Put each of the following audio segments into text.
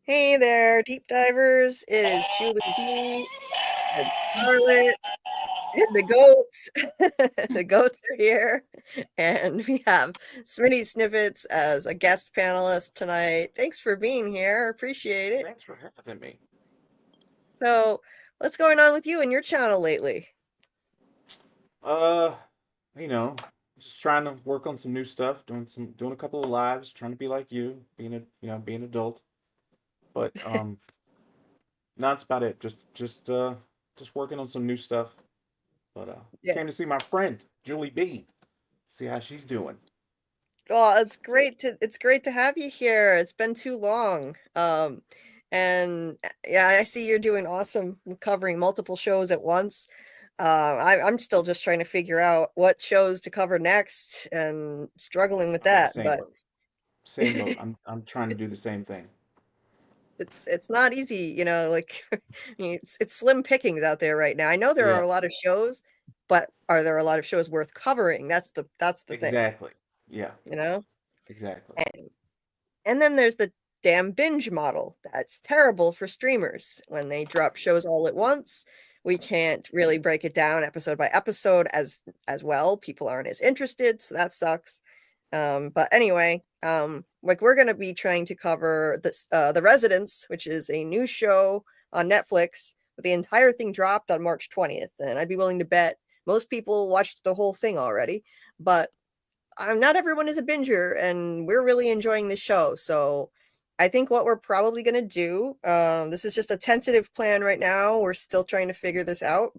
Hey there, deep divers. It is Julie B and Scarlet and the goats. The goats are here, and we have Smitty Snippets as a guest panelist tonight. Thanks for being here. Appreciate it. Thanks for having me. So, what's going on with you and your channel lately? Uh, you know, just trying to work on some new stuff, doing a couple of lives, trying to be like you, being an adult. But no, that's about it. Just working on some new stuff. But Yeah. came to see my friend Julie B. See how she's doing. Well, it's great to have you here. It's been too long. And yeah, I see you're doing awesome covering multiple shows at once. I'm still just trying to figure out what shows to cover next and struggling with Oh, that, same but boat. Same boat. I'm trying to do the same thing. it's not easy, like I mean, it's slim pickings out there right now. I know there are Yeah, a lot of shows, but are there a lot of shows worth covering? That's the thing, exactly. Yeah, you know? exactly. And then there's the damn binge model. That's terrible for streamers when they drop shows all at once. We can't really break it down episode by episode as well. People aren't as interested, so that sucks. But anyway, like we're gonna be trying to cover this The Residents, which is a new show on Netflix. But the entire thing dropped on March 20th, and I'd be willing to bet most people watched the whole thing already. But not everyone is a binger, and we're really enjoying the show. So I think what we're probably going to do, this is just a tentative plan right now. We're still trying to figure this out,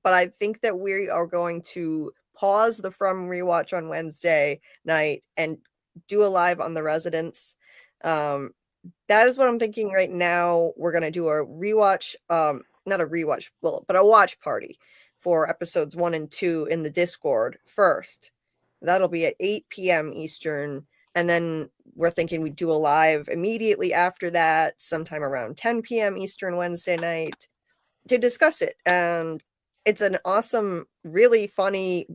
but I think that we are going to pause the From Rewatch on Wednesday night and do a live on The Residents. Um, that is what I'm thinking right now. We're going to do a rewatch, not a rewatch, well, but a watch party for episodes 1 and 2 in the Discord first. That'll be at 8 p.m. Eastern. And then we're thinking we'd do a live immediately after that, sometime around 10 p.m. Eastern Wednesday night to discuss it. And it's an awesome, really funny,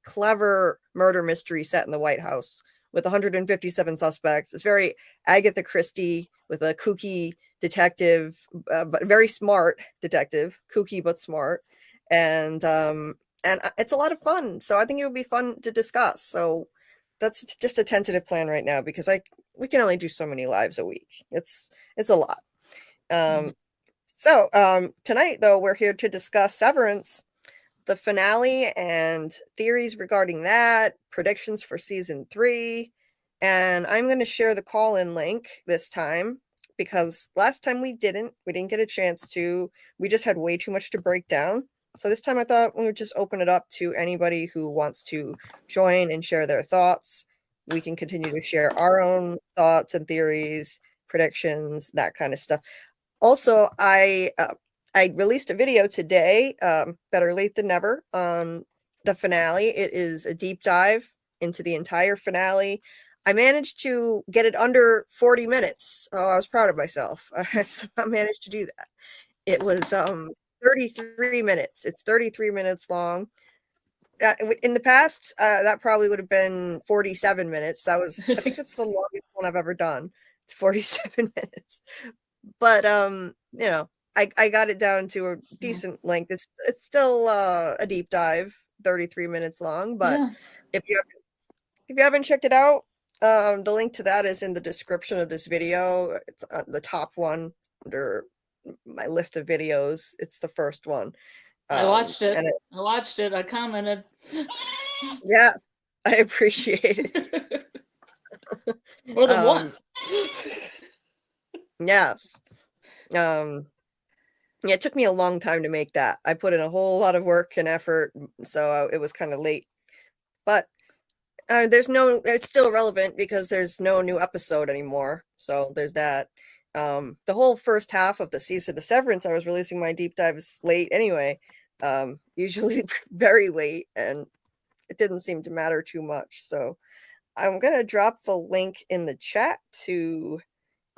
clever murder mystery set in the White House with 157 suspects. It's very Agatha Christie with a kooky detective, but very smart detective, kooky but smart. And it's a lot of fun. So I think it would be fun to discuss. So that's just a tentative plan right now because we can only do so many lives a week. It's a lot. Um, so tonight though we're here to discuss Severance, the finale, and theories regarding that, predictions for season 3. And I'm going to share the call-in link this time because last time we didn't get a chance to. We just had way too much to break down. So this time I thought we would just open it up to anybody who wants to join and share their thoughts. We can continue to share our own thoughts and theories, predictions, that kind of stuff. Also, I released a video today, better late than never, on the finale. It is a deep dive into the entire finale. I managed to get it under 40 minutes. Oh, I was proud of myself. I managed to do that. It was 33 minutes. It's 33 minutes long. In the past, that probably would have been 47 minutes. I think that's the longest one I've ever done. It's 47 minutes. But I got it down to a decent length. It's still a deep dive, 33 minutes long. But Yeah. if you haven't checked it out, the link to that is in the description of this video. It's the top one under my list of videos. It's the first one. I watched it. And I watched it. I commented. yes, I appreciate it. More than once. Yes. Yeah, it took me a long time to make that. I put in a whole lot of work and effort, so it was kind of late. But it's still relevant because there's no new episode anymore. So there's that. The whole first half of the season of Severance, I was releasing my deep dives late anyway, usually very late, and it didn't seem to matter too much. So I'm going to drop the link in the chat to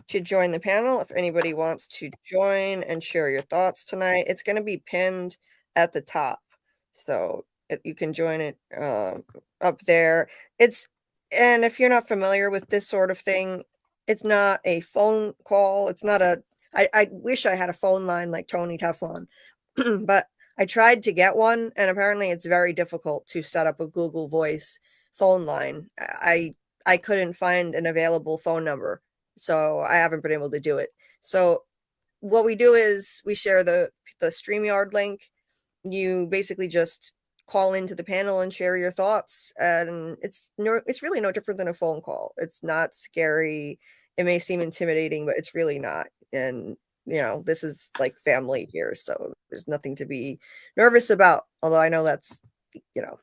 join the panel if anybody wants to join and share your thoughts tonight. It's going to be pinned at the top, so you can join it up there. And if you're not familiar with this sort of thing, It's not a phone call. It's not a. I wish I had a phone line like Tony Teflon, but I tried to get one, and apparently it's very difficult to set up a Google Voice phone line. I couldn't find an available phone number, so I haven't been able to do it. So what we do is we share the StreamYard link. You basically just call into the panel and share your thoughts, and it's really no different than a phone call. It's not scary. It may seem intimidating, but it's really not. And this is like family here, so there's nothing to be nervous about. Although I know that's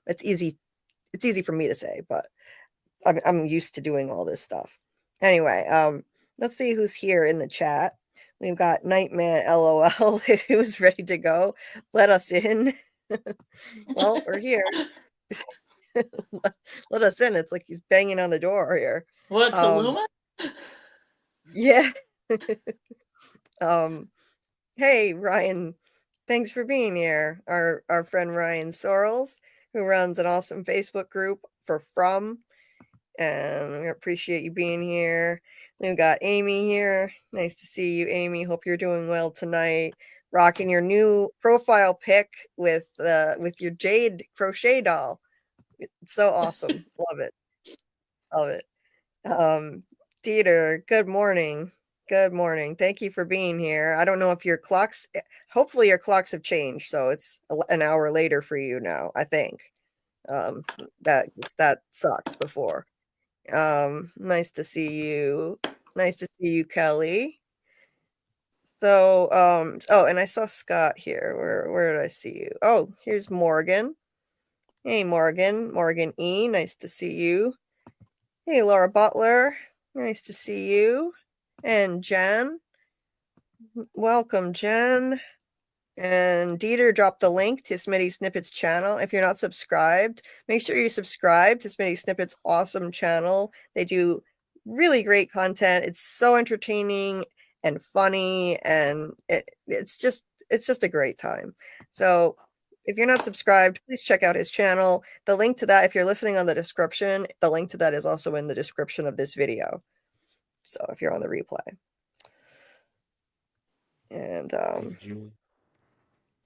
it's easy for me to say, but I'm used to doing all this stuff. Anyway, let's see who's here in the chat. We've got Nightman LOL who's ready to go. Let us in. Well, we're here. Let us in. It's like he's banging on the door here. What, Taluma? Yeah. Hey, Ryan. Thanks for being here. Our friend Ryan Sorrells, who runs an awesome Facebook group for From. And we appreciate you being here. We've got Amy here. Nice to see you, Amy. Hope you're doing well tonight. Rocking your new profile pic with your Jade crochet doll. It's so awesome. Love it. Love it. Dieter, good morning. Good morning. Thank you for being here. I don't know if your clocks, hopefully your clocks have changed, so it's an hour later for you now, I think. That sucked before. Nice to see you. Nice to see you, Kelly. So, oh, and I saw Scott here. Where did I see you? Oh, here's Morgan. Hey, Morgan. Morgan E. Nice to see you. Hey, Laura Butler. Nice to see you. And Jen. Welcome, Jen. And Dieter dropped the link to Smitty Snippets channel. If you're not subscribed, make sure you subscribe to Smitty Snippets' awesome channel. They do really great content. It's so entertaining and funny, and it's just a great time. So if you're not subscribed, please check out his channel. The link to that, if you're listening on the description, the link to that is also in the description of this video. So if you're on the replay. And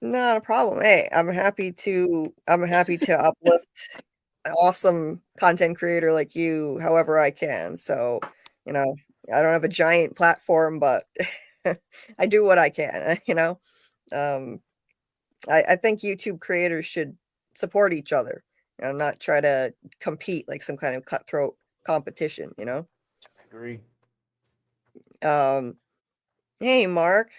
not a problem. Hey, I'm happy to uplift an awesome content creator like you however I can. So, I don't have a giant platform, but I do what I can, I think YouTube creators should support each other, not try to compete like some kind of cutthroat competition, I agree. Hey, Mark.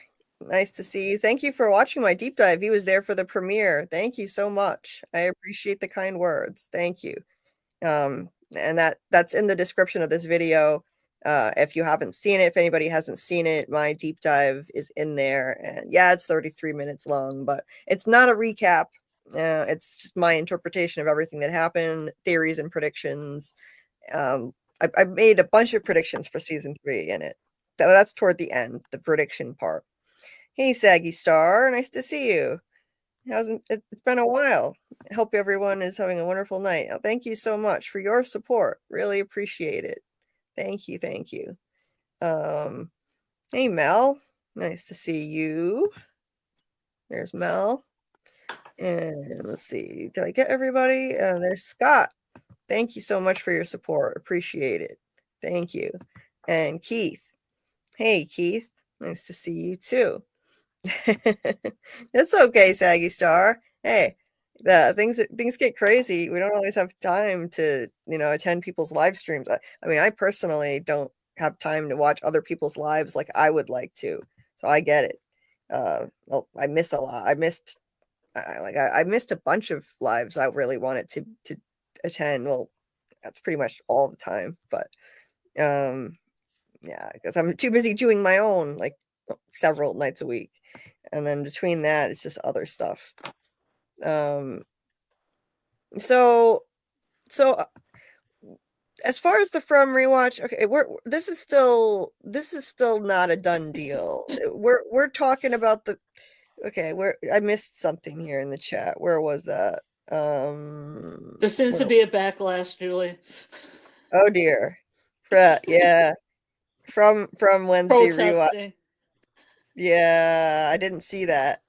Nice to see you. Thank you for watching my deep dive. He was there for the premiere. Thank you so much. I appreciate the kind words. Thank you. And that's in the description of this video. If you haven't seen it, if anybody hasn't seen it, my deep dive is in there. And yeah, it's 33 minutes long, but it's not a recap. It's just my interpretation of everything that happened, theories and predictions. I made a bunch of predictions for season 3 in it. That's toward the end, the prediction part. Hey, Saggy Star, nice to see you. It's been a while. I hope everyone is having a wonderful night. Thank you so much for your support. Really appreciate it. Thank you. Thank you. Hey, Mel. Nice to see you. There's Mel. And let's see. Did I get everybody? There's Scott. Thank you so much for your support. Appreciate it. Thank you. And Keith. Hey, Keith. Nice to see you too. It's okay, Saggy Star. Hey, things get crazy. We don't always have time to, attend people's live streams. I mean, I personally don't have time to watch other people's lives like I would like to. So I get it. Well, I miss a lot. I missed a bunch of lives I really wanted to attend. Well, that's pretty much all the time, but yeah, because I'm too busy doing my own like several nights a week. And then between that, it's just other stuff. So as far as the From rewatch, okay, this is still not a done deal. We're talking about I missed something here in the chat. Where was that? There seems to be a backlash, Julie. Oh dear. Yeah. from Wednesday rewatch. Protesting. Yeah, I didn't see that.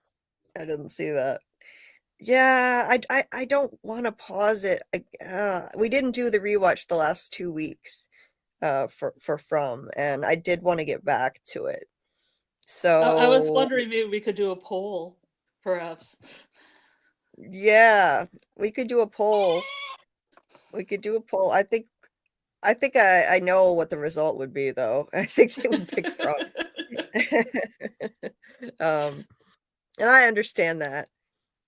Yeah, I don't want to pause it. We didn't do the rewatch the last 2 weeks for From, and I did want to get back to it. So I was wondering maybe we could do a poll, perhaps. yeah, we could do a poll. I think I know what the result would be, though. I think they would pick From. And I understand that.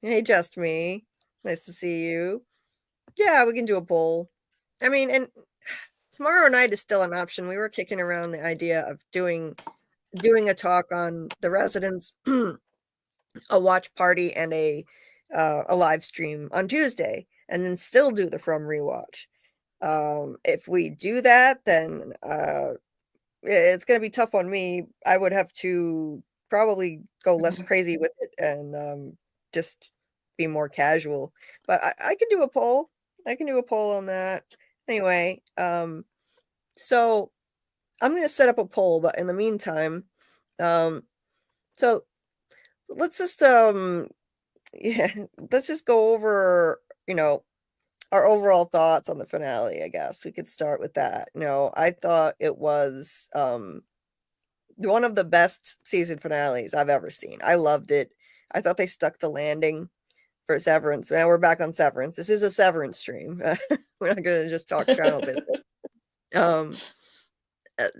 Hey, Just Me. Nice to see you. Yeah, we can do a poll. I mean, and tomorrow night is still an option. We were kicking around the idea of doing a talk on The Residents, a watch party, and a live stream on Tuesday, and then still do the From rewatch. If we do that, then it's going to be tough on me. I would have to probably go less crazy with it and just be more casual. But I can do a poll. I can do a poll on that. Anyway, so I'm going to set up a poll, but in the meantime, so let's just let's just go over, our overall thoughts on the finale. I guess we could start with that. I thought it was one of the best season finales I've ever seen. I loved it. I thought they stuck the landing for Severance. Now we're back on Severance. This is a Severance stream. We're not going to just talk channel business.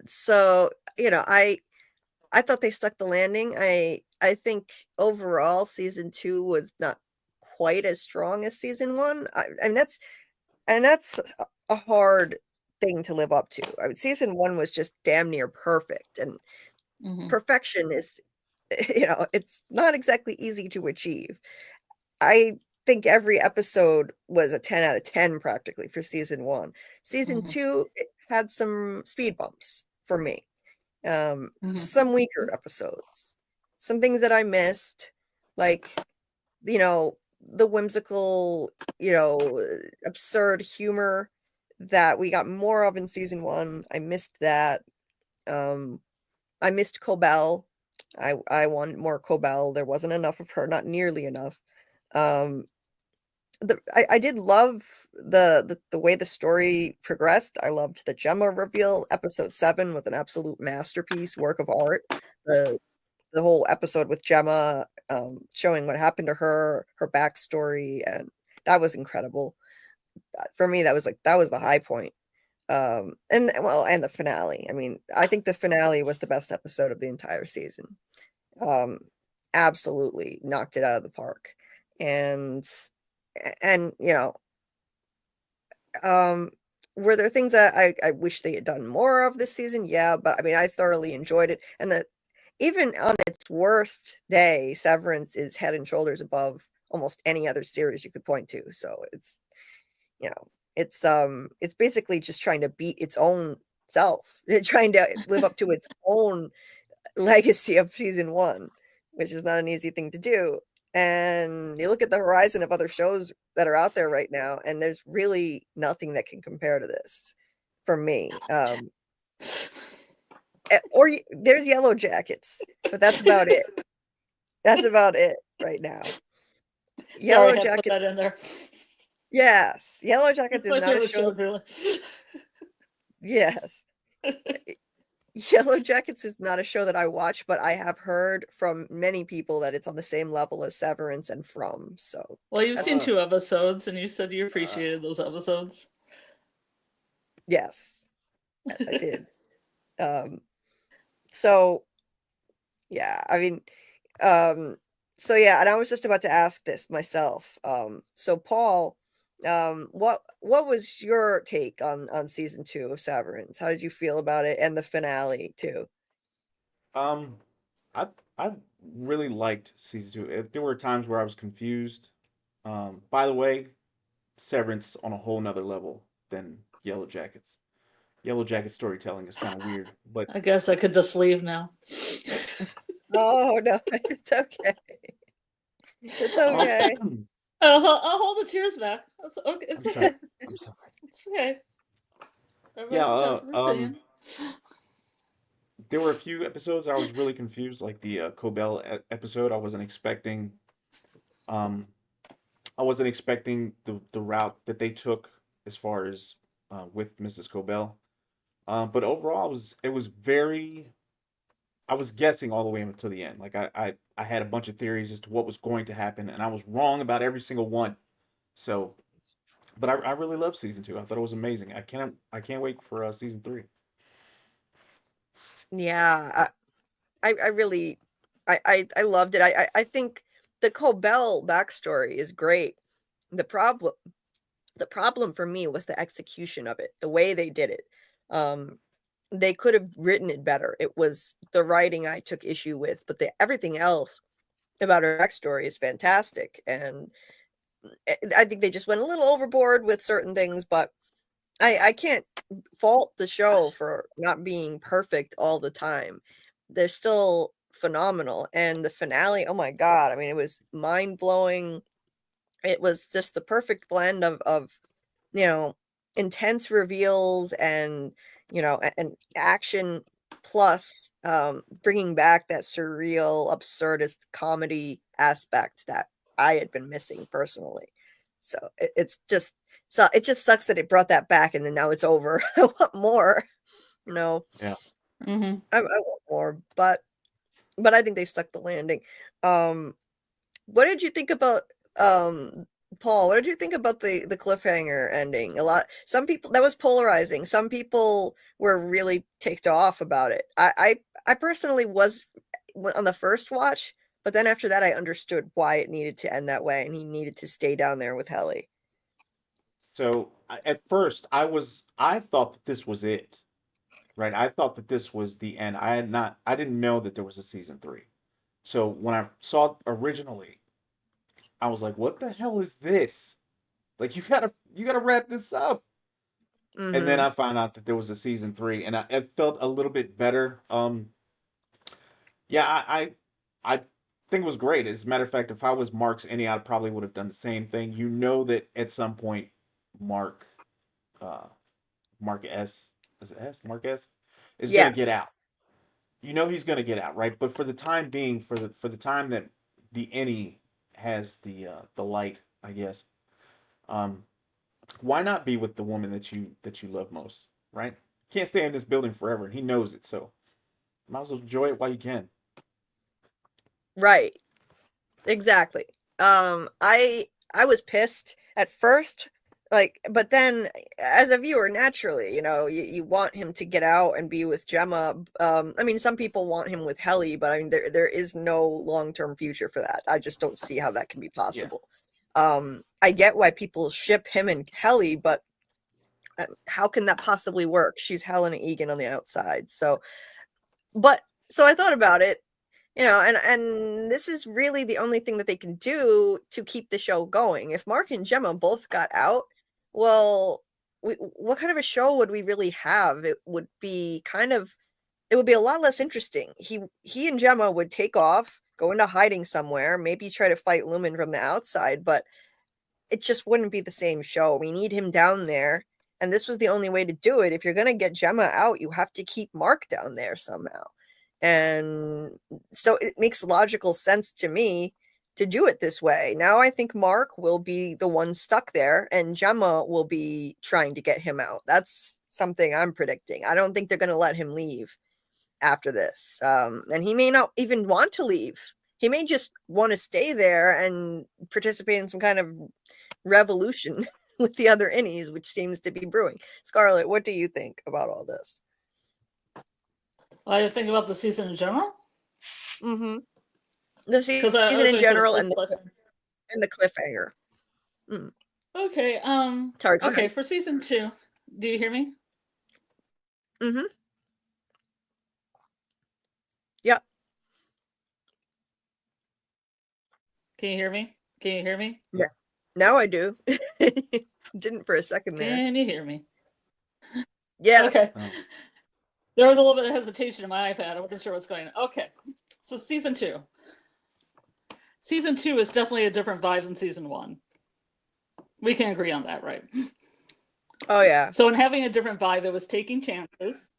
So, I thought they stuck the landing. I think overall season 2 was not quite as strong as season 1. And that's a hard thing to live up to. I mean, season 1 was just damn near perfect, and perfection is, it's not exactly easy to achieve. I think every episode was a 10 out of 10 practically for season 1. Season 2, it had some speed bumps for me. Some weaker episodes, some things that I missed, like, the whimsical, absurd humor that we got more of in season 1. I missed that. I missed Cobell. I wanted more Cobell. There wasn't enough of her, not nearly enough. I did love the way the story progressed. I loved the Gemma reveal. Episode 7 was an absolute masterpiece, work of art. The whole episode with Gemma, showing what happened to her backstory, and that was incredible. For me, that was the high point. And the finale. I mean, I think the finale was the best episode of the entire season. Absolutely knocked it out of the park. And were there things that I wish they had done more of this season? Yeah, but I mean, I thoroughly enjoyed it. And even on its worst day, Severance is head and shoulders above almost any other series you could point to. So it's basically just trying to beat its own self. It's trying to live up to its own legacy of season 1, which is not an easy thing to do. And you look at the horizon of other shows that are out there right now, and there's really nothing that can compare to this for me. There's Yellow Jackets, but that's about it. That's about it right now. Yellow Jackets. Put that in there. Yes, Yellow Jackets is not a show. Really. Yes. Yellow Jackets is not a show that I watch, but I have heard from many people that it's on the same level as Severance and From. So, well, you've seen 2 episodes, and you said you appreciated those episodes. Yes, I did. So, yeah, I mean, so yeah, and I was just about to ask this myself. So Paul, what was your take on season 2 of Severance? How did you feel about it, and the finale too? I really liked season 2. There were times where I was confused. By the way, Severance on a whole nother level than Yellow Jackets. Yellow Jacket storytelling is kind of weird, but I guess I could just leave now. Oh no, it's okay. It's okay. I'll hold the tears back. It's okay. It's okay. Sorry. I'm sorry. It's okay. Yeah. there were a few episodes I was really confused, like the Cobell episode. Um, I wasn't expecting the route that they took as far as with Mrs. Cobell. But overall, it was very. I was guessing all the way until the end. Like I had a bunch of theories as to what was going to happen, and I was wrong about every single one. So, but I really love season two. I thought it was amazing. I can't wait for season three. Yeah, I really I loved it. I think the Cobell backstory is great. The problem for me was the execution of it, the way they did it. Um, they could have written it better. It was the writing I took issue with, but everything else about her backstory is fantastic. And I think they just went a little overboard with certain things, but I can't fault the show for not being perfect all the time. They're still phenomenal. And the finale, oh my God, I mean, it was mind blowing. It was just the perfect blend of you know, intense reveals and, and action plus bringing back that surreal, absurdist comedy aspect that I had been missing personally. So it's just, so it just sucks that it brought that back and then now it's over. I want more, you know. Yeah. I want more, but I think they stuck the landing. What did you think about Paul? What did you think about the cliffhanger ending? Some people, that was polarizing. Some people were really ticked off about it. I personally was on the first watch, but then after that I understood why it needed to end that way and he needed to stay down there with Helly. So at first, I thought that this was it, right? I thought that this was the end. I didn't know that there was a season three. So when I saw it originally, I was like, "What the hell is this? Like, you gotta wrap this up." And then Mm-hmm. I found out that there was a season three, and it felt a little bit better. Yeah, I think it was great. As a matter of fact, if I was Mark's any, I probably would have done the same thing. You know that at some point, Mark, uh, Mark S, is it S? Mark S, is gonna get Yes. out. You know he's gonna get out, right? But for the time being, for the time that the any has the light, I guess. Um, why not be with the woman that you love most, right? Can't stay in this building forever, and he knows it, so might as well enjoy it while you can. Right. Exactly. I was pissed at first, like, but then as a viewer, naturally, you want him to get out and be with Gemma. I mean, some people want him with Helly, but I mean, there is no long-term future for that. I just don't see how that can be Yeah, possible. I get why people ship him and Helly, but how can that possibly work? She's Helena Egan on the outside. But so I thought about it, and this is really the only thing that they can do to keep the show going. If Mark and Gemma both got out, well, what kind of a show would we really have? It would be a lot less interesting. He and Gemma would take off, go into hiding somewhere, maybe try to fight Lumen from the outside, but it just wouldn't be the same show. We need him down there, and this was the only way to do it. If you're going to get Gemma out, you have to keep Mark down there somehow. And so it makes logical sense to me to do it this way. Now I think Mark will be the one stuck there and Gemma will be trying to get him out. That's something I'm predicting. I don't think they're going to let him leave after this. And he may not even want to leave. He may just want to stay there and participate in some kind of revolution with the other innies, which seems to be brewing. Scarlet, what do you think about all this? I think about the season in general. Mm-hmm. The Because season in general and question. the cliffhanger. Mm. Okay. Sorry. Go Okay, ahead. for season 2, do you hear me? Mm-hmm. Yep. Can you hear me? Can you hear me? Yeah. Now I do. Didn't for a second there. Can you hear me? Yes. Okay. Oh. There was a little bit of hesitation in my iPad. I wasn't sure what's going on. Okay. So season 2. Season 2 is definitely a different vibe than season 1. We can agree on that, right? Oh yeah. So in having a different vibe, it was taking chances.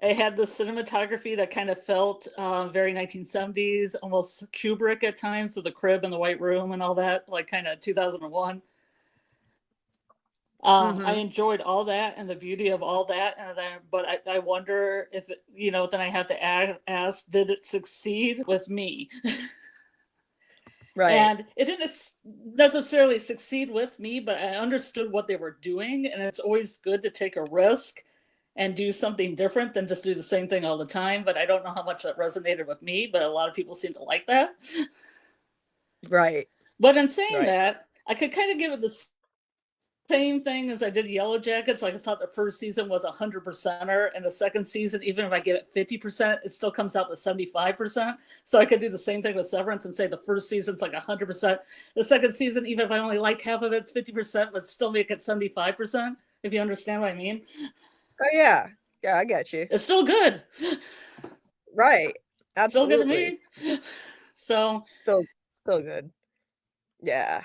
I had the cinematography that kind of felt very 1970s, almost Kubrick at times, with the crib and the white room and all that, like kind of 2001. I enjoyed all that and the beauty of all that, and then, but I wonder if it, then I have to ask, did it succeed with me? Right. And it didn't necessarily succeed with me, but I understood what they were doing, and it's always good to take a risk and do something different than just do the same thing all the time. But I don't know how much that resonated with me, but a lot of people seem to like that. Right. But in saying that, I could kind of give it the same thing as I did Yellow Jackets. Like, I thought the first season was 100%er, and the second season, even if I give it 50%, it still comes out to 75%. So I could do the same thing with Severance and say the first season's like 100%. The second season, even if I only like half of it, it's 50%, but still make it 75%, if you understand what I mean. Oh yeah. Yeah, I got you. It's still good. Right. Absolutely. Still good to me. So still good. Yeah.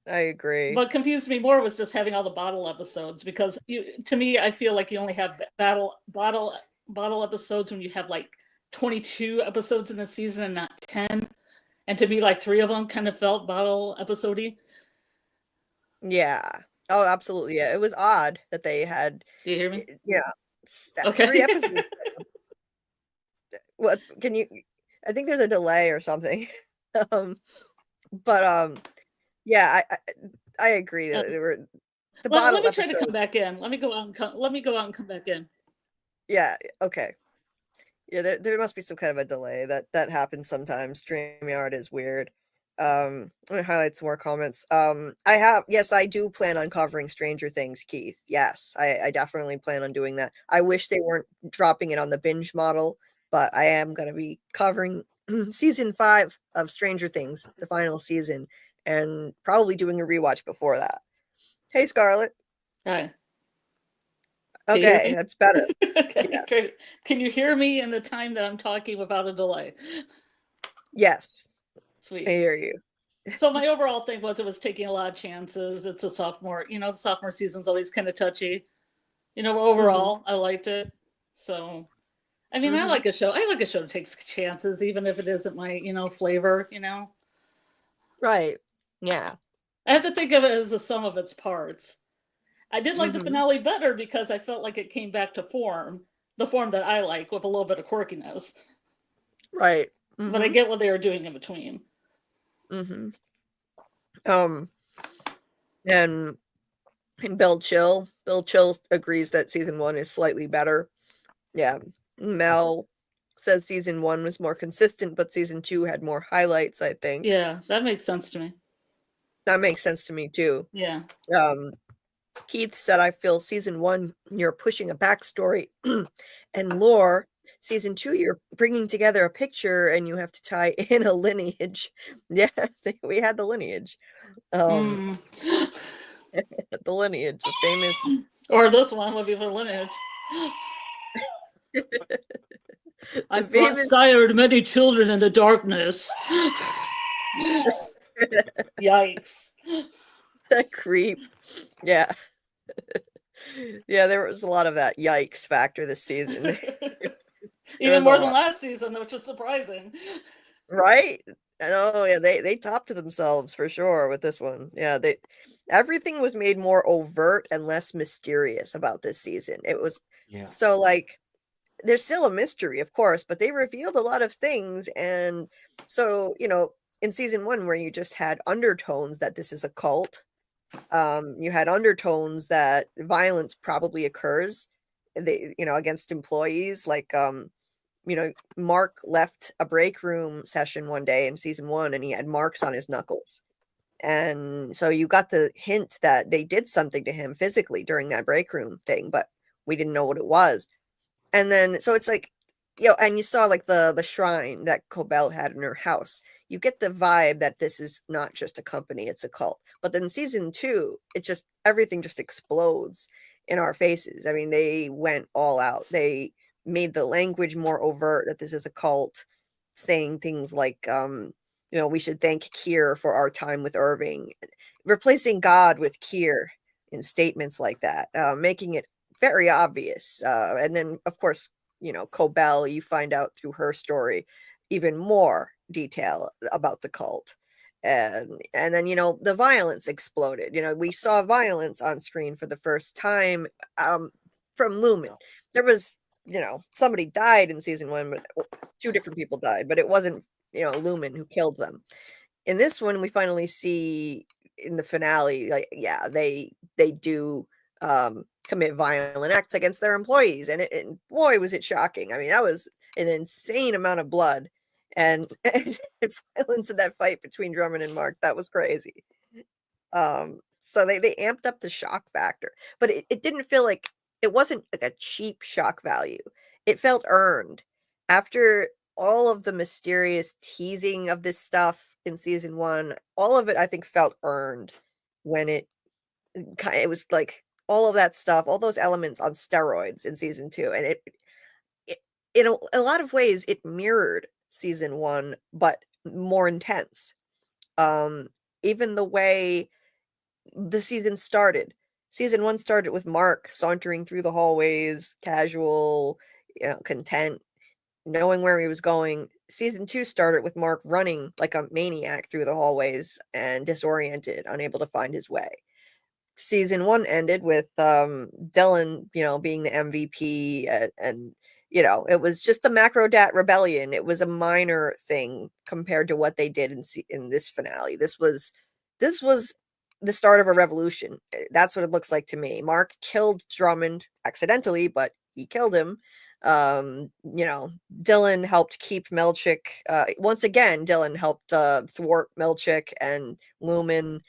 I agree. What confused me more was just having all the bottle episodes, because to me, I feel like you only have bottle episodes when you have like 22 episodes in the season and not 10. And to me, like 3 of them kind of felt bottle episode-y. Yeah. Oh, absolutely. Yeah. It was odd that they had. Do you hear me? Yeah. Okay. 3 episodes. What can you? I think there's a delay or something. Yeah, I agree that there were the bottle Let me episodes. try to come back in. Let me go out and come back in. Yeah. Okay. Yeah, there must be some kind of a delay that happens sometimes. StreamYard is weird. Let me highlight some more comments. Yes, I do plan on covering Stranger Things, Keith. Yes, I definitely plan on doing that. I wish they weren't dropping it on the binge model, but I am going to be covering season 5 of Stranger Things, the final season, and probably doing a rewatch before that. Hey, Scarlet. Hi. Okay, that's better. Okay, Yeah. great. Can you hear me in the time that I'm talking without a delay? Yes. Sweet. I hear you. So my overall thing was, it was taking a lot of chances. It's a sophomore, the sophomore season's always kind of touchy. Overall, I liked it. So, I mean, I like a show. I like a show that takes chances, even if it isn't my, flavor, Right. Yeah. I have to think of it as the sum of its parts. I did like the finale better because I felt like it came back to the form that I like, with a little bit of quirkiness. Right. But I get what they were doing in between. And Bill Chill agrees that season 1 is slightly better. Yeah. Mel says season 1 was more consistent, but season 2 had more highlights, I think. Yeah, that makes sense to me. That makes sense to me too. Yeah. Keith said, I feel season 1, you're pushing a backstory and lore. Season 2, you're bringing together a picture and you have to tie in a lineage. Yeah, we had the lineage. The lineage, the famous. Or this one would be the lineage. I've sired many children in the darkness. Yikes. That creep. Yeah. Yeah, there was a lot of that yikes factor this season. Even more than last season, which is surprising. Right? Oh yeah, they topped themselves for sure with this one. Yeah, everything was made more overt and less mysterious about this season. It was so like, there's still a mystery, of course, but they revealed a lot of things. And so, in season 1, where you just had undertones that this is a cult, you had undertones that violence probably occurs, against employees. Like, Mark left a break room session one day in season 1 and he had marks on his knuckles. And so you got the hint that they did something to him physically during that break room thing, but we didn't know what it was. And then, so it's like, and you saw like the shrine that Cobell had in her house. You get the vibe that this is not just a company, it's a cult. But then season 2, everything just explodes in our faces. I mean, they went all out. They made the language more overt that this is a cult, saying things like, we should thank Kier for our time with Irving, replacing God with Kier in statements like that, making it very obvious. And then, of course, Cobell, you find out through her story even more detail about the cult. And then, the violence exploded. We saw violence on screen for the first time from Lumen. There was, somebody died in season 1, but 2 different people died, but it wasn't, Lumen who killed them. In this one, we finally see in the finale, like, yeah, they do commit violent acts against their employees, and boy, was it shocking. I mean, that was an insane amount of blood and violence in that fight between Drummond and Mark. That was crazy. So they amped up the shock factor, but it didn't feel like, it wasn't like a cheap shock value. It felt earned. After all of the mysterious teasing of this stuff in season 1, all of it, I think, felt earned when it was like all of that stuff, all those elements on steroids in season 2. And it in a lot of ways, it mirrored season 1, but more intense. Even the way the season started. Season 1 started with Mark sauntering through the hallways, casual, content, knowing where he was going. Season 2 started with Mark running like a maniac through the hallways and disoriented, unable to find his way. Season 1 ended with Dylan, being the MVP, and it was just the Macrodat rebellion. It was a minor thing compared to what they did in this finale. This was the start of a revolution. That's what it looks like to me. Mark killed Drummond accidentally, but he killed him. Dylan helped keep Melchick. Once again, Dylan helped thwart Melchick and Lumen,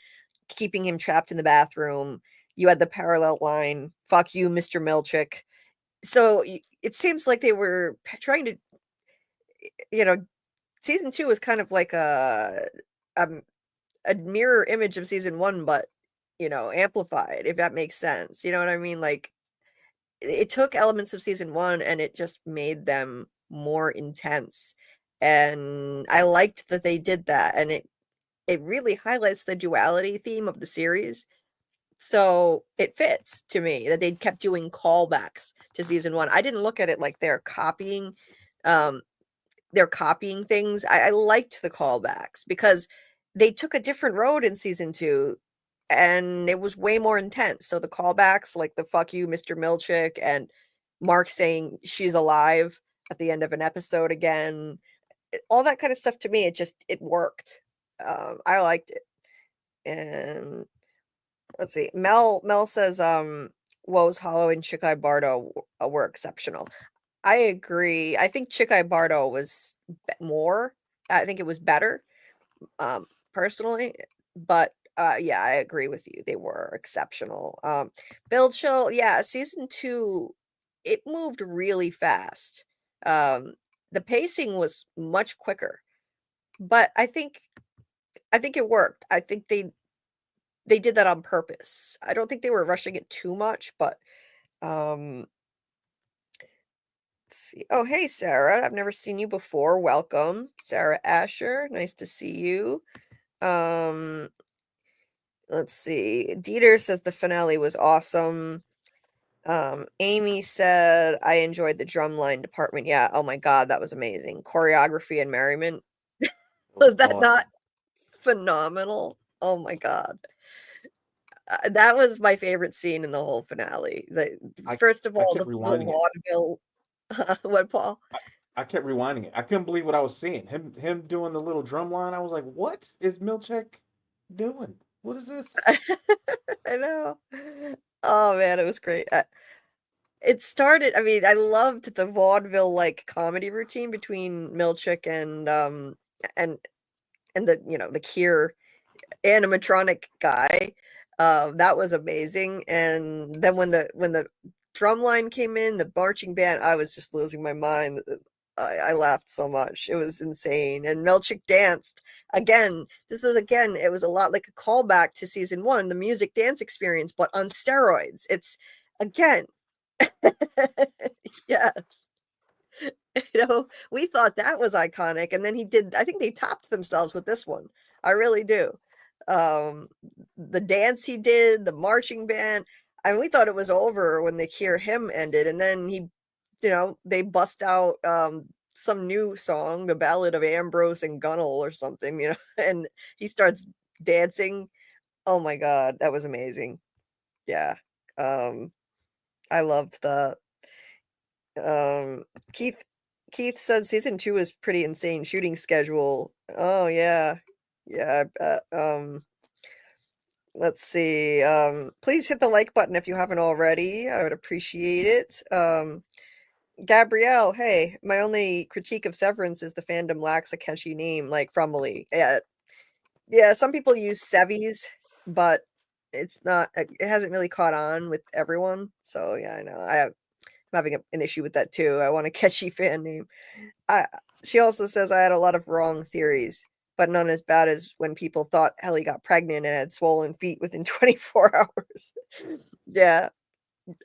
keeping him trapped in the bathroom. You had the parallel line, "Fuck you, Mr. Melchick." So it seems like they were trying to, season 2 was kind of like a mirror image of season 1, but amplified, if that makes sense. You know what I mean? Like, it took elements of season 1 and it just made them more intense. And I liked that they did that, and it really highlights the duality theme of the series. So it fits to me that they kept doing callbacks to season 1. I didn't look at it like they're copying things. I liked the callbacks because they took a different road in season 2 and it was way more intense. So the callbacks, like the "fuck you, Mr. Milchick," and Mark saying she's alive at the end of an episode again, all that kind of stuff, to me, it worked. I liked it. And let's see. Mel says Woes Hollow and Chikai Bardo were exceptional. I agree. I think Chikai Bardo was more. I think it was better, personally. But yeah, I agree with you. They were exceptional. Bill Chill, yeah, season 2, it moved really fast. The pacing was much quicker, but I think it worked. I think they did that on purpose. I don't think they were rushing it too much, but let's see. Oh, hey, Sarah. I've never seen you before. Welcome, Sarah Asher. Nice to see you. Let's see. Dieter says the finale was awesome. Amy said, I enjoyed the drumline department. Yeah. Oh my God, that was amazing. Choreography and merriment. Was that awesome. not phenomenal? Oh my God. That was my favorite scene in the whole finale. First of all, the vaudeville. What, Paul? I kept rewinding it. I couldn't believe what I was seeing. Him doing the little drum line. I was like, "What is Milchick doing? What is this?" I know. Oh man, it was great. It started. I mean, I loved the vaudeville like comedy routine between Milchick and the the Kier animatronic guy. That was amazing. And then when the drum line came in, the marching band, I was just losing my mind. I laughed so much. It was insane. And Melchick danced. Again, it was a lot like a callback to season 1, the music dance experience, but on steroids. It's, again, yes. We thought that was iconic. And then I think they topped themselves with this one. I really do. The dance he did, the marching band. I mean, we thought it was over when the Hear Him ended, and then he they bust out some new song, the Ballad of Ambrose and Gunnell or something, and he starts dancing. Oh my god, that was amazing. Yeah. I loved the Keith said season 2 is pretty insane shooting schedule. Oh yeah. Yeah, I bet. Let's see. Please hit the like button if you haven't already. I would appreciate it. Gabrielle, hey, my only critique of Severance is the fandom lacks a catchy name like Fromely. Yeah, some people use Sevies, but it's not. It hasn't really caught on with everyone. So yeah, I know. I'm having an issue with that too. I want a catchy fan name. She also says I had a lot of wrong theories, but none as bad as when people thought Helly got pregnant and had swollen feet within 24 hours. Yeah.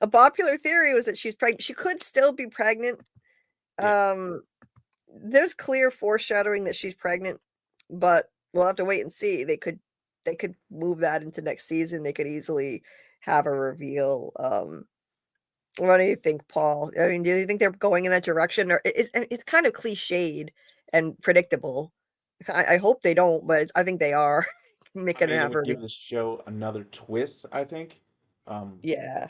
A popular theory was that she's pregnant. She could still be pregnant. Yeah. There's clear foreshadowing that she's pregnant, but we'll have to wait and see. They could move that into next season. They could easily have a reveal. What do you think, Paul? I mean, do you think they're going in that direction, or it's kind of cliched and predictable? I hope they don't, but I think they are I making it mean, it have would her. give the show another twist, I think. Yeah,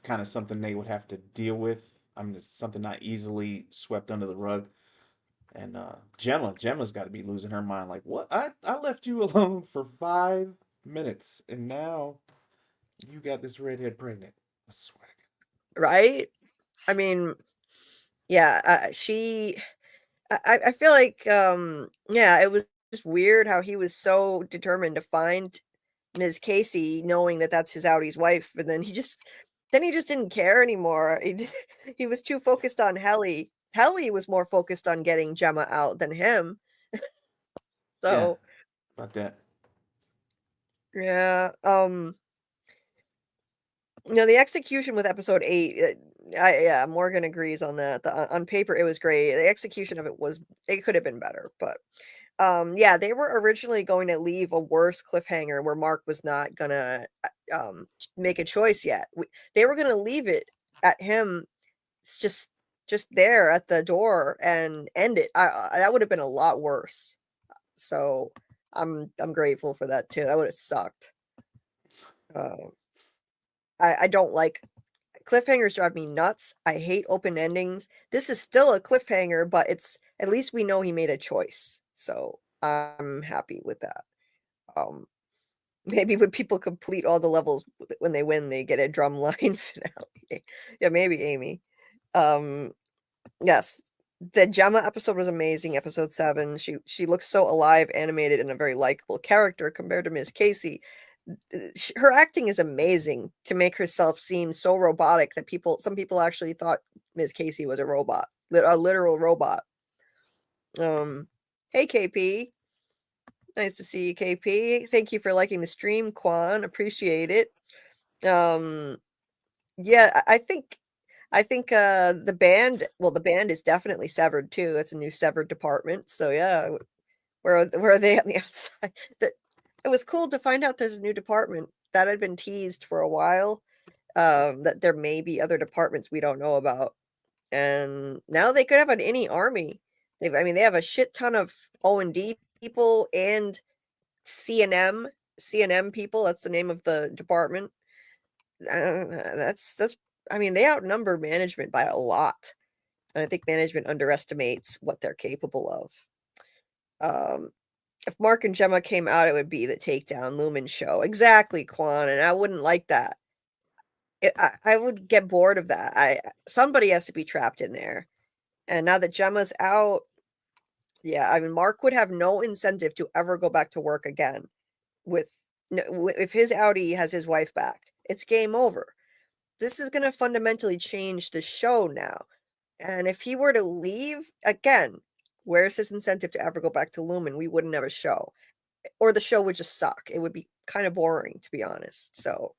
Kind of something they would have to deal with. I mean, it's something not easily swept under the rug. And Gemma's got to be losing her mind. Like, what? I left you alone for 5 minutes, and now you got this redhead pregnant. I swear to right. I mean, yeah. I feel like yeah, it was just weird how he was so determined to find Ms. Casey, knowing that that's his outies wife, and then he just didn't care anymore. He was too focused on Helly. Helly was more focused on getting Gemma out than him. God. Yeah, So about that. yeah, the execution with episode 8, yeah, Morgan agrees on that. On paper, it was great. The execution of it could have been better, but yeah, they were originally going to leave a worse cliffhanger where Mark was not gonna make a choice yet. They were gonna leave it at him just there at the door and end it. That would have been a lot worse. So I'm grateful for that too. That would have sucked. I don't like cliffhangers, drive me nuts. I hate open endings. This is still a cliffhanger, but it's at least we know he made a choice. So I'm happy with that. Maybe when people complete all the levels when they win, they get a drumline finale. Yeah, maybe Amy. Yes, the Gemma episode was amazing. Episode 7. She looks so alive, animated, and a very likable character compared to Miss Casey. Her acting is amazing to make herself seem so robotic that some people actually thought Ms. Casey was a robot, a literal robot. Hey KP, nice to see you, KP. Thank you for liking the stream, Quan. Appreciate it. Yeah, I think the band is definitely severed too. It's a new severed department. So yeah, where are they on the outside? It was cool to find out there's a new department that had been teased for a while. That there may be other departments we don't know about, and now they could have an any army. They have a shit ton of O&D people and CNM people. That's the name of the department. That's they outnumber management by a lot, and I think management underestimates what they're capable of. If Mark and Gemma came out, it would be the Takedown Lumen show. Exactly, Quan, and I wouldn't like that. I would get bored of that. Somebody has to be trapped in there. And now that Gemma's out, yeah, Mark would have no incentive to ever go back to work again. If his outie has his wife back, it's game over. This is going to fundamentally change the show now. And if he were to leave again, where's his incentive to ever go back to Lumen? We wouldn't have a show, or the show would just suck. It would be kind of boring, to be honest. So,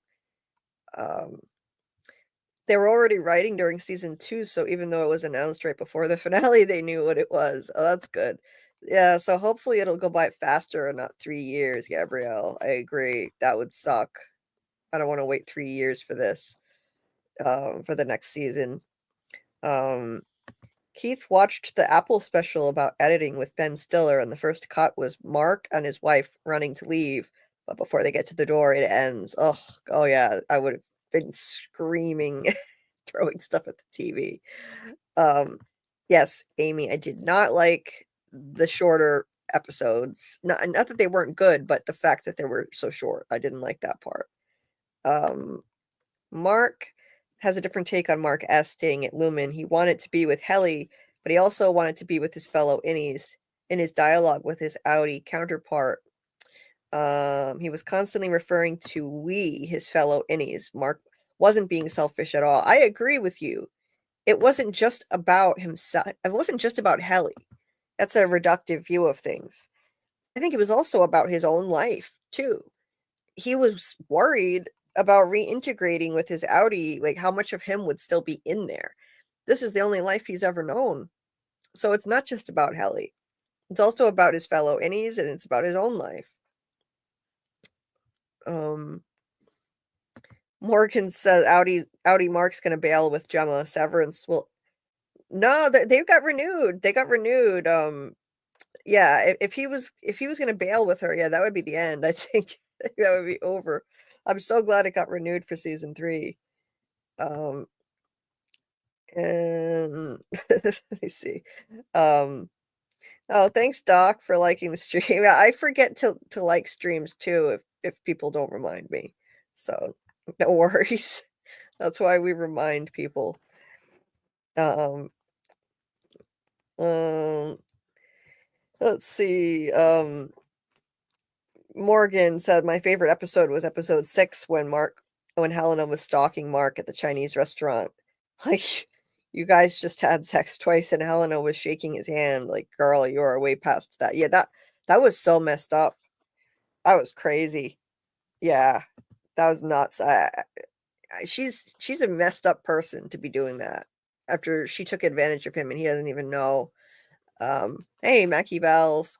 they were already writing during season 2. So even though it was announced right before the finale, they knew what it was. Oh, that's good. Yeah. So hopefully it'll go by faster and not 3 years, Gabrielle. I agree. That would suck. I don't want to wait 3 years for this, for the next season. Keith watched the Apple special about editing with Ben Stiller, and the first cut was Mark and his wife running to leave, but before they get to the door, it ends. Oh yeah, I would have been screaming, throwing stuff at the TV. Yes, Amy, I did not like the shorter episodes. Not that they weren't good, but the fact that they were so short, I didn't like that part. Mark has a different take on Mark S staying at Lumen. He wanted to be with Helly, but he also wanted to be with his fellow innies. In his dialogue with his Audi counterpart, he was constantly referring to we, his fellow innies. Mark wasn't being selfish at all. I agree with you. It wasn't just about himself. It wasn't just about Helly. That's a reductive view of things. I think it was also about his own life, too. He was worried about reintegrating with his Audi, like how much of him would still be in there. This is the only life he's ever known. So it's not just about Helly. It's also about his fellow innies, and it's about his own life. Morgan says Audi Mark's gonna bail with Gemma. Severance will no, they've got renewed. They got renewed. Yeah, if he was gonna bail with her, yeah, that would be the end. I think that would be over. I'm so glad it got renewed for season 3. And let me see. Oh, thanks, Doc, for liking the stream. I forget to like streams too if people don't remind me. So no worries. That's why we remind people. Let's see. Morgan said my favorite episode was episode 6 when Helena was stalking Mark at the Chinese restaurant. Like, you guys just had sex twice and Helena was shaking his hand like, girl, you are way past that. Yeah, that was so messed up. That was crazy. Yeah, that was nuts. She's a messed up person to be doing that after she took advantage of him and he doesn't even know. Hey, Mackie Bells.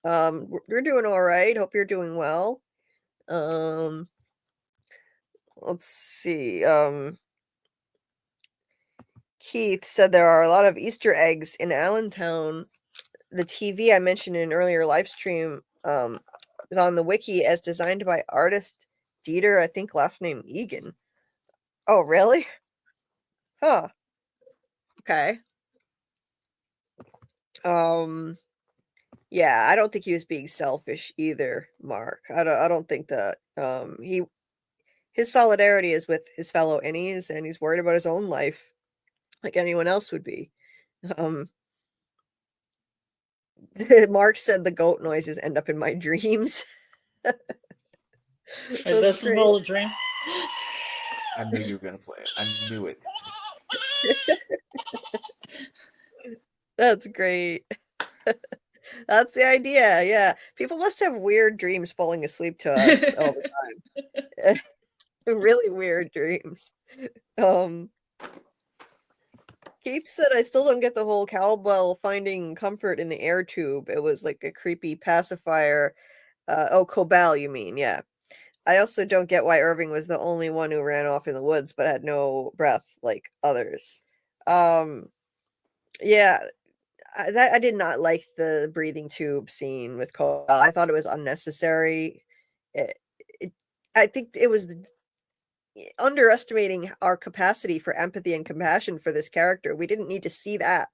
We're doing all right. Hope you're doing well. Let's see. Keith said there are a lot of Easter eggs in Allentown. The TV I mentioned in an earlier live stream is on the wiki as designed by artist Dieter, I think last name Egan. Oh, really? Huh. Okay. Yeah, I don't think he was being selfish either, Mark. I don't think that his solidarity is with his fellow innies and he's worried about his own life like anyone else would be. Mark said the goat noises end up in my dreams. That's the whole dream. I knew you were gonna play it. I knew it. That's great. That's the idea. Yeah, people must have weird dreams falling asleep to us all the time. Really weird dreams. Keith said, I still don't get the whole cowbell finding comfort in the air tube. It was like a creepy pacifier. Cobell, you mean? Yeah. I also don't get why Irving was the only one who ran off in the woods but had no breath like others. Yeah, I did not like the breathing tube scene with Cobell. I thought it was unnecessary. I think it was underestimating our capacity for empathy and compassion for this character. We didn't need to see that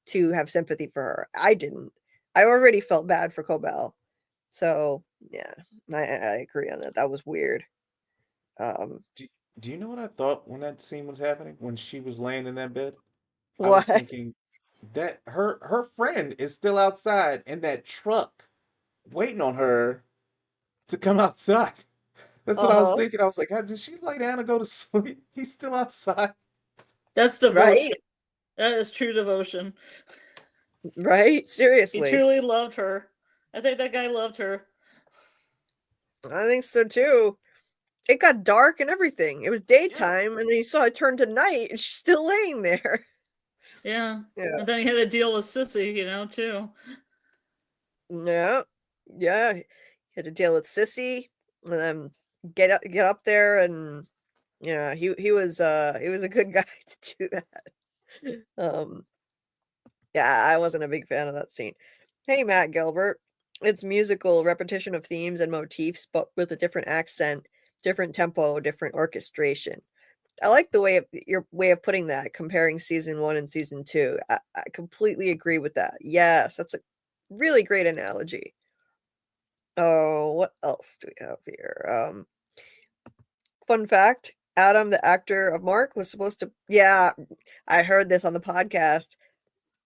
to have sympathy for her. I didn't. I already felt bad for Cobell. So yeah, I agree on that. That was weird. Do you know what I thought when that scene was happening? When she was laying in that bed? I was What? thinking that her friend is still outside in that truck waiting on her to come outside. That's what I was thinking. I was like, did she lay down and go to sleep? He's still outside. That's devotion. Right? That is true devotion. Right? He Seriously. truly loved her. I think that guy loved her. I think so too. It got dark and everything. It was daytime, and then you saw it turn to night, and she's still laying there. Yeah. And then he had to deal with Sissy, too. Yeah. Yeah. He had to deal with Sissy, and then get up there, and he was a good guy to do that. Yeah, I wasn't a big fan of that scene. Hey, Matt Gilbert. It's musical repetition of themes and motifs, but with a different accent, different tempo, different orchestration. I like the way of your way of putting that, comparing season 1 and season 2. I completely agree with that. Yes, that's a really great analogy. Oh, what else do we have here? Fun fact, Adam, the actor of Mark, was supposed to yeah, I heard this on the podcast.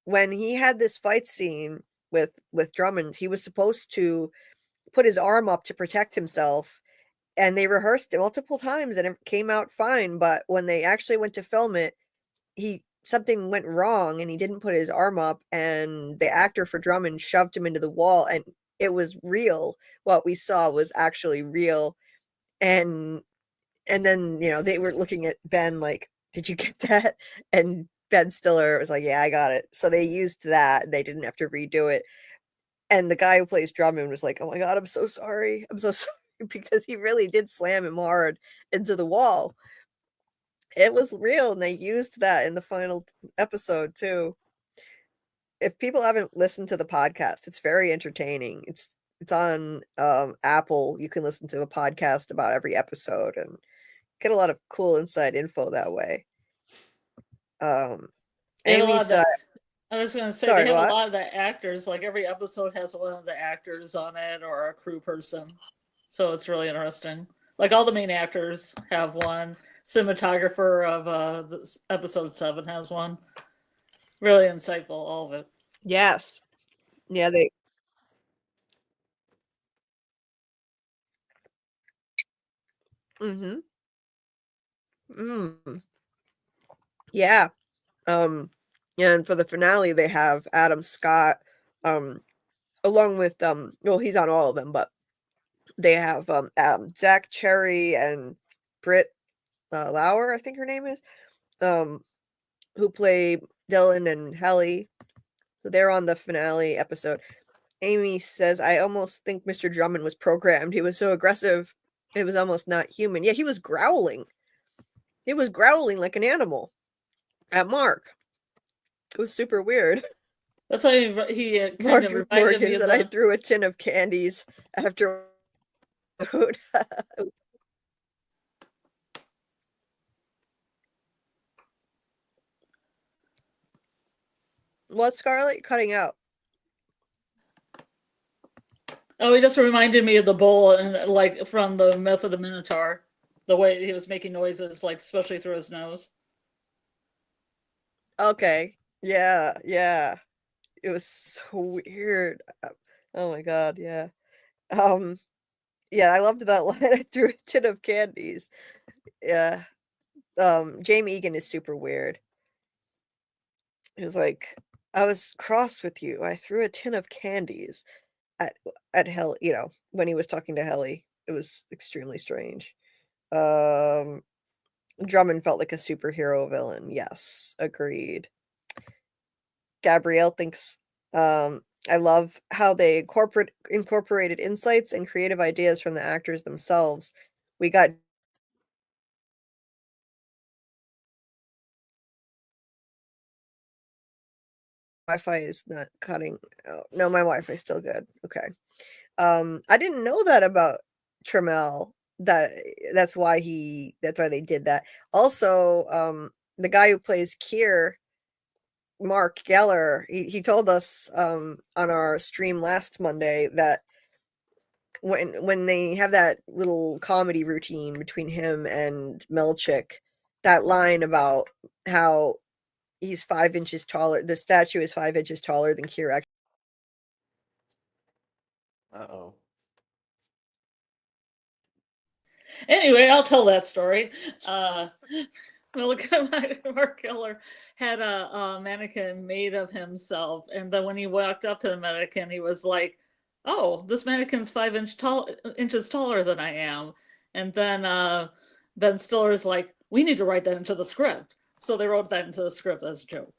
When he had this fight scene with Drummond, he was supposed to put his arm up to protect himself, and they rehearsed it multiple times and it came out fine, but when they actually went to film it, something went wrong and he didn't put his arm up, and the actor for Drummond shoved him into the wall, and it was real. What we saw was actually real. And then, they were looking at Ben like, "Did you get that?" And Ben Stiller was like, "Yeah, I got it." So they used that. They didn't have to redo it. And the guy who plays Drummond was like, "Oh my god, I'm so sorry. I'm so sorry," because he really did slam him hard into the wall. It was real, and they used that in the final episode too. If people haven't listened to the podcast, it's very entertaining. It's on Apple. You can listen to a podcast about every episode and get a lot of cool inside info that way. They have a Amy lot of said, I was going to say sorry, they have what? a lot of the actors. Like every episode has one of the actors on it or a crew person, so it's really interesting. Like all the main actors have one. Cinematographer of episode 7 has one. Really insightful, all of it. Yes. Yeah, they. Mm-hmm. Mm. Yeah. And for the finale, they have Adam Scott, along with well, he's on all of them, but they have Zach Cherry and Britt Lauer, I think her name is, who play Dylan and Helly. So they're on the finale episode. Amy says, "I almost think Mr. Drummond was programmed. He was so aggressive, it was almost not human." Yeah, he was growling. He was growling like an animal at Mark. It was super weird. That's why he kind of reminded me of that I threw a tin of candies after food. What, Scarlet? You're cutting out. Oh, he just reminded me of the bull and like from the Myth of the Minotaur, the way he was making noises, like especially through his nose. Okay. Yeah, yeah. It was so weird. Oh my god, yeah. Um, yeah, I loved that line. I threw a tin of candies. Yeah. Jamie Egan is super weird. He was like, "I was cross with you. I threw a tin of candies at Hell, when he was talking to Helly. It was extremely strange. Um, Drummond felt like a superhero villain. Yes, agreed. Gabrielle thinks, I love how they incorporated insights and creative ideas from the actors themselves. We got Wi-Fi is not cutting. Oh, no, my Wi-Fi is still good. Okay. I didn't know that about Trammell. That's why they did that. Also, the guy who plays Kier, Mark Geller, he told us on our stream last Monday that when they have that little comedy routine between him and Melchick, that line about how he's 5 inches taller, the statue is 5 inches taller than Kier. Uh-oh. Anyway, I'll tell that story. Mark Keller had a mannequin made of himself, and then when he walked up to the mannequin, he was like, "Oh, this mannequin's 5 inches taller than I am." And then Ben Stiller's like, "We need to write that into the script." So they wrote that into the script as a joke.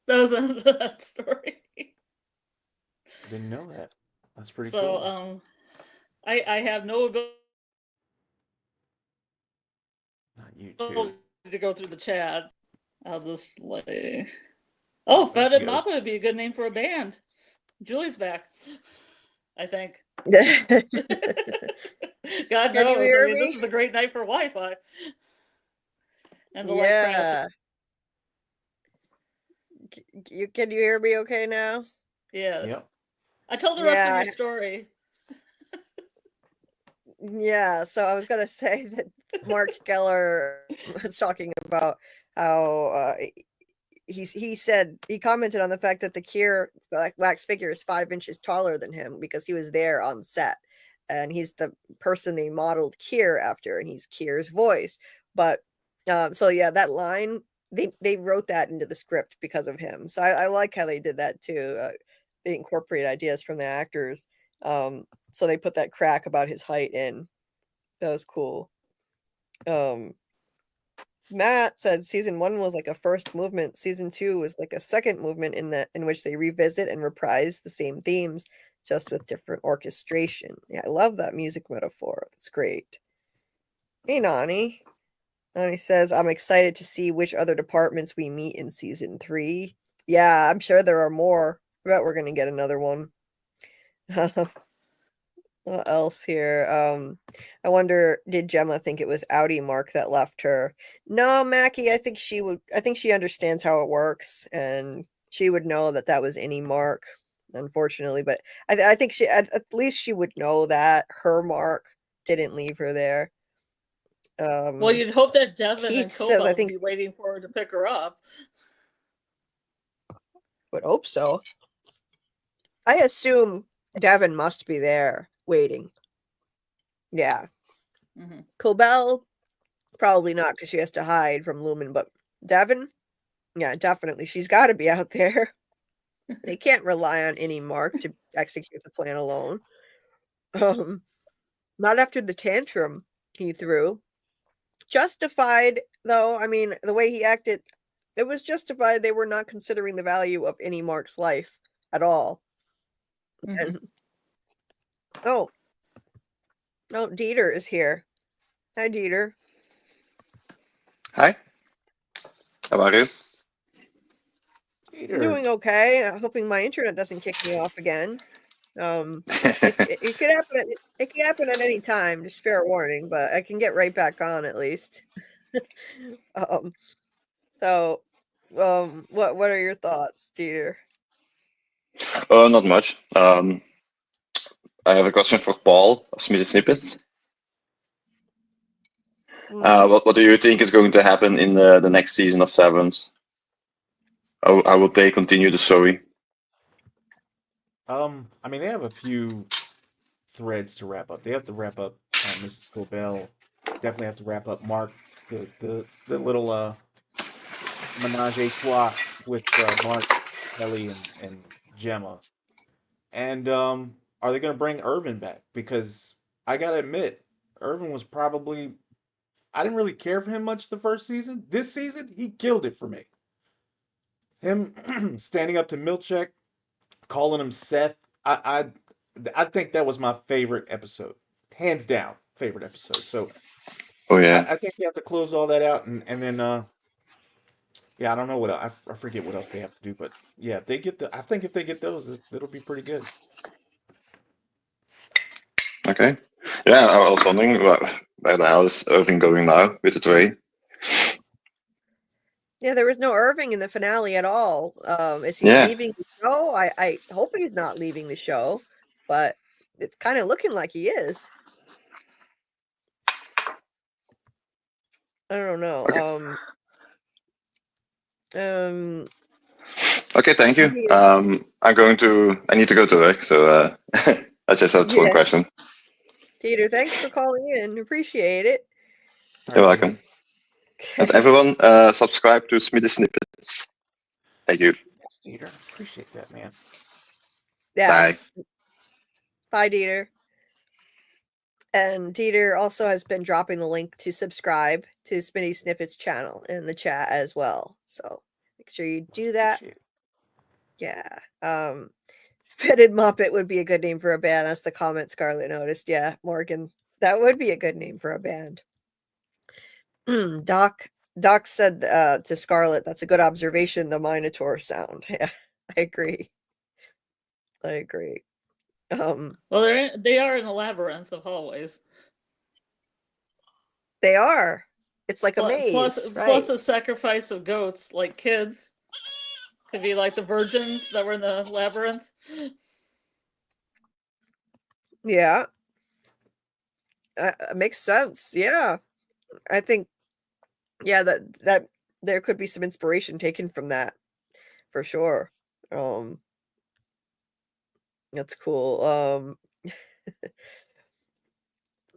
That was the end of that story. I didn't know that. That's pretty So cool. I have no ability Not YouTube. to go through the chat. I'll just lay. Oh, There Fed she and goes. Mappa would be a good name for a band. Julie's back, I think. Can God you knows. hear This me? is a great night for Wi-Fi. And the light crash. Can you hear me okay now? Yes. Yep. I told the rest of Yeah. your story. Yeah, so I was gonna say that Mark Geller was talking about how he commented on the fact that the Kier wax figure is 5 inches taller than him because he was there on set, and he's the person they modeled Kier after, and he's Kier's voice. But so yeah, that line they wrote that into the script because of him. So I like how they did that too. They incorporate ideas from the actors. So they put that crack about his height in. That was cool. Matt said season 1 was like a first movement. Season 2 was like a second movement in which they revisit and reprise the same themes, just with different orchestration. Yeah, I love that music metaphor. That's great. Hey, Nani. Nani says, I'm excited to see which other departments we meet in season 3. Yeah, I'm sure there are more. I bet we're going to get another one. What else here? I wonder, did Gemma think it was Audi Mark that left her? No, Mackie, I think she understands how it works, and she would know that that was any Mark, unfortunately. But I think she, at least she would know that her Mark didn't leave her there. Well, you'd hope that Devin Keith and says, Kofa I would think, be waiting for her to pick her up. would hope so. I assume Devin must be there waiting. Yeah. Mm-hmm. Cobell, probably not because she has to hide from Lumen, but Devin, yeah, definitely. She's got to be out there. They can't rely on any Mark to execute the plan alone. Not after the tantrum he threw. Justified, though. I mean, the way he acted, it was justified. They were not considering the value of any Mark's life at all. Mm-hmm. And oh, Dieter is here. Hi, Dieter. Hi. How are you? Peter. Doing okay. Hoping my internet doesn't kick me off again. It could happen. It could happen at any time. Just fair warning. But I can get right back on at least. So, what are your thoughts, Dieter? Not much. I have a question for Paul of Smitty Snippets. What do you think is going to happen in the next season of Severance? How will they continue the story? I mean, they have a few threads to wrap up. They have to wrap up Mrs. Cobell. Definitely have to wrap up Mark. The little menage a trois with Mark, Kelly, and Gemma. And are they going to bring Irvin back? Because I gotta admit, Irvin was probably, I didn't really care for him much the first season. This season, he killed it for me. Him standing up to Milchek, calling him Seth. I think that was my favorite episode, hands down favorite episode. So Oh yeah. I think they have to close all that out, and then yeah, I don't know what else, I forget what else they have to do, but yeah, if they get I think if they get those, it'll be pretty good. Okay. Yeah, I was wondering where the hell is Irving going now with the tray? Yeah, there was no Irving in the finale at all. Is he Yeah. leaving the show? I hope he's not leaving the show, but it's kind of looking like he is. I don't know. Okay. Okay, thank you. I need to go to work, so I just had one question. Dieter, thanks for calling in. Appreciate it. You're welcome. And everyone, subscribe to Smitty Snippets. Thank you. Yes, Dieter, appreciate that, man. Yes. Bye, Dieter. And Dieter also has been dropping the link to subscribe to Smitty Snippets channel in the chat as well. So make sure you do that. Yeah. Fitted Muppet would be a good name for a band. That's the comment Scarlet noticed. Yeah, Morgan. That would be a good name for a band. Doc Doc said to Scarlet, "That's a good observation. The Minotaur sound." Yeah, I agree. Well, they are in a labyrinth of hallways. They are. It's like a maze, plus a sacrifice of goats, like kids. Could be like the virgins that were in the labyrinth. Yeah. Makes sense. Yeah. I think, yeah, that there could be some inspiration taken from that, for sure. That's cool.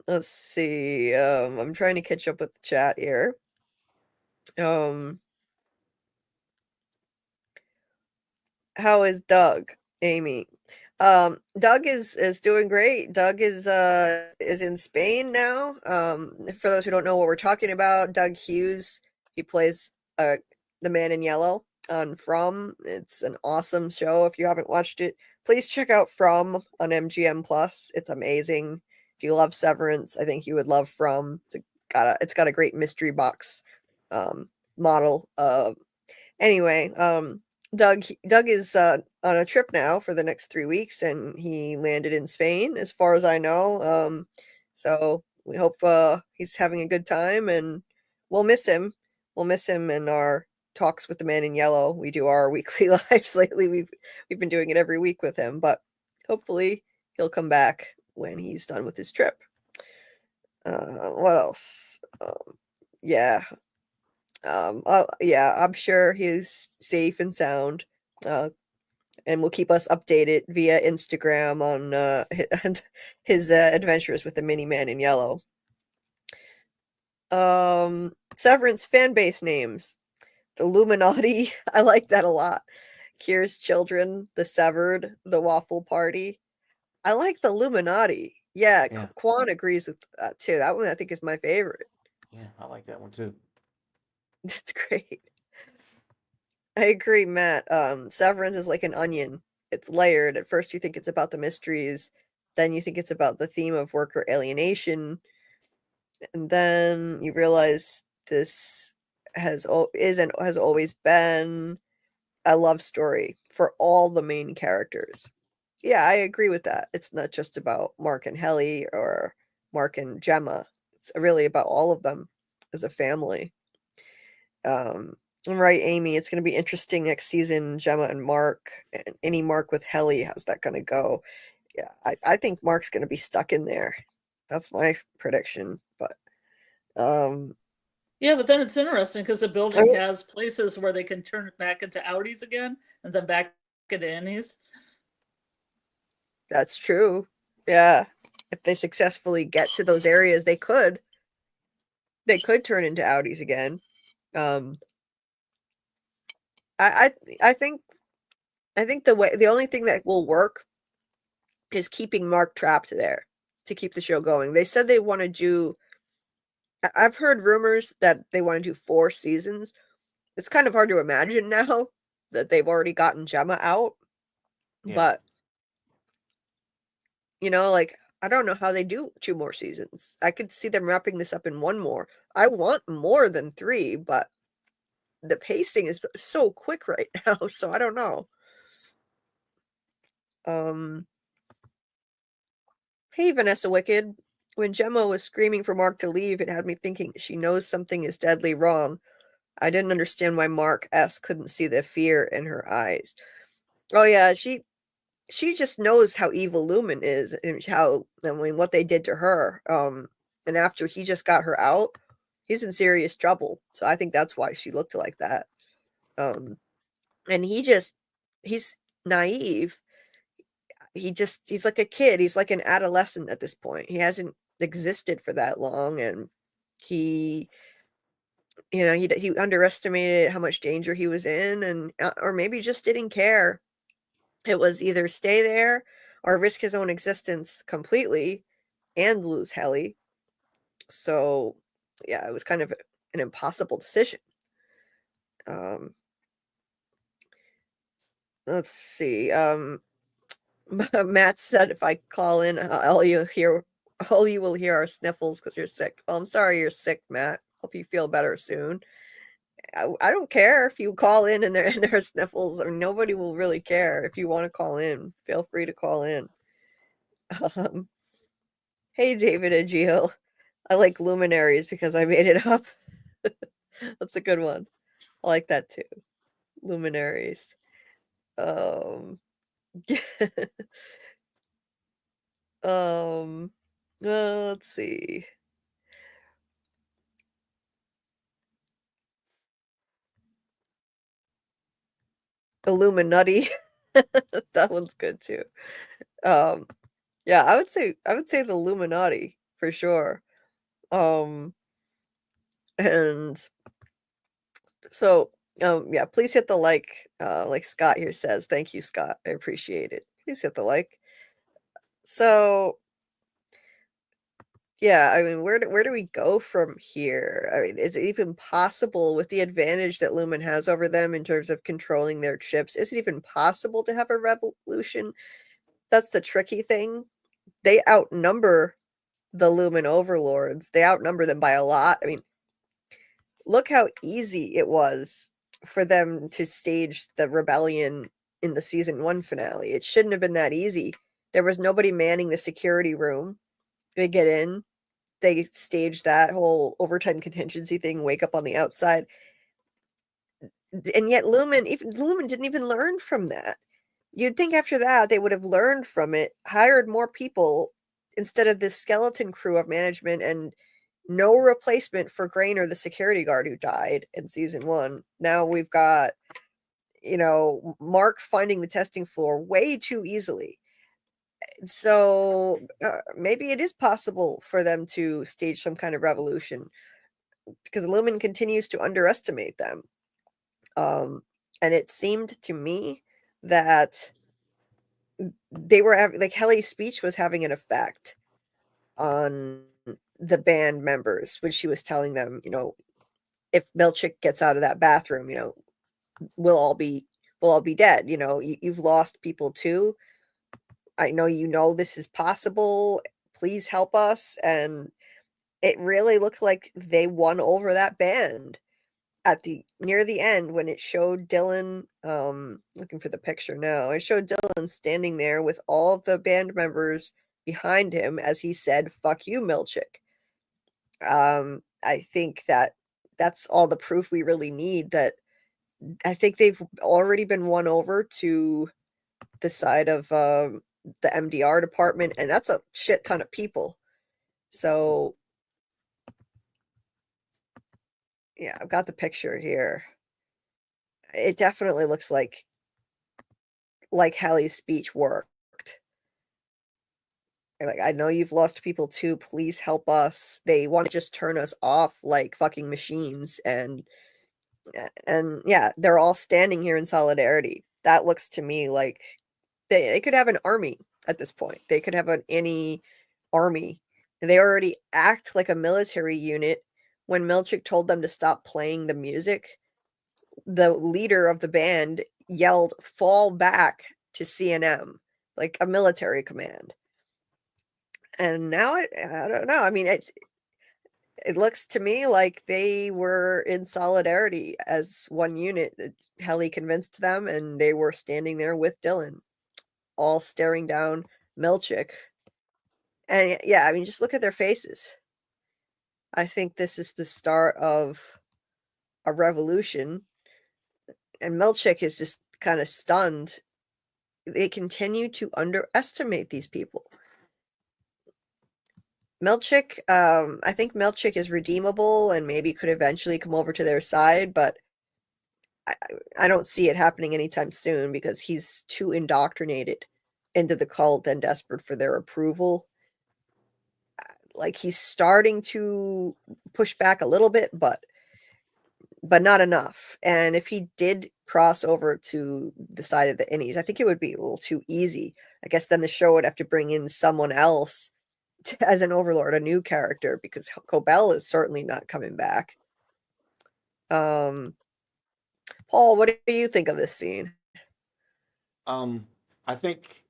Let's see. I'm trying to catch up with the chat here. How is Doug, Amy? Doug is doing great. Doug is in Spain now. For those who don't know what we're talking about, Doug Hughes, he plays the man in yellow on From. It's an awesome show. If you haven't watched it, please check out From on MGM Plus. It's amazing. If you love Severance, I think you would love From. It's got a great mystery box model. Anyway, Doug is on a trip now for the next 3 weeks, and he landed in Spain, as far as I know. So we hope he's having a good time, and we'll miss him. We'll miss him in our talks with the man in yellow. We do our weekly lives lately. We've been doing it every week with him, but hopefully he'll come back when he's done with his trip. What else? Yeah. Yeah, I'm sure he's safe and sound, and will keep us updated via Instagram on his adventures with the mini man in yellow. Severance fan base names: the Illuminati. I like that a lot. Kier's Children, the Severed, the Waffle Party. I like the Illuminati. Yeah. Quan agrees with that too. That one I think is my favorite. Yeah, I like that one too. That's great. I agree, Matt. Severance is like an onion. It's layered. At first you think it's about the mysteries, then you think it's about the theme of worker alienation, and then you realize this has always been a love story for all the main characters. Yeah, I agree with that. It's not just about Mark and Helly or Mark and Gemma. It's really about all of them as a family. Right, Amy, it's going to be interesting next season. Gemma and Mark, and any Mark with Helly, how's that going to go? Yeah, I think Mark's going to be stuck in there. That's my prediction. But yeah, but then it's interesting because the building has places where they can turn it back into outies again, and then back into innies. That's true. Yeah, if they successfully get to those areas, they could turn into outies again. I think the only thing that will work is keeping Mark trapped there to keep the show going. They said they want to do. I've heard rumors that they want to do 4 seasons. It's kind of hard to imagine now that they've already gotten Gemma out, but like, I don't know how they do 2 more seasons. I could see them wrapping this up in 1 more. I want more than 3, but the pacing is so quick right now, so I don't know. Hey, Vanessa Wicked. When Gemma was screaming for Mark to leave, it had me thinking she knows something is deadly wrong. I didn't understand why Mark S. couldn't see the fear in her eyes. Oh yeah, she just knows how evil Lumen is and what they did to her. And after he just got her out, he's in serious trouble. So I think that's why she looked like that. And he's naive. He's like a kid. He's like an adolescent at this point. He hasn't existed for that long, and he underestimated how much danger he was in, and or maybe just didn't care. It was either stay there or risk his own existence completely and lose Helly. So yeah, it was kind of an impossible decision. Let's see. Matt said if I call in, all you will hear are sniffles because you're sick. Well, I'm sorry you're sick, Matt. Hope you feel better soon. I don't care if you call in and there are sniffles. I mean, nobody will really care. If you want to call in, feel free to call in. Hey, David and Gio. I like luminaries because I made it up. That's a good one. I like that too. Luminaries. Let's see. Illuminati. That one's good too. Yeah, I would say the Illuminati for sure. And so yeah, please hit the like Scott here says. Thank you, Scott. I appreciate it. Please hit the like. So yeah, I mean, where do we go from here? I mean, is it even possible with the advantage that Lumen has over them in terms of controlling their chips? Is it even possible to have a revolution? That's the tricky thing. They outnumber the Lumen overlords. They outnumber them by a lot. I mean, look how easy it was for them to stage the rebellion in the season 1 finale. It shouldn't have been that easy. There was nobody manning the security room. They get in, they stage that whole overtime contingency thing, wake up on the outside. And yet Lumen didn't even learn from that. You'd think after that they would have learned from it, hired more people instead of this skeleton crew of management and no replacement for Grainer, the security guard who died in season 1. Now we've got, Mark finding the testing floor way too easily. So maybe it is possible for them to stage some kind of revolution because Lumen continues to underestimate them. And it seemed to me that they were like Helly's speech was having an effect on the band members when she was telling them, if Milchick gets out of that bathroom, we'll all be dead. You've lost people too. I know this is possible. Please help us. And it really looked like they won over that band at near the end when it showed Dylan, looking for the picture now. It showed Dylan standing there with all of the band members behind him as he said, "Fuck you, Milchick." I think that's all the proof we really need that I think they've already been won over to the side of the MDR department, and that's a shit ton of people. So yeah, I've got the picture here. It definitely looks like Hallie's speech worked. Like, I know you've lost people too. Please help us. They want to just turn us off like fucking machines. And yeah, they're all standing here in solidarity. That looks to me like they could have an army at this point. They could have any army. And they already act like a military unit. When Milchick told them to stop playing the music, the leader of the band yelled, "Fall back to CNM," like a military command. And now I don't know. I mean, it looks to me like they were in solidarity as one unit. Helly convinced them, and they were standing there with Dylan, all staring down Milchick. And yeah, I mean, just look at their faces. I think this is the start of a revolution. And Milchick is just kind of stunned. They continue to underestimate these people. Milchick, I think Milchick is redeemable and maybe could eventually come over to their side, but I don't see it happening anytime soon because he's too indoctrinated into the cult and desperate for their approval. Like, he's starting to push back a little bit, but not enough. And if he did cross over to the side of the innies, I think it would be a little too easy. I guess then the show would have to bring in someone else as an overlord, a new character, because Cobell is certainly not coming back. Paul, what do you think of this scene? I think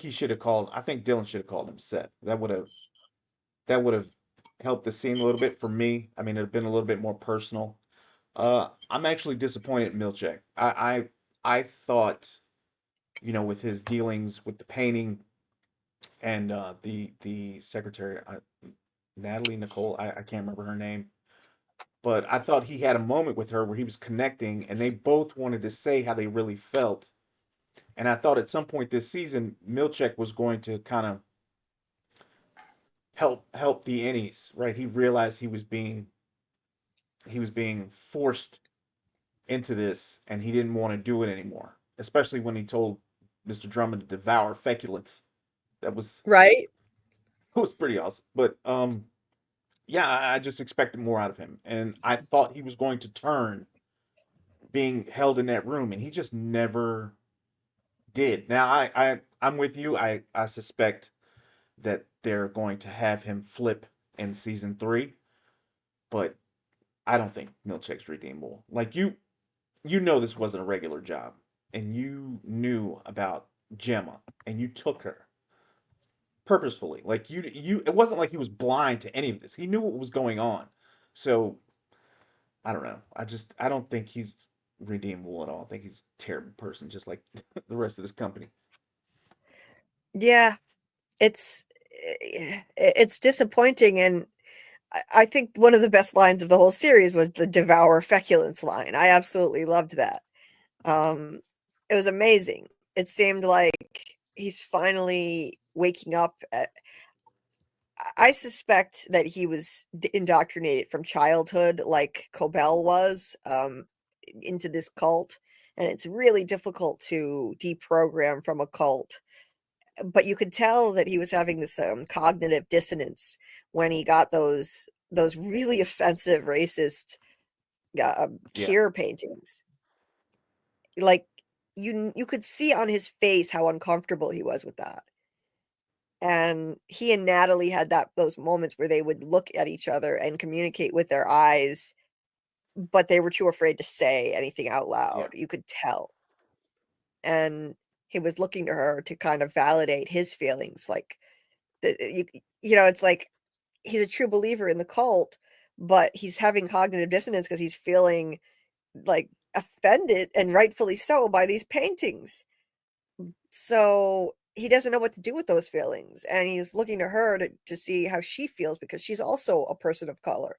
he should have called. I think Dylan should have called him Seth. That would have helped the scene a little bit for me. I mean, it'd have been a little bit more personal. I'm actually disappointed in Milchek. I thought, with his dealings with the painting and the secretary, Natalie Nicole, I can't remember her name, but I thought he had a moment with her where he was connecting, and they both wanted to say how they really felt. And I thought at some point this season, Milchek was going to kind of help the innies, right? He realized he was being forced into this, and he didn't want to do it anymore. Especially when he told Mr. Drummond to devour feculence. That was Right? pretty awesome. But yeah, I just expected more out of him, and I thought he was going to turn being held in that room, and he just never did. Now I'm with you. I suspect that they're going to have him flip in season 3, but I don't think Milchek's redeemable. Like this wasn't a regular job, and you knew about Gemma, and you took her purposefully. Like it wasn't like he was blind to any of this. He knew what was going on. So I don't know. I don't think he's redeemable at all. I think he's a terrible person, just like the rest of this company. Yeah, it's disappointing, and I think one of the best lines of the whole series was the devour feculence line. I absolutely loved that. It was amazing. It seemed like he's finally waking up. I suspect that he was indoctrinated from childhood, like Cobell was, into this cult, and it's really difficult to deprogram from a cult. But you could tell that he was having this cognitive dissonance when he got those really offensive racist Yeah. cure paintings. Like you could see on his face how uncomfortable he was with that. And he and Natalie had those moments where they would look at each other and communicate with their eyes, but they were too afraid to say anything out loud. Yeah. You could tell. And he was looking to her to kind of validate his feelings. Like, it's like he's a true believer in the cult, but he's having cognitive dissonance because he's feeling like offended, and rightfully so, by these paintings. So he doesn't know what to do with those feelings, and he's looking to her to see how she feels, because she's also a person of color.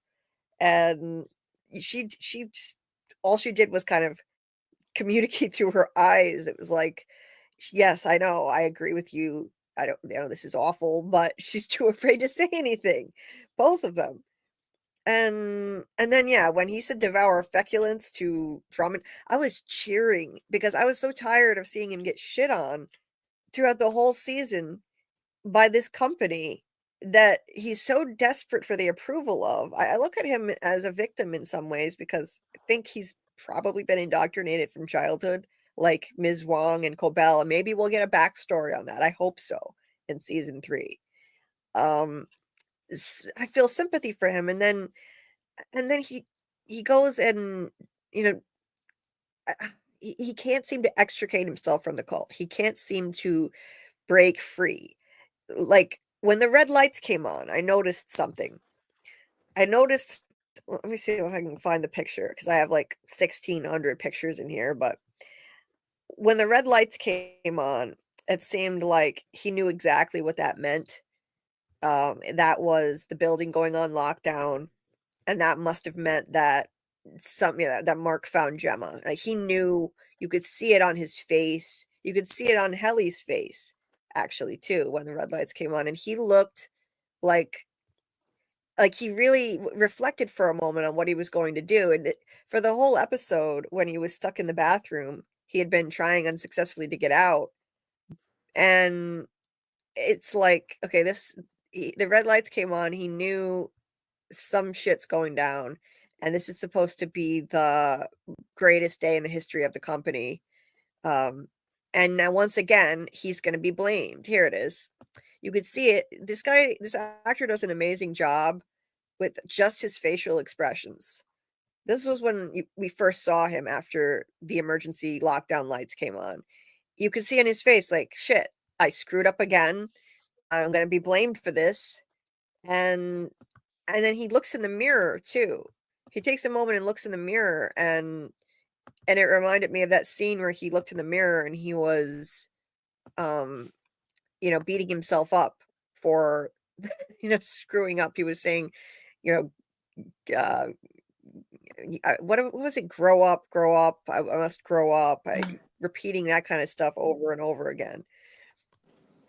And she just, all she did was kind of communicate through her eyes. It was like, yes, I know, I agree with you. I don't, this is awful, but she's too afraid to say anything. Both of them. And then, yeah, when he said devour feculence to Drummond, I was cheering because I was so tired of seeing him get shit on throughout the whole season by this company that he's so desperate for the approval of. I look at him as a victim in some ways, because I think he's probably been indoctrinated from childhood, like Ms. Wong and Cobell, and maybe we'll get a backstory on that. I hope so in season 3. I feel sympathy for him, and then he goes and, you know, he can't seem to extricate himself from the cult. He can't seem to break free. Like, when the red lights came on, I noticed something. Let me see if I can find the picture, because I have like 1,600 pictures in here. But when the red lights came on, it seemed like he knew exactly what that meant. That was the building going on lockdown, and that must have meant that that Mark found Gemma. He knew. You could see it on his face. You could see it on Helly's face, actually, too, when the red lights came on, and he looked like he really reflected for a moment on what he was going to do. And for the whole episode, when he was stuck in the bathroom, he had been trying unsuccessfully to get out, and it's like, okay, the red lights came on. He knew some shit's going down, and this is supposed to be the greatest day in the history of the company. And now, once again, he's going to be blamed. Here it is. You could see it. This actor does an amazing job with just his facial expressions. This was when we first saw him after the emergency lockdown lights came on. You could see on his face, like, shit, I screwed up again. I'm going to be blamed for this. And then he looks in the mirror too. he takes a moment and looks in the mirror, and it reminded me of that scene where he looked in the mirror and he was, beating himself up for, screwing up. He was saying, uh, what was it? Grow up, I must grow up. Repeating that kind of stuff over and over again.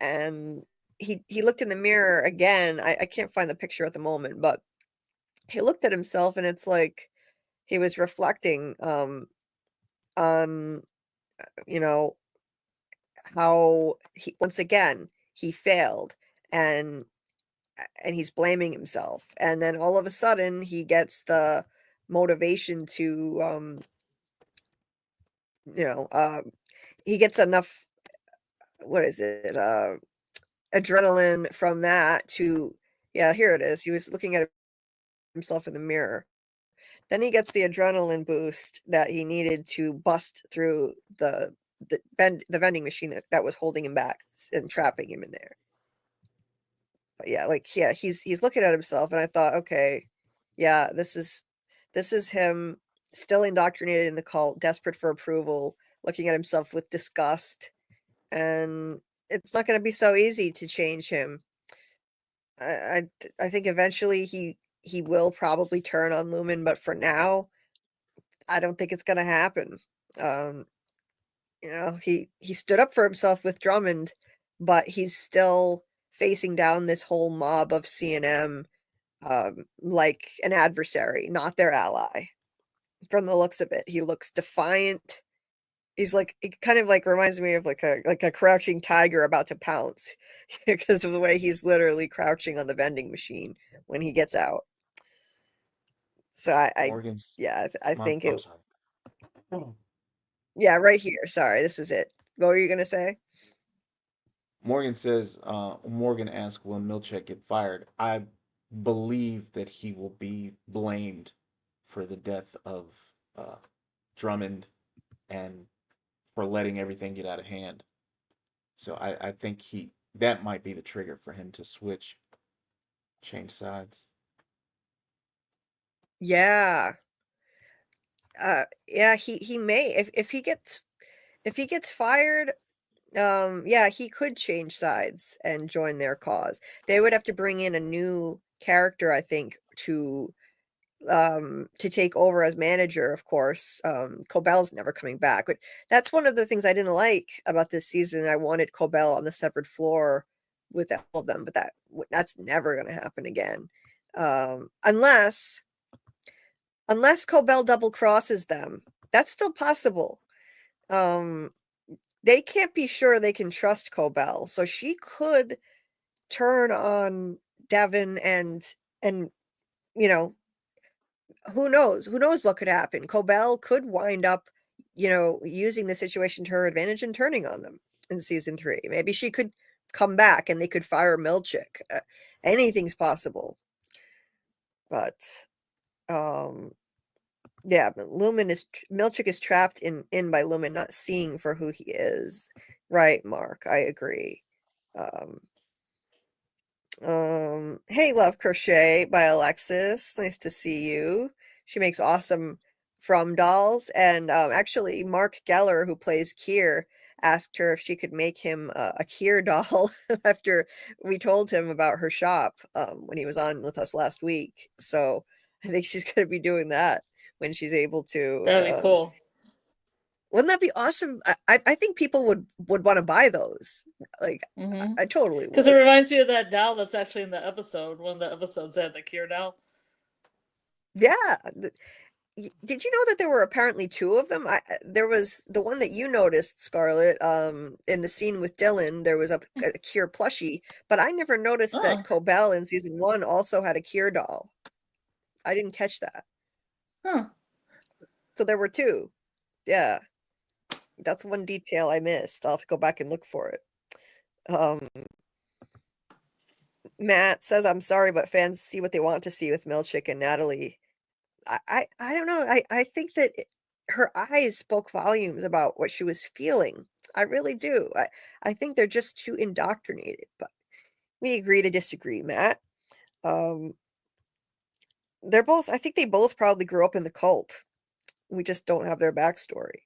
And he looked in the mirror again. I can't find the picture at the moment, but he looked at himself, and it's like he was reflecting on how once again he failed, and he's blaming himself, and then all of a sudden he gets the motivation to he gets enough, what is it, adrenaline from that to, yeah, here it is. He was looking at himself in the mirror. Then he gets the adrenaline boost that he needed to bust through the vending machine that was holding him back and trapping him in there. But yeah, he's looking at himself, and I thought, okay, yeah, this is him still indoctrinated in the cult, desperate for approval, looking at himself with disgust, and it's not going to be so easy to change him. I think eventually he will probably turn on Lumen, but for now, I don't think it's going to happen. He stood up for himself with Drummond, but he's still facing down this whole mob of CNM like an adversary, not their ally. From the looks of it, he looks defiant. He's like, it kind of like reminds me of like a crouching tiger about to pounce because of the way he's literally crouching on the vending machine when he gets out. So I think it. Sorry. Oh. Yeah, right here. Sorry, this is it. What were you gonna say? Morgan says, Morgan asks, will Milchek get fired? I believe that he will be blamed for the death of Drummond and for letting everything get out of hand. So I think that might be the trigger for him to change sides. Yeah. Yeah, he may, if he gets fired, yeah, he could change sides and join their cause. They would have to bring in a new character, I think, to take over as manager, of course. Cobell's never coming back, but that's one of the things I didn't like about this season. I wanted Cobell on the separate floor with all of them, but that's never going to happen again. Unless Cobell double crosses them. That's still possible. They can't be sure they can trust Cobell, so she could turn on Devin and who knows what could happen. Cobell could wind up using the situation to her advantage and turning on them in season 3. Maybe she could come back and they could fire Milchek. Anything's possible. But yeah, but Milchek is trapped in by Lumen, not seeing for who he is. Right, Mark, I agree. Hey, Love Crochet by Alexis. Nice to see you. She makes awesome From dolls. And actually, Mark Geller, who plays Kier, asked her if she could make him a Kier doll after we told him about her shop when he was on with us last week. So I think she's going to be doing that when she's able to. That'd be cool. Wouldn't that be awesome? I think people would want to buy those. Like, I totally would. Because it reminds me of that doll that's actually in the episode. One of the episodes had the Kier doll. Yeah. Did you know that there were apparently 2 of them? There was the one that you noticed, Scarlet, in the scene with Dylan. There was a Kier plushie, but I never noticed that Cobell in season 1 also had a Kier doll. I didn't catch that. Huh. So there were 2. Yeah. That's one detail I missed. I'll have to go back and look for it. Matt says, I'm sorry, but fans see what they want to see with Milchek and Natalie. I don't know. I think that her eyes spoke volumes about what she was feeling. I really do. I think they're just too indoctrinated, but we agree to disagree, Matt. they're both. I think they both probably grew up in the cult. We just don't have their backstory.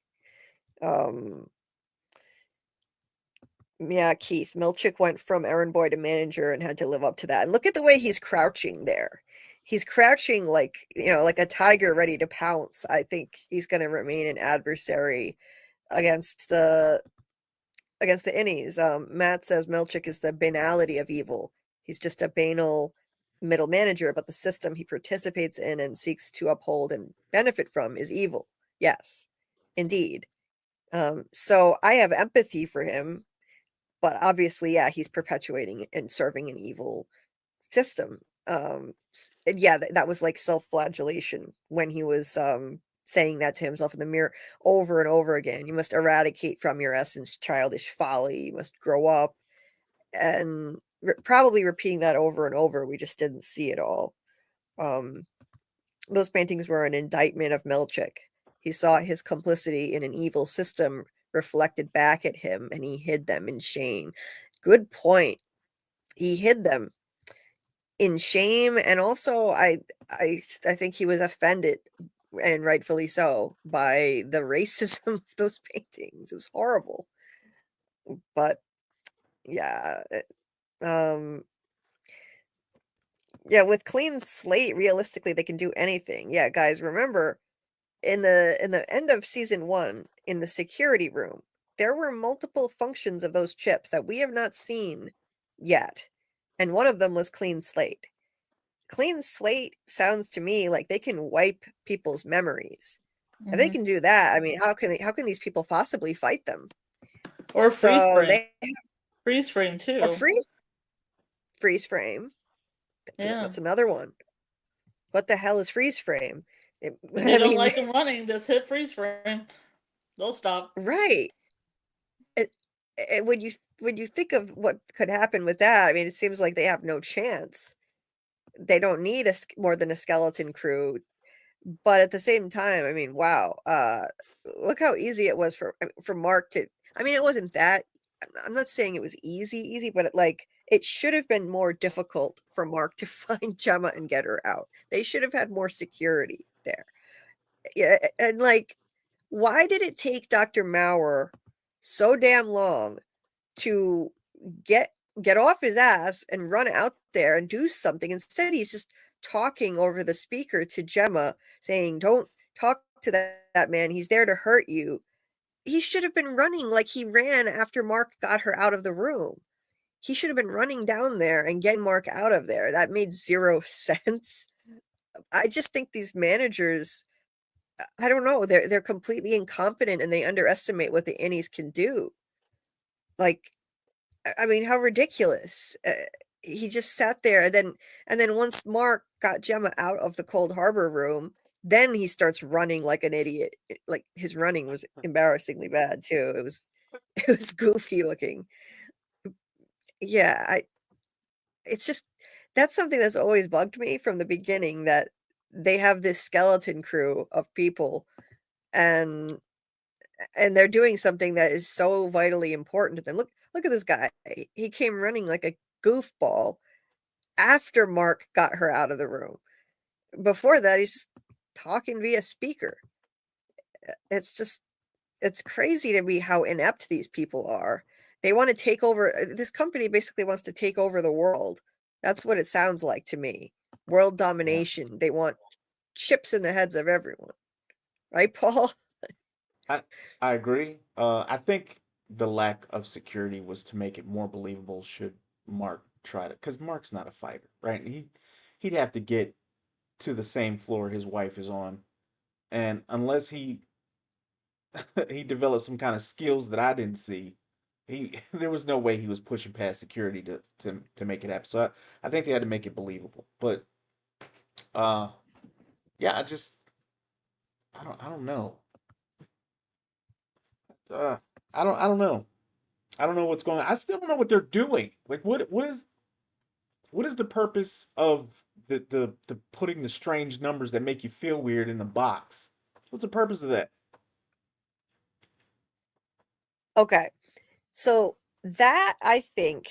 Yeah, Keith. Milchick went from errand boy to manager and had to live up to that. And look at the way he's crouching there. He's crouching like, like a tiger ready to pounce. I think he's going to remain an adversary against the innies. Matt says Milchick is the banality of evil. He's just a banal middle manager, but the system he participates in and seeks to uphold and benefit from is evil. Yes, indeed. So I have empathy for him. But obviously, yeah, he's perpetuating and serving an evil system. Yeah, that was like self-flagellation when he was saying that to himself in the mirror over and over again. You must eradicate from your essence childish folly. You must grow up. And probably repeating that over and over. We just didn't see it all. Those paintings were an indictment of Milchick. He saw his complicity in an evil system reflected back at him, and he hid them in shame. Good point. He hid them in shame, and also I think he was offended, and rightfully so, by the racism of those paintings. It was horrible. But yeah, yeah, with clean slate, realistically, they can do anything. Yeah, guys, remember in the end of season 1 in the security room, there were multiple functions of those chips that we have not seen yet, and one of them was clean slate. Clean slate sounds to me like they can wipe people's memories. If they can do that, I mean, how can these people possibly fight them? Or freeze So frame. Freeze frame too. Or freeze frame. That's another one. What the hell is freeze frame? If they don't like them running, just hit freeze frame. They'll stop. Right. When you think of what could happen with that, I mean, it seems like they have no chance. They don't need more than a skeleton crew. But at the same time, I mean, wow. Look how easy it was for Mark to. I mean, it wasn't that. I'm not saying it was easy, but it should have been more difficult for Mark to find Gemma and get her out. They should have had more security there. Yeah, and why did it take Dr. Maurer so damn long to get off his ass and run out there and do something? Instead, he's just talking over the speaker to Gemma, saying, "Don't talk to that man. He's there to hurt you." He should have been running like he ran after Mark got her out of the room. He should have been running down there and getting Mark out of there. That made zero sense. I just think these managers, I don't know, they're completely incompetent, and they underestimate what the innies can do. I mean, how ridiculous. He just sat there, and then once Mark got Gemma out of the Cold Harbor room, then he starts running like an idiot. Like, his running was embarrassingly bad too. It was goofy looking. Yeah, it's just, that's something that's always bugged me from the beginning, that they have this skeleton crew of people, and they're doing something that is so vitally important to them. Look at this guy. He came running like a goofball after Mark got her out of the room. Before that, he's talking via speaker. It's crazy to me how inept these people are. They want to take over. This company basically wants to take over the world. That's what it sounds like to me. World domination. Yeah. They want chips in the heads of everyone. Right, Paul? I agree. I think the lack of security was to make it more believable should Mark try to, because Mark's not a fighter, right? He'd have to get to the same floor his wife is on, and unless he developed some kind of skills that I didn't see, there was no way he was pushing past security to make it happen. So I think they had to make it believable. But yeah, I don't know. I don't know. I don't know what's going on. I still don't know what they're doing. Like, what is the purpose of the putting the strange numbers that make you feel weird in the box? What's the purpose of that? Okay. So that, I think,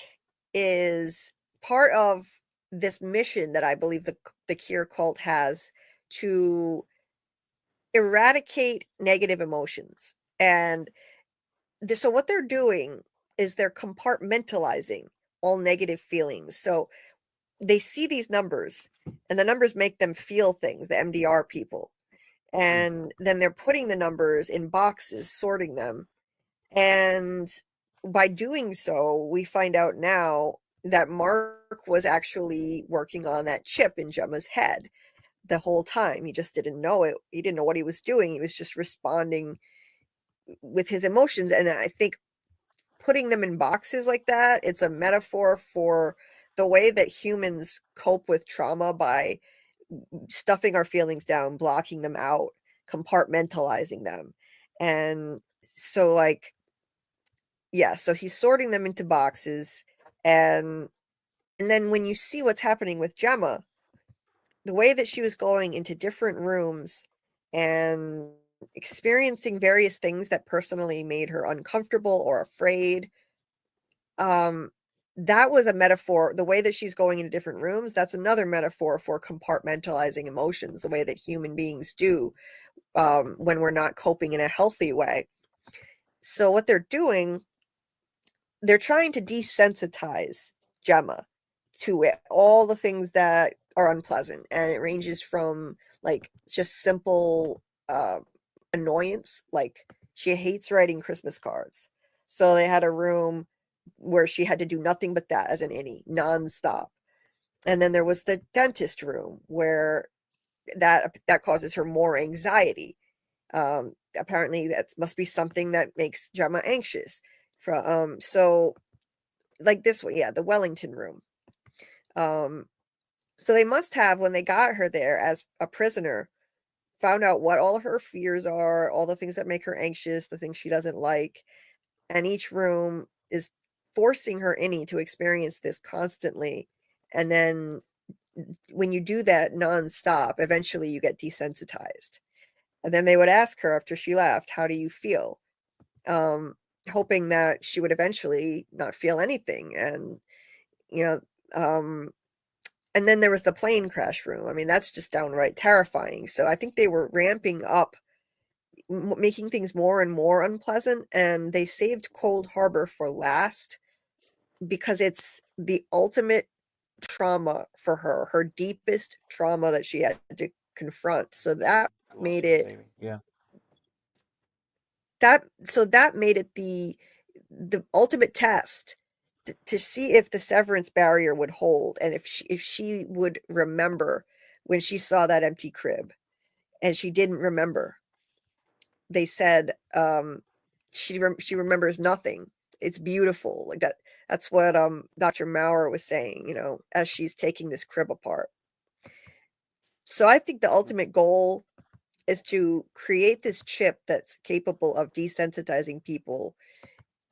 is part of this mission that I believe the Cure cult has to eradicate negative emotions. And so what they're doing is they're compartmentalizing all negative feelings. So they see these numbers, and the numbers make them feel things, the MDR people. And then they're putting the numbers in boxes, sorting them. And by doing so, we find out now that Mark was actually working on that chip in Gemma's head the whole time. He just didn't know it. He didn't know what he was doing. He was just responding with his emotions. And I think putting them in boxes like that, it's a metaphor for the way that humans cope with trauma by stuffing our feelings down, blocking them out, compartmentalizing them. And so, like, yeah, so he's sorting them into boxes. And then when you see what's happening with Gemma, the way that she was going into different rooms and experiencing various things that personally made her uncomfortable or afraid, that was a metaphor. The way that she's going into different rooms, that's another metaphor for compartmentalizing emotions, the way that human beings do when we're not coping in a healthy way. So what they're doing, they're trying to desensitize Gemma to it, all the things that are unpleasant. And it ranges from like just simple annoyance, like she hates writing Christmas cards. So they had a room where she had to do nothing but that as an innie, nonstop. And then there was the dentist room where that causes her more anxiety. Apparently that must be something that makes Gemma anxious. So like this one, yeah, the Wellington room. So they must have, when they got her there as a prisoner, found out what all of her fears are, all the things that make her anxious, the things she doesn't like. And each room is forcing her innie to experience this constantly. And then when you do that nonstop, eventually you get desensitized. And then they would ask her after she left, how do you feel? Hoping that she would eventually not feel anything. And, you know, and then there was the plane crash room. I mean, that's just downright terrifying. So I think they were ramping up, making things more and more unpleasant. And they saved Cold Harbor for last because it's the ultimate trauma for her, her deepest trauma that she had to confront. So that made it, baby. Yeah. that made it the ultimate test to see if the severance barrier would hold, and if she would remember when she saw that empty crib. And she didn't remember. They said she remembers nothing. It's beautiful. Like that's what Dr. Maurer was saying, you know, as she's taking this crib apart. So I think the ultimate goal is to create this chip that's capable of desensitizing people.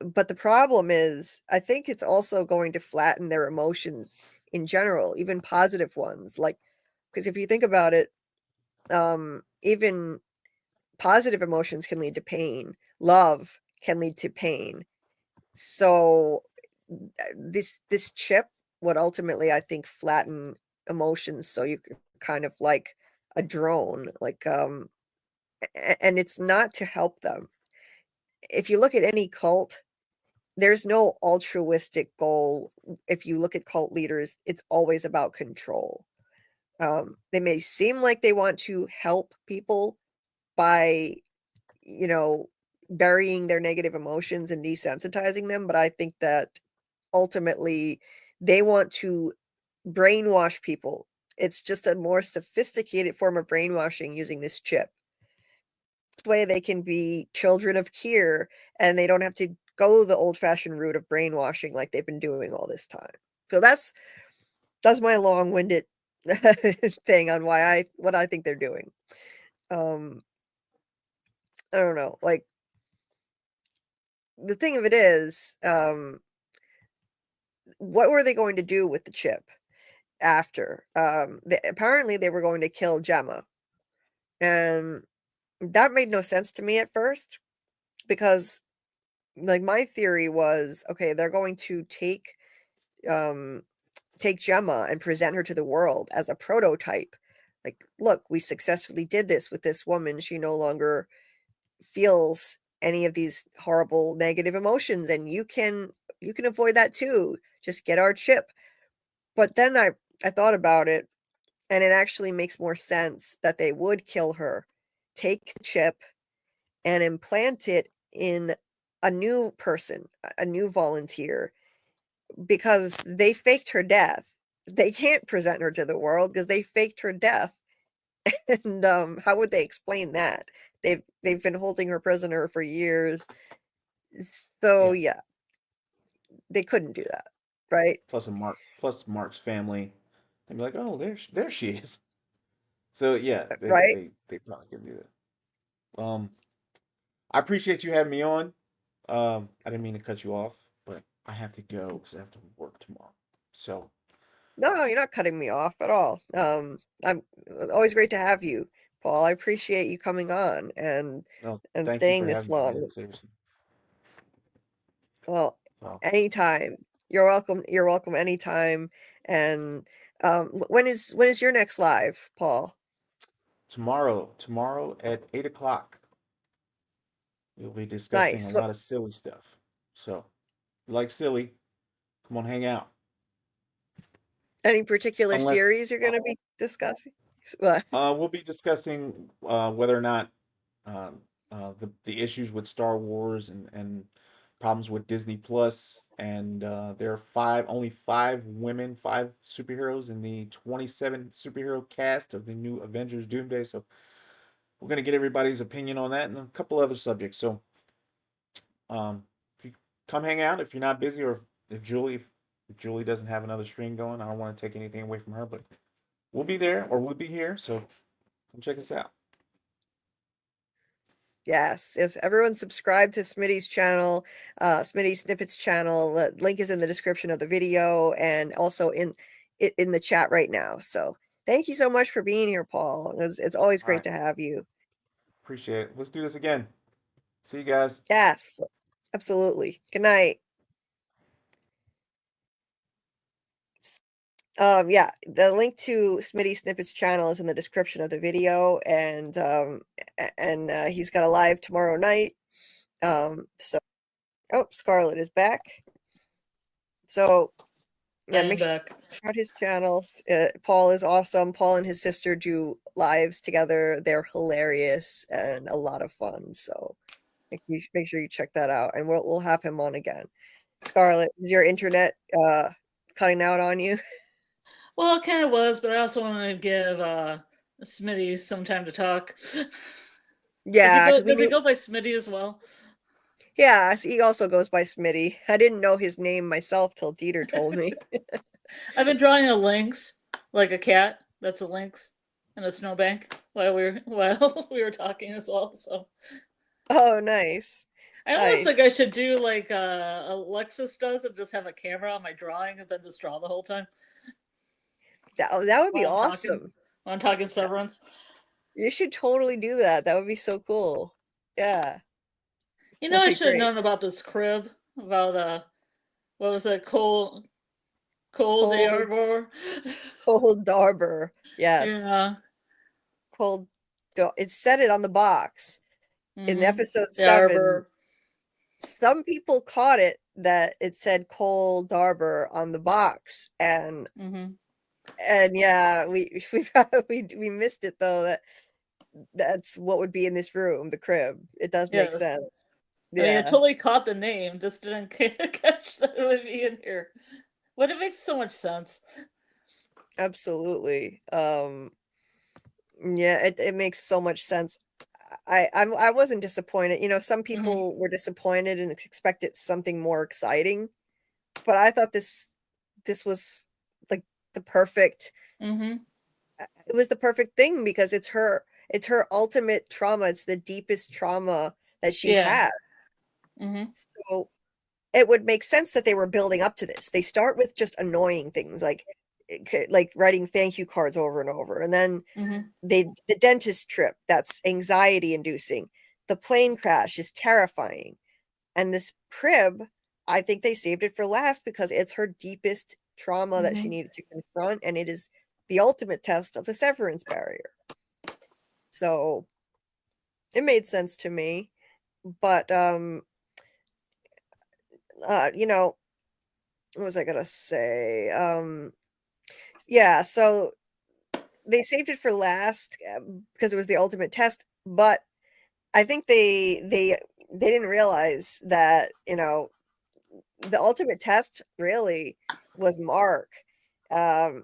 But the problem is, I think it's also going to flatten their emotions in general, even positive ones. Like, because if you think about it, even positive emotions can lead to pain. Love can lead to pain. So this chip would ultimately, I think, flatten emotions. So you kind of like a drone, like and it's not to help them. If you look at any cult, there's no altruistic goal. If you look at cult leaders, it's always about control. They may seem like they want to help people by, you know, burying their negative emotions and desensitizing them, but I think that ultimately they want to brainwash people. It's just a more sophisticated form of brainwashing using this chip. This way they can be children of Kier and they don't have to go the old-fashioned route of brainwashing like they've been doing all this time. So that's my long-winded thing on what I think they're doing. I don't know, like, the thing of it is, what were they going to do with the chip after? Apparently they were going to kill Gemma. And that made no sense to me at first, because like my theory was, okay, they're going to take take Gemma and present her to the world as a prototype. Like, look, we successfully did this with this woman. She no longer feels any of these horrible negative emotions, and you can avoid that too. Just get our chip. But then I thought about it, and it actually makes more sense that they would kill her, take the chip, and implant it in a new person, a new volunteer, because they faked her death. They can't present her to the world because they faked her death. And how would they explain that? They've been holding her prisoner for years. So yeah, they couldn't do that, right? Plus Mark's family. They'd be like, oh, there she is. So yeah, Right? they probably couldn't do that. I appreciate you having me on. I didn't mean to cut you off, but I have to go because I have to work tomorrow. So No, you're not cutting me off at all. I'm always great to have you, Paul. I appreciate you coming on and no, and thank you staying for this having me, long. man. Seriously. Well, So, anytime. You're welcome. You're welcome anytime. And when is your next live, Paul? tomorrow at 8 o'clock, we'll be discussing a Nice. What, lot of silly stuff. So, if you like silly, come on, hang out. any particular Unless series you're going to be discussing? What? we'll be discussing whether or not the issues with Star Wars and problems with Disney Plus, and there are only five superheroes in the 27 superhero cast of the new Avengers Doomsday. So we're gonna get everybody's opinion on that and a couple other subjects. So if you come hang out, if you're not busy, or if Julie doesn't have another stream going, I don't want to take anything away from her, but we'll be there or we'll be here. So come check us out. Yes, everyone subscribe to Smitty's channel, Smitty Snippets channel. The link is in the description of the video and also in the chat right now. So thank you so much for being here, Paul. It's always All great right, to have you. appreciate it. Let's do this again. See you guys. Yes, absolutely. Good night. Yeah, the link to Smitty Snippets channel is in the description of the video, and he's got a live tomorrow night. So, oh, Scarlet is back. So, yeah, make sure back. to check out his channels. Paul is awesome. Paul and his sister do lives together. They're hilarious and a lot of fun. So, make sure you check that out, and we'll have him on again. Scarlet, is your internet cutting out on you? Well, it kind of was, but I also want to give Smitty some time to talk. Yeah, does he go by Smitty as well? Yeah, he also goes by Smitty. I didn't know his name myself till Dieter told me. I've been drawing a lynx, like a cat. That's a lynx, and a snowbank while we were talking as well. So, oh, nice. I almost think I should do like Alexis does, and just have a camera on my drawing, and then just draw the whole time. That would be awesome. I'm talking Severance. You should totally do that. That would be so cool. Yeah. You know, I should have known about this crib, about what was it, Cold Arbor? Cold Arbor. Yes. Yeah. It said it on the box in episode the 7. Arbor. Some people caught it that it said Cold Arbor on the box, and yeah, we missed it though. That's what would be in this room, the crib. It does make sense. Yeah. I mean, I totally caught the name, just didn't catch that it would be in here. But it makes so much sense. Absolutely. Yeah, it makes so much sense. I wasn't disappointed. You know, some people were disappointed and expected something more exciting, but I thought this was like the perfect. It was the perfect thing because it's her ultimate trauma. It's the deepest trauma that she has. So it would make sense that they were building up to this. They start with just annoying things like writing thank you cards over and over, and then the dentist trip, that's anxiety inducing. The plane crash is terrifying, and this crib, I think they saved it for last because it's her deepest trauma that she needed to confront, and it is the ultimate test of the severance barrier. So it made sense to me. But you know, what was I gonna say? Yeah, so they saved it for last because it was the ultimate test, but I think they didn't realize that, you know, the ultimate test really was Mark.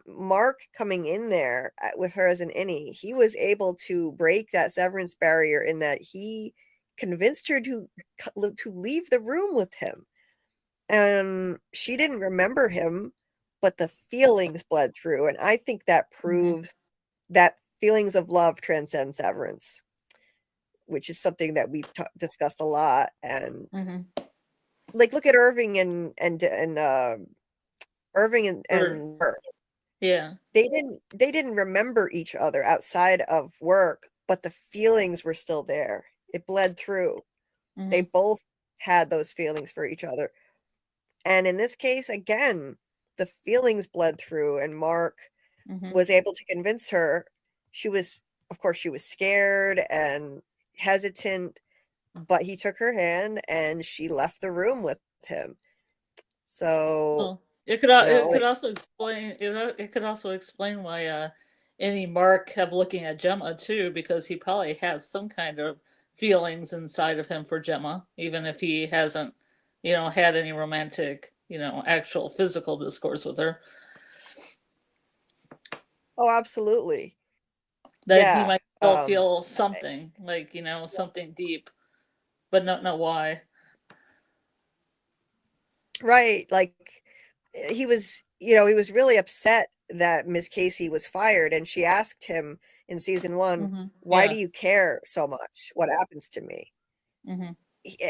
Mark coming in there with her as an innie, he was able to break that severance barrier in that he convinced her to leave the room with him. She didn't remember him, but the feelings bled through, and I think that proves that feelings of love transcend severance, which is something that we've discussed a lot. And like, look at Irving and Irving and Work. Yeah, They didn't remember each other outside of work, but the feelings were still there. It bled through. They both had those feelings for each other. And in this case, again, the feelings bled through, and Mark was able to convince her. Of course, she was scared and hesitant, but he took her hand and she left the room with him. So well, it could also explain why any Mark kept looking at Gemma too, because he probably has some kind of feelings inside of him for Gemma, even if he hasn't, had any romantic, actual physical discourse with her. Oh, absolutely. That he might still feel something, like, something deep, but not know why. Right. Like, he was really upset that Miss Casey was fired, and she asked him in season 1, why do you care so much what happens to me?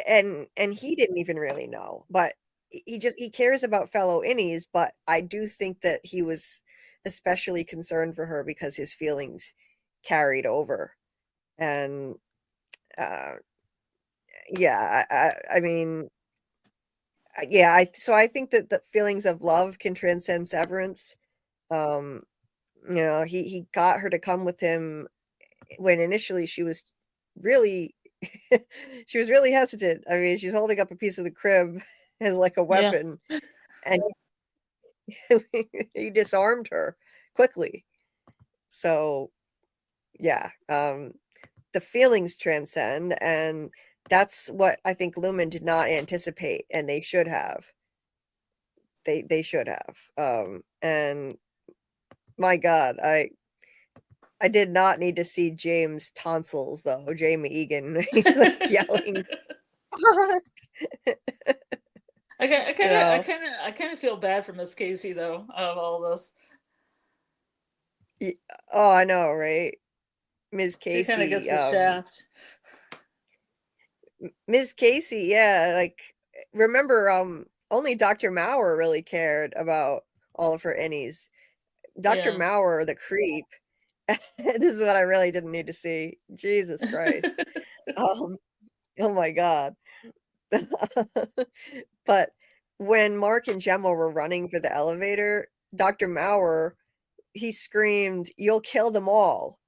And he didn't even really know, but he cares about fellow innies. But I do think that he was especially concerned for her because his feelings carried over. And yeah, I mean, yeah, so I think that the feelings of love can transcend severance. He got her to come with him when initially she was really hesitant. I mean, she's holding up a piece of the crib as like a weapon, and he disarmed her quickly. So yeah, the feelings transcend, and that's what I think Lumen did not anticipate, and they should have. They should have. And my God, I did not need to see James' tonsils though. Jamie Egan, he's like yelling. I kind of feel bad for Miss Casey though, out of all this. Oh, I know, right? Ms. Casey. She kind of gets the shaft. Ms. Casey, yeah, like, remember, only Dr. Maurer really cared about all of her innies. Dr. Maurer, the creep. This is what I really didn't need to see. Jesus Christ. Oh my God. But when Mark and Gemma were running for the elevator, Dr. Maurer, he screamed, "You'll kill them all,"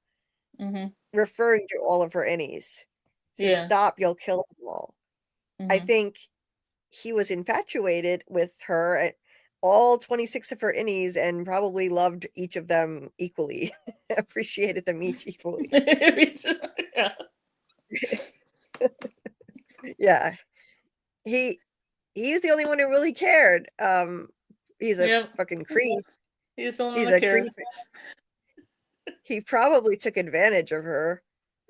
referring to all of her innies. Said, "Stop, you'll kill them all." I think he was infatuated with her, all 26 of her innies, and probably loved each of them equally. Appreciated them each equally. Yeah. He's the only one who really cared. He's a fucking creep. He's the only one who cares. He probably took advantage of her.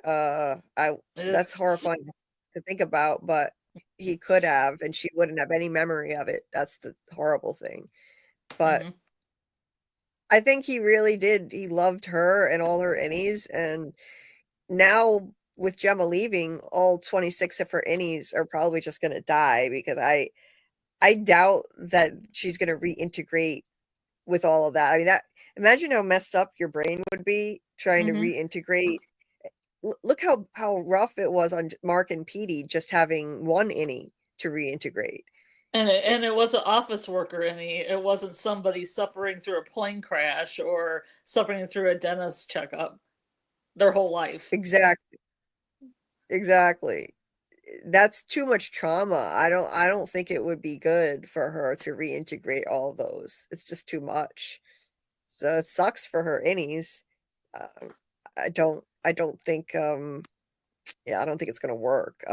That's horrifying to think about, but he could have, and she wouldn't have any memory of it. That's the horrible thing. But I think he really did. He loved her and all her innies, and now with Gemma leaving, all 26 of her innies are probably just going to die, because I doubt that she's going to reintegrate with all of that. I mean, imagine how messed up your brain would be trying to reintegrate. Look how rough it was on Mark and Petey just having one innie to reintegrate. And it was an office worker, and it wasn't somebody suffering through a plane crash or suffering through a dentist checkup their whole life. Exactly. That's too much trauma. I don't think it would be good for her to reintegrate all those. It's just too much. So it sucks for her innies. I don't think yeah, I don't think it's gonna work.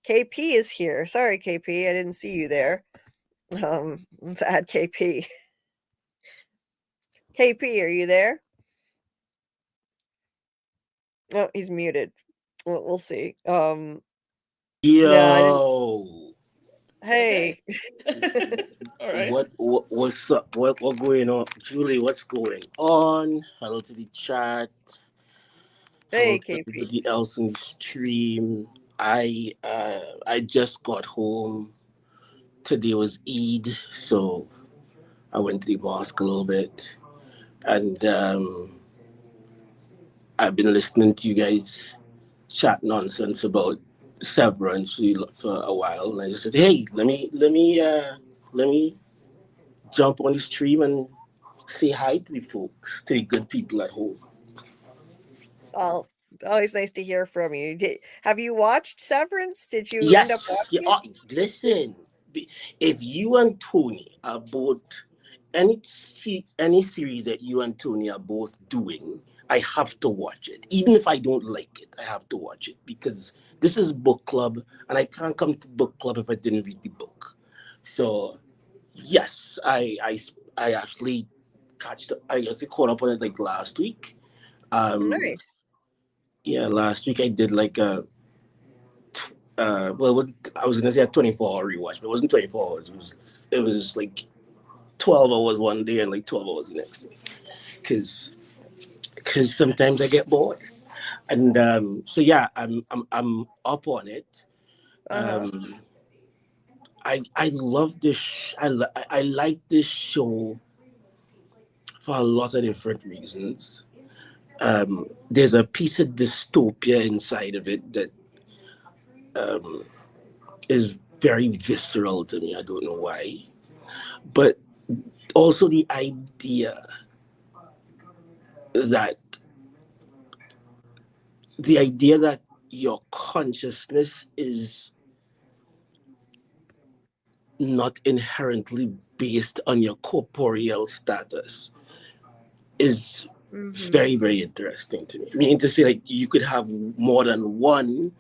KP is here. Sorry, KP, I didn't see you there. Let's add KP. KP, are you there? No, he's muted. We'll see. Yeah, hey. All right. What's up? What going on, Julie? What's going on? Hello to the chat. Hey, Hello to KP. everybody else in the stream. I just got home. Today was Eid, so I went to the mosque a little bit, and I've been listening to you guys chat nonsense about Severance for a while, and I just said, hey, let me jump on the stream and say hi to the folks, to the good people at home. Well, always nice to hear from you. Have you watched Severance? Did you end up Yes. watching it? Listen, if you and Tony are both any series that you and Tony are both doing, I have to watch it. Even if I don't like it, I have to watch it because this is book club, and I can't come to book club if I didn't read the book. So yes, I actually caught up on it like last week. Nice. Yeah, last week I did like a well, I was gonna say a 24-hour rewatch, but it wasn't 24 hours. It was like 12 hours one day and like 12 hours the next day. Cause sometimes I get bored, and so yeah, I'm up on it. I love this. I like this show for a lot of different reasons. There's a piece of dystopia inside of it that is very visceral to me. I don't know why, but also the idea that your consciousness is not inherently based on your corporeal status is very, very interesting to me. I mean, to say like you could have more than one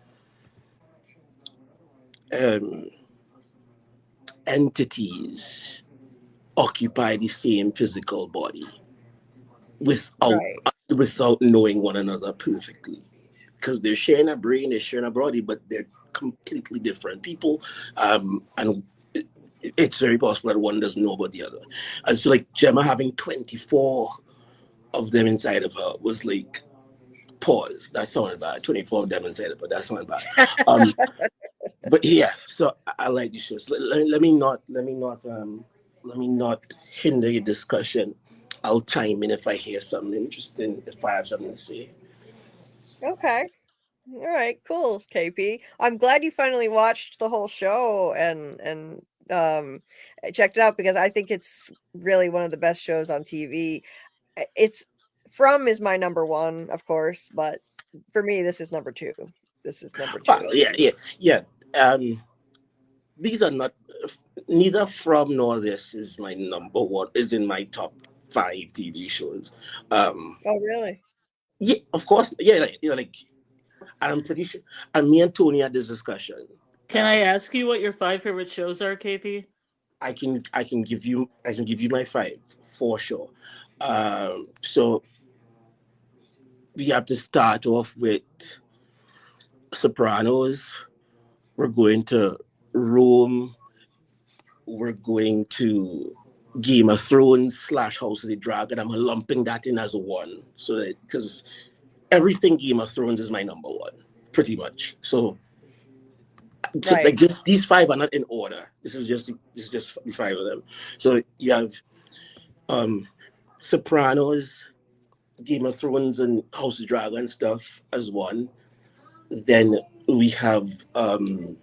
entities occupy the same physical body without knowing one another perfectly, because they're sharing a brain, they're sharing a body, but they're completely different people, and it's very possible that one doesn't know about the other. And so like Gemma having 24 of them inside of her was like, pause, that sounded bad. 24 of them inside of her, that sounded bad. But yeah, so I like these shows. Let me not hinder your discussion. I'll chime in if I hear something interesting, if I have something to say. Okay. All right, cool, KP. I'm glad you finally watched the whole show and checked it out, because I think it's really one of the best shows on TV. It's From is my number one, of course, but for me, this is number two. This is number two. Well, yeah. These are not, neither From nor this is my number one, is in my top 5 TV shows. Oh, really? Yeah, of course. Yeah, like I'm pretty sure. And me and Tony had this discussion. Can I ask you what your 5 favorite shows are, KP? I can give you my 5 for sure. So we have to start off with Sopranos. We're going to Rome. We're going to Game of Thrones / House of the Dragon. I'm lumping that in as one, so that because everything Game of Thrones is my number one, pretty much. So like these 5 are not in order. This is just the 5 of them. So you have Sopranos, Game of Thrones, and House of Dragon stuff as one. Then we have The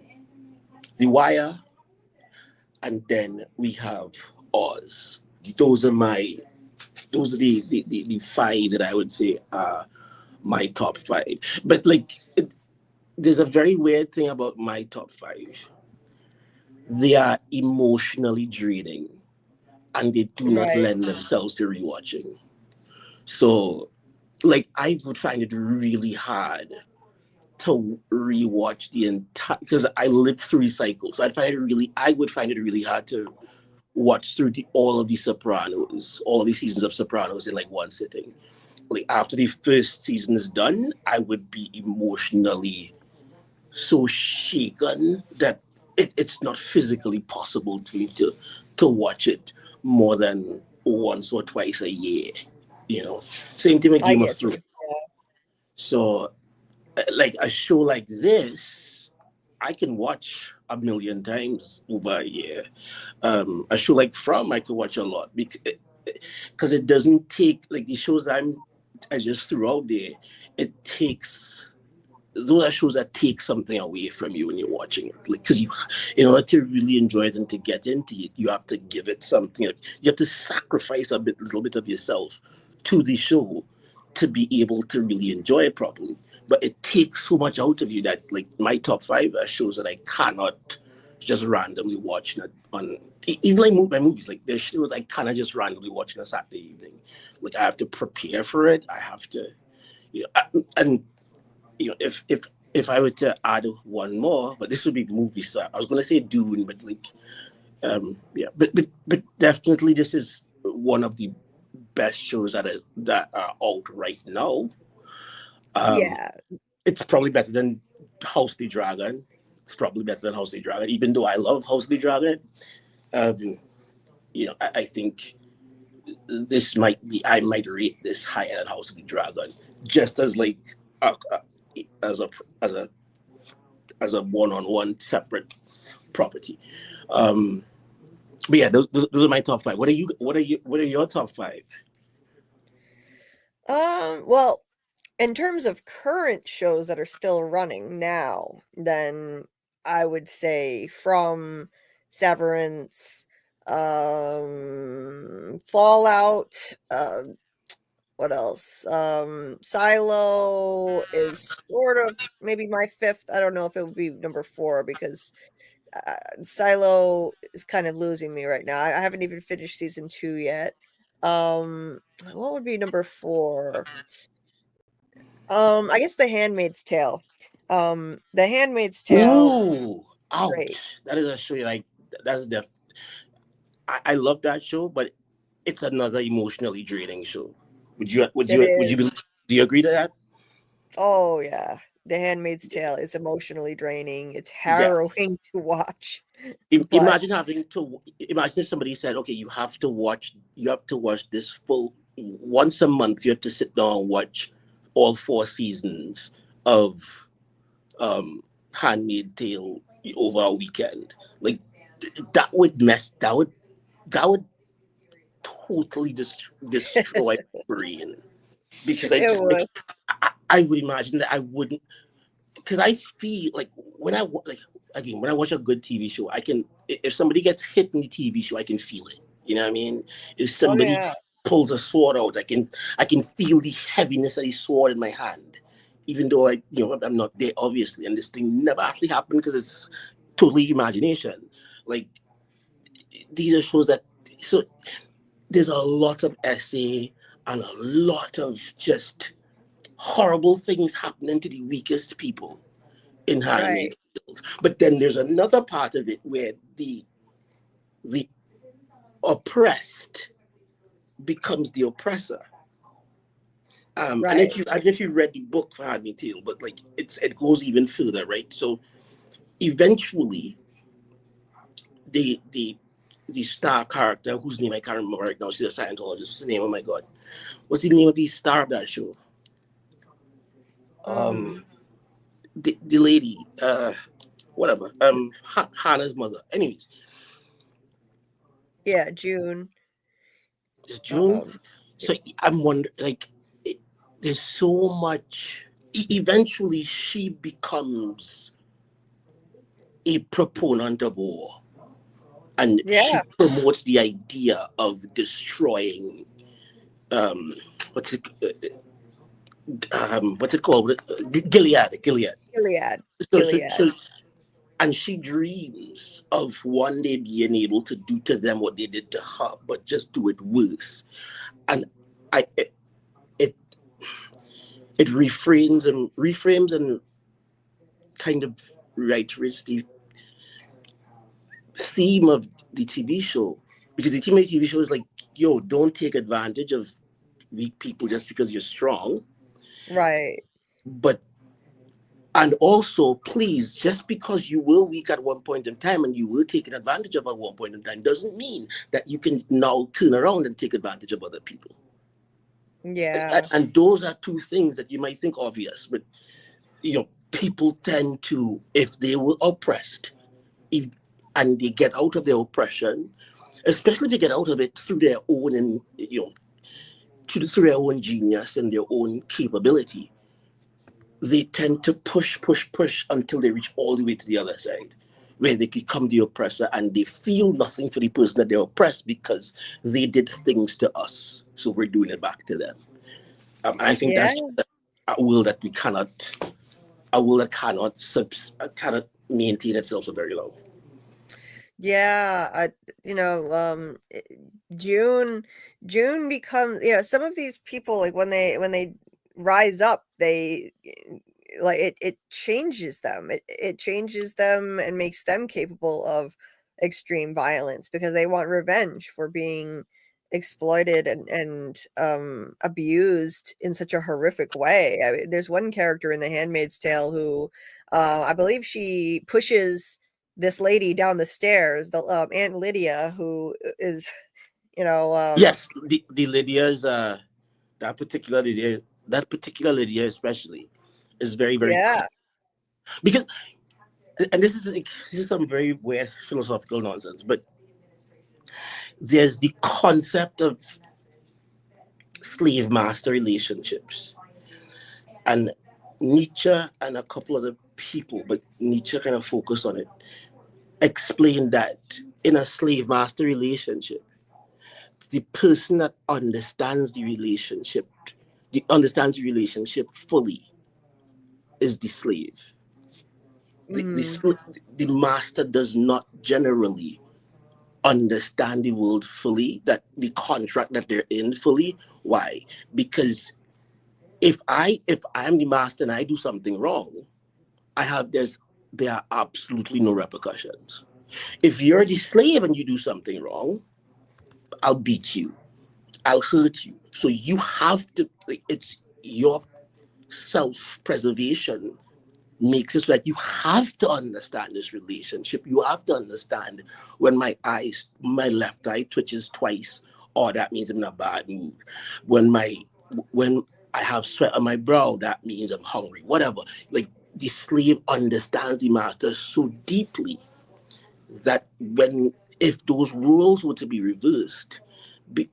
Wire, and then we have Oz. Those are the five that I would say are my top five. But like, there's a very weird thing about my top five. They are emotionally draining, and they do not Right. lend themselves to rewatching. So, like, I would find it really hard to rewatch the entire, because I lived 3 cycles. So I would find it really hard to watch through all of the Sopranos, all of the seasons of Sopranos in like one sitting. Like after the first season is done, I would be emotionally so shaken that it's not physically possible to me to watch it more than once or twice a year. You know, same thing with I Game of get you. Thrones. So, like a show like this, I can watch a million times over a year. A show like From, I could watch a lot because it doesn't take, like the shows that I just threw out there. It takes, those are shows that take something away from you when you're watching it. Like, because in order to really enjoy it and to get into it, you have to give it something. Like, you have to sacrifice a little bit of yourself to the show to be able to really enjoy it properly. But it takes so much out of you that, like, my top five are shows that I cannot just randomly watch on even like my movies. Like, there's shows I cannot just randomly watch on a Saturday evening. Like, I have to prepare for it. I have to, and if I were to add one more, but this would be movie star. I was gonna say Dune, but like, but definitely this is one of the best shows that are out right now. Yeah. It's probably better than House of the Dragon. It's probably better than House of the Dragon, even though I love House of the Dragon. I think this I might rate this higher than House of the Dragon, just as like as a one-on-one separate property. But yeah, those are my top five. What are your top five? Well, in terms of current shows that are still running now, then I would say From, Severance, Fallout, what else? Silo is sort of maybe my fifth. I don't know if it would be number 4 because Silo is kind of losing me right now. I haven't even finished season 2 yet. What would be number 4? I guess The Handmaid's Tale. The Handmaid's Tale. Ooh, Great. ouch! That is a show like that's the. I love that show, but it's another emotionally draining show. Would you Is. do you agree to that? Oh yeah. The Handmaid's Tale is emotionally draining. It's Yeah. harrowing to watch. Imagine if somebody said, okay, you have to watch this full once a month. You have to sit down and watch all 4 seasons of Handmaid's Tale over a weekend. Like that would totally destroy my brain, because I would imagine that I wouldn't, because I feel like when I watch a good TV show, I can, if somebody gets hit in the TV show, I can feel it. You know what I mean? If somebody pulls a sword out, I can feel the heaviness of the sword in my hand, even though I'm not there obviously, and this thing never actually happened because it's totally imagination. Like, these are shows that, so there's a lot of essay and a lot of just horrible things happening to the weakest people in Handmaid's Tale. But then there's another part of it where the oppressed becomes the oppressor. And if you read the book for Handmaid's Tale, but like it goes even further, right? So eventually the star character, whose name I can't remember right now, she's a Scientologist. What's the name? Oh my god. What's the name of the star of that show? The lady, whatever, Hannah's mother. Anyways. Yeah, June. It's June. So I'm wondering, like, there's so much. Eventually, she becomes a proponent of war, and Yeah. she promotes the idea of destroying what's it called? Gilead. Gilead. So, and she dreams of one day being able to do to them what they did to her, but just do it worse. And it reframes and kind of reiterates the theme of the TV show, because the theme of the TV show is like, yo, don't take advantage of weak people just because you're strong. Right. But and also, please, just because you were weak at one point in time and you were taken advantage of at one point in time doesn't mean that you can now turn around and take advantage of other people. Yeah. And those are two things that you might think obvious, but people tend to, if they were oppressed, and they get out of their oppression, especially if they get out of it through their own and through their own genius and their own capability, they tend to push until they reach all the way to the other side, where they become the oppressor and they feel nothing for the person that they're oppressed because they did things to us, so we're doing it back to them. I think that's a world that cannot maintain itself for very long. Yeah, June becomes, some of these people, like when they rise up, they like it changes them. It changes them and makes them capable of extreme violence because they want revenge for being exploited and abused in such a horrific way. I mean, there's one character in The Handmaid's Tale who I believe she pushes this lady down the stairs, the Aunt Lydia, who is, yes, the Lydia's that particular Lydia especially is very, very because, and this is some very weird philosophical nonsense, but there's the concept of slave master relationships, and Nietzsche and a couple other people, but Nietzsche kind of focused on it, explained that in a slave master relationship, the person that understands the relationship fully is the slave. The master does not generally understand the world fully, that the contract that they're in fully. Why? Because if I'm the master and I do something wrong, there are absolutely no repercussions. If you're the slave and you do something wrong, I'll beat you, I'll hurt you. So you have to, it's your self-preservation makes it so that you have to understand this relationship. You have to understand when my left eye twitches twice, or that means I'm in a bad mood. When I have sweat on my brow, that means I'm hungry. Whatever. Like, the slave understands the master so deeply that if those roles were to be reversed, the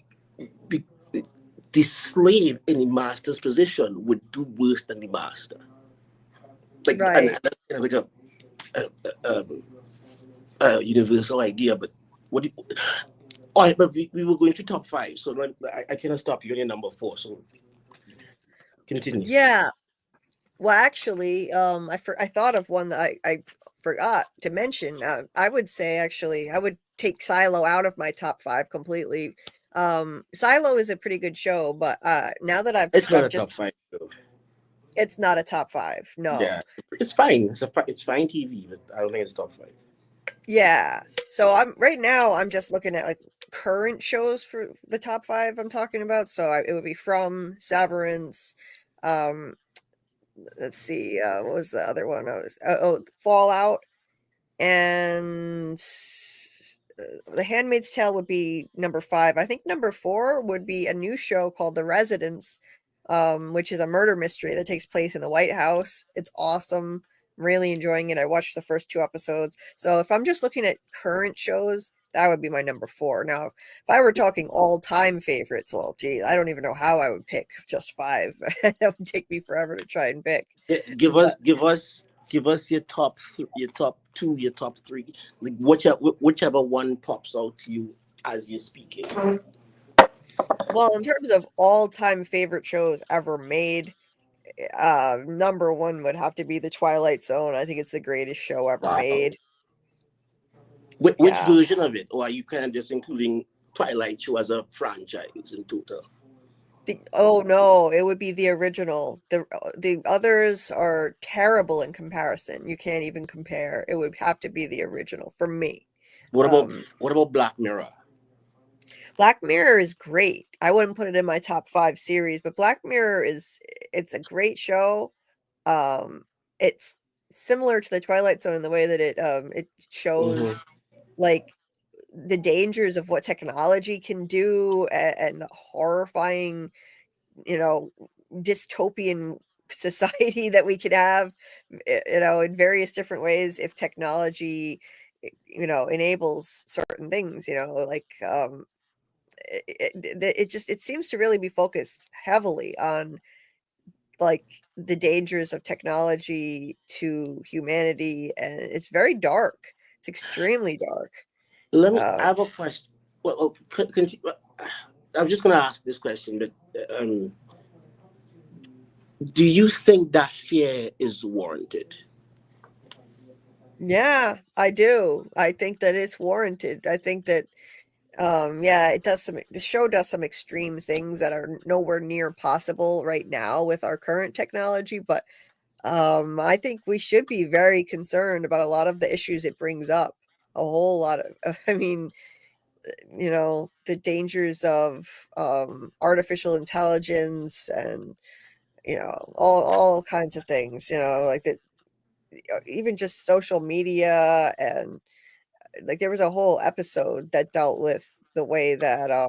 slave in the master's position would do worse than the master. Like, and that's kind of like a universal idea. But all right, but we were going to top 5, so I cannot stop you on your number 4. So continue. Yeah. Well, actually, I thought of one that I forgot to mention. I would say, actually, I would take Silo out of my top 5 completely. Silo is a pretty good show, but now that it's not a top 5 show. It's not a top 5. No. Yeah, it's fine. It's fine TV, but I don't think it's top 5. Yeah. So I'm just looking at like current shows for the top 5 I'm talking about. So it would be From, Severance, let's see, what was the other one? Fallout, and The Handmaid's Tale would be number 5. I think number 4 would be a new show called The Residence, which is a murder mystery that takes place in the White House. It's awesome. I'm really enjoying it. I watched the first 2 episodes. So if I'm just looking at current shows, that would be my number 4. Now, if I were talking all-time favorites, well, geez, I don't even know how I would pick just 5. That would take me forever to try and pick. Give us give us your top your top two, your top three, like whichever one pops out to you as you're speaking. Well, in terms of all-time favorite shows ever made, number one would have to be The Twilight Zone. I think it's the greatest show ever made. Which Yeah. version of it, or are you kind of just including Twilight Show as a franchise in total? Oh no, it would be the original. The others are terrible in comparison. You can't even compare. It would have to be the original for me. What about Black Mirror? Black Mirror is great. I wouldn't put it in my top 5 series, but Black Mirror it's a great show. It's similar to the Twilight Zone in the way that it shows like the dangers of what technology can do and the horrifying, dystopian society that we could have, in various different ways if technology, enables certain things, like it seems to really be focused heavily on like the dangers of technology to humanity, and it's very dark. It's extremely dark. I have a question. Well, I'm just going to ask this question, but do you think that fear is warranted? Yeah, I do. I think that it's warranted. I think that the show does some extreme things that are nowhere near possible right now with our current technology, but I think we should be very concerned about a lot of the issues it brings up. A whole lot of, I mean, the dangers of artificial intelligence and, all kinds of things, like that, even just social media, and like there was a whole episode that dealt with the way that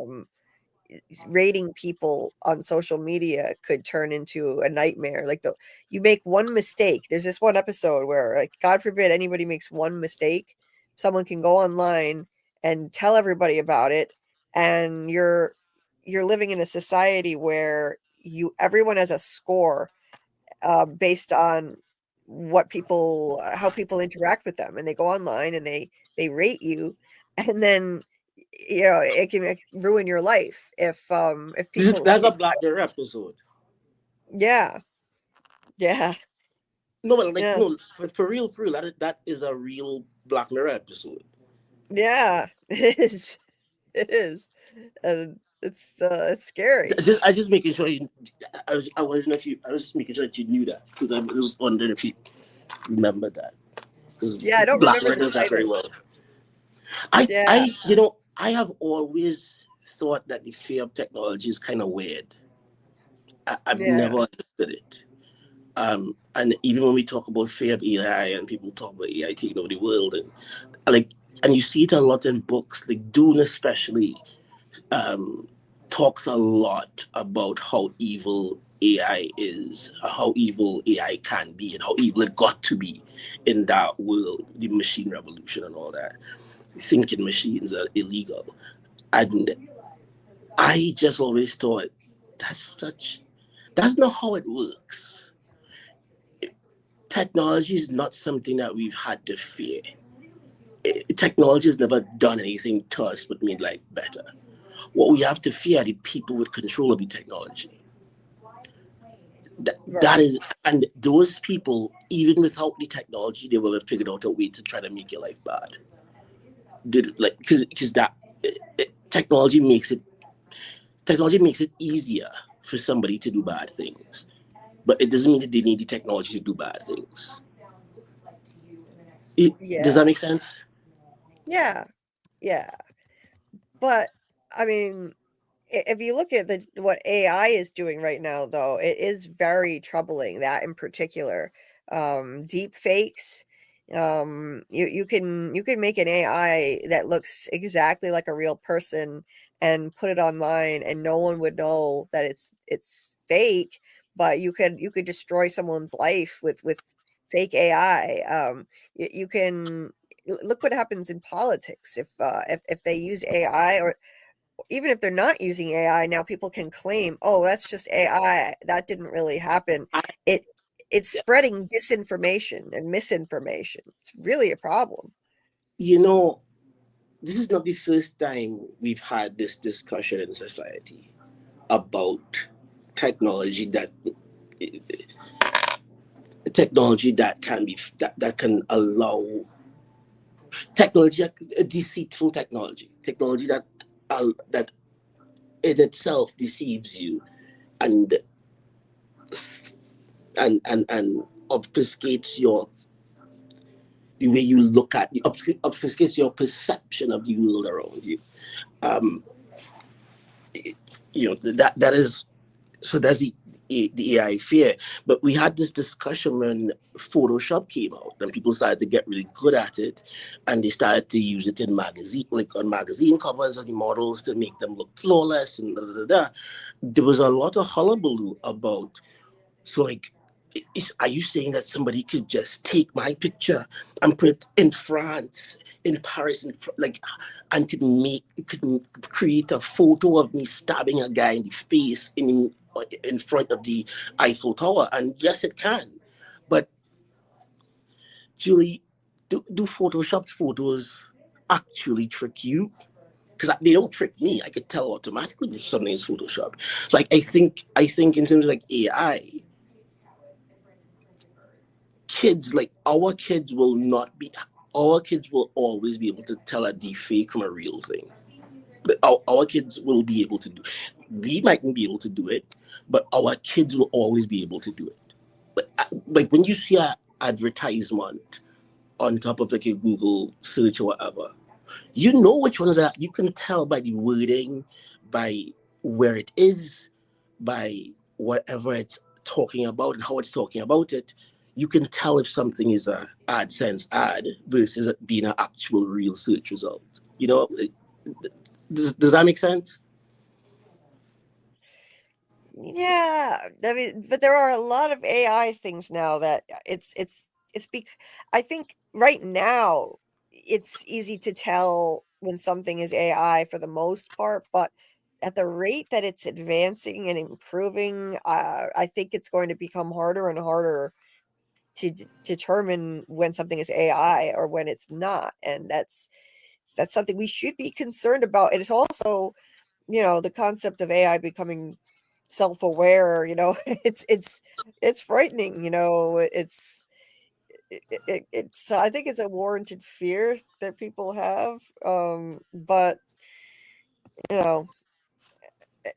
rating people on social media could turn into a nightmare. Like you make one mistake. There's this one episode where, like, God forbid anybody makes one mistake, someone can go online and tell everybody about it, and you're living in a society where everyone has a score based on how people interact with them, and they go online and they rate you, and then it can ruin your life if people That's a Black Mirror episode. Yeah. No, but Yes. no, for real, that is a real Black Mirror episode. Yeah, it is. It's scary. I just making sure I wasn't know if you. I was just making sure that you knew that, because I was wondering if you remember that. Yeah, I don't Black remember Mirror the does that title. very well. I have always thought that the fear of technology is kind of weird. I've never understood it. And even when we talk about fear of AI and people talk about AI taking over the world, and you see it a lot in books, like Dune especially, talks a lot about how evil AI is, how evil AI can be, and how evil it got to be in that world, the machine revolution and all that. Thinking machines are illegal. And I just always thought, that's not how it works. Technology is not something that we've had to fear. Technology has never done anything to us but made life better. What we have to fear are the people with control of the technology. That is, and those people, even without the technology, they will have figured out a way to try to make your life bad. Because technology makes it easier for somebody to do bad things, but it doesn't mean that they need the technology to do bad things. Does that make sense? Yeah. But I mean, if you look at what AI is doing right now, though, it is very troubling. That in particular, deep fakes. You can make an AI that looks exactly like a real person and put it online, and no one would know that it's fake. But you could destroy someone's life with fake AI. You can look what happens in politics if they use AI, or even if they're not using AI, now people can claim, oh, that's just AI. That didn't really happen. it's spreading disinformation and misinformation. It's really a problem. You know, this is not the first time we've had this discussion in society about technology that can allow technology, deceitful technology that in itself deceives you and obfuscates the way you look at, obfuscates your perception of the world around you. That is, so that's the AI fear. But we had this discussion when Photoshop came out, and people started to get really good at it, and they started to use it in on magazine covers of the models to make them look flawless and There was a lot of hullabaloo about, so like, are you saying that somebody could just take my picture and put it in France, in Paris, and could create a photo of me stabbing a guy in the face in front of the Eiffel Tower? And yes, it can. But Julie, do Photoshop photos actually trick you? Because they don't trick me. I could tell automatically if something is Photoshop. So I think in terms of like AI, our kids will always be able to tell a deepfake from a real thing. But our kids will be able to do. We mightn't be able to do it, but our kids will always be able to do it. But like when you see an advertisement on top of like a Google search or whatever, you know which ones are. You can tell by the wording, by where it is, by whatever it's talking about and how it's talking about it. You can tell if something is a AdSense ad versus it being an actual real search result. You know, does that make sense? Yeah, I mean, but there are a lot of AI things now that I think right now it's easy to tell when something is AI for the most part, but at the rate that it's advancing and improving, I think it's going to become harder and harder to determine when something is AI or when it's not, and that's something we should be concerned about. And it's also, the concept of AI becoming self-aware, it's frightening, it's I think it's a warranted fear that people have, but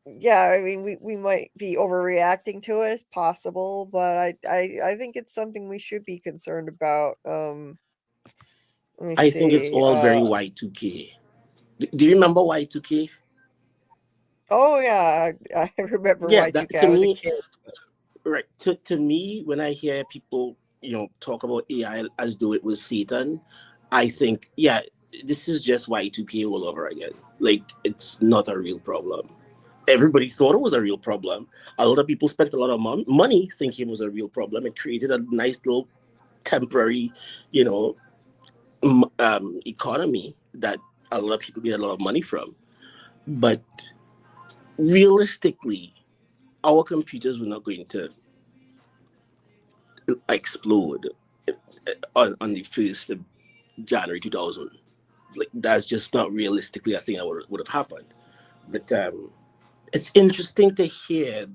yeah, I mean, we might be overreacting to it, it's possible, but I think it's something we should be concerned about. Let me I see. think it's all very Y2K. Do you remember Y2K? Oh yeah, I remember Y2K. I was a kid. Right. To me, when I hear people, talk about AI as though it was Satan, I think, yeah, this is just Y2K all over again. Like, it's not a real problem. Everybody thought it was a real problem. A lot of people spent a lot of money thinking it was a real problem. It created a nice little temporary, economy that a lot of people made a lot of money from. But realistically, our computers were not going to explode on the 1st of January 2000. Like, that's just not realistically a thing that would have happened. But it's interesting to hear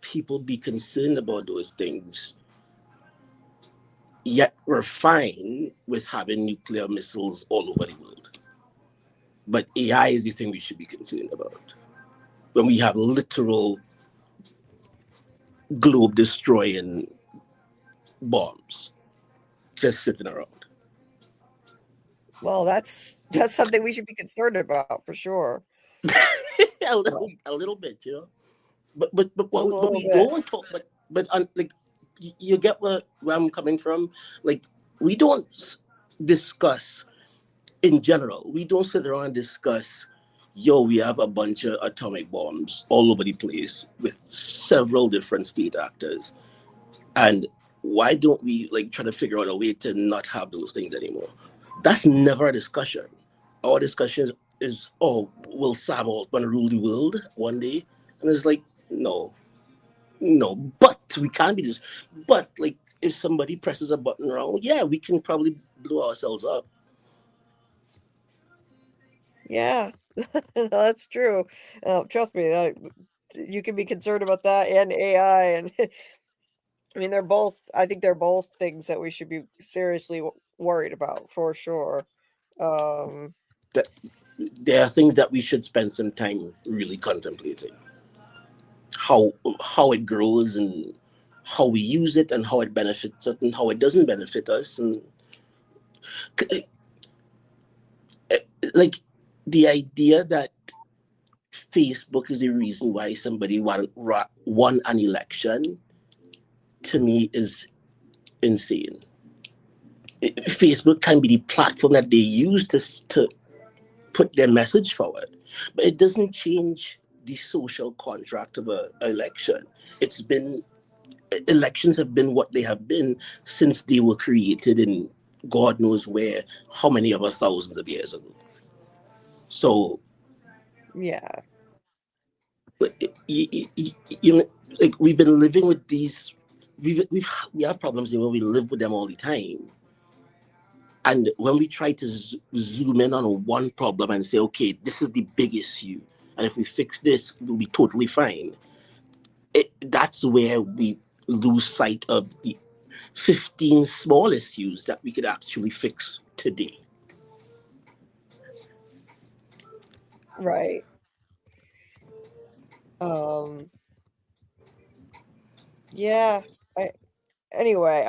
people be concerned about those things, yet we're fine with having nuclear missiles all over the world. But AI is the thing we should be concerned about when we have literal globe destroying bombs just sitting around. Well, that's something we should be concerned about for sure. a little bit, But we don't talk. But like, you get where I'm coming from. Like, we don't discuss in general. We don't sit around and discuss. We have a bunch of atomic bombs all over the place with several different state actors, and why don't we try to figure out a way to not have those things anymore? That's never a discussion. Our discussion is, will Sam Altman rule the world one day? And it's like, no. But So we can't be this. But like, if somebody presses a button wrong, yeah, we can probably blow ourselves up. Yeah, that's true. Trust me, you can be concerned about that and AI, and I mean, I think they're both things that we should be seriously worried about for sure. There are things that we should spend some time really contemplating. How it grows and how we use it and how it benefits us and how it doesn't benefit us, and like the idea that Facebook is the reason why somebody won an election, to me is insane. Facebook can be the platform that they use to put their message forward, but it doesn't change the social contract of an election. Elections have been what they have been since they were created in God knows where, how many of us thousands of years ago. So Yeah. You know, like, we've been living with these. We have problems where we live with them all the time. And when we try to zoom in on one problem and say, okay, this is the big issue, and if we fix this, we'll be totally fine. That's where we lose sight of the 15 small issues that we could actually fix today. Right. Yeah. Anyway,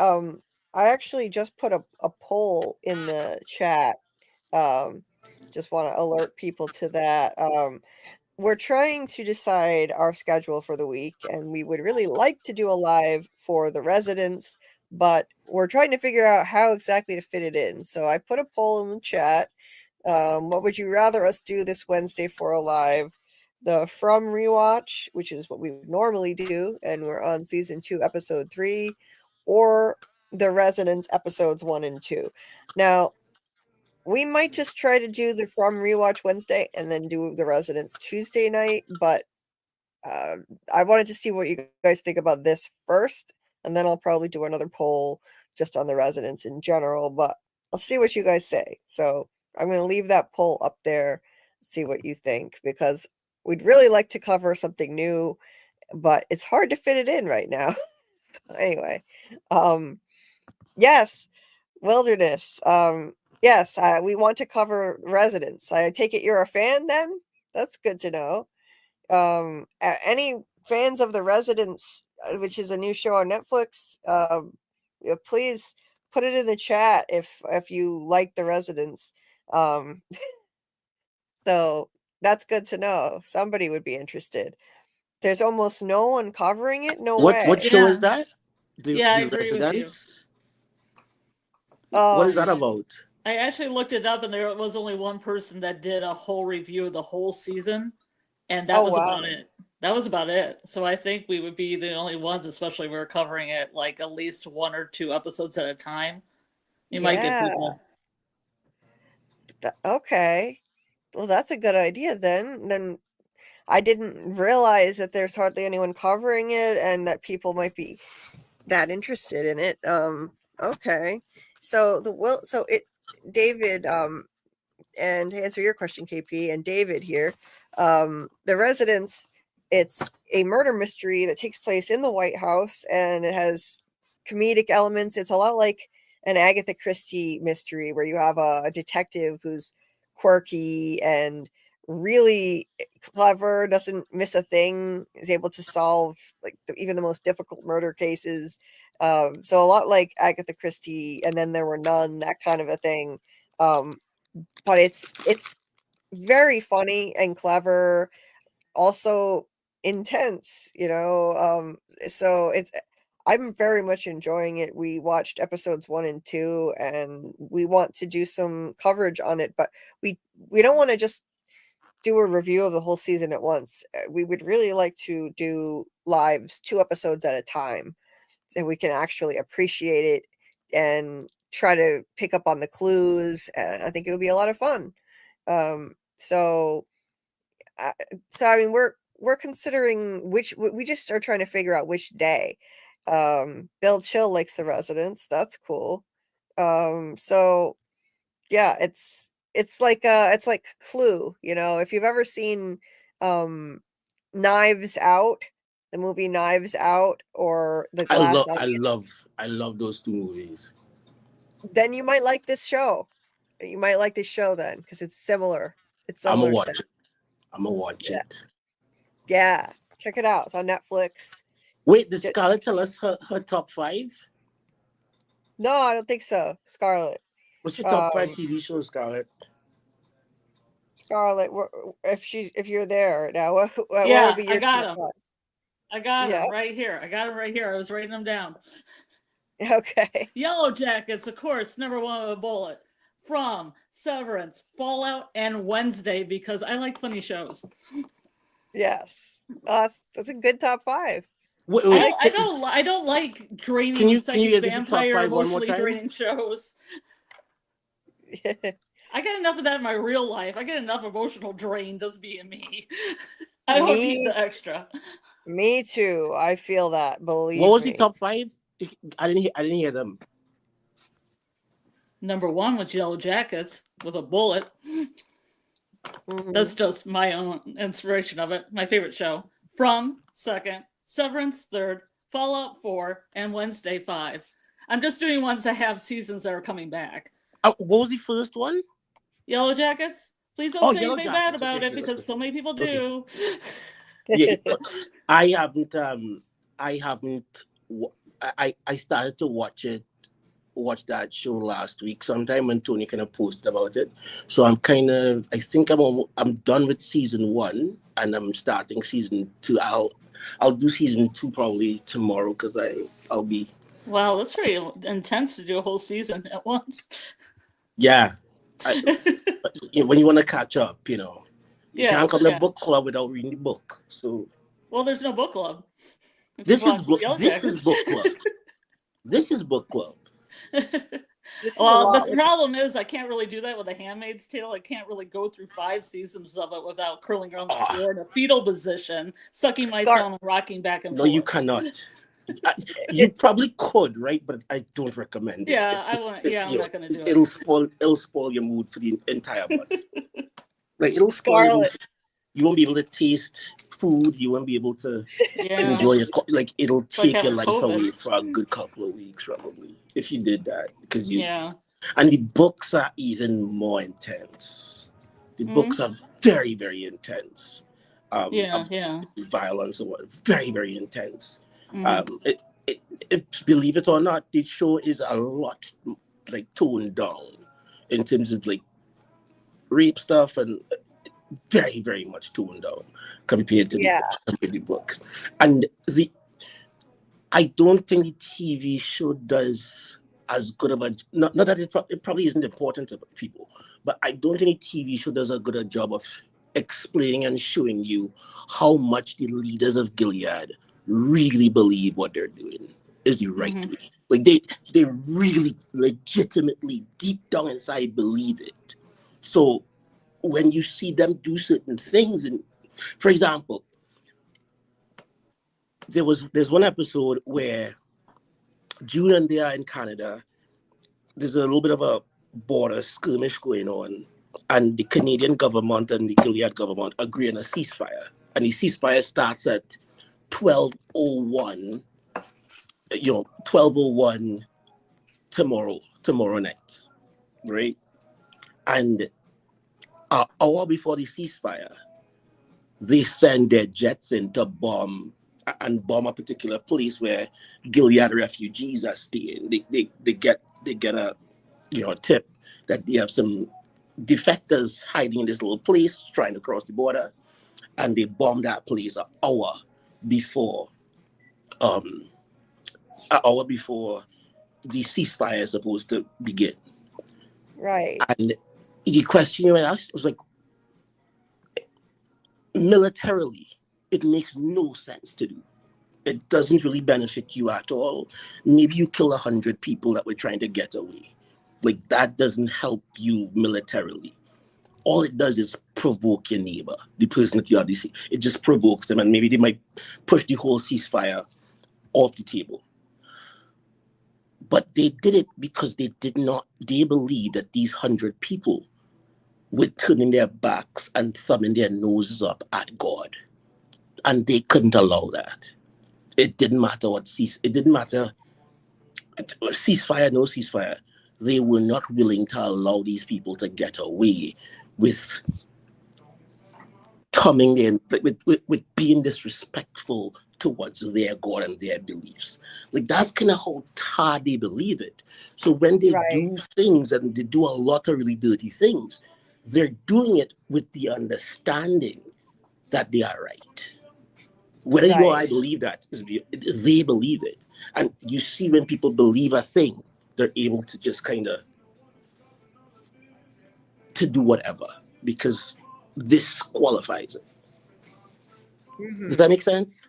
I actually just put a poll in the chat. Just want to alert people to that. We're trying to decide our schedule for the week, and we would really like to do a live for the residents, but we're trying to figure out how exactly to fit it in. So I put a poll in the chat. What would you rather us do this Wednesday for a live? The From Rewatch, which is what we would normally do, and we're on season 2, episode 3, or the Residents episodes 1 and 2. Now, we might just try to do the From Rewatch Wednesday and then do the Residents Tuesday night, but I wanted to see what you guys think about this first, and then I'll probably do another poll just on the Residents in general, but I'll see what you guys say. So I'm going to leave that poll up there, see what you think, because we'd really like to cover something new, but it's hard to fit it in right now. So anyway, yes, Wilderness. Yes, we want to cover Residents. I take it you're a fan then? That's good to know. Any fans of the Residents, which is a new show on Netflix, please put it in the chat if you like the Residents. So that's good to know. Somebody would be interested. There's almost no one covering it. No way. What show is that? I agree with you. What is that about? I actually looked it up, and there was only one person that did a whole review of the whole season, and that was about it. That was about it. So I think we would be the only ones, especially if we're covering it like at least 1 or 2 episodes at a time. You might get people. Okay. Well, that's a good idea then. I didn't realize that there's hardly anyone covering it and that people might be that interested in it. Okay. So David, and to answer your question, KP, and David here, The Residents, it's a murder mystery that takes place in the White House, and it has comedic elements. It's a lot like an Agatha Christie mystery where you have a detective who's quirky and really clever, doesn't miss a thing, is able to solve like even the most difficult murder cases. So a lot like Agatha Christie, and Then There Were None, that kind of a thing. But it's very funny and clever, also intense, so I'm very much enjoying it. We watched episodes 1 and 2, and we want to do some coverage on it, but we don't want to just do a review of the whole season at once. We would really like to do lives 2 episodes at a time, and we can actually appreciate it and try to pick up on the clues. And I think it would be a lot of fun. So I mean, we're considering we just are trying to figure out which day. Bill Chill likes the residents. That's cool. So yeah, it's like Clue, you know, if you've ever seen Knives Out, the movie Knives Out, or The Glass Onion, I love those two movies. then you might like this show. You might like this show then, because it's similar. It's I'm similar gonna to watch that. it. I'm gonna watch it. Yeah, check it out. It's on Netflix. Wait, did Scarlet tell us her top 5? No, I don't think so. Scarlet. What's your top 5 TV shows, Scarlet? Scarlet, if you're there now, what Yeah, would be your I got top him. 5? I got Yeah. him right here. I got him right here. I was writing them down. Okay. Yellow Jackets, of course, number 1 with a bullet. From Severance, Fallout, and Wednesday, because I like funny shows. Yes, that's a good top 5. Wait, I don't like draining can you psychic give me the top vampire 5 one more emotionally time? draining shows. I get enough of that in my real life. I get enough emotional drain just being me. I don't need the extra. Me too. I feel that. Believe me. What was the top 5? I didn't hear them. Number 1 was Yellow Jackets with a bullet. Mhm. That's just my own inspiration of it. My favorite show. From 2nd, Severance 3rd, Fallout 4, and Wednesday 5. I'm just doing ones that have seasons that are coming back. What was the first one? Yellow Jackets. Please don't say Yellow anything bad Jackets. about Okay, it because that's so many people Okay. do. Yeah, I started to watch that show last week sometime when Tony kind of posted about it. So I think I'm done with season 1 and I'm starting season 2. I'll do season 2 probably tomorrow because I'll be. Wow, that's pretty intense to do a whole season at once. Yeah. When you want to catch up, you can't come to book club without reading the book. So. Well, there's no book club. This is book club. This is book club. Well, the problem is I can't really do that with A Handmaid's Tale. I can't really go through 5 seasons of it without curling on the floor in a fetal position, sucking my thumb and rocking back and forth. No, you cannot. You probably could, right? But I don't recommend it. Yeah, I want. Yeah, I'm not going to do it. It'll spoil your mood for the entire month. Like it'll spoil your mood. You won't be able to taste food. You won't be able to enjoy it. Like it'll take your life away for a good couple of weeks, probably, if you did that. Because and the books are even more intense. The books are very, very intense. Violence or what? Very, very intense. Believe it or not, the show is a lot like toned down in terms of like rape stuff and very, very much toned down compared to the book. And I don't think the TV show does as good of a not that it probably isn't important to people, but I don't think the TV show does a good a job of explaining and showing you how much the leaders of Gilead really believe what they're doing is the right way. Like they really legitimately deep down inside believe it. So when you see them do certain things, and for example, there's one episode where June and they are in Canada. There's a little bit of a border skirmish going on, and the Canadian government and the Gilead government agree on a ceasefire. And the ceasefire starts at 12:01. 12:01 tomorrow night, right? And an hour before the ceasefire, they send their jets in to bomb a particular place where Gilead refugees are staying. They get a tip that they have some defectors hiding in this little place trying to cross the border, and they bomb that place an hour before the ceasefire is supposed to begin. Right. And the question you asked was like, militarily, it makes no sense to do. It doesn't really benefit you at all. Maybe you kill 100 people that were trying to get away. Like that doesn't help you militarily. All it does is provoke your neighbor, the person that you obviously. It just provokes them, and maybe they might push the whole ceasefire off the table. But they did it because they believed that these 100 people were turning their backs and thumbing their noses up at God. And they couldn't allow that. It didn't matter it didn't matter, ceasefire, no ceasefire. They were not willing to allow these people to get away with coming in, with being disrespectful towards their God and their beliefs. Like, that's kind of how hard they believe it. So when they do things, and they do a lot of really dirty things, they're doing it with the understanding that they are right. Whether you or I believe that, they believe it. And you see, when people believe a thing, they're able to just kind of to do whatever, because this qualifies it. Mm-hmm. Does that make sense?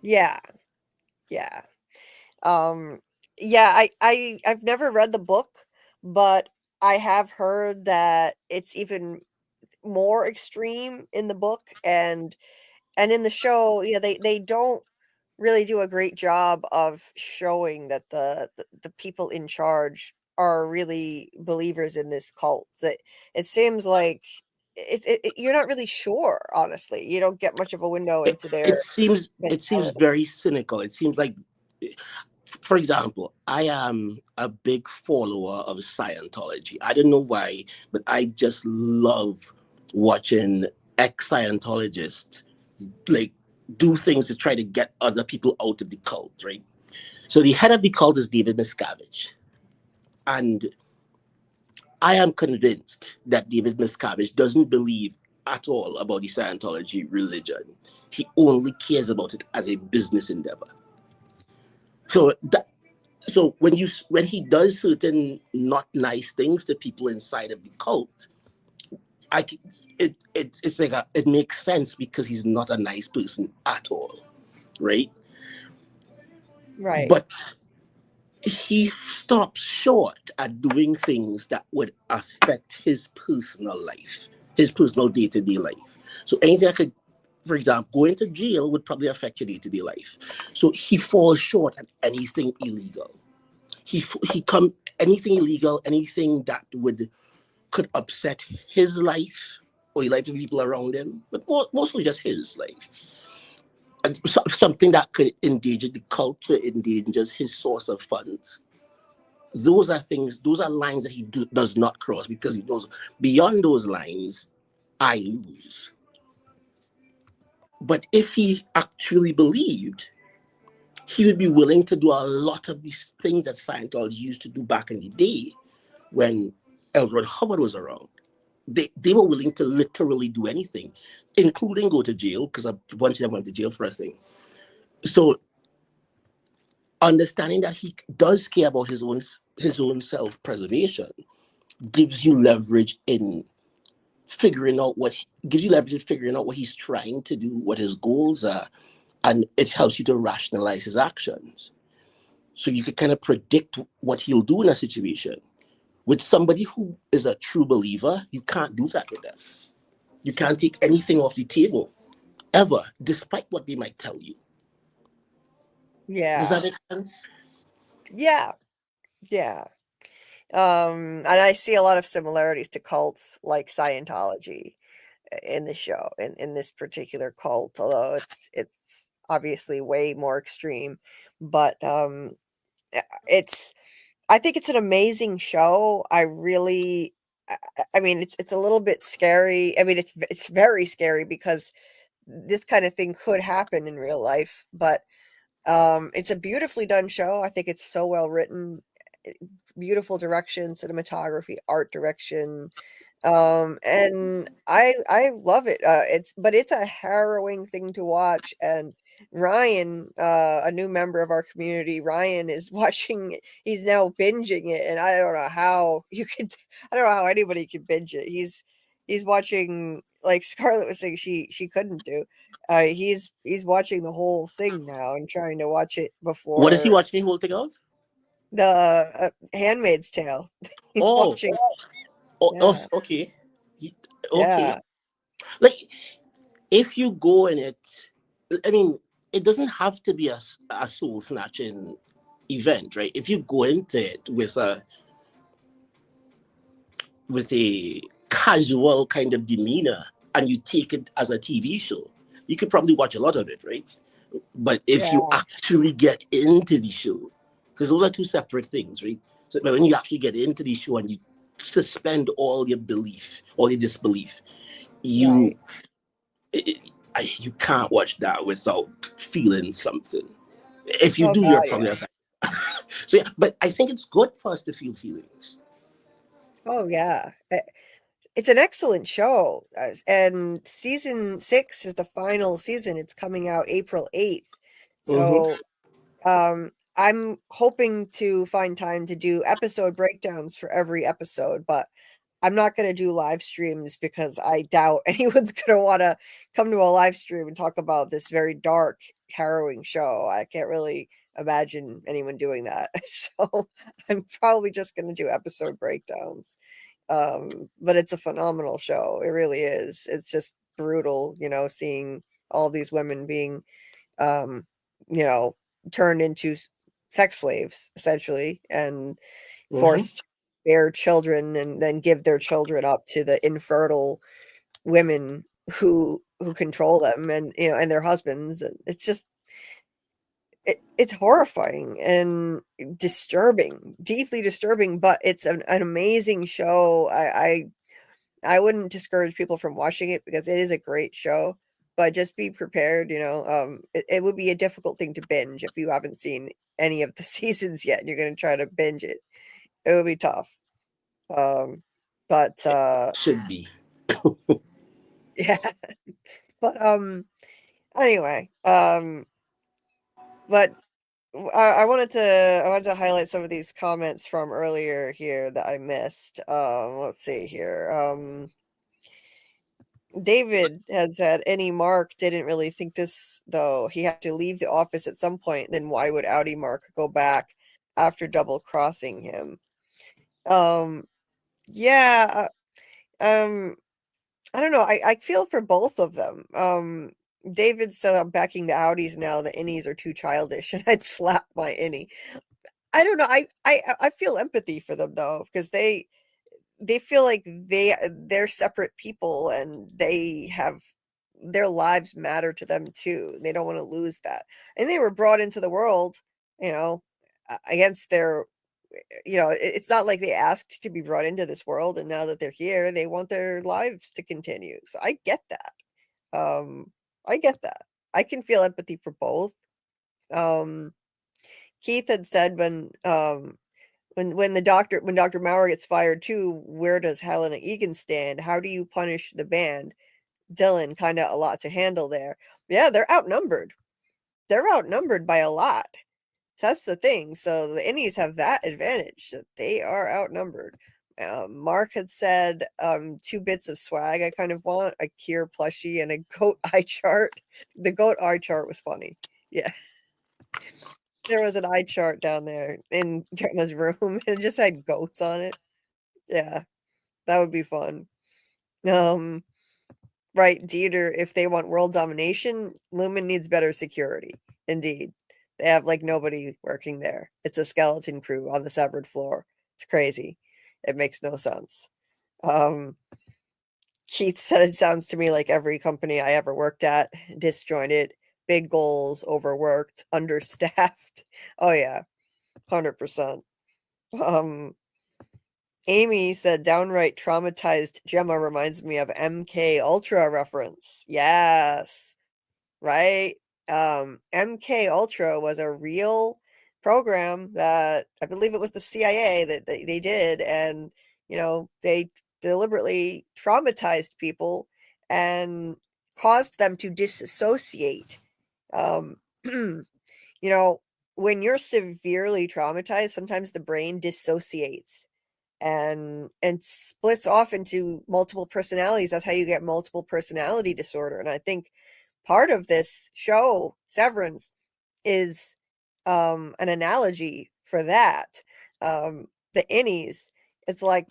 Yeah. Yeah. Yeah, I've never read the book, but I have heard that it's even more extreme in the book, and in the show, yeah, they don't really do a great job of showing that the people in charge are really believers in this cult. That it seems like you're not really sure, honestly. You don't get much of a window into their It seems mentality. very cynical. It seems like, for example, I am a big follower of Scientology. I don't know why, but I just love watching ex-Scientologists like do things to try to get other people out of the cult, right? So the head of the cult is David Miscavige. And I am convinced that David Miscavige doesn't believe at all about the Scientology religion. He only cares about it as a business endeavor. So when he does certain not nice things to people inside of the cult, it's like it makes sense, because he's not a nice person at all, right? Right. But he stops short at doing things that would affect his personal life, his personal day-to-day life. So anything that could, for example, going to jail would probably affect your day-to-day life. So he falls short at anything illegal. Anything illegal, anything that could upset his life or the life of people around him, but mostly just his life. And something that could endanger the culture, endangers his source of funds. Those are lines that he does not cross, because he knows beyond those lines, I lose. But if he actually believed, he would be willing to do a lot of these things that Scientology used to do back in the day when L. Ron Hubbard was around. They were willing to literally do anything, including go to jail, because a bunch of them went to jail for a thing. So understanding that he does care about his own self-preservation gives you leverage in figuring out what he's trying to do, what his goals are, and it helps you to rationalize his actions. So you can kind of predict what he'll do in a situation. With somebody who is a true believer, you can't do that with them. You can't take anything off the table, ever, despite what they might tell you. Yeah. Does that make sense? Yeah. Yeah. And I see a lot of similarities to cults like Scientology in the show, in this particular cult, although it's obviously way more extreme. But I think it's an amazing show. I mean, it's a little bit scary. I mean, it's very scary, because this kind of thing could happen in real life, but it's a beautifully done show. I think it's so well written, beautiful direction, cinematography, art direction, and I love it. It's a harrowing thing to watch. And Ryan, a new member of our community, Ryan is watching. He's now binging it, and I don't know how you could. I don't know how anybody could binge it. He's watching, like Scarlet was saying, she couldn't do. He's watching the whole thing now and trying to watch it before. What is he watching the whole thing of? The Handmaid's Tale. He's watching. Yeah. Okay. Okay. Yeah. Like, if you go in it, I mean, it doesn't have to be a soul snatching event, right? If you go into it with a casual kind of demeanor and you take it as a TV show, you could probably watch a lot of it, right? But if you actually get into the show, because those are two separate things, right? So when you actually get into the show and you suspend all your belief, all your disbelief, you can't watch that without feeling something. If you do, you're probably so yeah. But I think it's good for us to feel feelings. Oh yeah, it's an excellent show, and season 6 is the final season. It's coming out April 8th. So I'm hoping to find time to do episode breakdowns for every episode, but I'm not going to do live streams because I doubt anyone's going to want to come to a live stream and talk about this very dark, harrowing show. I can't really imagine anyone doing that. So I'm probably just going to do episode breakdowns. But it's a phenomenal show. It really is. It's just brutal, seeing all these women being, turned into sex slaves, essentially, and forced to bear children and then give their children up to the infertile women who control them and their husbands. It's just it's horrifying and disturbing, deeply disturbing, but it's an amazing show. I wouldn't discourage people from watching it because it is a great show, but just be prepared. It would be a difficult thing to binge if you haven't seen any of the seasons yet and you're going to try to binge it. It would be tough. But should be. Yeah. But anyway, but I wanted to highlight some of these comments from earlier here that I missed. Let's see here. David had said any Mark didn't really think this, though. He had to leave the office at some point. Then why would Audi Mark go back after double crossing him? Yeah. I don't know. I feel for both of them. David said I'm backing the Audis now. The innies are too childish, and I'd slap my innie. I don't know. I feel empathy for them though, because they feel like they're separate people and they have their lives matter to them too. They don't want to lose that, and they were brought into the world, against their. It's not like they asked to be brought into this world, and now that they're here, they want their lives to continue. So I get that. I get that. I can feel empathy for both. Keith had said when Dr. Maurer gets fired too, where does Helena Egan stand? How do you punish the band? Dylan, kind of a lot to handle there. Yeah, they're outnumbered. They're outnumbered by a lot. That's the thing. So the innies have that advantage that they are outnumbered. Mark had said 2 bits of swag I kind of want, a Kier plushie and a goat eye chart. The goat eye chart was funny. Yeah. There was an eye chart down there in Gemma's room and it just had goats on it. Yeah. That would be fun. Right, Dieter, if they want world domination, Lumen needs better security. Indeed. They have like nobody working there. It's a skeleton crew on the severed floor. It's crazy. It makes no sense. Keith said it sounds to me like every company I ever worked at, disjointed, big goals, overworked, understaffed. Oh yeah, 100%. Amy said downright traumatized Gemma reminds me of MK Ultra reference. Yes. Right? MK Ultra was a real program that I believe it was the CIA that they did, and they deliberately traumatized people and caused them to disassociate. When you're severely traumatized, sometimes the brain dissociates and splits off into multiple personalities. That's how you get multiple personality disorder. And I think part of this show, Severance, is an analogy for that. The innies, it's like,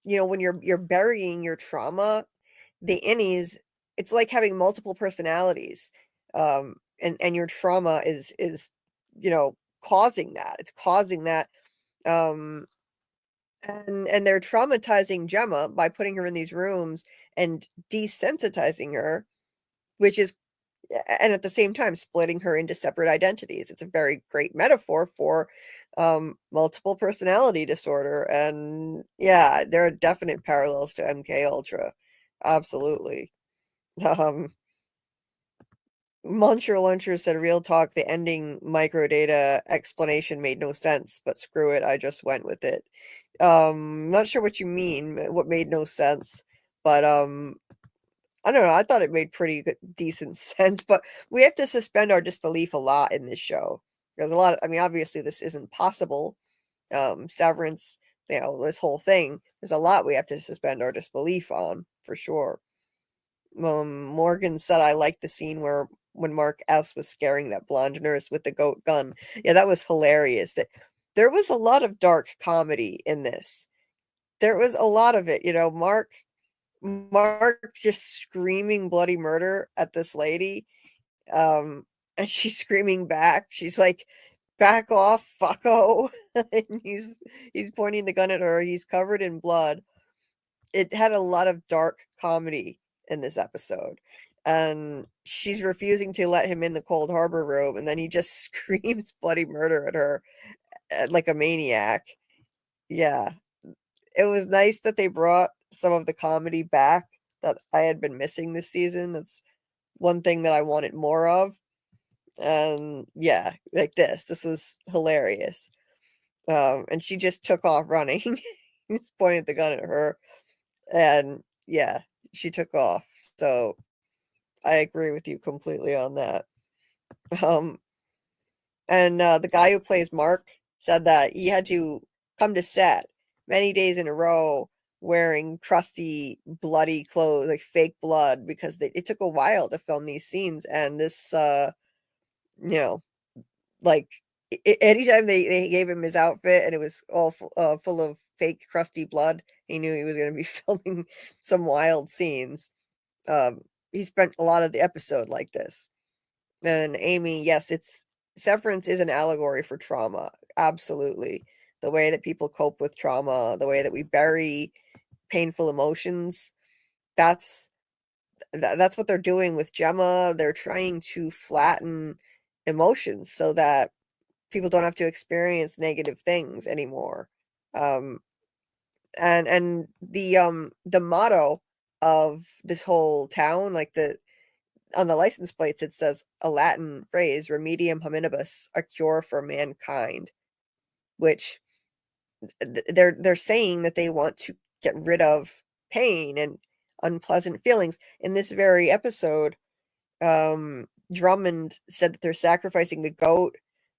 when you're burying your trauma, the innies, it's like having multiple personalities. And your trauma is causing that. It's causing that. And they're traumatizing Gemma by putting her in these rooms and desensitizing her, which is, and at the same time splitting her into separate identities. It's a very great metaphor for multiple personality disorder. And yeah, there are definite parallels to MK Ultra. Absolutely. Muncher Luncher said, real talk, the ending microdata explanation made no sense, but screw it, I just went with it. Not sure what you mean, what made no sense, but I don't know, I thought it made pretty good, decent sense, but we have to suspend our disbelief a lot in this show. There's a lot of, I mean, obviously this isn't possible. Severance, you know, this whole thing, there's a lot we have to suspend our disbelief on, for sure. Morgan said, I like the scene where when Mark S was scaring that blonde nurse with the goat gun. Yeah, that was hilarious. That there was a lot of dark comedy in this. There was a lot of it, you know, Mark just screaming bloody murder at this lady. And she's screaming back. She's like, back off, fucko. And he's pointing the gun at her. He's covered in blood. It had a lot of dark comedy in this episode. And she's refusing to let him in the Cold Harbor room, and then he just screams bloody murder at her like a maniac. Yeah. It was nice that they brought some of the comedy back that I had been missing this season. That's one thing that I wanted more of. And yeah, like this was hilarious. And she just took off running. He's pointing the gun at her. And yeah, she took off. So I agree with you completely on that. And the guy who plays Mark said that he had to come to set many days in a row wearing crusty, bloody clothes, like fake blood, because it took a while to film these scenes. And this, you know, like anytime they gave him his outfit and it was all full of fake crusty blood, he knew he was going to be filming some wild scenes. He spent a lot of the episode like this. And Amy, yes, Severance is an allegory for trauma. Absolutely. The way that people cope with trauma, the way that we bury painful emotions, that's what they're doing with Gemma. They're trying to flatten emotions so that people don't have to experience negative things anymore. And the motto of this whole town, like on the license plates, it says a Latin phrase, remedium hominibus, a cure for mankind, which they're saying that they want to get rid of pain and unpleasant feelings. In this very episode, Drummond said that they're sacrificing the goat,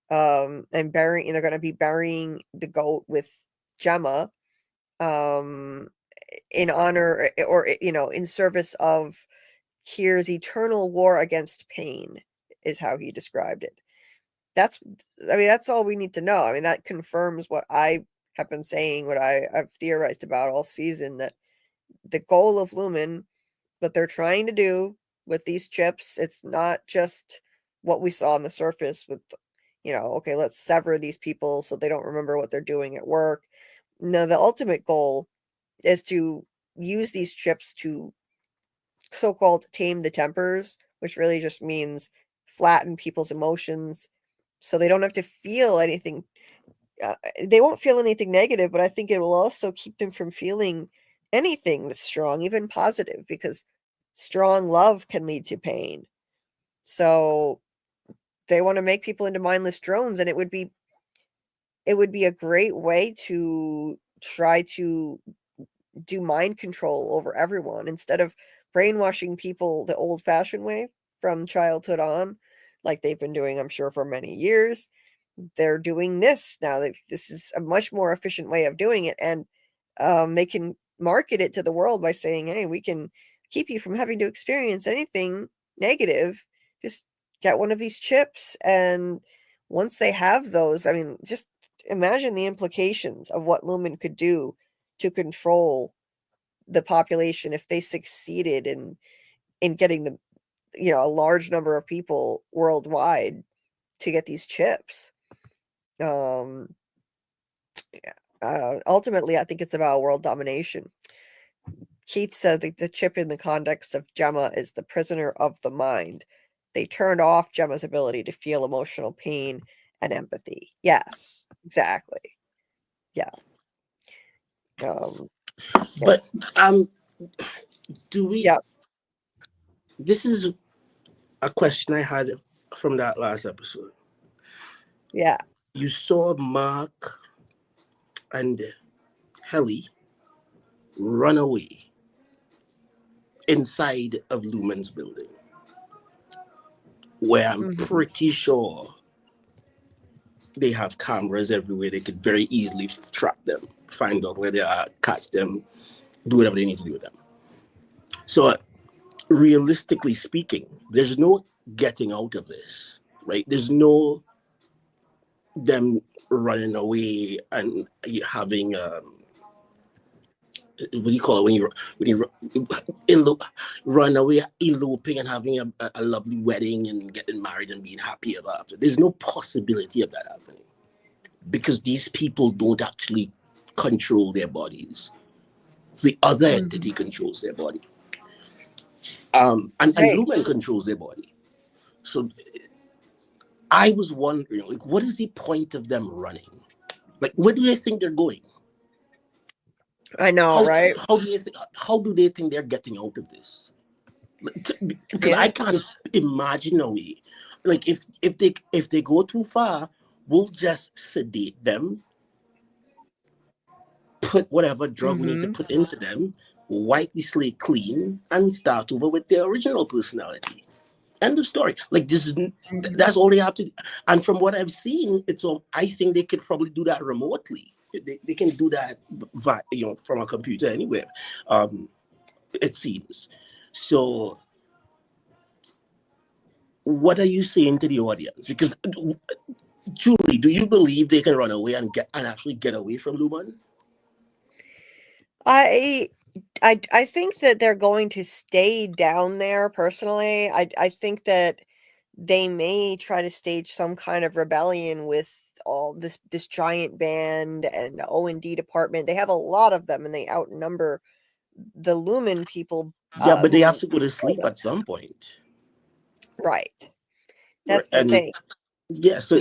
and they're going to be burying the goat with Gemma, in honor, or in service of Kier's eternal war against pain, is how he described it. That's all we need to know. I mean, that confirms what I have been saying, what I've theorized about all season, that the goal of Lumen, what they're trying to do with these chips, it's not just what we saw on the surface with, okay, let's sever these people so they don't remember what they're doing at work. No, the ultimate goal is to use these chips to so-called tame the tempers, which really just means flatten people's emotions so they don't have to feel anything. They won't feel anything negative, but I think it will also keep them from feeling anything that's strong, even positive, because strong love can lead to pain. So they want to make people into mindless drones, and it would be a great way to try to do mind control over everyone instead of brainwashing people the old-fashioned way from childhood on, like they've been doing, I'm sure, for many years. They're doing this now. This is a much more efficient way of doing it, and they can market it to the world by saying, hey, we can keep you from having to experience anything negative. Just get one of these chips, and once they have those, I mean, just imagine the implications of what Lumen could do to control the population if they succeeded in getting a large number of people worldwide to get these chips. Ultimately, I think it's about world domination. Keith said that the chip in the context of Gemma is the prisoner of the mind. They turned off Gemma's ability to feel emotional pain and empathy. Yes, exactly. Yeah. But do we? Yeah. This is a question I had from that last episode. Yeah. You saw Mark and Helly run away inside of Lumen's building, where I'm pretty sure they have cameras everywhere. They could very easily track them, find out where they are, catch them, do whatever they need to do with them. So realistically speaking, there's no getting out of this, right? There's no them running away and having what do you call it when you run away, eloping and having a lovely wedding and getting married and being happy ever after. There's no possibility of that happening because these people don't actually control their bodies. The other entity controls their body. And Lumen controls their body. So I was wondering, like, what is the point of them running? Like, where do they think they're going? I know, right? How do they think they're getting out of this? Because I can't imagine a way. Like, if they go too far, we'll just sedate them, put whatever drug we need to put into them, wipe the slate clean, and start over with their original personality. End of story. Like this, that's all they have to do. And from what I've seen, I think they could probably do that remotely. They can do that from a computer anywhere. It seems. So, what are you saying to the audience? Because Julie, do you believe they can run away and actually get away from Lumen? I think that they're going to stay down there personally. I think that they may try to stage some kind of rebellion with all this giant band and the O&D department. They have a lot of them and they outnumber the Lumen people. Yeah, but they have to go to sleep at some point. Right. That's the thing. Yeah, so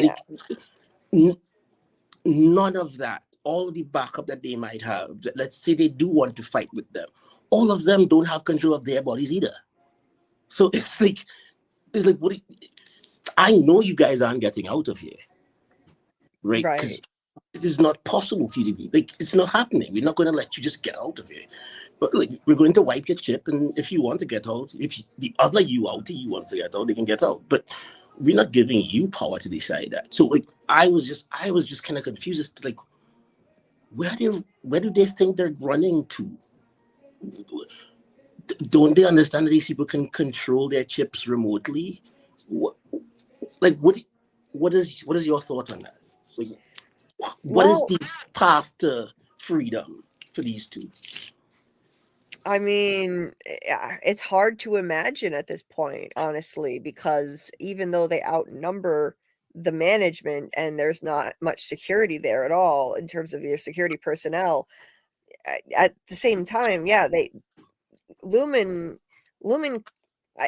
none of that, all the backup that they might have, let's say they do want to fight with them, all of them don't have control of their bodies either. So it's like I know you guys aren't getting out of here, right? Because it is not possible for you to be, like, it's not happening. We're not going to let you just get out of here. But like, we're going to wipe your chip, and if you want to get out, if the other you wants to get out, they can get out. But we're not giving you power to decide that. So like, I was just kind of confused as to like, where do they think they're running to? Don't they understand that these people can control their chips remotely? What is your thought on that? Like, what is the path to freedom for these two? I mean, it's hard to imagine at this point, honestly, because even though they outnumber the management and there's not much security there at all in terms of your security personnel, at the same time, Lumen,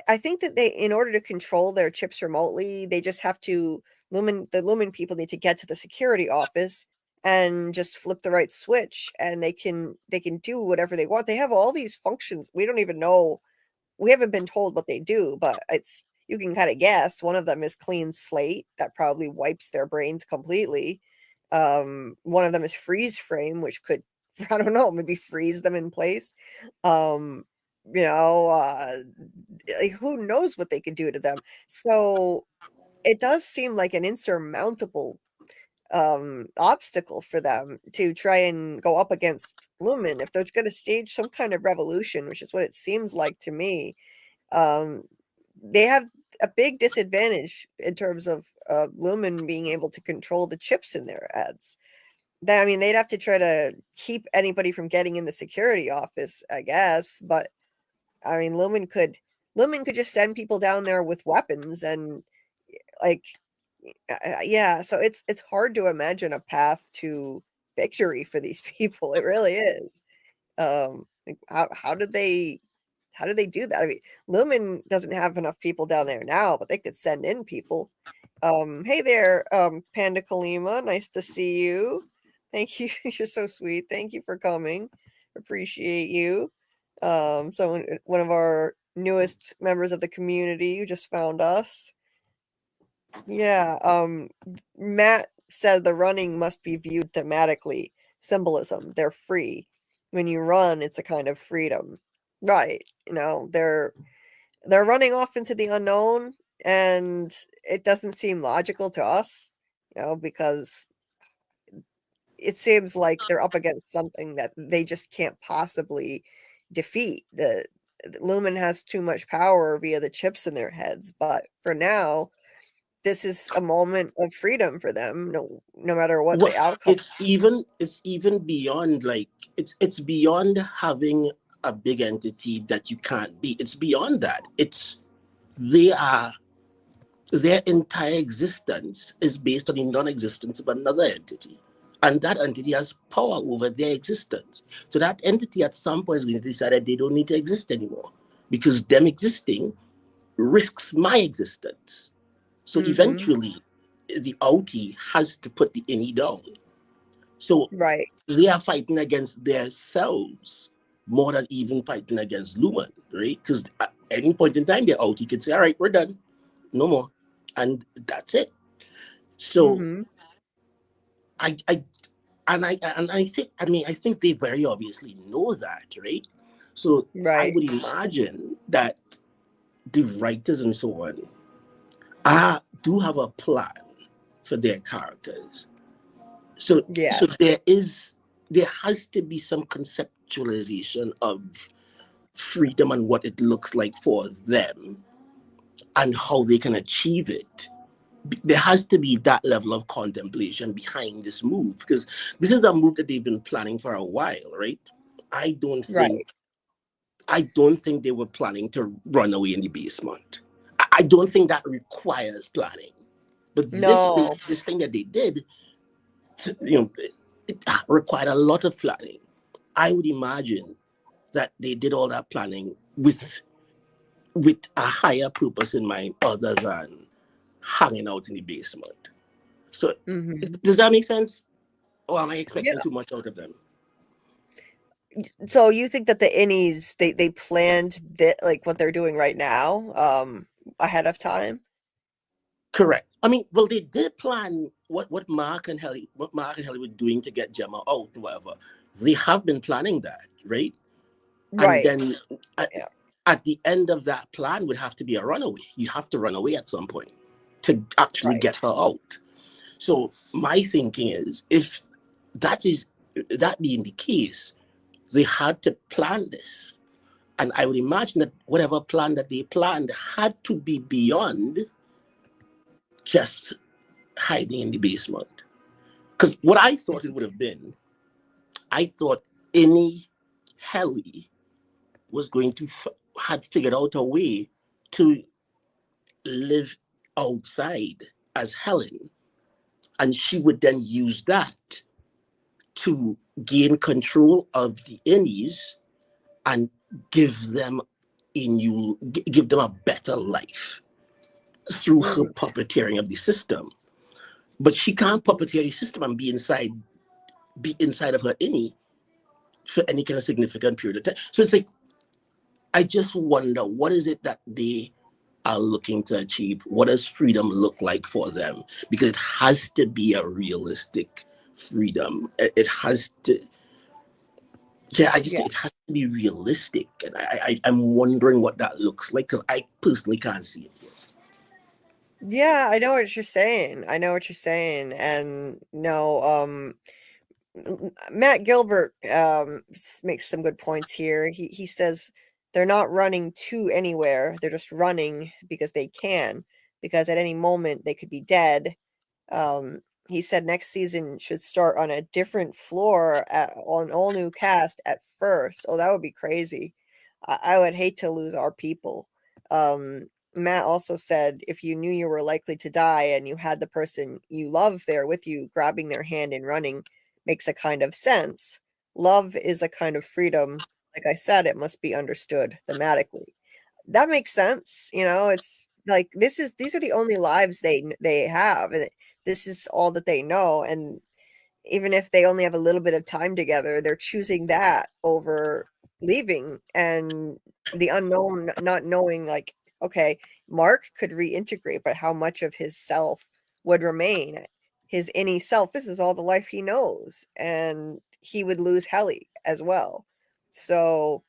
I think that in order to control their chips remotely, they just have to, the Lumen people need to get to the security office and just flip the right switch and they can do whatever they want. They have all these functions. We don't even know. We haven't been told what they do, but you can kind of guess. One of them is clean slate that probably wipes their brains completely. One of them is freeze frame, which could, I don't know, maybe freeze them in place. Who knows what they could do to them. So it does seem like an insurmountable obstacle for them to try and go up against Lumen. If they're going to stage some kind of revolution, which is what it seems like to me, they have a big disadvantage in terms of Lumen being able to control the chips in their heads. I mean, they'd have to try to keep anybody from getting in the security office, I guess. But I mean, Lumen could just send people down there with weapons and like Yeah, so it's hard to imagine a path to victory for these people. It really is. Like, how did they do that? I mean, Lumen doesn't have enough people down there now, but they could send in people. Hey there, Panda Kalima, nice to see you. Thank you. You're so sweet. Thank you for coming. Appreciate you. So one of our newest members of the community who just found us. Yeah, Matt said the running must be viewed thematically. Symbolism. They're free. When you run, it's a kind of freedom. Right. They're running off into the unknown, and it doesn't seem logical to us, because it seems like they're up against something that they just can't possibly defeat. The Lumen has too much power via the chips in their heads, but for now, this is a moment of freedom for them, no matter what the outcome. It's even beyond, like, it's beyond having a big entity that you can't beat. It's beyond that. Their entire existence is based on the non-existence of another entity. And that entity has power over their existence. So that entity at some point is going to decide that they don't need to exist anymore, because them existing risks my existence. So eventually, the outie has to put the innie down. So Right. they are fighting against themselves more than even fighting against Lumen, right? Because at any point in time, the outie could say, all right, we're done. No more. And that's it. So I think they very obviously know that, right? So Right. I would imagine that the writers and so on do have a plan for their characters. So Yeah. so there has to be some conceptualization of freedom and what it looks like for them and how they can achieve it. There has to be that level of contemplation behind this move, because this is a move that they've been planning for a while, right? I don't think they were planning to run away in the basement. I don't think that requires planning. But this thing that they did, it required a lot of planning. I would imagine that they did all that planning with a higher purpose in mind other than hanging out in the basement. So does that make sense? Or am I expecting too much out of them? So you think that the innies, they planned like what they're doing right now ahead of time? Correct. I mean, well, they did plan what Mark and Helly were doing to get Gemma out and whatever. They have been planning that, right? Right. And then at the end of that plan would have to be a runaway. You have to run away at some point to actually get her out. So my thinking is, if that being the case, they had to plan this. And I would imagine that whatever plan that they planned had to be beyond just hiding in the basement. Because what I thought it would have been, I thought any Helly was going to had figured out a way to live outside as Helen, and she would then use that to gain control of the innies and give them a better life through her puppeteering of the system. But she can't puppeteer the system and be inside of her innie for any kind of significant period of time. So it's like, I just wonder, what is it that they are looking to achieve? What does freedom look like for them? Because it has to be a realistic freedom. It has to. It has to be realistic, and I'm wondering what that looks like, because I personally can't see it. Yeah, I know what you're saying. And no, Matt Gilbert makes some good points here. He says they're not running to anywhere. They're just running because they can, because at any moment they could be dead. He said next season should start on a different floor on all new cast at first. Oh, that would be crazy. I would hate to lose our people. Matt also said, if you knew you were likely to die and you had the person you love there with you, grabbing their hand and running makes a kind of sense. Love is a kind of freedom. Like I said, it must be understood thematically. That makes sense. It's like these are the only lives they have, and this is all that they know. And even if they only have a little bit of time together, they're choosing that over leaving and the unknown, not knowing, like, okay, Mark could reintegrate, but how much of his self would remain? His innie self, this is all the life he knows, and he would lose Helly as well. So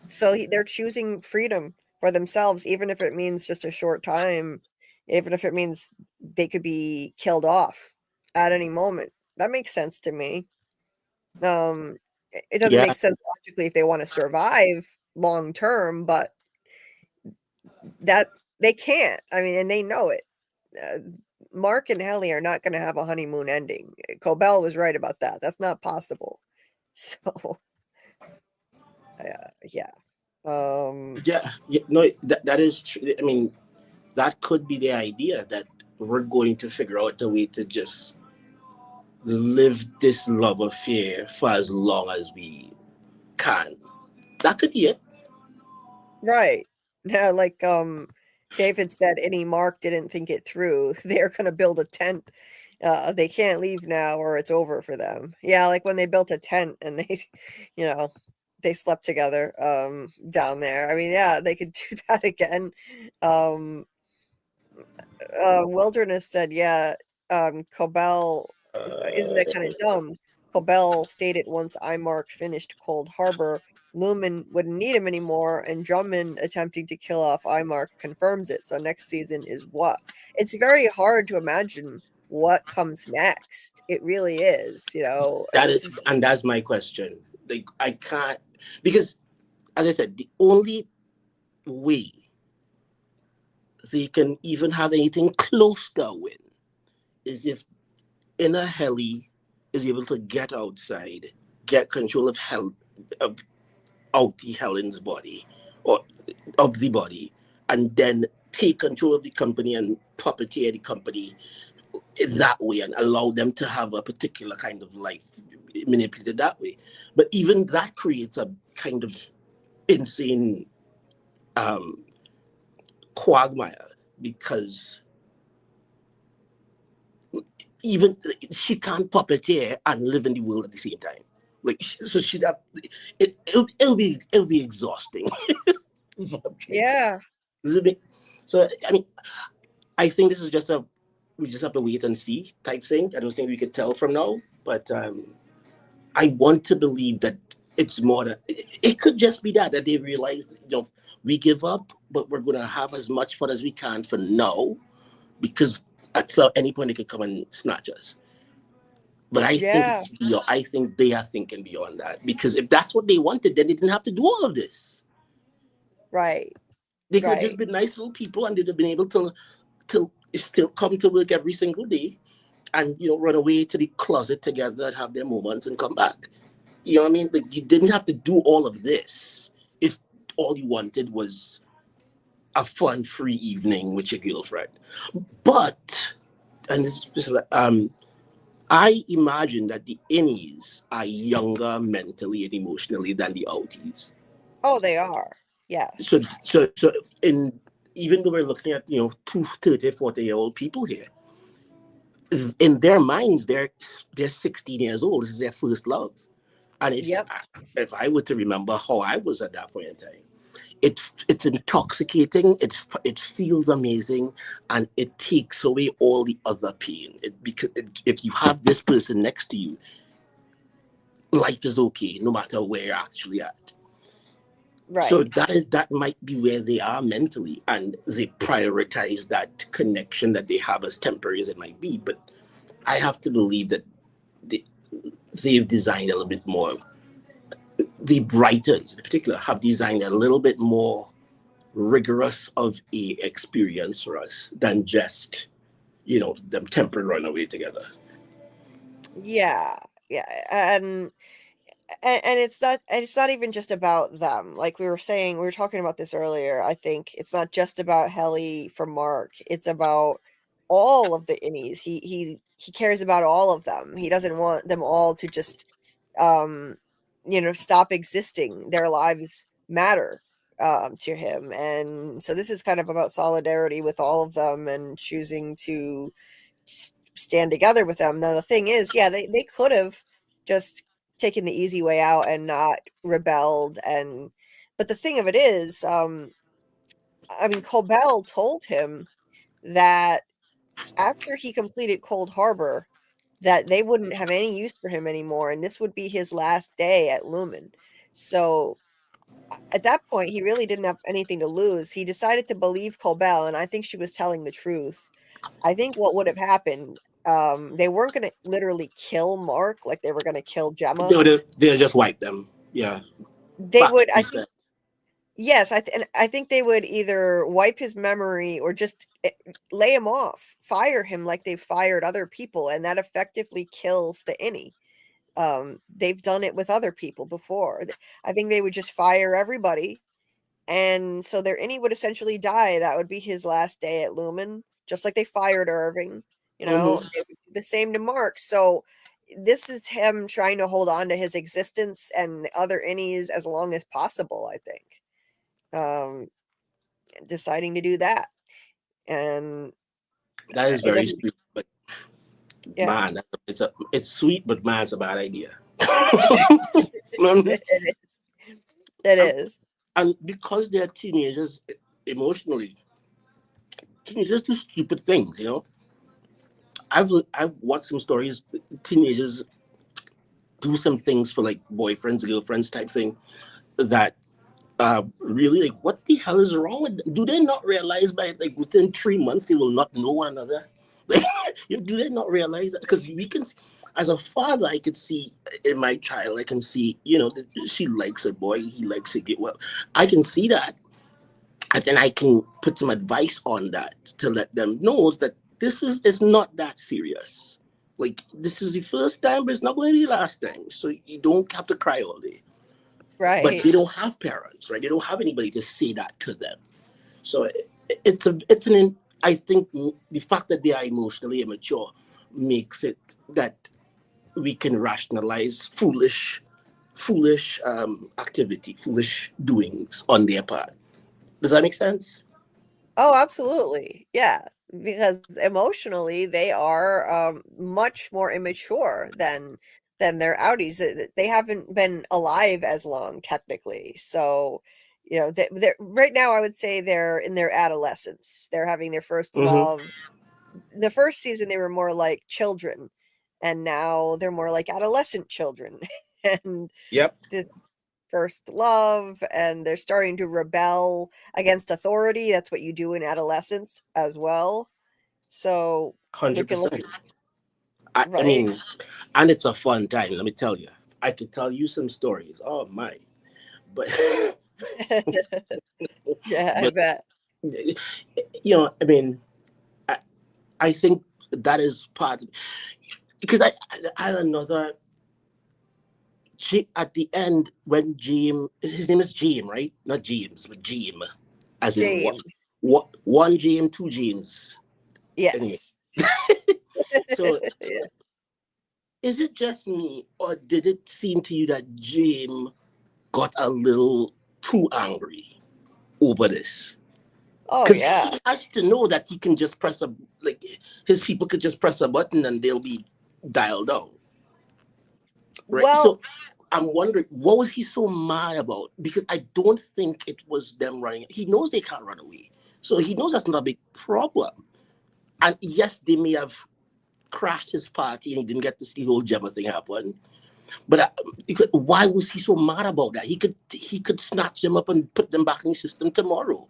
they're choosing freedom for themselves, even if it means just a short time, even if it means they could be killed off at any moment. That makes sense to me. It doesn't Yeah, make sense logically if they want to survive long term, but that they can't. I mean, and they know it. Mark and Helly are not going to have a honeymoon ending. Cobell was right about that. That's not possible. So, yeah. No, that is true. I mean, that could be the idea, that we're going to figure out a way to just live this love affair for as long as we can. That could be it. Right. Yeah, like David said, any Mark didn't think it through. They're gonna build a tent. They can't leave now or it's over for them. Yeah, like when they built a tent and they they slept together down there. I mean, yeah, they could do that again. Wilderness said, yeah, Cobell, isn't that kind of dumb? Cobell stated once Imark finished Cold Harbor, Lumen wouldn't need him anymore, and Drummond attempting to kill off Imark confirms it. So next season is what? It's very hard to imagine what comes next. It really is, And that's my question. Like, I can't, because as I said, the only way they can even have anything close to a win is if Inner Helly is able to get outside, get control of Helen's body, or of the body, and then take control of the company and puppeteer the company that way and allow them to have a particular kind of life manipulated that way. But even that creates a kind of insane quagmire, because even she can't puppeteer and live in the world at the same time. Like, so she'd have it'll be exhausting. Yeah. So I mean, I think this is just we just have to wait and see type thing. I don't think we could tell from now, but I want to believe that it's more than it could just be that they realized, we give up, but we're gonna have as much fun as we can for now, because at any point they could come and snatch us. But I think they are thinking beyond that, because if that's what they wanted, then they didn't have to do all of this. Right. They could have just been nice little people, and they'd have been able to still come to work every single day, and run away to the closet together and have their moments and come back. You know what I mean? Like, you didn't have to do all of this if all you wanted was a fun, free evening with your girlfriend. But, and this is I imagine that the innies are younger mentally and emotionally than the outies. Oh, they are. Yes. So even though we're looking at, 2 30, 40-year-old people here, in their minds, they're 16 years old. This is their first love. And if I were to remember how I was at that point in time, it's intoxicating, it feels amazing, and it takes away all the other pain. Because if you have this person next to you, life is okay no matter where you're actually at. Right. So that might be where they are mentally, and they prioritize that connection that they have, as temporary as it might be. But I have to believe that they've designed a little bit more. The writers in particular have designed a little bit more rigorous of a experience for us than just, them temporary run away together. Yeah. And and it's not even just about them. Like we were talking about this earlier. I think it's not just about Helly for Mark. It's about all of the innies. He cares about all of them. He doesn't want them all to just stop existing. Their lives matter to him. And so this is kind of about solidarity with all of them and choosing to stand together with them. Now the thing is, yeah, they could have just taken the easy way out and not rebelled. But the thing of it is, I mean, Cobell told him that after he completed Cold Harbor, that they wouldn't have any use for him anymore, and this would be his last day at Lumen. So at that point, he really didn't have anything to lose. He decided to believe Cobell, and I think she was telling the truth. I think what would have happened, they weren't going to literally kill Mark like they were going to kill Gemma. They'll just wipe them. Yeah. They Back would, I reset. think, yes, and I think they would either wipe his memory or just lay him off, fire him like they've fired other people, and that effectively kills the innie. They've done it with other people before. I think they would just fire everybody, and so their innie would essentially die. That would be his last day at Lumen, just like they fired Irving. They would do the same to Mark. So this is him trying to hold on to his existence and the other innies as long as possible, I think. Deciding to do that. And That is it very doesn't, sweet, but yeah, man, it's sweet, but man, it's a bad idea. it is. It is. And because they're teenagers, emotionally, teenagers do stupid things. I've watched some stories. Teenagers do some things for like boyfriends, girlfriends type thing that really, like, what the hell is wrong with them? Do they not realize by like within 3 months they will not know one another? Do they not realize that? Because we can, as a father, I could see in my child, I can see, that she likes a boy, he likes a girl. Well, I can see that, and then I can put some advice on that to let them know that this is it's not that serious. Like, this is the first time, but it's not going to be the last time. So you don't have to cry all day. But Right. they don't have parents, right? They don't have anybody to say that to them. So I think the fact that they are emotionally immature makes it that we can rationalize foolish activity, foolish doings on their part. Does that make sense? Oh, absolutely. Yeah. Because emotionally they are much more immature than their outies. They haven't been alive as long technically. So, they're right now I would say they're in their adolescence. They're having their first love. The first season they were more like children, and now they're more like adolescent children. And Yep. this first love, and they're starting to rebel against authority. That's what you do in adolescence as well. So we can look 100%. at, I mean, and it's a fun time, let me tell you. I could tell you some stories. Oh my. But yeah, I but bet. I mean, I think that is part of, because I had another at the end when Jim, his name is Jim, right? Not James, but Jim, as in James. one Jim, two James. Anyway, Yes. so Yeah. is it just me, or did it seem to you that Jim got a little too angry over this? Oh Because yeah. he has to know that he can just press his people could just press a button and they'll be dialed down. Right. Well, So I'm wondering, what was he so mad about? Because I don't think it was them running. He knows they can't run away. So he knows that's not a big problem. And yes, they may have crashed his party and he didn't get to see the whole Gemma thing happen. But why was he so mad about that? He could snatch them up and put them back in the system tomorrow.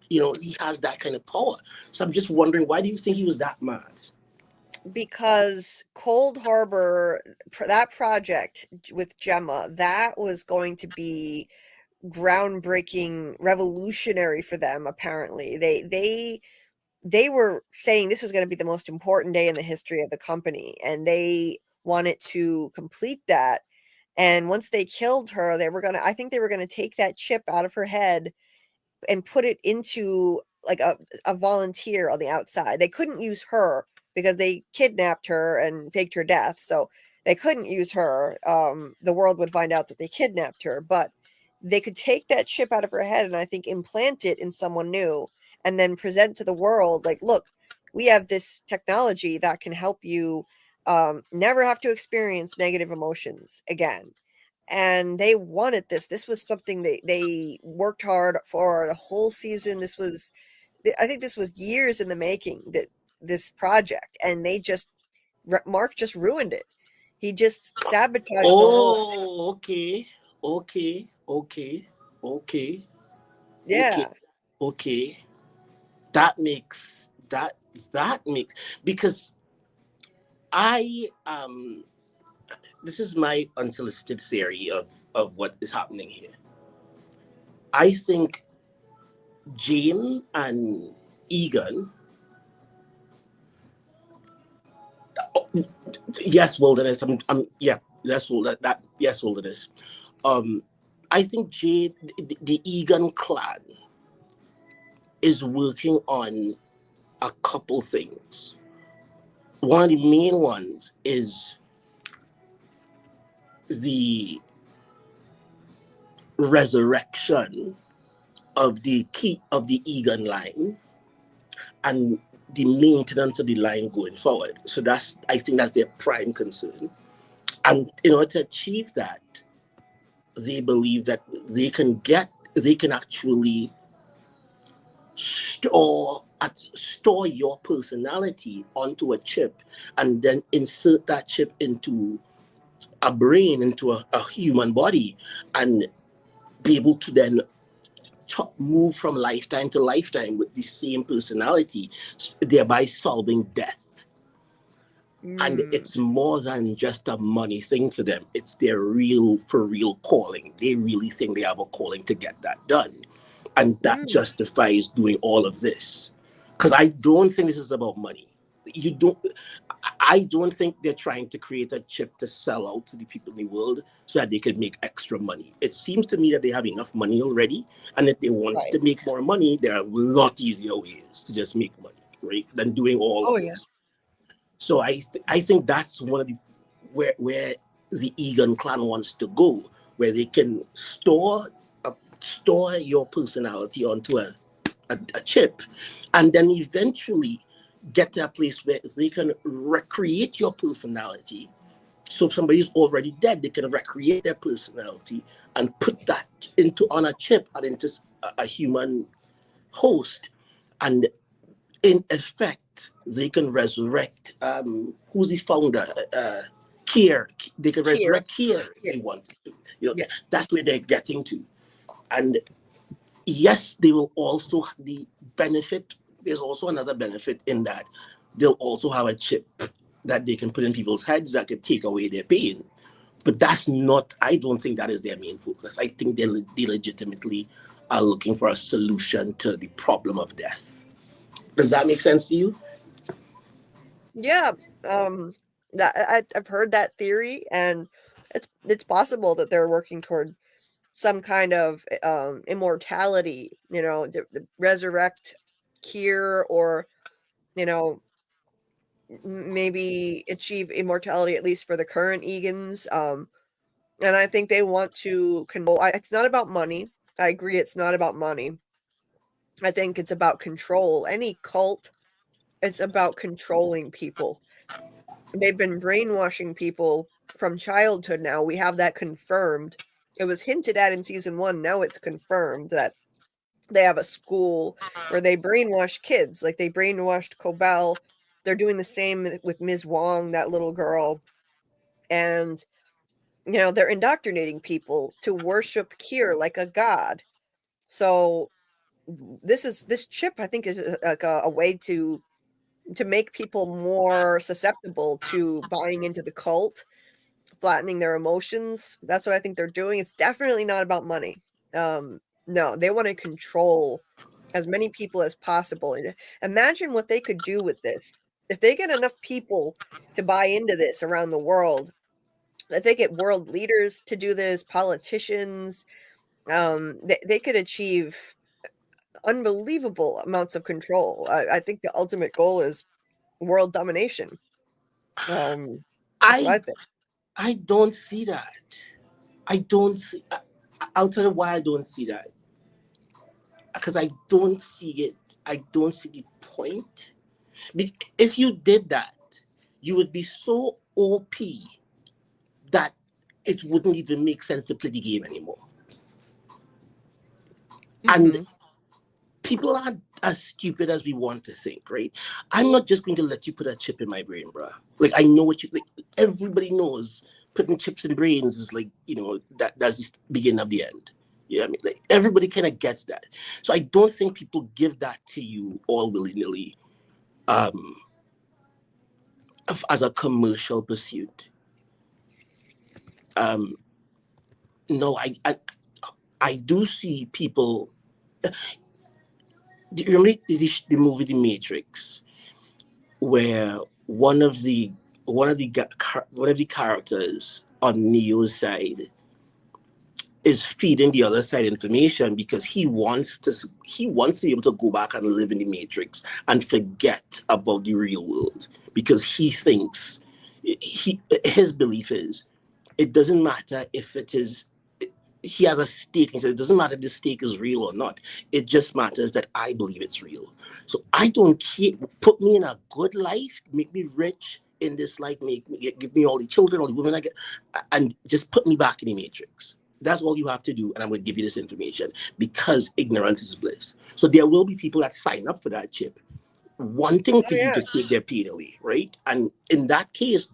He has that kind of power. So I'm just wondering, why do you think he was that mad? Because Cold Harbor, that project with Gemma, that was going to be groundbreaking, revolutionary for them. Apparently, they were saying this was going to be the most important day in the history of the company, and they wanted to complete that. And once they killed her, I think they were gonna take that chip out of her head and put it into like a volunteer on the outside. They couldn't use her because they kidnapped her and faked her death. So they couldn't use her. The world would find out that they kidnapped her, but they could take that chip out of her head and I think implant it in someone new and then present to the world like, look, we have this technology that can help you never have to experience negative emotions again. And they wanted this. This was something they worked hard for the whole season. I think this was years in the making, that this project, and Mark just ruined it. He just sabotaged the whole. Oh, okay. Yeah. Okay. That makes because I this is my unsolicited theory of what is happening here. I think Jane and Egan, yes, Wilderness. Yes, yes, Wilderness. I think Jane, the Egan clan, is working on a couple things. One of the main ones is the resurrection of the Egan line and the maintenance of the line going forward. So I think that's their prime concern. And in order to achieve that, they believe that they can actually store your personality onto a chip and then insert that chip into a brain, into a human body, and be able to then move from lifetime to lifetime with the same personality, thereby solving death. And it's more than just a money thing for them. It's their real calling. They really think they have a calling to get that done. And that justifies doing all of this. Because I don't think this is about money. I don't think they're trying to create a chip to sell out to the people in the world so that they can make extra money. It seems to me that they have enough money already. And if they wanted to make more money, there are a lot easier ways to just make money, right? Than doing all of this. So I think that's one of the where the Egan clan wants to go, where they can store your personality onto a chip, and then eventually get to a place where they can recreate your personality. So if somebody's already dead, they can recreate their personality and put that on a chip and into a human host, and in effect, they can resurrect. Who's the founder? Kier. They can resurrect Kier if they want to. That's where they're getting to. And yes, they will also have the benefit. There's also another benefit in that they'll also have a chip that they can put in people's heads that could take away their pain. But that's not. I don't think that is their main focus. I think they legitimately are looking for a solution to the problem of death. Does that make sense to you? Yeah, I've heard that theory, and it's possible that they're working toward some kind of immortality. The resurrect Kier, or maybe achieve immortality at least for the current Egans. And I think they want to control. It's not about money. I agree, it's not about money. I think it's about control. Any cult, it's about controlling people. They've been brainwashing people from childhood now. We have that confirmed. It was hinted at in season 1. Now it's confirmed that they have a school where they brainwash kids. Like they brainwashed Cobell. They're doing the same with Ms. Wong, that little girl. And, they're indoctrinating people to worship Kier like a god. So this chip, I think, is like a way to make people more susceptible to buying into the cult, flattening their emotions. That's what I think they're doing. It's definitely not about money. No, they want to control as many people as possible. And imagine what they could do with this. If they get enough people to buy into this around the world, if they get world leaders to do this, politicians, they could achieve unbelievable amounts of control. I think the ultimate goal is world domination. That's what I think. I don't see that. I don't see. I'll tell you why I don't see that. Because I don't see it. I don't see the point. If you did that, you would be so OP that it wouldn't even make sense to play the game anymore. And people aren't as stupid as we want to think, right? I'm not just going to let you put a chip in my brain, bro. Like, I know what you like. Everybody knows putting chips in brains is like, that's the beginning of the end. Yeah, I mean, like, everybody kind of gets that. So I don't think people give that to you all willy-nilly as a commercial pursuit. No, I do see people. Do you remember the movie The Matrix, where one of the characters on Neo's side is feeding the other side information because he wants to be able to go back and live in the Matrix and forget about the real world, because he thinks his belief is it doesn't matter if it is. He has a stake. He said it doesn't matter if the stake is real or not. It just matters that I believe it's real. So I don't care. Put me in a good life, make me rich in this life, give me all the children, all the women I get, and just put me back in the Matrix. That's all you have to do, and I'm going to give you this information because ignorance is bliss. So there will be people that sign up for that chip, wanting for you to take their pain away, right? And in that case,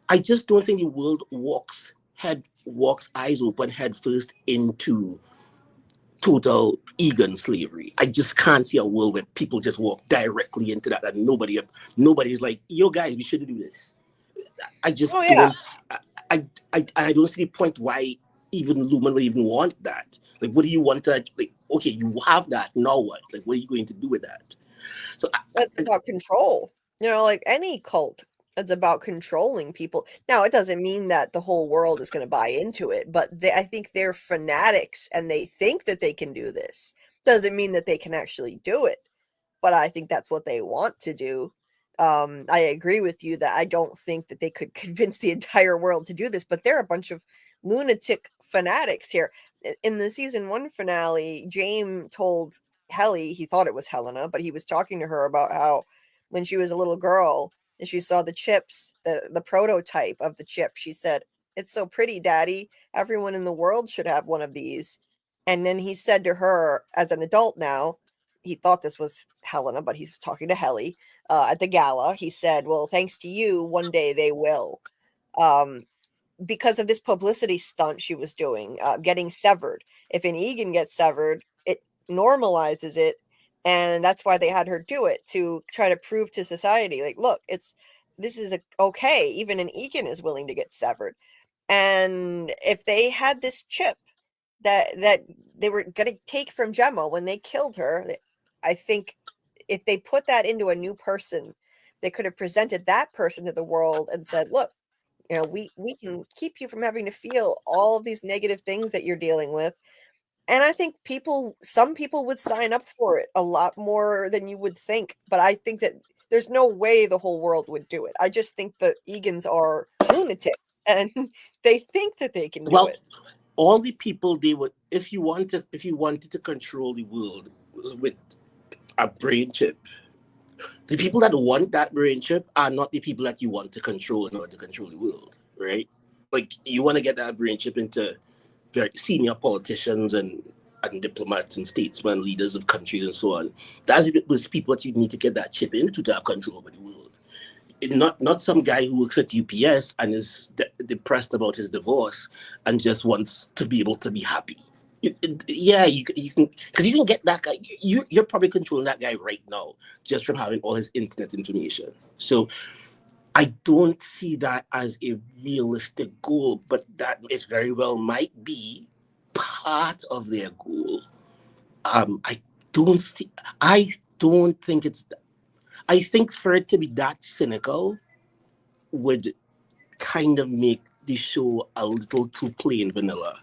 I just don't think the world walks eyes open head first into total Egan slavery. I just can't see a world where people just walk directly into that and nobody's like, yo guys, we shouldn't do this. I just don't. I don't see the point why even Lumen would even want that. Like, what do you want to, like, okay, you have that, now what? Like, what are you going to do with that? So that's about control. Like any cult, it's about controlling people. Now, it doesn't mean that the whole world is going to buy into it, but I think they're fanatics and they think that they can do this. Doesn't mean that they can actually do it, but I think that's what they want to do. I agree with you that I don't think that they could convince the entire world to do this, but they're a bunch of lunatic fanatics here. In the season 1 finale, James told Helly, he thought it was Helena, but he was talking to her about how when she was a little girl and she saw the chips, the prototype of the chip, she said, "It's so pretty, Daddy. Everyone in the world should have one of these." And then he said to her, as an adult now, he thought this was Helena, but he was talking to Helly at the gala. He said, "Well, thanks to you, one day they will." Because of this publicity stunt she was doing, getting severed. If an Egan gets severed, it normalizes it. And that's why they had her do it, to try to prove to society, like, look, this is okay. Even an Egan is willing to get severed. And if they had this chip that they were going to take from Gemma when they killed her, I think if they put that into a new person, they could have presented that person to the world and said, look, we can keep you from having to feel all of these negative things that you're dealing with. And I think some people would sign up for it a lot more than you would think. But I think that there's no way the whole world would do it. I just think the Egans are lunatics and they think that they can do it. All the people they would, if you wanted to control the world with a brain chip, the people that want that brain chip are not the people that you want to control in order to control the world, right? Like, you want to get that brain chip into very senior politicians and diplomats and statesmen, leaders of countries and so on. That's those people that you need to get that chip into to have control over the world. Not some guy who works at UPS and is depressed about his divorce and just wants to be able to be happy. You can, because you can get that guy. You're probably controlling that guy right now just from having all his internet information. So I don't see that as a realistic goal, but that it very well might be part of their goal. I don't think for it to be that cynical would kind of make the show a little too plain vanilla.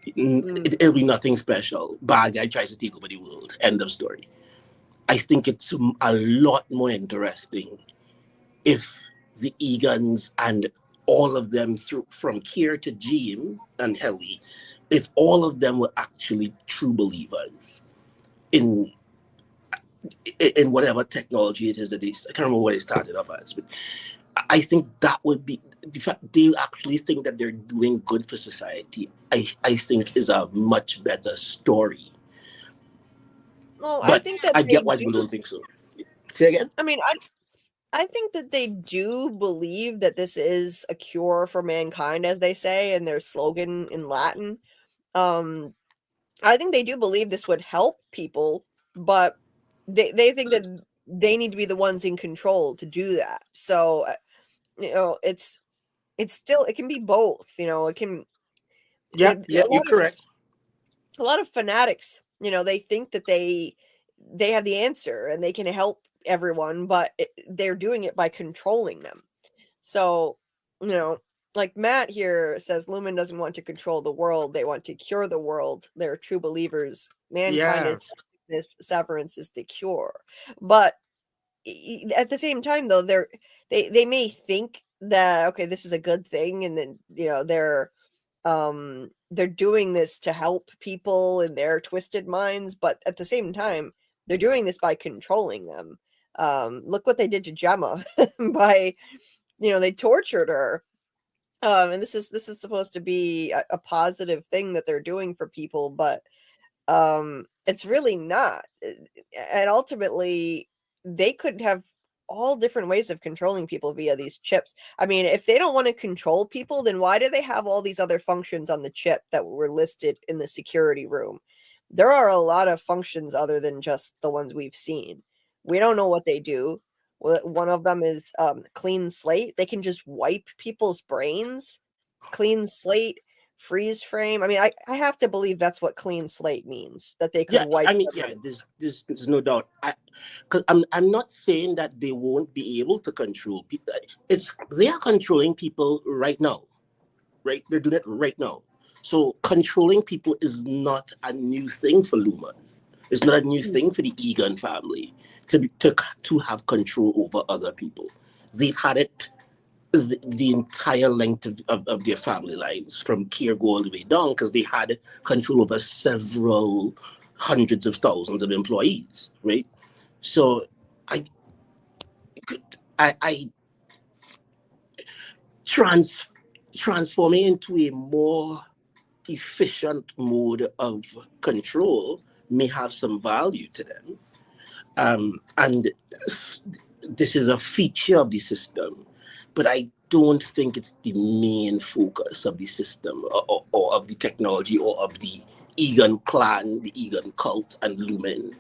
Mm. It'll be nothing special. Bad guy tries to take over the world. End of story. I think it's a lot more interesting if the Egans and all of them from Kier to Jim and Helly, if all of them were actually true believers in whatever technology it is that I can't remember what they started up as, but I think that would be the fact they actually think that they're doing good for society. I think is a much better story. Well, But I think that I get why people don't think so. Say again? I mean, I think that they do believe that this is a cure for mankind, as they say in their slogan in Latin. I think they do believe this would help people, but they think that they need to be the ones in control to do that. So, it's still, it can be both. It can. Yeah, you're correct. A lot of fanatics, they think that they have the answer and they can help everyone, but they're doing it by controlling them. So, like Matt here says, Lumen doesn't want to control the world. They want to cure the world. They're true believers. Mankind is this, Severance is the cure. But at the same time, though, they may think that, okay, this is a good thing. And then, they're doing this to help people in their twisted minds. But at the same time, they're doing this by controlling them. Look what they did to Gemma by, they tortured her. And this is supposed to be a positive thing that they're doing for people, but it's really not. And ultimately, they could have all different ways of controlling people via these chips. I mean, if they don't want to control people, then why do they have all these other functions on the chip that were listed in the security room? There are a lot of functions other than just the ones we've seen. We don't know what they do. One of them is clean slate. They can just wipe people's brains. Clean slate, freeze frame. I mean, I have to believe that's what clean slate means. That they could wipe. I mean, there's no doubt. Because I'm not saying that they won't be able to control people. They are controlling people right now, right? They're doing it right now. So controlling people is not a new thing for Lumen. It's not a new thing for the Egan family to have control over other people. They've had it the entire length of their family lives, from Kier go all the way down, because they had control over several hundreds of thousands of employees, right? So I transforming into a more efficient mode of control may have some value to them. And this is a feature of the system, but I don't think it's the main focus of the system or of the technology or of the Egan clan, the Egan cult, and Lumen,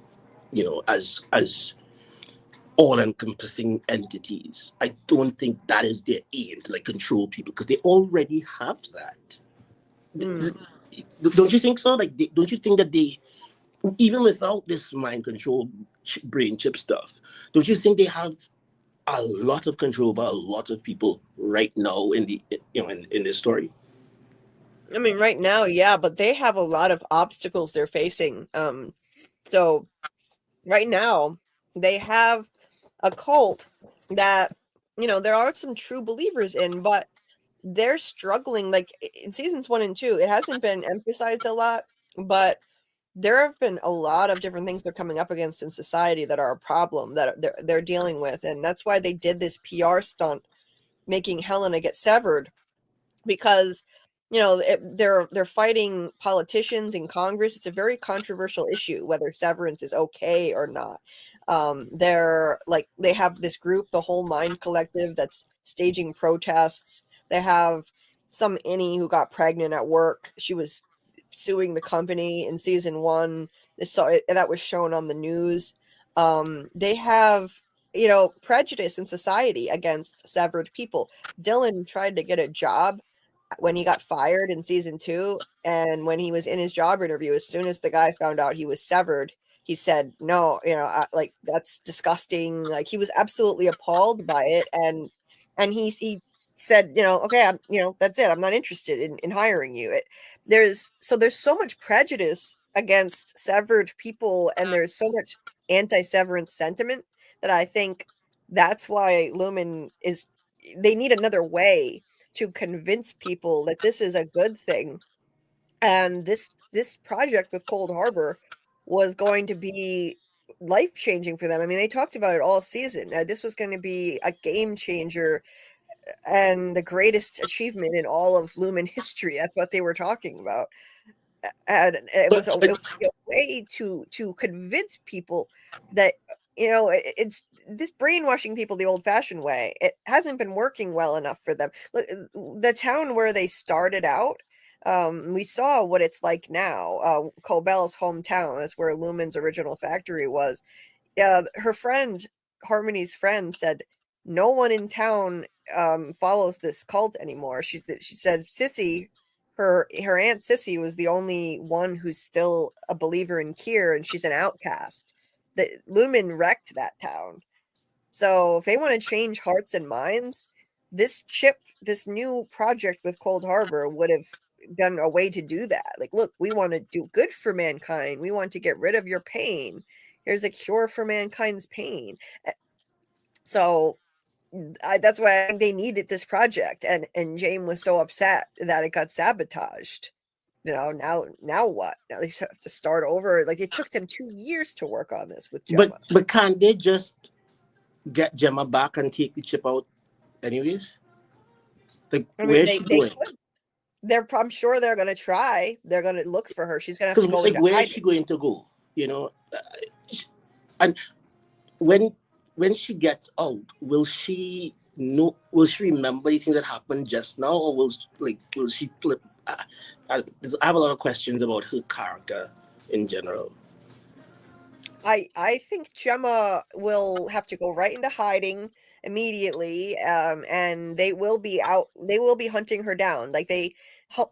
as all-encompassing entities. I don't think that is their aim, to control people, because they already have that. Don't you think so? Don't you think that they, even without this mind control brain chip stuff, don't you think they have a lot of control over a lot of people right now in the in this story? I mean, right now, yeah, but they have a lot of obstacles they're facing. So right now they have a cult that there are some true believers in, but they're struggling. Like in seasons 1 and 2, it hasn't been emphasized a lot, but there have been a lot of different things they're coming up against in society that are a problem that they're dealing with. And that's why they did this PR stunt making Helena get severed, because they're fighting politicians in Congress. It's a very controversial issue whether severance is okay or not. They have this group, the Whole Mind Collective, that's staging protests. They have some innie who got pregnant at work. She was suing the company in season 1. That was shown on the news. They have prejudice in society against severed people. Dylan tried to get a job when he got fired in season 2, and when he was in his job interview, as soon as the guy found out he was severed, he said, no, that's disgusting. Like, he was absolutely appalled by it. And he said, okay, that's it. I'm not interested in hiring you. There's so much prejudice against severed people, and there's so much anti-severance sentiment that I think that's why Lumen they need another way to convince people that this is a good thing. And this project with Cold Harbor was going to be life-changing for them. I mean, they talked about it all season. This was going to be a game changer and the greatest achievement in all of Lumen history. That's what they were talking about. And it was a way to convince people that, it's this brainwashing people the old-fashioned way. It hasn't been working well enough for them. Look, the town where they started out, we saw what it's like now. Cobell's hometown, that's where Lumen's original factory was. Her friend, Harmony's friend, said no one in town follows this cult anymore. She said Sissy, her aunt Sissy, was the only one who's still a believer in Kier, and she's an outcast. The Lumen wrecked that town. So if they want to change hearts and minds, this new project with Cold Harbor would have been a way to do that. Like, look, we want to do good for mankind. We want to get rid of your pain. Here's a cure for mankind's pain. So that's why I think they needed this project, and James was so upset that it got sabotaged. Now what? Now they have to start over. Like, it took them 2 years to work on this with Gemma. But can't they just get Gemma back and take the chip out anyways? Like, where's she going? I'm sure they're going to try. They're going to look for her. She's going to have to go into where hiding. is she going to go? And when she gets out, will she remember anything that happened just now, or will she flip? I have a lot of questions about her character in general. I think Gemma will have to go right into hiding immediately, and they will be out. They will be hunting her down. Like,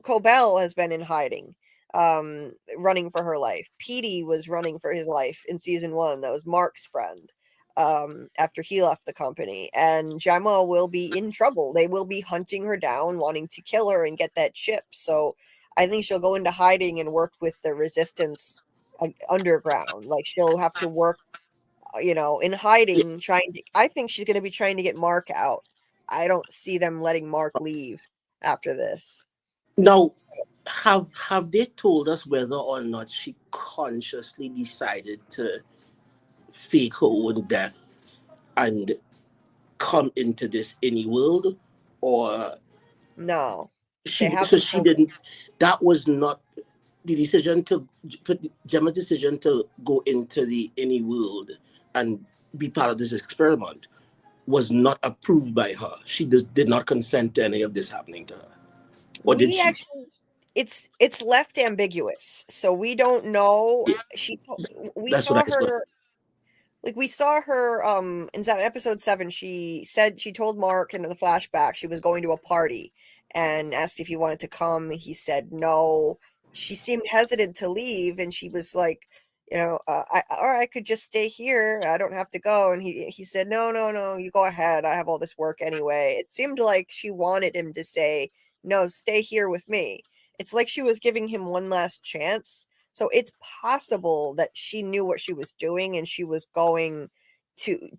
Cobell has been in hiding, running for her life. Petey was running for his life in season 1. That was Mark's friend, after he left the company. And Gemma will be in trouble. They will be hunting her down, wanting to kill her and get that chip. So I think she'll go into hiding and work with the resistance underground. Like, she'll have to work, in hiding, I think she's going to be trying to get Mark out. I don't see them letting Mark leave after this. Now, have they told us whether or not she consciously decided to fake her own death and come into this any world, or no? She didn't. That was not the decision Gemma's decision to go into the any world and be part of this experiment was not approved by her. She did not consent to any of this happening to her. Or did she? Actually, it's left ambiguous, so we don't know. Yeah. We saw her in episode 7. She said she told Mark in the flashback she was going to a party and asked if he wanted to come. He said no. She seemed hesitant to leave, and she was like, I could just stay here. I don't have to go. And he said, no, you go ahead. I have all this work anyway. It seemed like she wanted him to say, no, stay here with me. It's like she was giving him one last chance. So it's possible that she knew what she was doing, and she was going to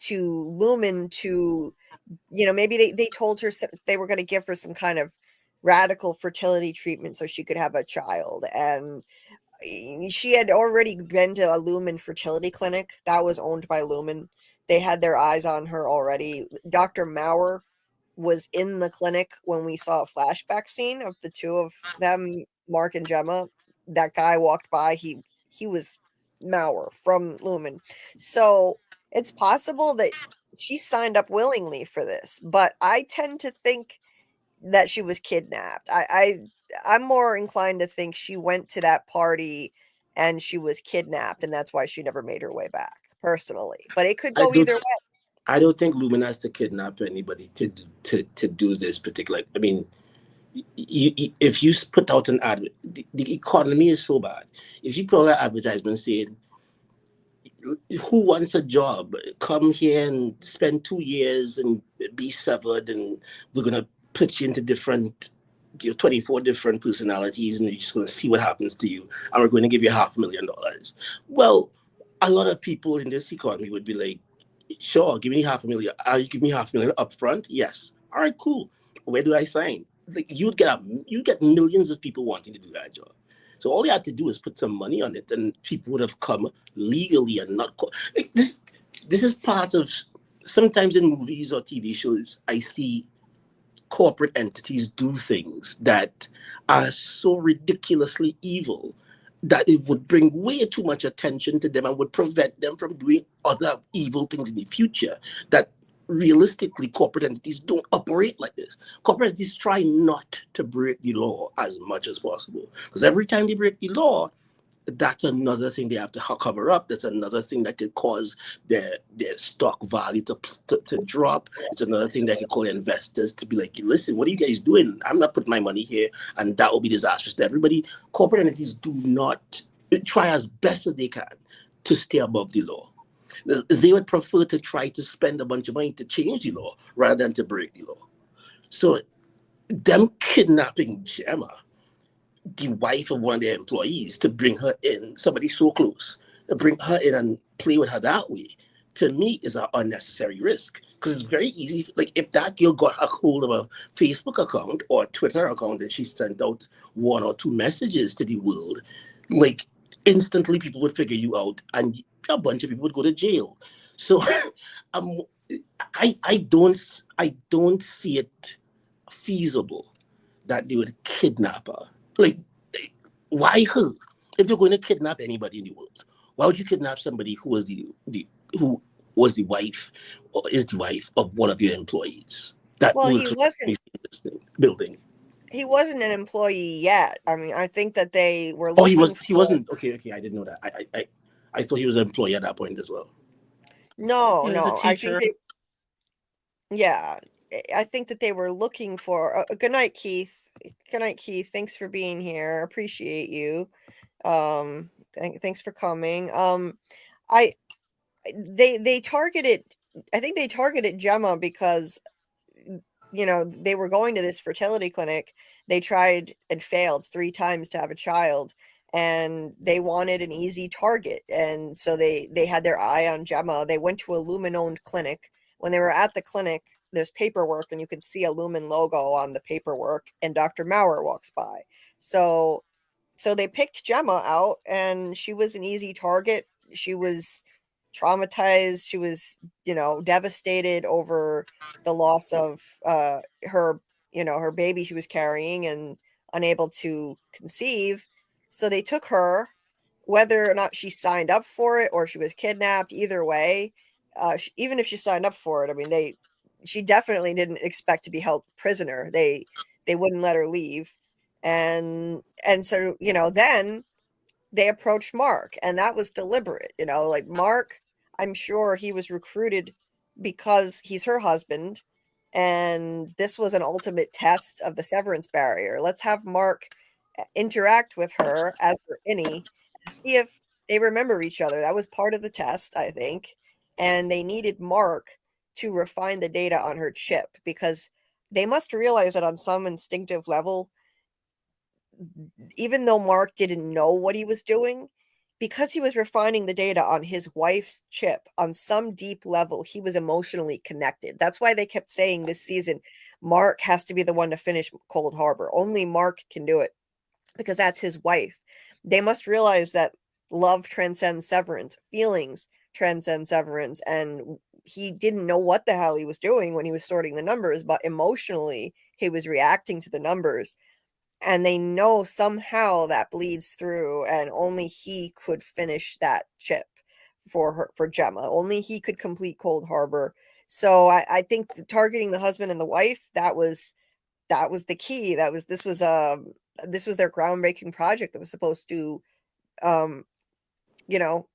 Lumen to, maybe they told her they were going to give her some kind of radical fertility treatment so she could have a child. And she had already been to a Lumen fertility clinic that was owned by Lumen. They had their eyes on her already. Dr. Maurer was in the clinic when we saw a flashback scene of the two of them, Mark and Gemma. That guy walked by. He was Maurer from Lumen. So it's possible that she signed up willingly for this, but I tend to think that she was kidnapped. I'm more inclined to think she went to that party and she was kidnapped, and that's why she never made her way back, personally. But it could go either way. I don't think Lumen has to kidnap anybody to do this particular. I mean, if you put out an ad, the economy is so bad. If you put out an advertisement saying, who wants a job? Come here and spend 2 years and be severed, and we're gonna put you into different, 24 different personalities, and you're just going to see what happens to you, and we're going to give you $500,000. Well, a lot of people in this economy would be like, sure, give me $500,000. You give me $500,000 up front? Yes. All right, cool. Where do I sign? Like, you get millions of people wanting to do that job. So all you had to do is put some money on it, and people would have come legally and not. Like this is part of, sometimes in movies or TV shows, I see corporate entities do things that are so ridiculously evil that it would bring way too much attention to them and would prevent them from doing other evil things in the future. That realistically, corporate entities don't operate like this. Corporate entities try not to break the law as much as possible, because every time they break the law, that's another thing they have to cover up. That's another thing that could cause their stock value to drop. It's another thing that could cause investors to be like, listen, what are you guys doing? I'm not putting my money here, and that will be disastrous to everybody. Corporate entities do not try as best as they can to stay above the law. They would prefer to try to spend a bunch of money to change the law rather than to break the law. So them kidnapping Gemma, the wife of one of their employees, to bring her in, somebody so close, to bring her in and play with her that way, to me is an unnecessary risk. Because it's very easy, like if that girl got a hold of a Facebook account or a Twitter account and she sent out 1 or 2 messages to the world, like instantly people would figure you out and a bunch of people would go to jail. So I don't see it feasible that they would kidnap her. Like, why her? If they're going to kidnap anybody in the world, why would you kidnap somebody who was the wife or is the wife of one of your employees? That Well, he wasn't building. He wasn't an employee yet. I mean, I think that they were Oh, looking he wasn't. Okay, I didn't know that. I thought he was an employee at that point as well. No, He was a no. I teacher. think I think that they were looking for. Good night, Keith. Good night, Keith. Thanks for being here. Appreciate you. Thanks for coming. They targeted. I think they targeted Gemma because, they were going to this fertility clinic. They tried and failed 3 times to have a child, and they wanted an easy target. And so they had their eye on Gemma. They went to a Lumen-owned clinic. When they were at the clinic, there's paperwork, and you can see a Lumen logo on the paperwork, and Dr. Maurer walks by. So they picked Gemma out, and she was an easy target. She was traumatized. She was, devastated over the loss of her baby she was carrying and unable to conceive. So they took her, whether or not she signed up for it or she was kidnapped. Either way, even if she signed up for it, I mean, she definitely didn't expect to be held prisoner. They wouldn't let her leave. And so, then they approached Mark, and that was deliberate. Like Mark, I'm sure he was recruited because he's her husband, and this was an ultimate test of the severance barrier. Let's have Mark interact with her as her innie and see if they remember each other. That was part of the test, I think. And they needed Mark to refine the data on her chip, because they must realize that on some instinctive level, even though Mark didn't know what he was doing, because he was refining the data on his wife's chip, on some deep level, he was emotionally connected. That's why they kept saying this season, Mark has to be the one to finish Cold Harbor. Only Mark can do it, because that's his wife. They must realize that love transcends severance, feelings transcend severance, and he didn't know what the hell he was doing when he was sorting the numbers, but emotionally he was reacting to the numbers. And they know somehow that bleeds through, and only he could finish that chip for Gemma. Only he could complete Cold Harbor. So I think targeting the husband and the wife, that was the key. This was their groundbreaking project that was supposed to,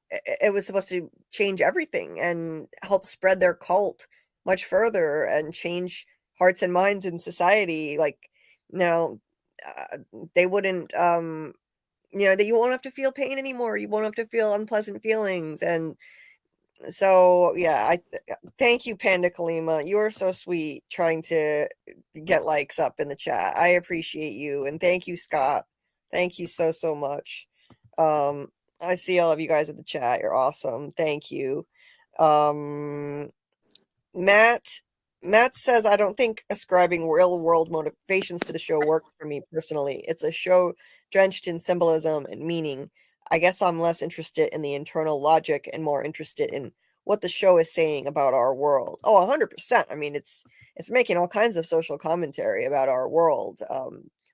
it was supposed to change everything and help spread their cult much further and change hearts and minds in society. Like, they wouldn't, that you won't have to feel pain anymore. You won't have to feel unpleasant feelings. And So yeah, I thank you, Panda Kalima. You are so sweet trying to get likes up in the chat. I appreciate you, and thank you, Scott. Thank you so much. I see all of you guys in the chat. You're awesome. Thank you. Matt says, I don't think ascribing real world motivations to the show works for me personally. It's a show drenched in symbolism and meaning. I guess I'm less interested in the internal logic and more interested in what the show is saying about our world. Oh, 100%. I mean, it's making all kinds of social commentary about our world.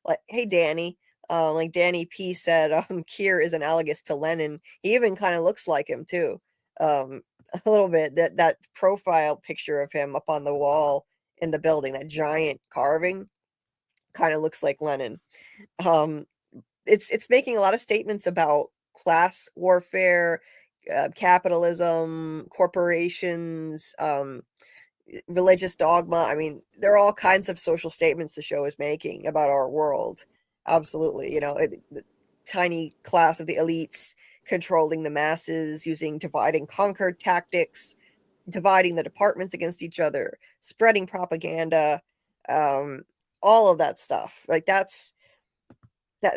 Like, hey, Danny. Like Danny P said, Kier is analogous to Lenin. He even kind of looks like him too. A little bit. That profile picture of him up on the wall in the building, that giant carving, kind of looks like Lenin. It's making a lot of statements about class warfare, capitalism, corporations, religious dogma. I mean, there are all kinds of social statements the show is making about our world. Absolutely. The tiny class of the elites controlling the masses, using divide and conquer tactics, dividing the departments against each other, spreading propaganda, all of that stuff. Like I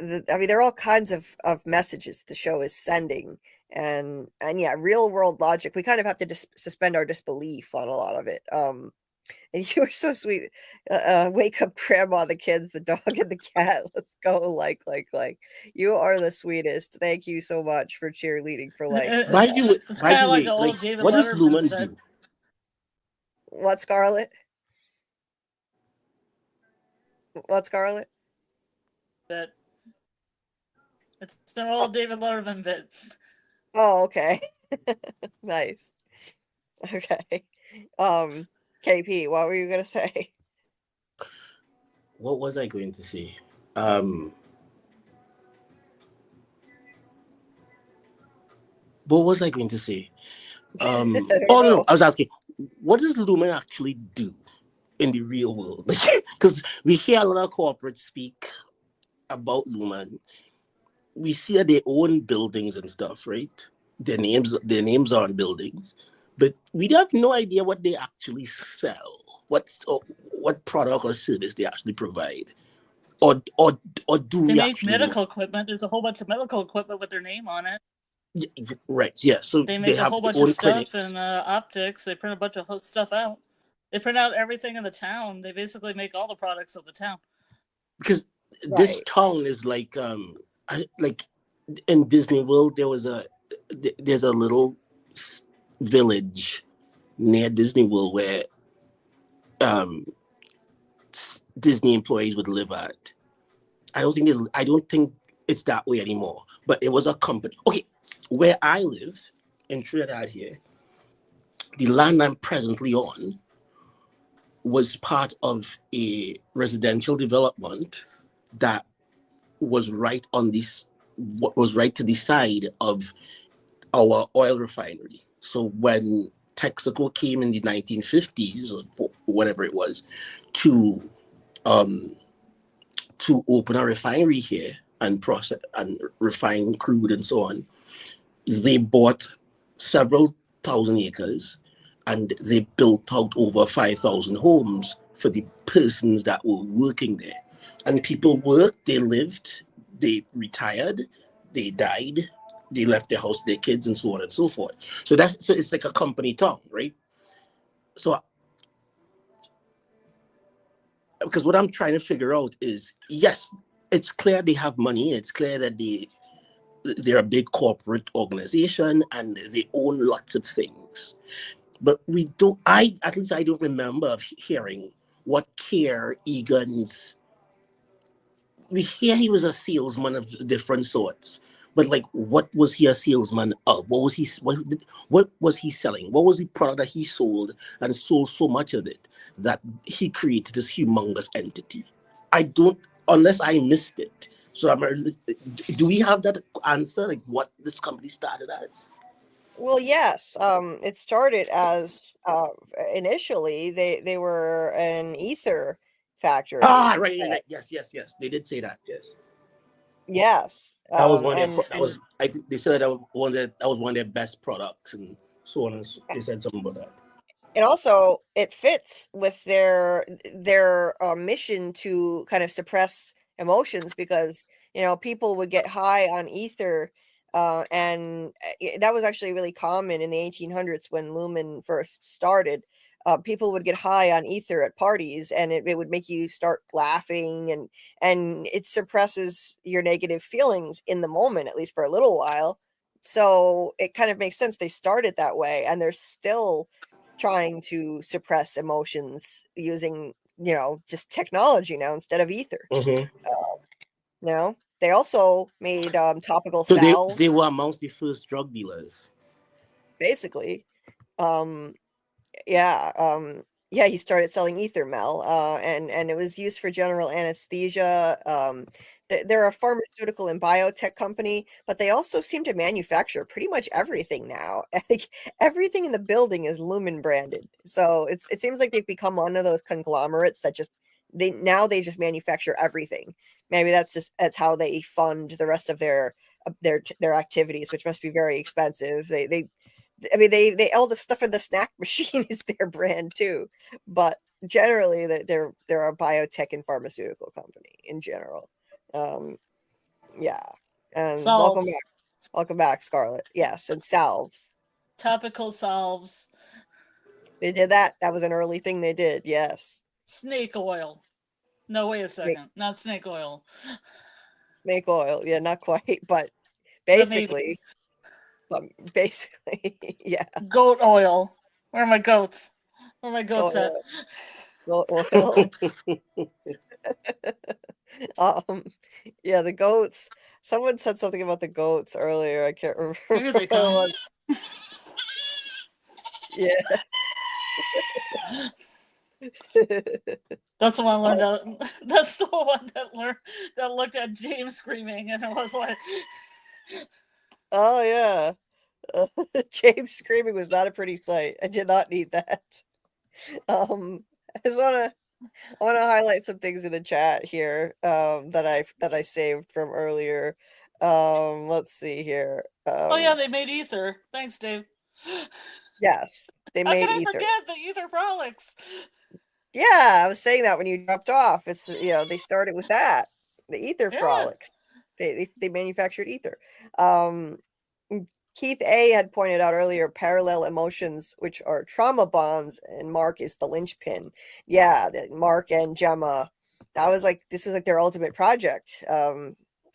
mean, there are all kinds of messages the show is sending, and yeah, real world logic. We kind of have to suspend our disbelief on a lot of it. And you were so sweet. Wake up, grandma, the kids, the dog, and the cat. Let's go. Like. You are the sweetest. Thank you so much for cheerleading for likes. It's kind of like an old like, David what does Letterman Lumen bit. do? What, Scarlet? What, Scarlet? Bit. It's an old David Letterman bit. Oh, okay. Nice. Okay. KP, what were you gonna say? What was I going to say? What was I going to say? No, I was asking, what does Lumen actually do in the real world? Because we hear a lot of corporates speak about Lumen. We see that they own buildings and stuff, right? Their names are on buildings, but we have no idea what they actually sell. What product or service they actually provide, or do They we make actually medical equipment. There's a whole bunch of medical equipment with their name on it. Yeah, right. Yeah. So they make a have whole bunch own of stuff clinics. and optics. They print a bunch of stuff out. They print out everything in the town. They basically make all the products of the town. Because this town is like in Disney World, there's a little village near Disney World where Disney employees would live at. I don't think it's that way anymore. But it was a company. Okay, where I live in Trinidad here, the land I'm presently on was part of a residential development that was right on this, what was right to the side of our oil refinery. So when Texaco came in the 1950s or whatever it was to open a refinery here and process and refine crude and so on, they bought several thousand acres and they built out over 5,000 homes for the persons that were working there. And people worked, they lived, they retired, they died, they left their house, their kids, and so on and so forth. So it's like a company town, right? So, because what I'm trying to figure out is, yes, it's clear they have money, and it's clear that they're a big corporate organization and they own lots of things. But at least I don't remember of hearing what Kier Egan's. We hear he was a salesman of different sorts, but like, what was he a salesman of? What was he selling? What was the product that he sold and sold so much of it that he created this humongous entity? I don't, unless I missed it. So do we have that answer? Like what this company started as? Well, yes. It started as initially they were an ether factory. Right. Yes. They did say that. Yes. Yes. That was one of their. I think they said that was one of their best products, and so on. And they said something about that. And also, it fits with their mission to kind of suppress emotions because people would get high on ether, and that was actually really common in the 1800s when Lumen first started. People would get high on ether at parties, and it would make you start laughing, and it suppresses your negative feelings in the moment, at least for a little while. So it kind of makes sense they started that way, and they're still trying to suppress emotions using just technology now instead of ether. They also made topical So salve, they were amongst the first drug dealers. basically. He started selling ether, Mel, and it was used for general anesthesia. They're a pharmaceutical and biotech company, but they also seem to manufacture pretty much everything now. Like everything in the building is Lumen branded, so it seems like they've become one of those conglomerates that they just manufacture everything. Maybe that's how they fund the rest of their activities, which must be very expensive. They all the stuff in the snack machine is their brand too, but generally they're a biotech and pharmaceutical company in general. Yeah, and Salves. welcome back, Scarlet. Yes, and salves. Topical salves. They did that. That was an early thing they did. Yes. Snake oil. No, wait a second. Not snake oil. Snake oil. Yeah, not quite, but basically. Yeah. Goat oil. Where are my goats? Where are my goats at? Goat oil. Yeah, the goats. Someone said something about the goats earlier. I can't remember. Maybe they come. Yeah. That's the one I learned out. That's the one that looked at James screaming, and it was like, oh yeah. James screaming was not a pretty sight. I did not need that. I just want to highlight some things in the chat here that I saved from earlier. Let's see here. oh yeah, they made ether. Thanks, Dave. Yes, they How made can I ether. forget the ether frolics? Yeah, I was saying that when you dropped off. It's they started with that, the ether frolics. They manufactured ether. Keith A had pointed out earlier parallel emotions, which are trauma bonds, and Mark is the linchpin. Yeah, Mark and Gemma. This was like their ultimate project.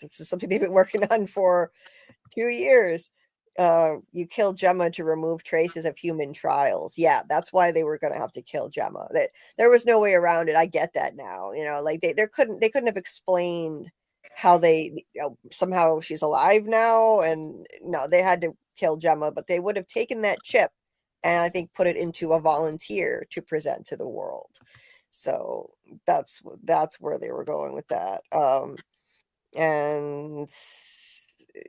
This is something they've been working on for 2 years. You kill Gemma to remove traces of human trials. Yeah, that's why they were going to have to kill Gemma. There was no way around it. I get that now. Like they couldn't have explained how they somehow she's alive now, and no, they had to kill Gemma, but they would have taken that chip and I think put it into a volunteer to present to the world. So that's where they were going with that. And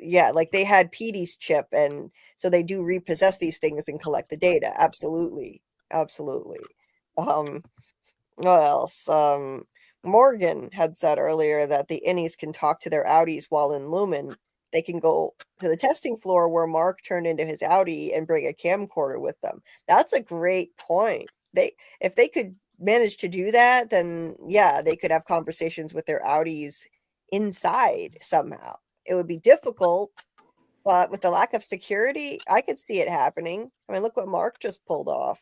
yeah, like they had Petey's chip, and so they do repossess these things and collect the data. Absolutely. What else? Morgan had said earlier that the innies can talk to their outies while in Lumen. They can go to the testing floor where Mark turned into his outie and bring a camcorder with them. That's a great point. If they could manage to do that, then yeah, they could have conversations with their outies inside somehow. It would be difficult, but with the lack of security, I could see it happening. I mean, look what Mark just pulled off.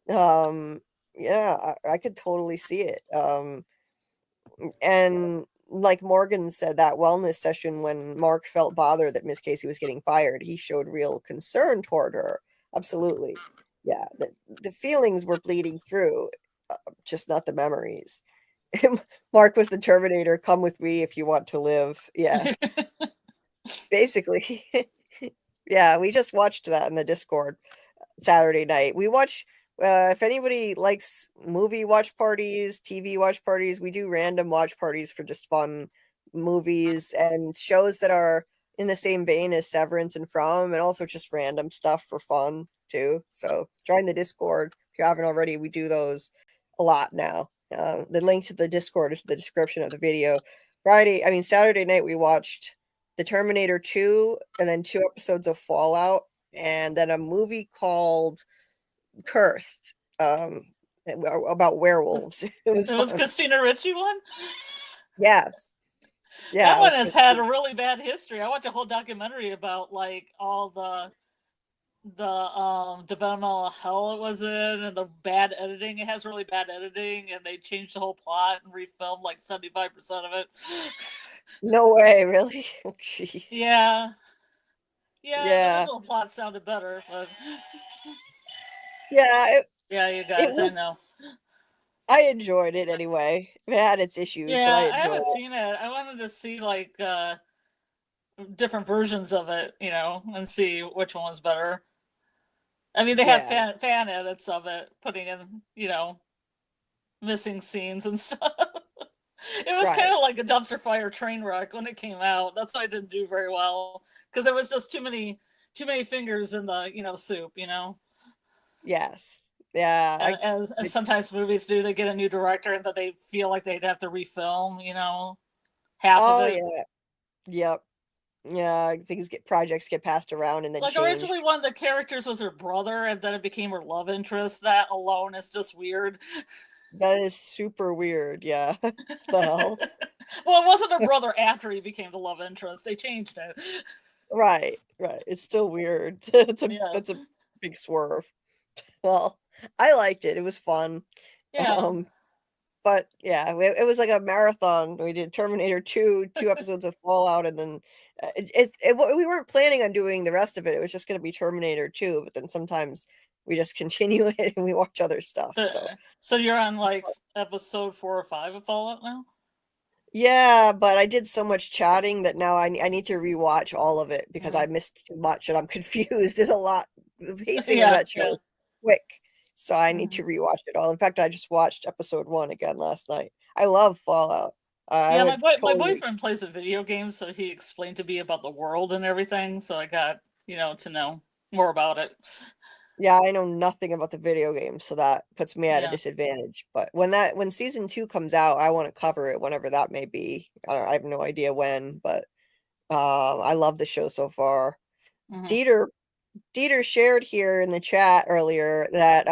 Yeah, I could totally see it. And like Morgan said, that wellness session when Mark felt bothered that Miss Casey was getting fired, he showed real concern toward her. Absolutely. Yeah, the feelings were bleeding through, just not the memories. Mark was the Terminator. Come with me if you want to live. Yeah. Basically. Yeah, we just watched that in the Discord Saturday night. We watch if anybody likes movie watch parties, TV watch parties, we do random watch parties for just fun movies and shows that are in the same vein as Severance and From, and also just random stuff for fun too. So join the Discord if you haven't already. We do those a lot now. The link to the Discord is in the description of the video. Saturday night we watched The Terminator 2 and then 2 episodes of Fallout. and then a movie called Cursed, about werewolves. It was It was fun. Christina Ricci one? Yes. Yeah. That one has had a really bad history. I watched a whole documentary about like all the developmental hell it was in and the bad editing. It has really bad editing, and they changed the whole plot and refilmed like 75% of it. No way, really? Oh, jeez. Yeah. Yeah, the Yeah. original plot sounded better, but Yeah, yeah, you it guys, I was. know. I enjoyed it anyway. It had its issues, but I Yeah, I enjoyed haven't it. seen it. I wanted to see like different versions of it, you know, and see which one was better. I mean, they have Yeah. fan edits of it, putting in, you know, missing scenes and stuff. It was Right. kind of like a dumpster fire train wreck when it came out. That's why it didn't do very well, because there was just too many fingers in the, you know, soup, you know. Yes. Yeah. As sometimes movies do, they get a new director and that they feel like they'd have to refilm, you know, half of it. Yeah. Yep. Yeah. Projects get passed around and then Like changed. originally one of the characters was her brother, and then it became her love interest. That alone is just weird. That is super weird. Yeah. The hell? Well, it wasn't her brother after he became the love interest. They changed it. Right. It's still weird. Yeah. That's a big swerve. Well, I liked it. It was fun. Yeah. But yeah, it was like a marathon. We did Terminator 2, 2 episodes of Fallout, and then we weren't planning on doing the rest of it. It was just going to be Terminator 2, but then sometimes we just continue it and we watch other stuff. So you're on like episode 4 or 5 of Fallout now? Yeah, but I did so much chatting that now I need to rewatch all of it because I missed too much and I'm confused. There's a lot. The pacing of that show is quick. So I need to rewatch it all. In fact, I just watched episode 1 again last night. I love Fallout. Yeah, my boyfriend plays a video game, so he explained to me about the world and everything. So I got, you know, to know more about it. Yeah, I know nothing about the video game, so that puts me at a disadvantage. But when season 2 comes out, I want to cover it whenever that may be. I have no idea when, but I love the show so far. Dieter shared here in the chat earlier that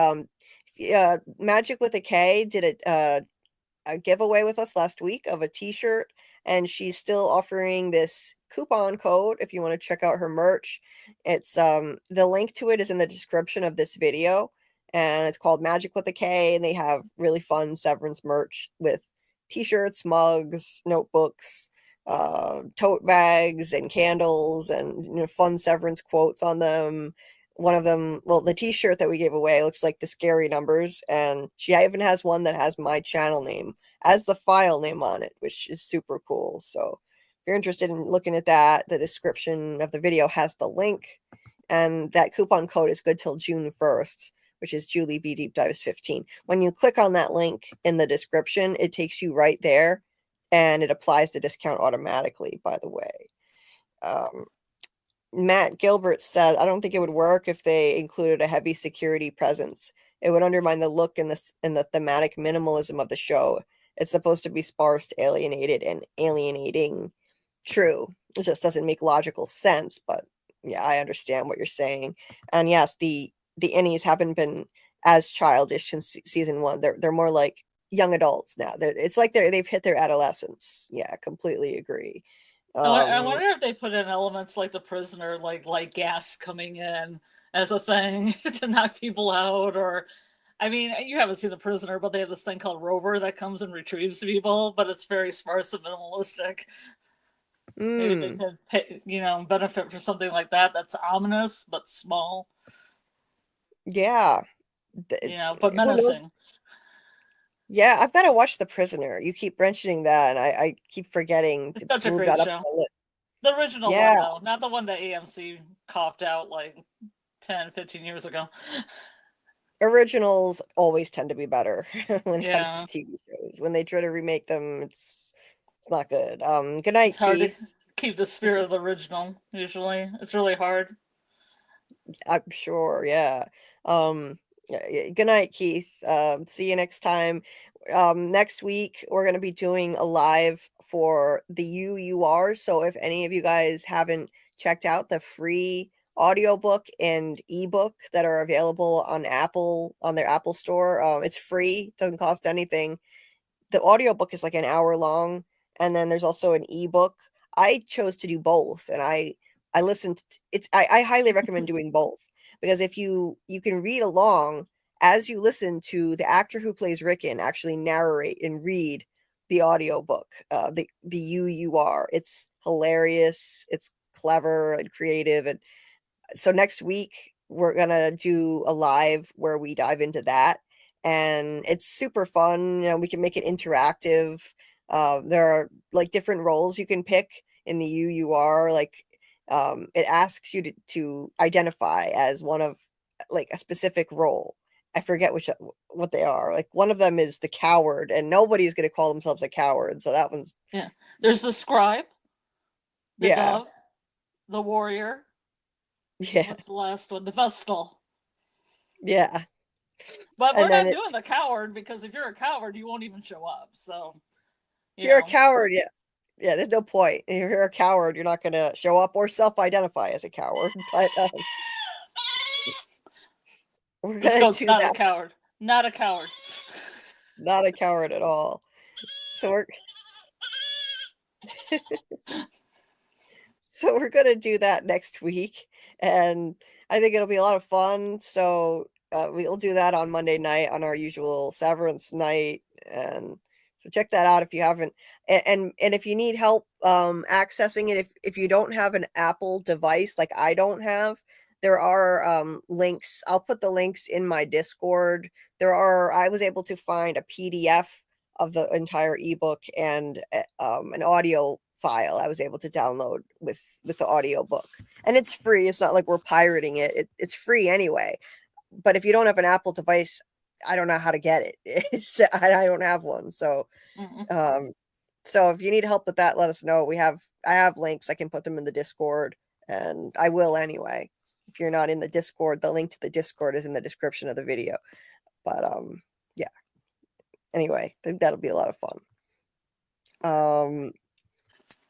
MagickwithaK did a giveaway with us last week of a t-shirt, and she's still offering this coupon code if you want to check out her merch. It's the link to it is in the description of this video, and it's called MagickwithaK, and they have really fun Severance merch with t-shirts, mugs, notebooks, tote bags and candles, and fun Severance quotes on them. One of them, well, the t-shirt that we gave away looks like the scary numbers, and she even has one that has my channel name as the file name on it, which is super cool. So if you're interested in looking at that, the description of the video has the link, and that coupon code is good till June 1st, which is JulieBDeepDives 15. When you click on that link in the description, it takes you right there, and it applies the discount automatically, by the way. Matt Gilbert said, I don't think it would work if they included a heavy security presence. It would undermine the look and the thematic minimalism of the show. It's supposed to be sparse, alienated, and alienating. True. It just doesn't make logical sense, but yeah, I understand what you're saying. And yes, the innies haven't been as childish since season 1. They're more like young adults now. It's like they've hit their adolescence. Yeah, completely agree. I wonder if they put in elements like the prisoner, like gas coming in as a thing to knock people out, or I mean, you haven't seen the prisoner, but they have this thing called Rover that comes and retrieves people, but it's very sparse and minimalistic. Maybe they could pay, benefit for something like that that's ominous but small. Yeah. But menacing. Yeah, I've got to watch The Prisoner. You keep mentioning that, and I keep forgetting to Such a move great that up show. on the list. The original one, though, not the one that AMC copped out like 10, 15 years ago. Originals always tend to be better when it comes to Yeah. TV shows. When they try to remake them, it's not good. Good night, It's hard Keith. to keep the spirit of the original, usually. It's really hard. I'm sure, yeah. Good night, Keith. See you next time. Next week, we're going to be doing a live for the UUR. So if any of you guys haven't checked out the free audiobook and ebook that are available on Apple, on their Apple store. It's free, doesn't cost anything. The audiobook is like an hour long, and then there's also an ebook. I chose to do both, and I listened. I highly recommend doing both, because if you can read along as you listen to the actor who plays Rickon actually narrate and read the audiobook, the UUR. It's hilarious. It's clever and creative. And so next week we're gonna do a live where we dive into that, and it's super fun. You know, we can make it interactive. There are like different roles you can pick in the UUR. Like it asks you to identify as one of like a specific role. I forget what they are. Like one of them is the coward, and nobody's going to call themselves a coward. So that one's There's the scribe, the yeah, dove, the warrior. yeah, What's the last one? The vestal. yeah. But And we're then not doing the coward, because if you're a coward, you won't even show up. So If you're a coward, yeah, there's no point. If you're a coward, you're not going to show up or self-identify as a coward. But we're this going goat's to do not that. a coward. Not a coward. Not a coward at all. So we're going to do that next week, and I think it'll be a lot of fun. So we'll do that on Monday night on our usual Severance night, and so check that out if you haven't. And if you need help accessing it, if you don't have an Apple device like I don't have, there are links. I'll put the links in my Discord. I was able to find a PDF of the entire ebook and an audio file I was able to download with the audiobook, and it's free. It's not like we're pirating it. It's free anyway. But if you don't have an Apple device, I don't know how to get it. I don't have one. So so if you need help with that, let us know. I have links. I can put them in the Discord, and I will anyway. If you're not in the Discord, the link to the Discord is in the description of the video. But yeah. Anyway, I think that'll be a lot of fun.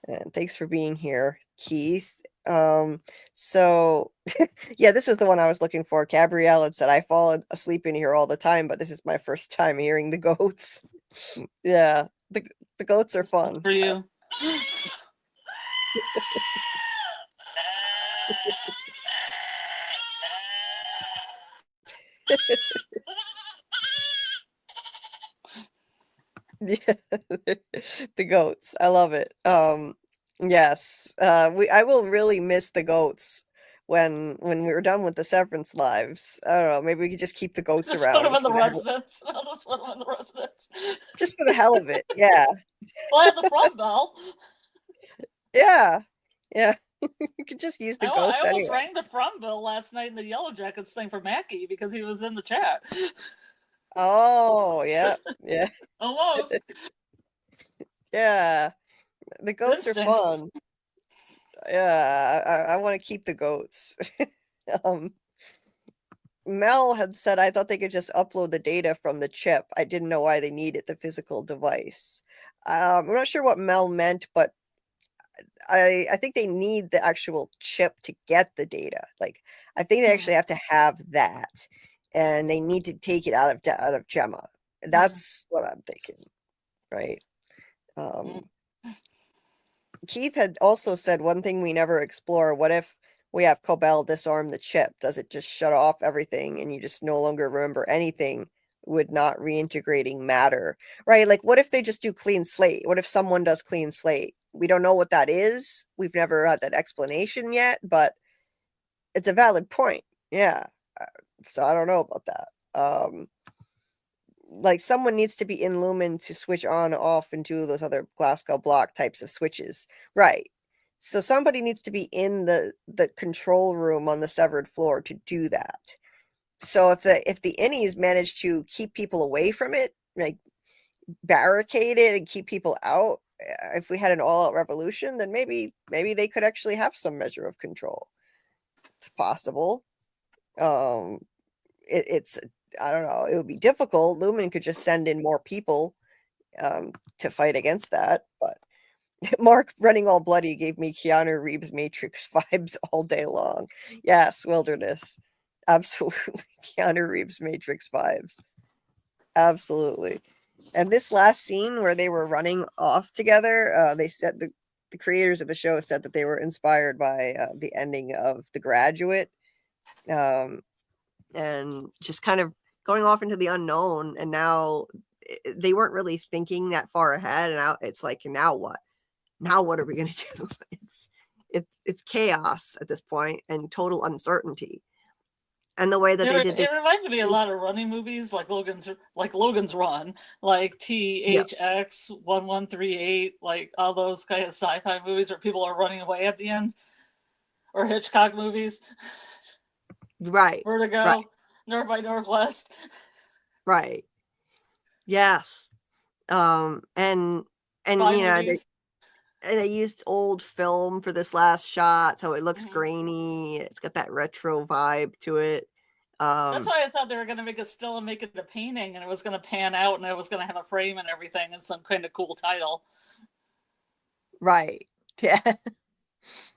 And thanks for being here, Keith. So yeah, this was the one I was looking for. Gabrielle had said, I fall asleep in here all the time, but this is my first time hearing the goats. Yeah, the goats are fun. For you. Yeah, the goats. I love it. Yes. I will really miss the goats when we're done with the Severance lives. I don't know, maybe we could just keep the goats Just around. put them in the residence. I'll just put them in the residence. Just for the hell of it. Yeah. Well, I have the front bell. Yeah. Yeah. You could just use the goats I almost anyway. rang the front bell last night in the Yellow Jackets thing for Mackie because he was in the chat. Oh, yeah. Yeah. Almost. Yeah. The goats Instinct. are fun. Yeah, I want to keep the goats. Mel had said, I thought they could just upload the data from the chip. I didn't know why they needed the physical device. I'm not sure what Mel meant, but I think they need the actual chip to get the data. Like, I think they actually have to have that, and they need to take it out of Gemma. That's what I'm thinking, right? Keith had also said one thing we never explore. What if we have Cobell disarm the chip? Does it just shut off everything and you just no longer remember anything? Would not reintegrating matter? Right? Like, what if they just do clean slate? What if someone does clean slate? We don't know what that is. We've never had that explanation yet, but it's a valid point. Yeah. So I don't know about that. Like, someone needs to be in Lumen to switch on, off, and do those other Glasgow block types of switches. Right. So somebody needs to be in the control room on the severed floor to do that. So if the innies manage to keep people away from it, like barricade it and keep people out, if we had an all-out revolution, then maybe they could actually have some measure of control. It's possible. It's I don't know. It would be difficult. Lumen could just send in more people to fight against that, but Mark running all bloody gave me Keanu Reeves Matrix vibes all day long. Yes, Wilderness. Absolutely. Keanu Reeves Matrix vibes. Absolutely. And this last scene where they were running off together, they said the creators of the show said that they were inspired by the ending of The Graduate, and just kind of going off into the unknown. And now they weren't really thinking that far ahead. And now it's like, now what? Now what are we going to do? It's chaos at this point and total uncertainty. And the way that they did this, it reminded me a lot of running movies like Logan's Run, like THX 1138, like all those kind of sci-fi movies where people are running away at the end, or Hitchcock movies, right? Vertigo, right. North by Northwest, right? Yes, and Spy you know movies. they used old film for this last shot, so it looks Mhm. grainy. It's got that retro vibe to it. That's why I thought they were going to make a still and make it a painting, and it was going to pan out, and it was going to have a frame and everything, and some kind of cool title. Right. Yeah.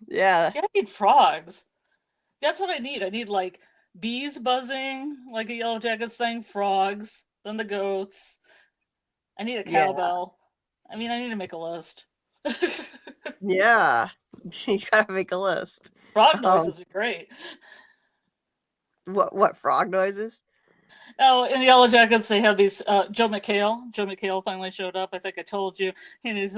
Yeah. I need frogs. That's what I need. I need like bees buzzing, like a Yellow Jackets thing, frogs, then the goats. I need a cowbell. I mean, I need to make a list. Yeah. You gotta make a list. Frog noises are great. What frog noises? Oh, in Yellow Jackets, they have these. Joe McHale. Joe McHale finally showed up. I think I told you. And he's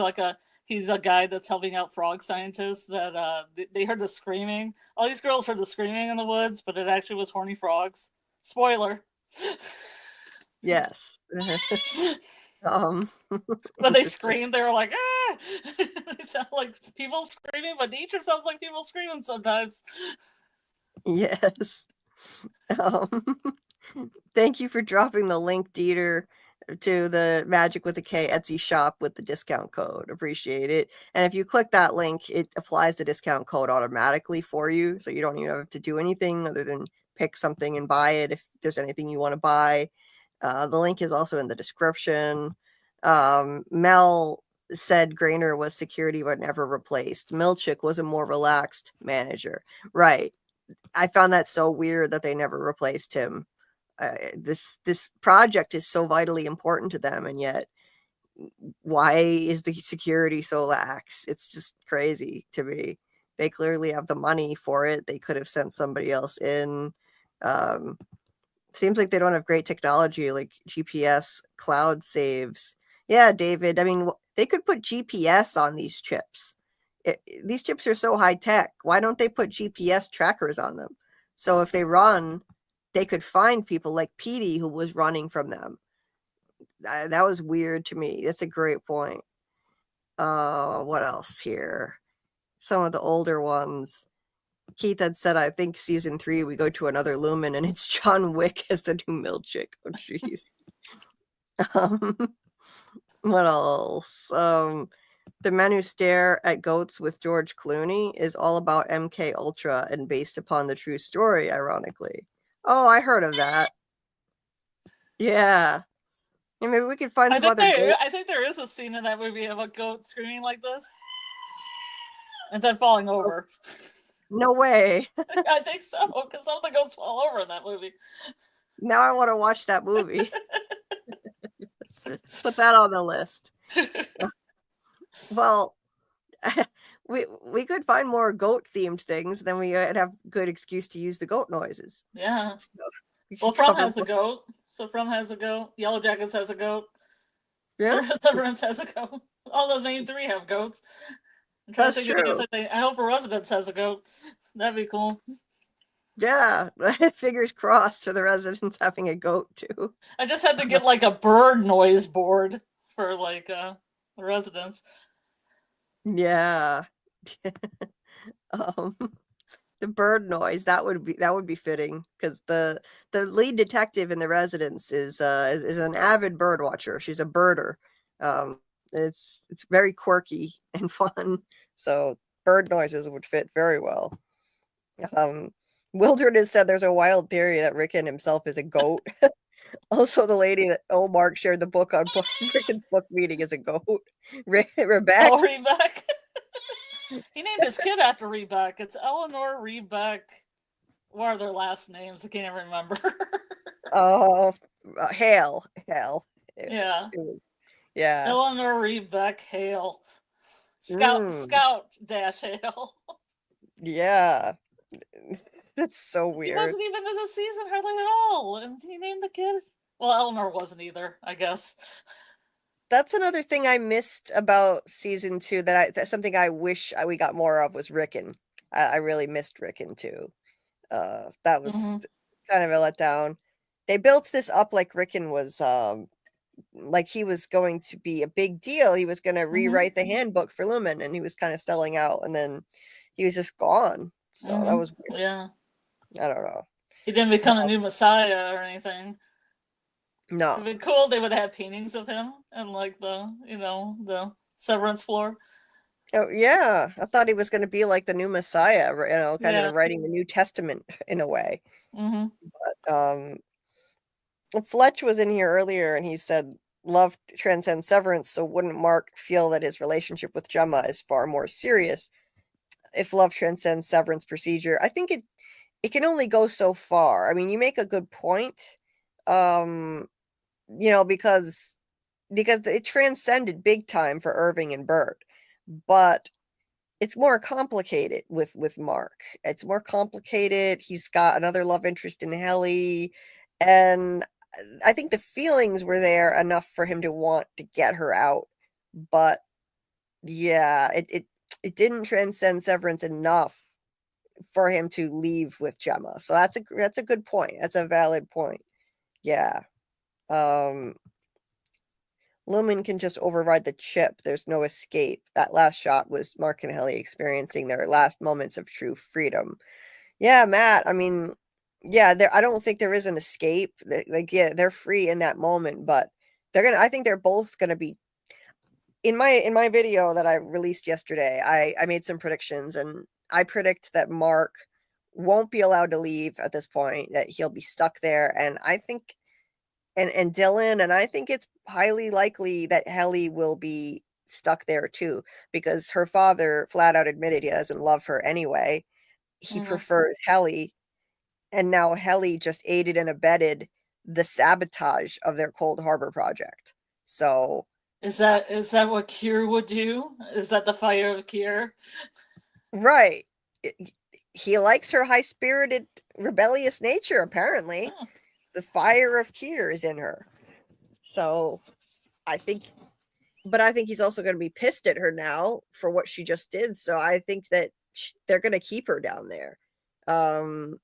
a guy that's helping out frog scientists. That they heard the screaming. All these girls heard the screaming in the woods, but it actually was horny frogs. Spoiler. Yes. But they screamed. They were like, ah! They sound like people screaming, but nature sounds like people screaming sometimes. Yes. Thank you for dropping the link, Dieter, to the Magic with a K Etsy shop with the discount code. Appreciate it. And if you click that link, it applies the discount code automatically for you, so you don't even have to do anything other than pick something and buy it if there's anything you want to buy. The link is also in the description. Mel said Grainer was security but never replaced. Milchick was a more relaxed manager. Right. I found that so weird that they never replaced him. This project is so vitally important to them, and yet why is the security so lax? It's just crazy to me. They clearly have the money for it. They could have sent somebody else in. Seems like they don't have great technology like GPS cloud saves. Yeah, David. I mean, they could put GPS on these chips. These chips are so high tech. Why don't they put GPS trackers on them? So if they run, they could find people like Petey who was running from them. That was weird to me. That's a great point. What else here? Some of the older ones. Keith had said, I think season 3 we go to another Lumen and it's John Wick as the new Milchick. Oh jeez. What else? The Men Who Stare at Goats with George Clooney is all about MK Ultra and based upon the true story, ironically. Oh, I heard of that. Yeah. Maybe we could find some other goat. I think there is a scene in that movie of a goat screaming like this and then falling over. No way. I think so, because some of the goats fall over in that movie. Now I want to watch that movie. Put that on the list. Well, we could find more goat themed things, then we would have good excuse to use the goat noises. Yeah. So well, From has a goat. So From has a goat. Yellow Jackets has a goat. Yeah. Severance has a goat. All the main 3 have goats. I'm trying to think of anything. I hope Residence has a goat. That'd be cool. Yeah. Fingers crossed for the Residents having a goat too. I just had to get like a bird noise board for like the Residents. Yeah. The bird noise, that would be fitting, because the lead detective in the Residents is an avid bird watcher. She's a birder. It's very quirky and fun, so bird noises would fit very well. Wilderness said there's a wild theory that Rickon himself is a goat. Also, the lady that Mark shared the book on Rickon's book meeting is a goat. Rebecca. Oh, Rebeck. He named his kid after Rebeck. It's Eleanor, Rebeck. What are their last names? I can't even remember. Oh, Hale. Yeah. It was, yeah. Eleanor, Rebeck, Hale. Scout dash Hale. Yeah. That's so weird. He wasn't even in the season hardly at all. And he named the kid. Well, Eleanor wasn't either, I guess. That's another thing I missed about season 2 that's something I wish we got more of was Rickon. I really missed Rickon too. That was kind of a letdown. They built this up like Rickon was like he was going to be a big deal. He was going to rewrite the handbook for Lumen, and he was kind of selling out, and then he was just gone. So that was weird. Yeah. I don't know. He didn't become a new messiah or anything. No. It'd be cool. They would have paintings of him and like the Severance floor. Oh yeah, I thought he was going to be like the new messiah, kind of writing the New Testament in a way. But Fletch was in here earlier, and he said love transcends severance. So wouldn't Mark feel that his relationship with Gemma is far more serious if love transcends severance procedure? I think it can only go so far. I mean, you make a good point. Because it transcended big time for Irving and Bert, but it's more complicated with Mark. It's more complicated. He's got another love interest in Helly, and I think the feelings were there enough for him to want to get her out, but yeah, it didn't transcend severance enough for him to leave with Gemma. So that's a good point. That's a valid point. Yeah. Lumen can just override the chip. There's no escape. That last shot was Mark and Helly experiencing their last moments of true freedom. Yeah, Matt. I mean, yeah, I don't think there is an escape. They're free in that moment, but I think they're both gonna be. In my video that I released yesterday, I made some predictions, and I predict that Mark won't be allowed to leave at this point, that he'll be stuck there, and I think and Dylan, and I think it's highly likely that Helly will be stuck there too, because her father flat out admitted he doesn't love her anyway. He prefers Helly, and now Helly just aided and abetted the sabotage of their Cold Harbor project. So is that what Kier would do? Is that the fire of Kier? Right. He likes her high-spirited, rebellious nature, apparently. Oh. The fire of Kier is in her. So I think he's also going to be pissed at her now for what she just did. So I think that they're going to keep her down there. I'm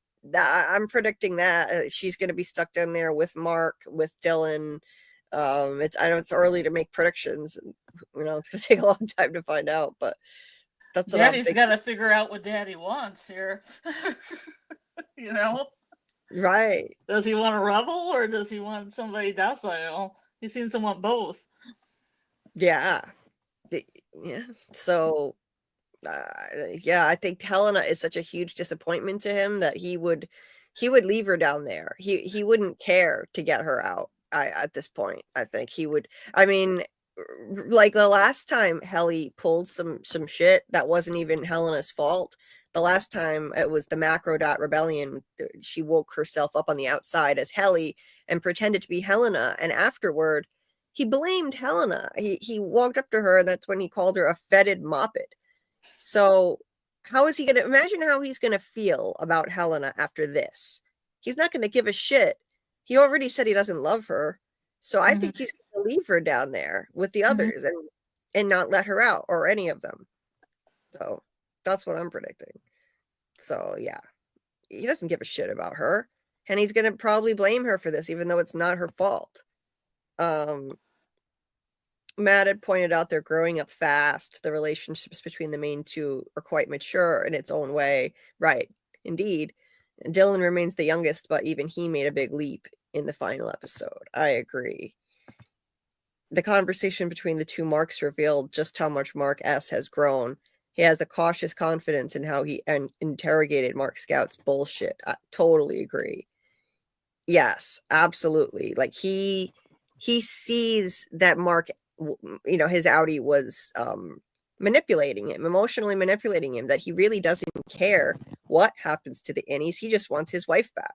predicting that she's going to be stuck down there with Mark, with Dylan. I know it's early to make predictions. It's going to take a long time to find out, but that's what Daddy's got to figure out what Daddy wants here. Right. Does he want a rebel or does he want somebody docile? He seems to want both. Yeah. Yeah. So, I think Helena is such a huge disappointment to him that he would leave her down there. He wouldn't care to get her out. At this point, I think he would. I mean, like the last time Helly pulled some shit that wasn't even Helena's fault. The last time it was the Macrodot Rebellion, she woke herself up on the outside as Helly and pretended to be Helena. And afterward, he blamed Helena. He walked up to her, and that's when he called her a fetid moppet. So how is he going to imagine how he's going to feel about Helena after this? He's not going to give a shit. He already said he doesn't love her. So I think he's going to leave her down there with the others and not let her out, or any of them. So that's what I'm predicting. So yeah, he doesn't give a shit about her, and he's going to probably blame her for this, even though it's not her fault. Matt had pointed out they're growing up fast. The relationships between the main two are quite mature in its own way. Right, indeed. And Dylan remains the youngest, but even he made a big leap in the final episode. I agree. The conversation between the two Marks revealed just how much Mark S. has grown. He has a cautious confidence in how he interrogated Mark Scout's bullshit. I totally agree. Yes, absolutely. Like he sees that Mark, his outie was manipulating him, emotionally manipulating him, that he really doesn't care what happens to the innies. He just wants his wife back.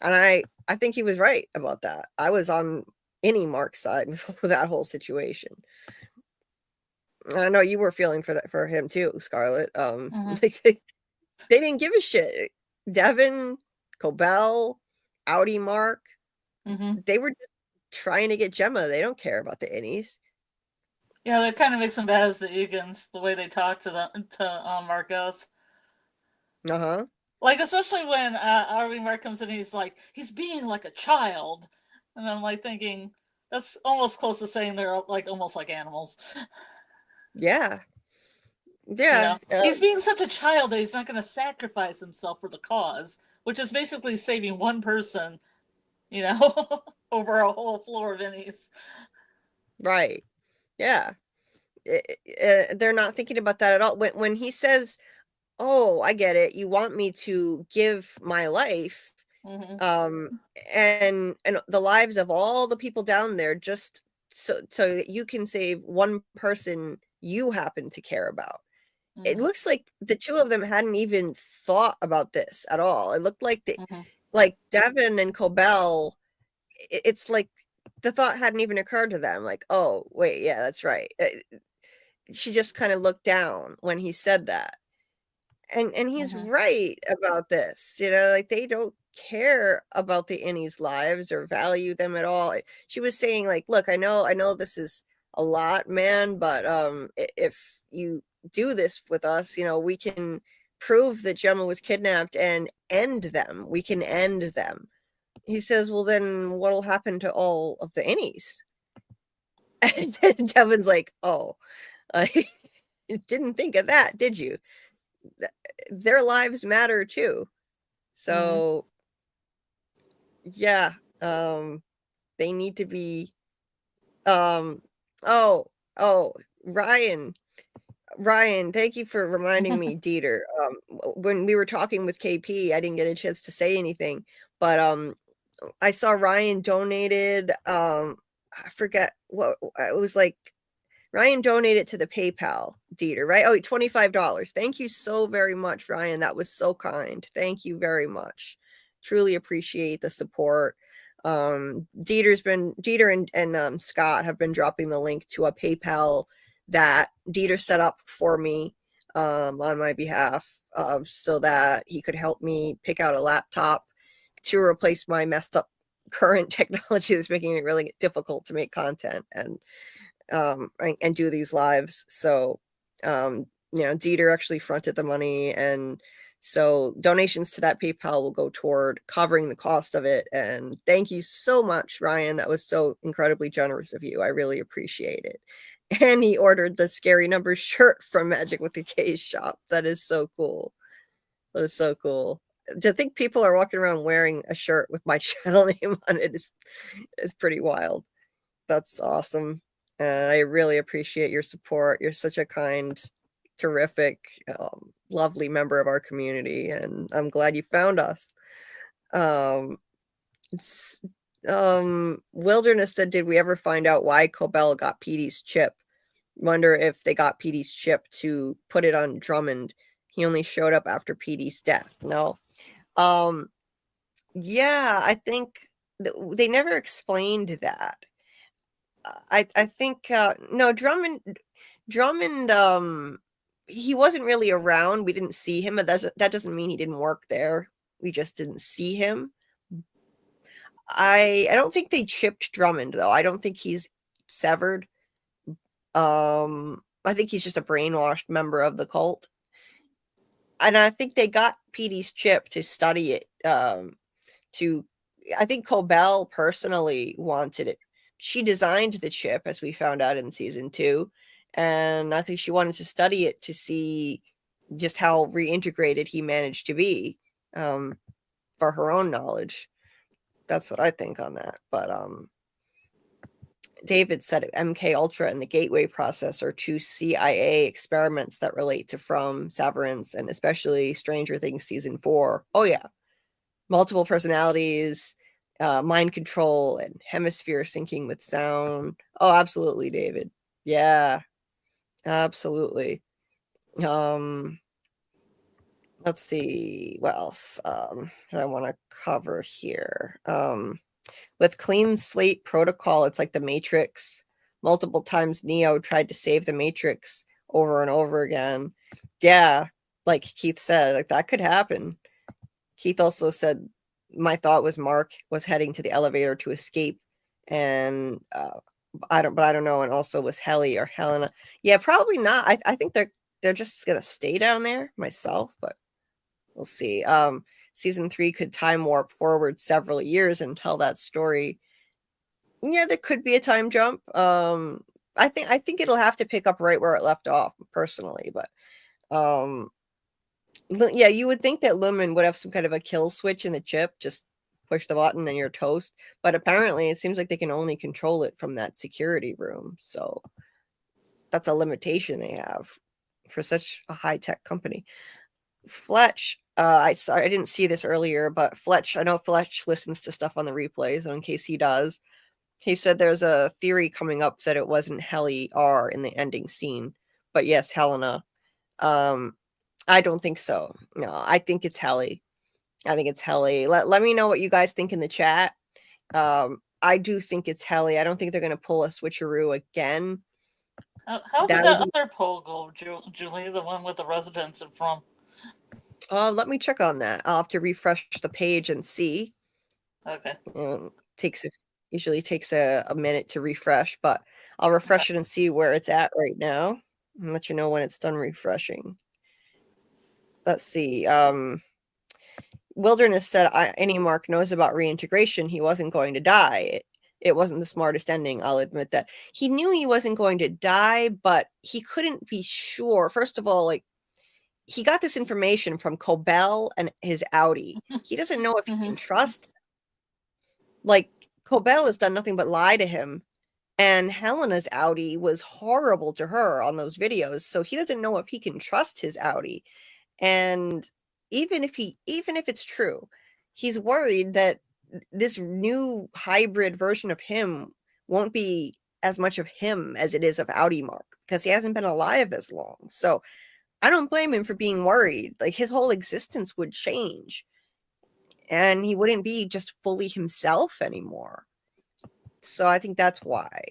And I think he was right about that. I was on Mark's side with that whole situation. I know you were feeling for him too, Scarlet. Like they didn't give a shit. Devin, Cobell, outie Mark, they were just trying to get Gemma. They don't care about the innies. Yeah, that kind of makes them bad as the Egan's, the way they talk to Marcos. Like, especially when RV Mark comes in and he's like, he's being like a child. And I'm like thinking, that's almost close to saying they're like almost like animals. Yeah. Yeah. He's being such a child that he's not going to sacrifice himself for the cause, which is basically saving one person, over a whole floor of innies. Right. Yeah. They're not thinking about that at all. When he says, "Oh, I get it. You want me to give my life, and the lives of all the people down there, just so that you can save one person you happen to care about." It looks like the two of them hadn't even thought about this at all. It looked like like Devin and Cobell, it's like the thought hadn't even occurred to them. Like, oh, wait, yeah, that's right. She just kind of looked down when he said that. And he's right about this, like they don't care about the innies' lives or value them at all. She was saying, like, look, I know this is a lot, man, but if you do this with us, we can prove that Gemma was kidnapped and end them. We can end them. He says, well, then what'll happen to all of the innies? And Devin's like, oh, I didn't think of that, did you? Their lives matter too. So yeah, they need to be Ryan, thank you for reminding me, Dieter. When we were talking with KP, I didn't get a chance to say anything, but I saw Ryan donated I forget what it was, like Ryan donated to the PayPal, Dieter, right? Oh, $25. Thank you so very much, Ryan. That was so kind. Thank you very much. Truly appreciate the support. Dieter and Scott have been dropping the link to a PayPal that Dieter set up for me on my behalf so that he could help me pick out a laptop to replace my messed up current technology that's making it really difficult to make content and do these lives. So Dieter actually fronted the money, and so donations to that PayPal will go toward covering the cost of it. And thank you so much, Ryan. That was so incredibly generous of you. I really appreciate it. And he ordered the Scary Numbers shirt from MagickwithaK's shop. That is so cool. That is so cool. To think people are walking around wearing a shirt with my channel name on it is pretty wild. That's awesome. I really appreciate your support. You're such a kind, terrific, lovely member of our community, and I'm glad you found us. Wilderness said, did we ever find out why Cobell got Petey's chip? Wonder if they got Petey's chip to put it on Drummond. He only showed up after Petey's death. No. Yeah, I think they never explained that. I think no, Drummond he wasn't really around. We didn't see him, but that doesn't mean he didn't work there. We just didn't see him. I don't think they chipped Drummond though. I don't think he's severed. I think he's just a brainwashed member of the cult. And I think they got Petey's chip to study it. I think Cobell personally wanted it. She designed the chip, as we found out in season 2, and I think she wanted to study it to see just how reintegrated he managed to be for her own knowledge. That's what I think on that. But David said MK Ultra and the Gateway process are 2 CIA experiments that relate to From, Severance, and especially Stranger Things season 4. Oh yeah. multiple personalities, mind control, and hemisphere syncing with sound. Oh, absolutely, David. Yeah, absolutely. Let's see what else I want to cover here. With clean slate protocol, it's like the Matrix. Multiple times Neo tried to save the Matrix over and over again. Yeah, like Keith said, like that could happen. Keith also said, my thought was Mark was heading to the elevator to escape, and I don't know. And also was Helly or Helena? Yeah, probably not. I think they're just gonna stay down there myself, but we'll see. Season 3 could time warp forward several years and tell that story. Yeah, there could be a time jump. I think it'll have to pick up right where it left off, personally, but yeah, you would think that Lumen would have some kind of a kill switch in the chip, just push the button and you're toast. But apparently it seems like they can only control it from that security room. So that's a limitation they have for such a high-tech company. Fletch, I didn't see this earlier, but Fletch, I know Fletch listens to stuff on the replay, so in case he does, he said there's a theory coming up that it wasn't Helly R in the ending scene, but yes, Helena. I don't think so. No, I think it's Helly. Let me know what you guys think in the chat. I do think it's Helly. I don't think they're going to pull a switcheroo again. How did that other poll go, Julie? The one with the residents and from? Let me check on that. I'll have to refresh the page and see. Okay. Usually takes a minute to refresh, but I'll refresh it and see where it's at right now and let you know when it's done refreshing. Let's see. Wilderness said, any Mark knows about reintegration. He wasn't going to die. It wasn't the smartest ending. I'll admit that. He knew he wasn't going to die, but he couldn't be sure. First of all, like, he got this information from Cobell and his Audi. He doesn't know if he can trust. Like, Cobell has done nothing but lie to him. And Helena's Audi was horrible to her on those videos. So he doesn't know if he can trust his Audi. And even if it's true, he's worried that this new hybrid version of him won't be as much of him as it is of Audi Mark, because he hasn't been alive as long. So I don't blame him for being worried. Like, his whole existence would change and he wouldn't be just fully himself anymore. So I think that's why.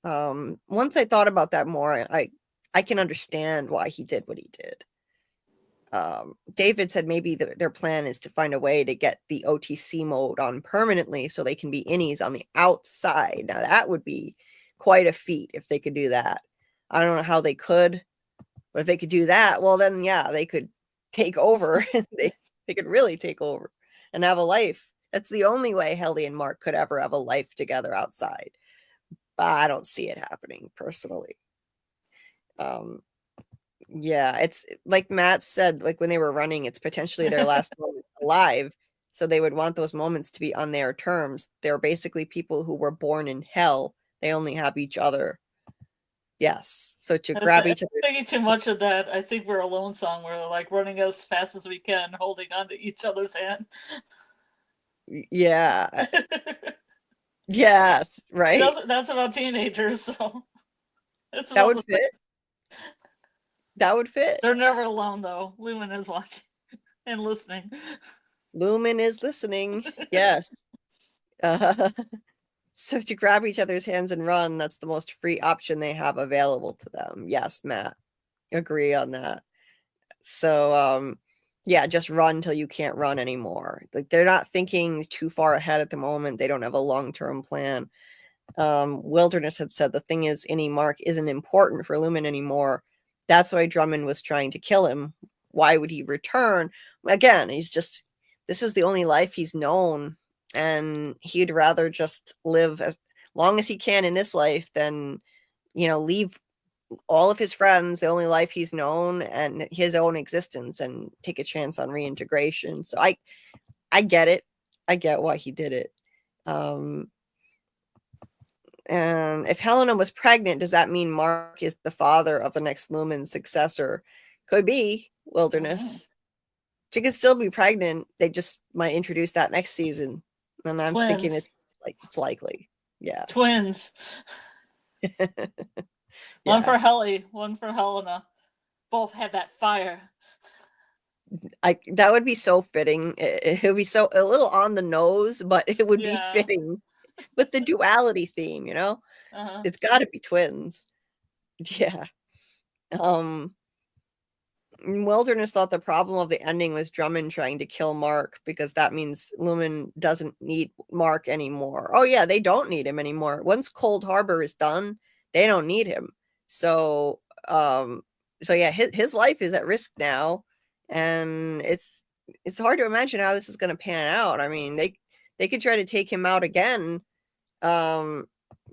Once I thought about that more, I can understand why he did what he did. David said maybe their plan is to find a way to get the OTC mode on permanently so they can be innies on the outside. Now that would be quite a feat if they could do that. I don't know how they could, but if they could do that, well then yeah, they could take over. they could really take over and have a life. That's the only way Helly and Mark could ever have a life together outside. But I don't see it happening personally. Yeah, it's like Matt said, like when they were running, it's potentially their last moment alive. So they would want those moments to be on their terms. They're basically people who were born in hell. They only have each other. Yes. So to grab each other. Thinking too much of that, I think we're alone song. We're like running as fast as we can, holding on to each other's hand. Yeah. Yes, right. That's about teenagers, so it's that would fit. That would fit. They're never alone, though. Lumen is watching and listening. Lumen is listening. Yes. So to grab each other's hands and run, that's the most free option they have available to them. Yes, Matt. Agree on that. So, yeah, just run till you can't run anymore. Like, they're not thinking too far ahead at the moment. They don't have a long-term plan. Wilderness had said the thing is, any Mark isn't important for Lumen anymore. That's why Drummond was trying to kill him. Why would he return? Again, this is the only life he's known, and he'd rather just live as long as he can in this life than, leave all of his friends, the only life he's known, and his own existence, and take a chance on reintegration. So I get it. I get why he did it. And if Helena was pregnant, does that mean Mark is the father of the next Lumen successor? Could be. Wilderness. She could still be pregnant. They just might introduce that next season. And I'm thinking Twins. it's likely. Yeah. Twins. One Yeah. for Helly, one for Helena. Both had that fire. That would be so fitting. It would be so a little on the nose, but it would be Yeah. fitting with the duality theme, you know? Uh-huh. It's got to be twins. Yeah. Wilderness thought the problem of the ending was Drummond trying to kill Mark because that means Lumen doesn't need Mark anymore. Oh yeah, they don't need him anymore. Once Cold Harbor is done, they don't need him. So yeah, his life is at risk now, and it's hard to imagine how this is going to pan out. I mean, they could try to take him out again.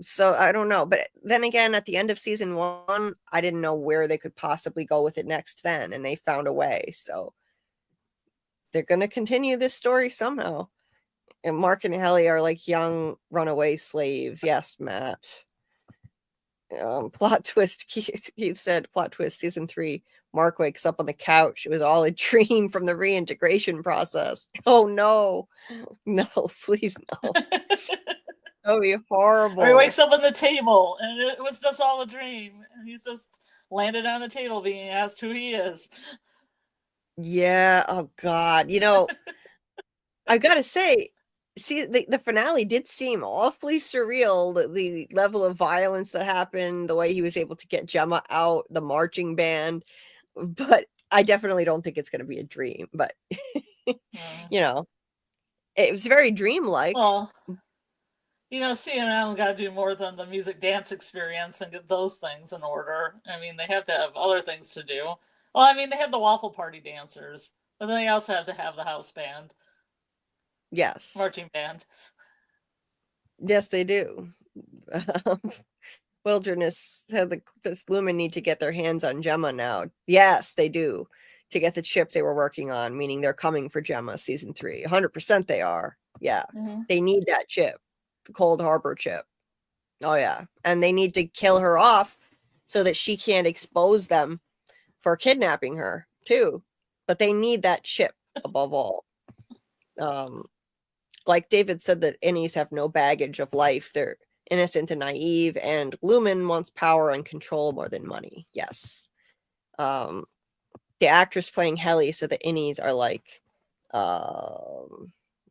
So I don't know, but then again, at the end of season 1, I didn't know where they could possibly go with it next then, and they found a way. So they're going to continue this story somehow. And Mark and Helly are like young runaway slaves. Yes, Matt. Plot twist. Keith said, plot twist, season 3. Mark wakes up on the couch. It was all a dream from the reintegration process. Oh no. No, please no. That would be horrible. Or he wakes up on the table and it was just all a dream. And he's just landed on the table being asked who he is. Yeah. Oh God. You know, I've got to say, the finale did seem awfully surreal. The level of violence that happened, the way he was able to get Gemma out, the marching band. But I definitely don't think it's going to be a dream. But you know, it was very dreamlike. Well, you know, CNN got to do more than the music dance experience and get those things in order. I mean, they have to have other things to do. Well, I mean, they have the waffle party dancers, but then they also have to have the house band. Yes. Marching band. Yes, they do. Wilderness said this Lumen need to get their hands on Gemma now. Yes, they do. To get the chip they were working on, meaning they're coming for Gemma season 3. 100% they are. Yeah. Mm-hmm. They need that chip. The Cold Harbor chip. Oh yeah. And they need to kill her off so that she can't expose them for kidnapping her too. But they need that chip above all. Like David said, that innies have no baggage of life. They're innocent and naive, and Lumen wants power and control more than money. Yes. The actress playing Helly said the innies are like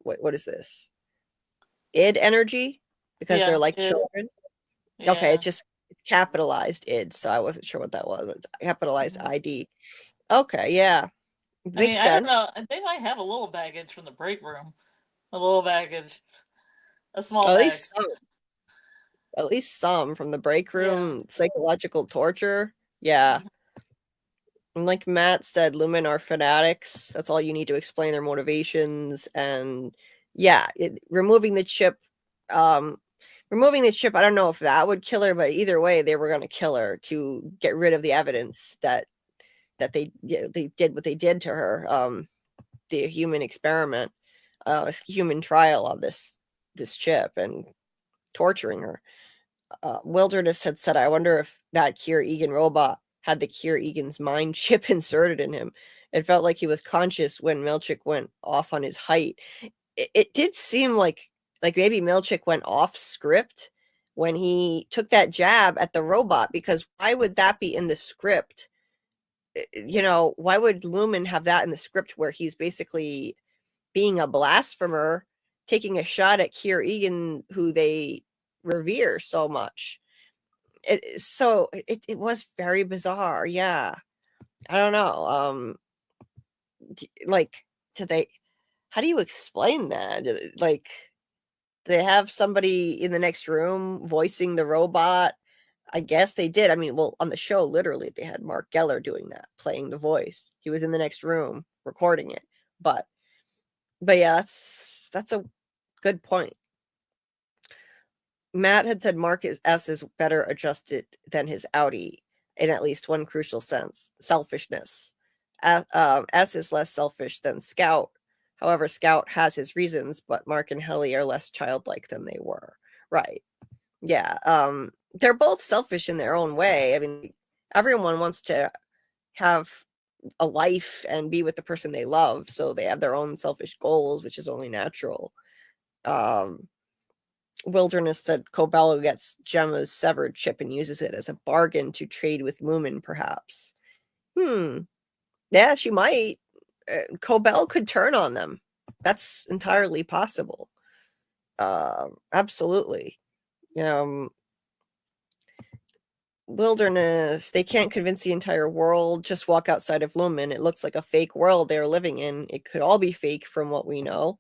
what is this? Id energy? Because they're like children. Yeah. Okay, it's capitalized id, so I wasn't sure what that was. It's capitalized ID. Okay, yeah. Makes sense. I don't know. They might have a little baggage from the break room. A little baggage. A small bag. At least some from the break room. Psychological torture. Yeah. And like Matt said, Lumen are fanatics. That's all you need to explain their motivations. And yeah, removing the chip. I don't know if that would kill her, but either way, they were going to kill her to get rid of the evidence that they did what they did to her. The human experiment, human trial on this chip and torturing her. Wilderness had said, I wonder if that Kier Egan robot had the Kier Egan's mind chip inserted in him. It felt like he was conscious when Milchick went off on his height. It did seem like maybe Milchick went off script when he took that jab at the robot, because why would that be in the script? You know, why would Lumen have that in the script where he's basically being a blasphemer, taking a shot at Kier Egan, who they revere so much? It was very bizarre. Yeah. I don't know. How do you explain that? Like, they have somebody in the next room voicing the robot. I guess they did. I mean, well, on the show, literally, they had Mark Geller doing that, playing the voice. He was in the next room recording it. But yeah, that's a good point. Matt had said Mark S is better adjusted than his Audi in at least one crucial sense: selfishness. S is less selfish than Scout. However, Scout has his reasons, but Mark and Helly are less childlike than they were. Right. Yeah. They're both selfish in their own way. I mean, everyone wants to have a life and be with the person they love, so they have their own selfish goals, which is only natural. Wilderness said Cobello gets Gemma's severed chip and uses it as a bargain to trade with Lumen, perhaps. Yeah, she might. Cobell could turn on them. That's entirely possible. Absolutely. Wilderness, they can't convince the entire world. Just walk outside of Lumen. It looks like a fake world they're living in. It could all be fake from what we know.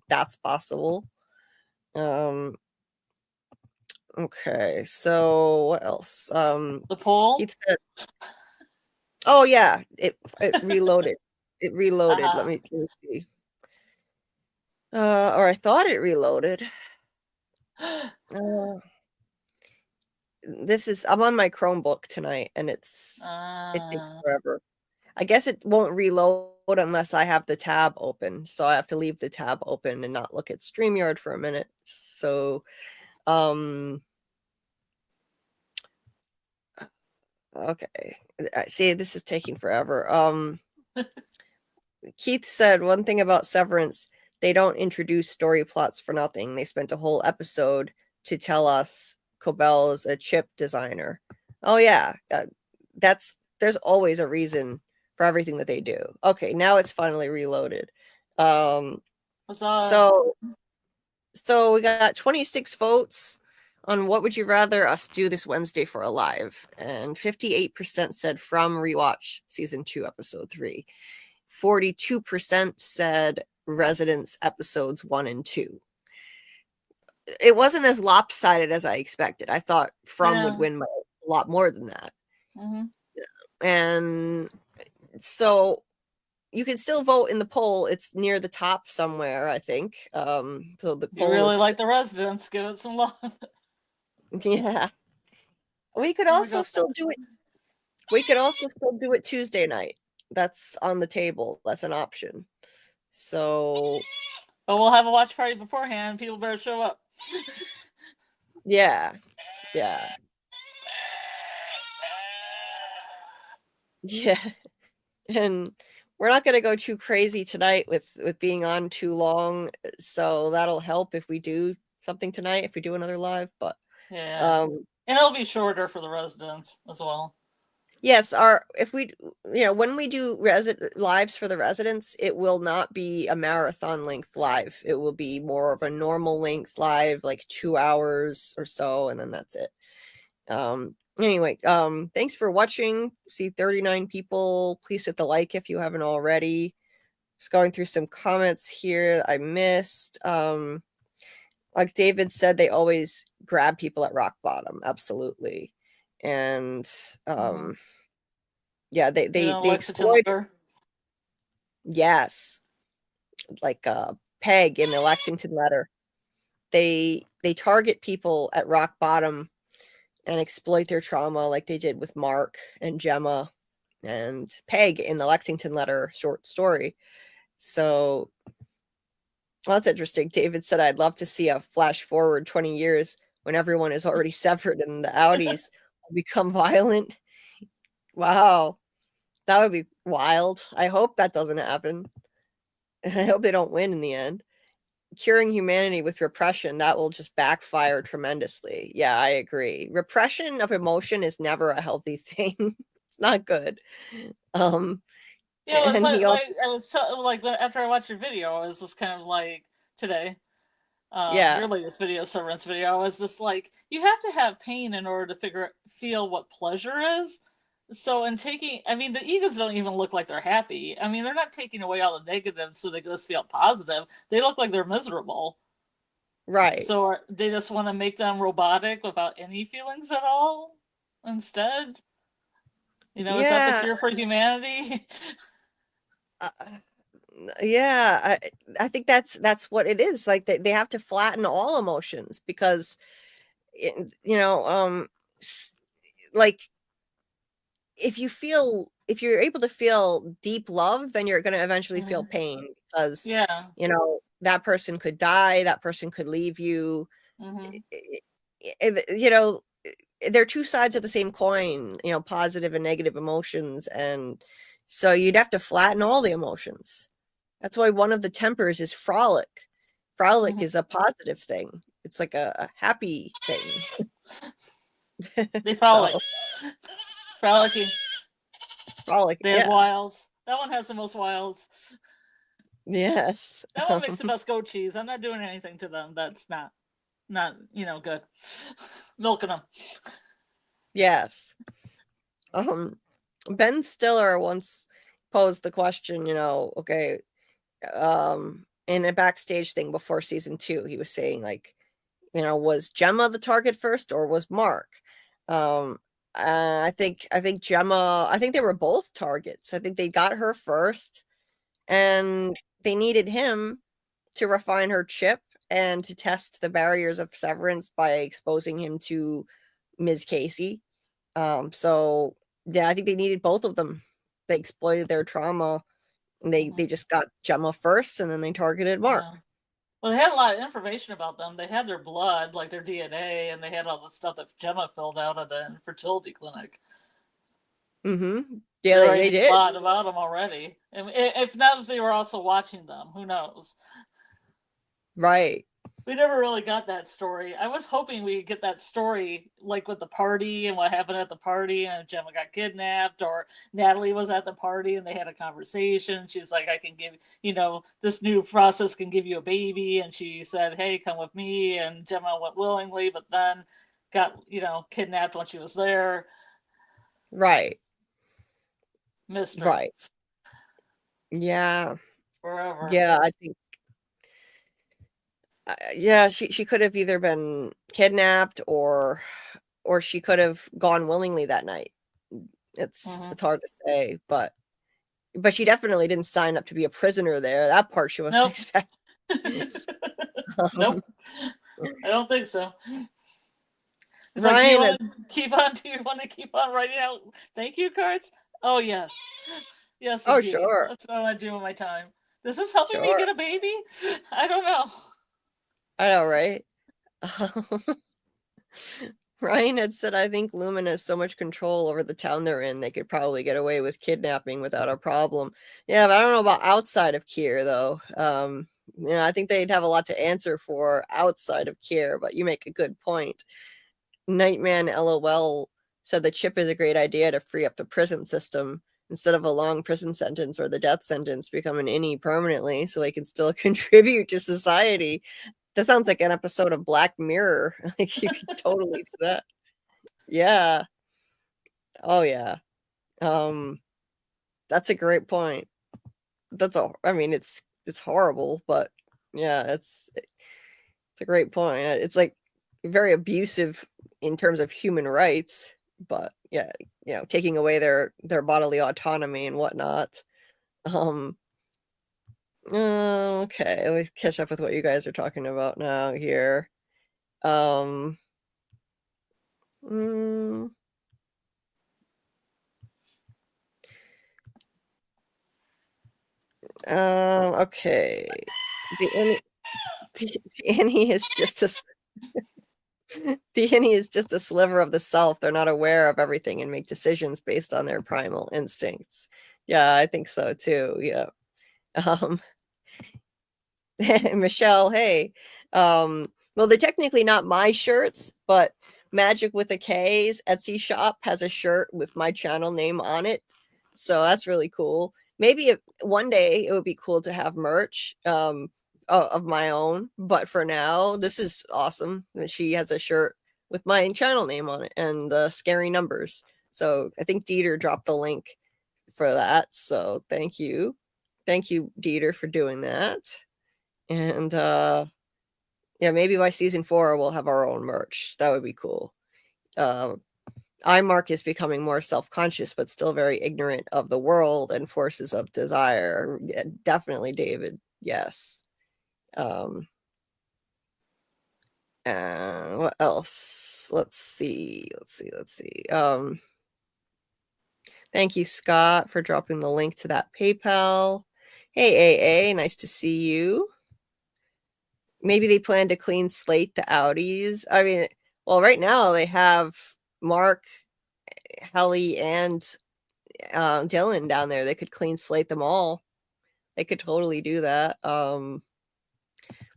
That's possible. Okay, so what else? The poll? Keith said, oh yeah, it reloaded. It reloaded. Let me see. Or I thought it reloaded. I'm on my Chromebook tonight, and it takes forever. I guess it won't reload unless I have the tab open, so I have to leave the tab open and not look at StreamYard for a minute. So, okay. See, this is taking forever. Keith said one thing about Severance, they don't introduce story plots for nothing. They spent a whole episode to tell us Cobell is a chip designer. Oh yeah, there's always a reason for everything that they do. Okay, now it's finally reloaded. So we got 26 votes on what would you rather us do this Wednesday for a live, and 58% said From Rewatch season 2 episode 3. 42% said Residence episodes 1 and 2. It wasn't as lopsided as I expected. I thought From would win by a lot more than that. And so you can still vote in the poll. It's near the top somewhere, I think. So the poll you really like the Residence. Give it some love. Yeah. We could also still do it. We could also still do it Tuesday night. That's on the table. That's an option. So, but we'll have a watch party beforehand. People better show up. Yeah. And we're not going to go too crazy tonight with being on too long. So that'll help if we do something tonight, if we do another live. But and it'll be shorter for the Residents as well. Yes, when we do lives for the Residents, it will not be a marathon length live. It will be more of a normal length live, like 2 hours or so, and then that's it. Anyway, thanks for watching. See 39 people. Please hit the like if you haven't already. Just going through some comments here I missed. Like David said, they always grab people at rock bottom. Absolutely. And yeah, they exploit. Yes, like Peg in the Lexington letter. They target people at rock bottom and exploit their trauma, like they did with Mark and Gemma and Peg in the Lexington letter short story. So, well, that's interesting. David said, "I'd love to see a flash forward 20 years when everyone is already severed and the Audis become violent." Wow, that would be wild. I hope that doesn't happen. I hope they don't win in the end. Curing humanity with repression, that will just backfire tremendously. Yeah, I agree. Repression of emotion is never a healthy thing. It's not good. Yeah, it's after I watched your video, I was just kind of like today. Your latest video, Severance video, I was just like, you have to have pain in order to feel what pleasure is. So in taking, I mean, the egos don't even look like they're happy. I mean, they're not taking away all the negatives so they just feel positive. They look like they're miserable. Right. So they just want to make them robotic without any feelings at all instead? Is that the cure for humanity? Yeah, I think that's what it is. Like they have to flatten all emotions because, like if you're able to feel deep love, then you're going to eventually feel pain because, that person could die, that person could leave you. They're two sides of the same coin, positive and negative emotions. And, So you'd have to flatten all the emotions. That's why one of the tempers is frolic. Frolic is a positive thing. It's like a happy thing. They frolic. Frolicking. Frolic. They have wilds. That one has the most wilds. Yes. That one makes the best goat cheese. I'm not doing anything to them. That's not good. Milking them. Yes. Ben Stiller once posed the question, okay, in a backstage thing before season 2, he was saying, like, was Gemma the target first or was Mark? I think Gemma, I think they were both targets. I think they got her first and they needed him to refine her chip and to test the barriers of Severance by exposing him to Ms. Casey. So yeah, I think they needed both of them. They exploited their trauma and they just got Gemma first and then they targeted Mark. Yeah. Well, they had a lot of information about them. They had their blood, like their DNA, and they had all the stuff that Gemma filled out at the fertility clinic. Mm-hmm. Yeah, they did. A lot about them already. And if not, if they were also watching them, who knows? Right. We never really got that story. I was hoping we'd get that story, like with the party and what happened at the party, and Gemma got kidnapped, or Natalie was at the party and they had a conversation. She's like, I can give, this new process can give you a baby. And she said, hey, come with me. And Gemma went willingly, but then got, kidnapped when she was there. Right. Mystery. Right. Yeah. Forever. Yeah, I think. Yeah, she could have either been kidnapped or she could have gone willingly that night. It's hard to say, but she definitely didn't sign up to be a prisoner there. That part she wasn't expecting. Nope. I don't think so. It's Ryan, like, do you want to keep on writing out thank you cards? Oh, yes. Yes, oh, indeed. sure. That's what I want to do with my time. Is this helping me get a baby? I don't know. I know, right? Ryan had said, I think Lumen has so much control over the town they're in, they could probably get away with kidnapping without a problem. Yeah, but I don't know about outside of Kier, though. I think they'd have a lot to answer for outside of Kier, but you make a good point. Nightman LOL said the chip is a great idea to free up the prison system instead of a long prison sentence or the death sentence, become an innie permanently so they can still contribute to society. That sounds like an episode of Black Mirror. Like you could totally do that. Yeah. Oh yeah. That's a great point. It's horrible, but yeah, it's a great point. It's like very abusive in terms of human rights, but yeah, taking away their bodily autonomy and whatnot. Okay, let me catch up with what you guys are talking about now here. Okay. The Annie is just a the innie is just a sliver of the self. They're not aware of everything and make decisions based on their primal instincts. Yeah, I think so too. Yeah. Michelle, hey. Well, they're technically not my shirts, but MagickwithaK's Etsy shop has a shirt with my channel name on it. So that's really cool. Maybe one day it would be cool to have merch of my own, but for now, this is awesome. She has a shirt with my channel name on it and the scary numbers. So I think Dieter dropped the link for that. So thank you. Thank you, Dieter, for doing that. And yeah, maybe by season 4 we'll have our own merch. That would be cool. iMark is becoming more self-conscious, but still very ignorant of the world and forces of desire. Yeah, definitely, David. Yes. What else? Let's see. Thank you, Scott, for dropping the link to that PayPal. Hey, AA, nice to see you. Maybe they plan to clean slate the Audis. I mean, well, right now they have Mark, Helly, and Dylan down there. They could clean slate them all. They could totally do that.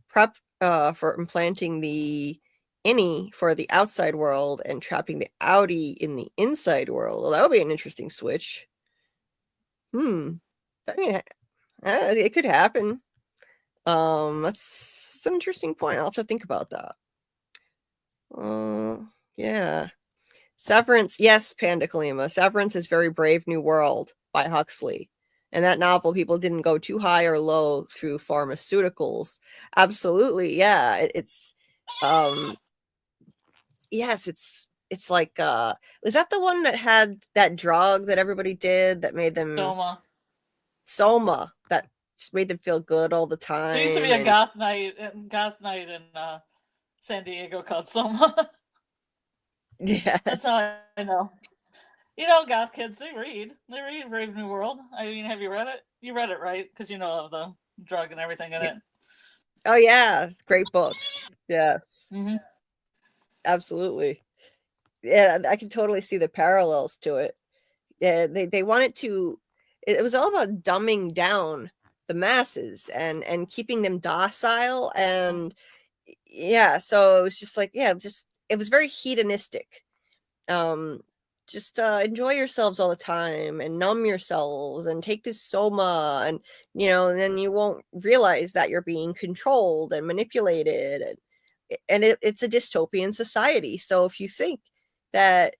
Prep for implanting the innie for the outside world and trapping the outie in the inside world. Well, that would be an interesting switch. I mean, it could happen. That's an interesting point. I'll have to think about that. Yeah. Severance, yes, Panda Kalima. Severance is Very Brave New World by Huxley. And that novel, people didn't go too high or low through pharmaceuticals. Absolutely, yeah. It's yes, it's like was that the one that had that drug that everybody did that made them Soma that just made them feel good all the time? There used to be a goth night in San Diego called Soma. Yeah, that's how I know. You know, goth kids, they read Brave New World. I mean, have you read it? You read it, right? Because you know of the drug and everything in it. Oh yeah, great book. Yes, absolutely. Yeah, I can totally see the parallels to it. Yeah, they wanted to. It was all about dumbing down the masses and keeping them docile, and yeah, so it was just like it was very hedonistic. Just enjoy yourselves all the time and numb yourselves and take this soma, and and then you won't realize that you're being controlled and manipulated, and it's a dystopian society. So if you think that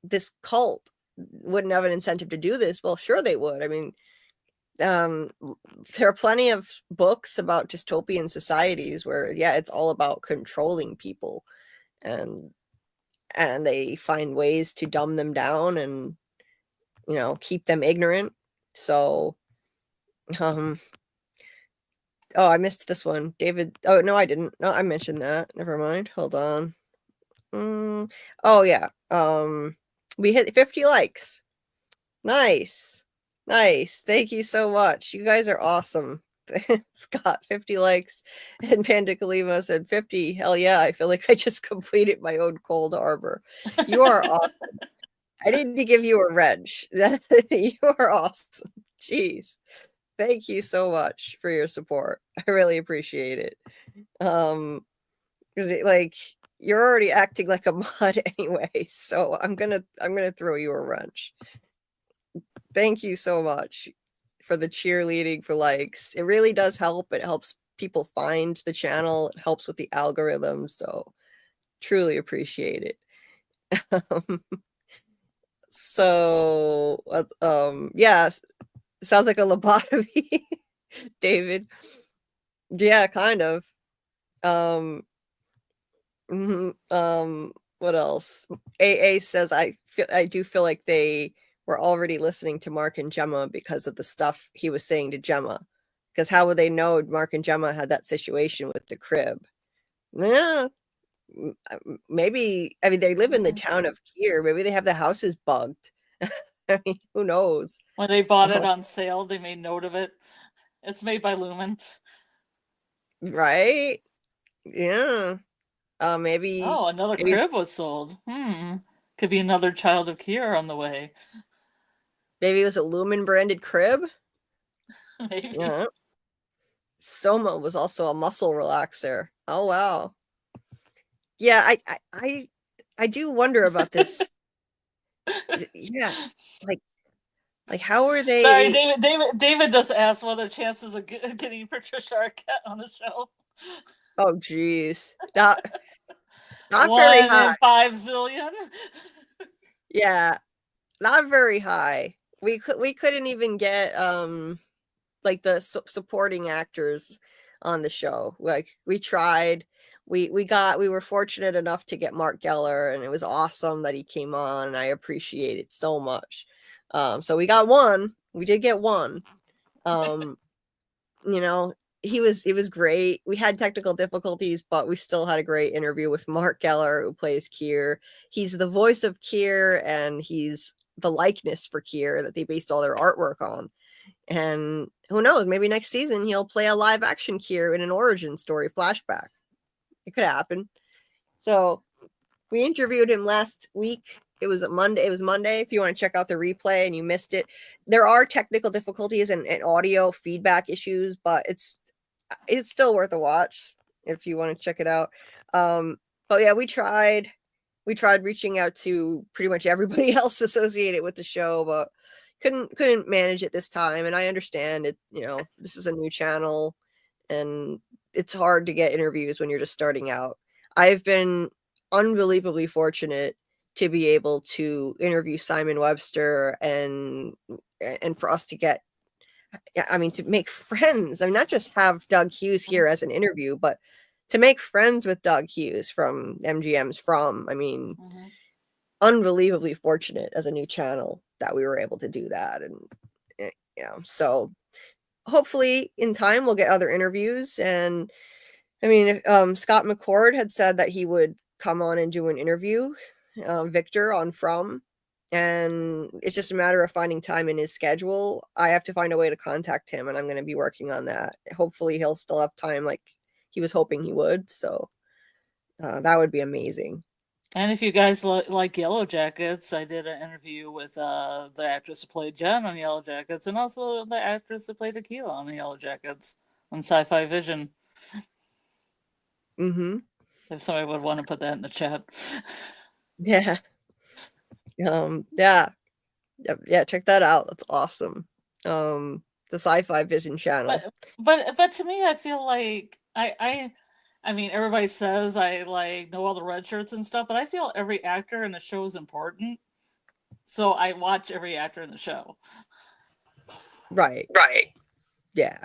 this cult wouldn't have an incentive to do this, well, sure they would. I mean, there are plenty of books about dystopian societies where it's all about controlling people, and they find ways to dumb them down and keep them ignorant. So oh, I missed this one, David. Oh no, I didn't. No, I mentioned that. Never mind. Hold on. Oh yeah. We hit 50 likes. Nice. Thank you so much. You guys are awesome. Scott, 50 likes, and Panda Kalima said 50. Hell yeah, I feel like I just completed my own cold harbor. You are awesome. I need to give you a wrench. You are awesome. Jeez. Thank you so much for your support. I really appreciate it. Like, you're already acting like a mod anyway, so I'm gonna throw you a wrench. Thank you so much for the cheerleading for likes. It really does help. It helps people find the channel. It helps with the algorithm. So truly appreciate it. So yeah, sounds like a lobotomy, David. Yeah, kind of. What else? AA says I do feel like they were already listening to Mark and Gemma because of the stuff he was saying to Gemma. Because how would they know Mark and Gemma had that situation with the crib? Yeah, maybe. I mean, they live in the town of Kier. Maybe they have the houses bugged. I mean, who knows? When they bought it on sale, they made note of it. It's made by Lumen. Right? Yeah. Maybe. Oh, another crib was sold. Could be another child of Kier on the way. Maybe it was a Lumen branded crib. Maybe. Yeah. Soma was also a muscle relaxer. Oh wow. Yeah, I do wonder about this. Yeah, like how are they? Sorry, David just asked what are the chances of getting Patricia Arquette on the show. Oh geez, not One very high. in 5 zillion. Yeah, not very high. We couldn't even get like the supporting actors on the show. Like we tried. We were fortunate enough to get Mark Geller, and it was awesome that he came on, and I appreciate it so much. So we got one. We did get one. It was great. We had technical difficulties, but we still had a great interview with Mark Geller, who plays Kier. He's the voice of Kier, and he's the likeness for Kier that they based all their artwork on. And who knows, maybe next season he'll play a live action Kier in an origin story flashback. It could happen. So we interviewed him last week, It was Monday. It was Monday. If you want to check out the replay and you missed it, there are technical difficulties and audio feedback issues, but it's still worth a watch if you want to check it out. But yeah, we tried reaching out to pretty much everybody else associated with the show, but couldn't manage it this time. And I understand it. This is a new channel, and it's hard to get interviews when you're just starting out. I've been unbelievably fortunate to be able to interview Simon Webster and for us to get, to make friends. Not just have Doug Hughes here as an interview, but to make friends with Doug Hughes from MGM's From. Unbelievably fortunate as a new channel that we were able to do that. And, so hopefully in time we'll get other interviews. And Scott McCord had said that he would come on and do an interview, Victor on From, and it's just a matter of finding time in his schedule. I have to find a way to contact him, and I'm going to be working on that. Hopefully he'll still have time like he was hoping he would. So that would be amazing. And if you guys like Yellow Jackets, I did an interview with the actress who played Jen on Yellow Jackets, and also the actress that played Aquila on Yellow Jackets on Sci-Fi Vision. If somebody would want to put that in the chat. Yeah. Yeah, check that out. That's awesome. The Sci-Fi Vision channel. But to me, I feel like everybody says I know all the red shirts and stuff, but I feel every actor in the show is important. So I watch every actor in the show. Right. Yeah.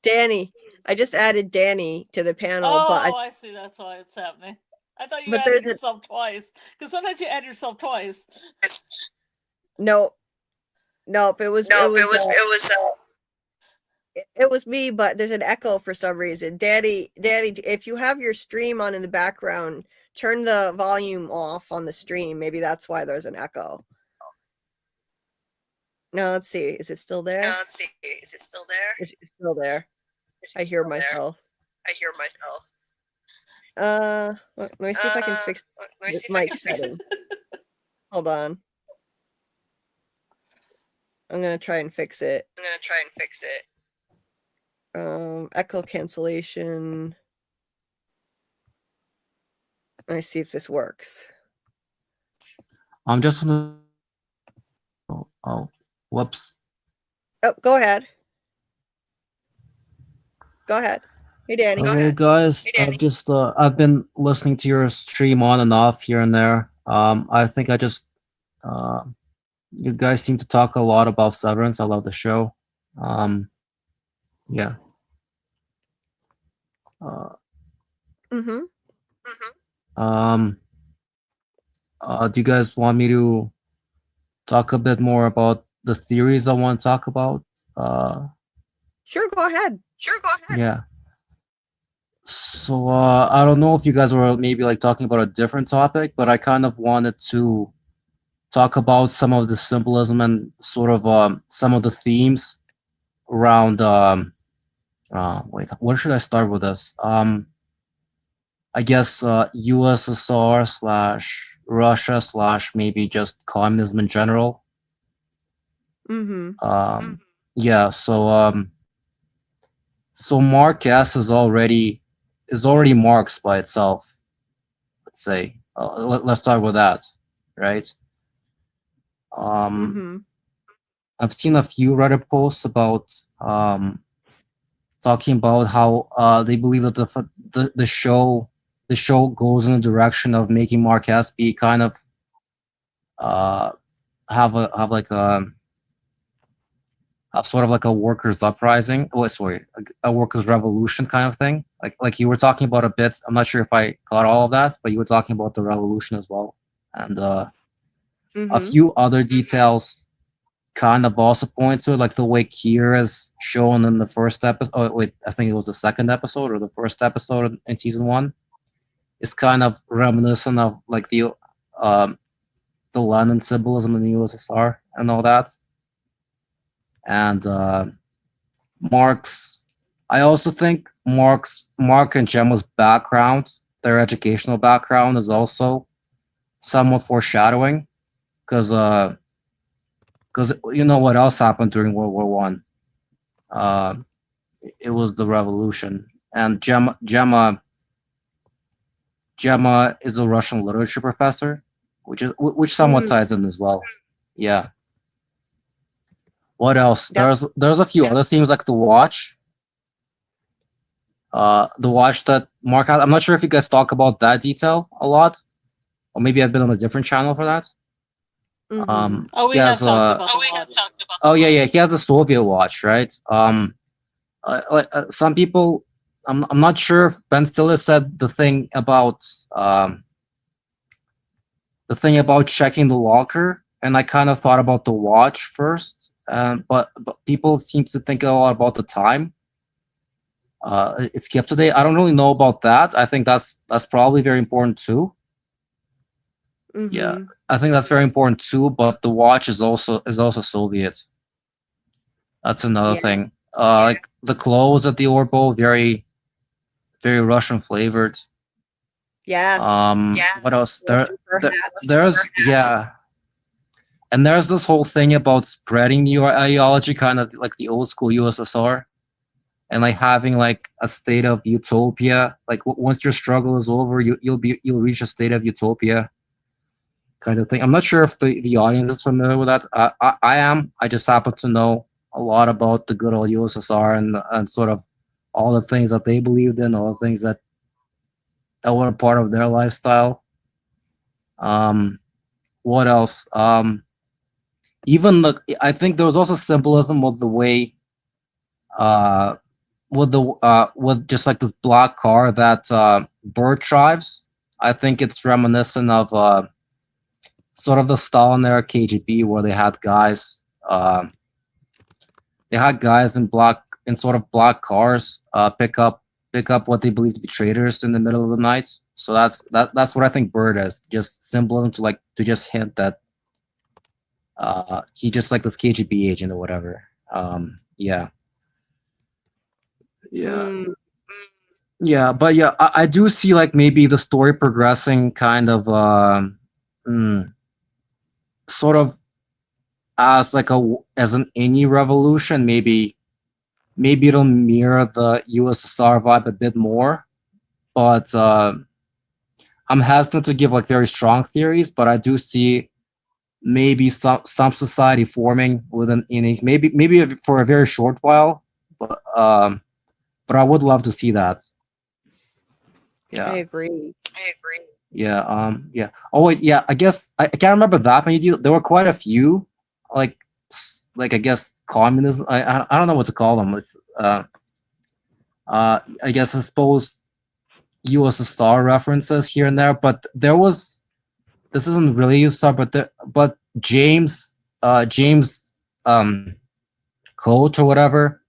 Danny, I just added Danny to the panel. I see. That's why it's happening. I thought you added yourself twice, because sometimes you add yourself twice. Nope. It was me, but there's an echo for some reason. Danny, if you have your stream on in the background, turn the volume off on the stream. Maybe that's why there's an echo. No, let's see. Is it still there? It's still there. I hear myself. Let me see if I can fix this mic setting. Hold on. I'm gonna try and fix it. Echo cancellation. Let me see if this works. I'm just gonna. Oh, whoops. Oh, go ahead. Hey, Danny. Okay, guys. I've been listening to your stream on and off here and there. I think you guys seem to talk a lot about Severance. I love the show. Yeah. Do you guys want me to talk a bit more about the theories I want to talk about? Sure, go ahead. Yeah. So I don't know if you guys were maybe talking about a different topic, but I kind of wanted to talk about some of the symbolism and sort of some of the themes around wait, where should I start with this? I guess USSR / Russia / maybe just communism in general. Yeah, so Mark S is already Marx by itself. Let's say let's start with that, right? I've seen a few Reddit posts about talking about how they believe that the show goes in the direction of making Mark S be kind of have sort of like a workers' uprising. Oh, sorry, a workers' revolution kind of thing. Like you were talking about a bit. I'm not sure if I got all of that, but you were talking about the revolution as well, and a few other details kind of also point to it, like the way Kier is shown in the first episode. Oh wait, I think it was the second episode or the first episode in season 1. It's kind of reminiscent of like the Lenin symbolism in the USSR and all that. And Mark's. I also think Mark and Gemma's background, their educational background, is also somewhat foreshadowing, because you know what else happened during World War One. It was the revolution, and Gemma is a Russian literature professor, which somewhat ties in as well. Yeah. What else? Yep. There's a few other themes like the watch. The watch that Mark had. I'm not sure if you guys talk about that detail a lot, or maybe I've been on a different channel for that. Mhm. Oh, we he have has talked about the watch. Oh yeah, he has a Soviet watch, right? Some people, I'm not sure if Ben Stiller said the thing about checking the locker, and I kind of thought about the watch first, but people seem to think a lot about the time. It's kept today. I don't really know about that. I think that's probably very important too. Yeah, I think that's very important too. But the watch is also Soviet. That's another thing. Like the clothes at the Orbo, very, very Russian flavored. Yes. What else? Russian fur hats. There's and there's this whole thing about spreading the ideology, kind of like the old school USSR, and like having like a state of utopia. Like once your struggle is over, you'll reach a state of utopia, kind of thing. I'm not sure if the audience is familiar with that. I am. I just happen to know a lot about the good old USSR and sort of all the things that they believed in, all the things that were a part of their lifestyle. What else? Even I think there was also symbolism with the way, with just like this black car that Bert drives. I think it's reminiscent of sort of the Stalin era KGB, where they had guys in sort of black cars pick up what they believe to be traitors in the middle of the night. So that's what I think Bird is, just symbolism to just hint that he just like this KGB agent or whatever. Yeah. But yeah, I do see like maybe the story progressing kind of sort of as like as an any revolution. Maybe it'll mirror the USSR vibe a bit more, but I'm hesitant to give like very strong theories, but I do see maybe some society forming within innings, maybe for a very short while, but I would love to see that. Yeah, I agree. Yeah. Yeah. Oh wait. Yeah. I guess I can't remember that many. There were quite a few, like I guess communism. I don't know what to call them. It's I guess I suppose USSR references here and there, but there was. This isn't really USSR, but James Coach or whatever.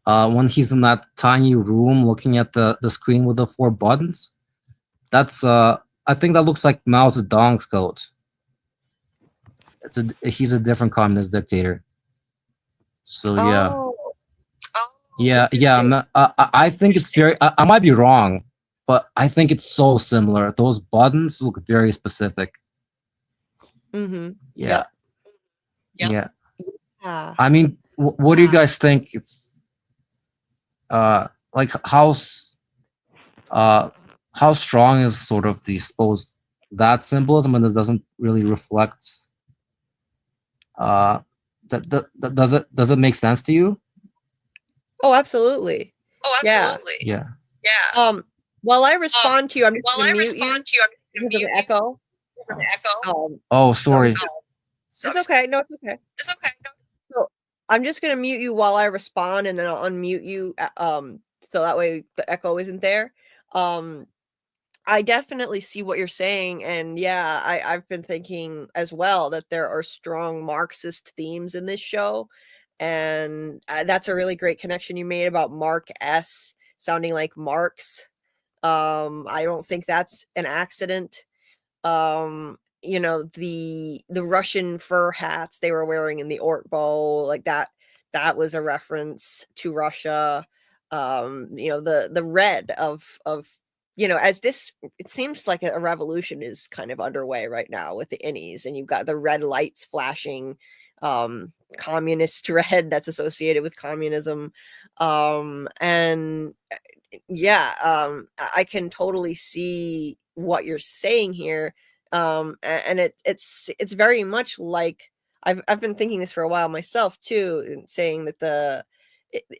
When he's in that tiny room looking at the screen with the 4 buttons. That's I think that looks like Mao Zedong's code. He's a different communist dictator. So yeah. Yeah. I think it's very. I might be wrong, but I think it's so similar. Those buttons look very specific. Yeah. I mean, what do you guys think? It's like how strong is sort of the suppose that symbolism, and it doesn't really reflect. Does it make sense to you? Oh, absolutely. Yeah. While I respond to you, I'm just going to mute you because of the echo. Oh, sorry. It's okay. No, it's okay. So I'm just going to mute you while I respond, and then I'll unmute you. So that way the echo isn't there. I definitely see what you're saying, and yeah, I've been thinking as well that there are strong Marxist themes in this show, and that's a really great connection you made about Mark S sounding like Marx. I don't think that's an accident. You know, the Russian fur hats they were wearing in the Ortbo, like that that was a reference to Russia. The red of as this, it seems like a revolution is kind of underway right now with the innies, and you've got the red lights flashing, communist red that's associated with communism, and I can totally see what you're saying here, and it's very much like I've been thinking this for a while myself too, saying that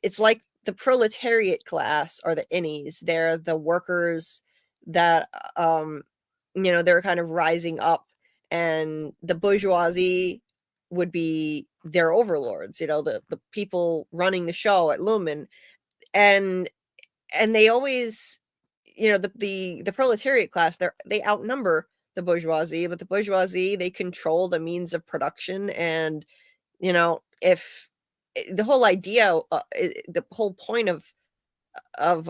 it's like the proletariat class are the innies. They're the workers that they're kind of rising up, and the bourgeoisie would be their overlords, the people running the show at Lumen. And they always, the proletariat class, they outnumber the bourgeoisie, but the bourgeoisie, they control the means of production. And if the whole idea, the whole point of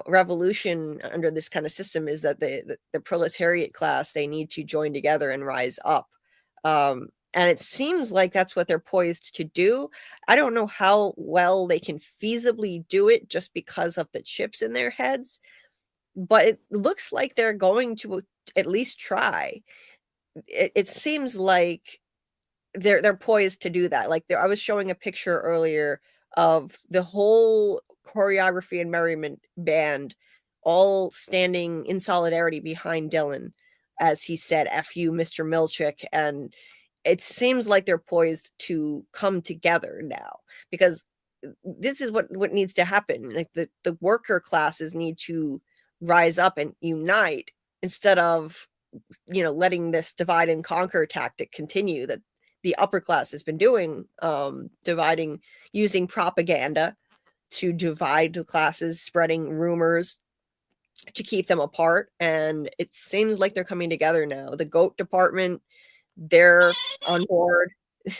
revolution under this kind of system is that the proletariat class, they need to join together and rise up, and it seems like that's what they're poised to do. I don't know how well they can feasibly do it just because of the chips in their heads, but it looks like they're going to at least try. It seems like they're poised to do that. Like I was showing a picture earlier of the whole choreography and merriment band all standing in solidarity behind Dylan as he said, "F you, Mr. Milchick," and it seems like they're poised to come together now, because this is what needs to happen. Like the worker classes need to rise up and unite, instead of letting this divide and conquer tactic continue that the upper class has been doing, dividing, using propaganda to divide the classes, spreading rumors to keep them apart. And it seems like they're coming together now. The goat department, they're on board.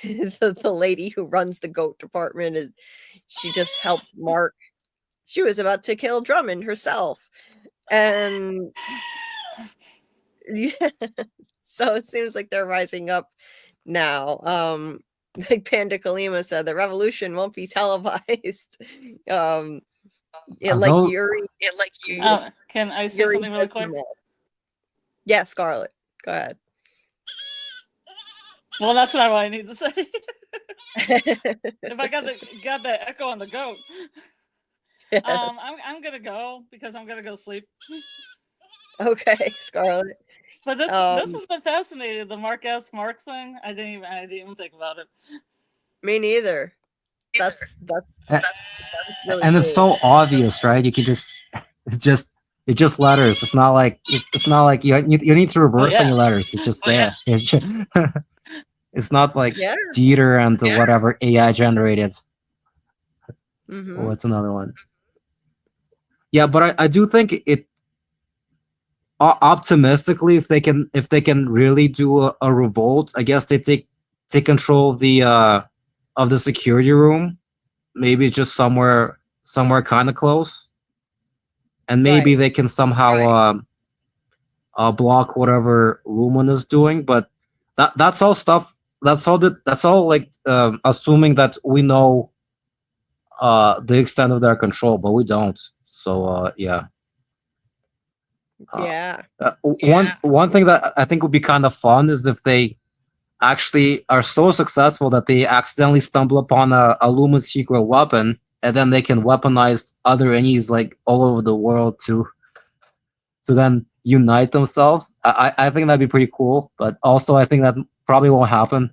the lady who runs the goat department, she just helped Mark. She was about to kill Drummond herself. And yeah, so it seems like they're rising up now. Like Panda Kalima said, the revolution won't be televised. Yuri. Can I say something really quick? Yeah, Scarlet, go ahead. Well, that's not what I need to say. If I got the echo on the goat. I'm gonna go because I'm gonna go sleep. Okay, Scarlet. But this has been fascinating. The Mark Ask Mark thing. I didn't even think about it. Me neither. That's really and cool. It's so obvious, right? You can it's just letters. It's not like you need to reverse any letters. It's just there. It's just, it's not like Dieter and whatever AI generated. Mm-hmm. What's another one? Yeah, but I do think it optimistically, if they can really do a revolt, I guess they take control of the security room. Maybe just somewhere kind of close, and maybe they can somehow block whatever Lumen is doing. But that's all stuff. That's all like assuming that we know the extent of their control, but we don't. So yeah. One thing that I think would be kind of fun is if they actually are so successful that they accidentally stumble upon a Lumen secret weapon, and then they can weaponize other innies like all over the world to then unite themselves. I think that'd be pretty cool, but also I think that probably won't happen.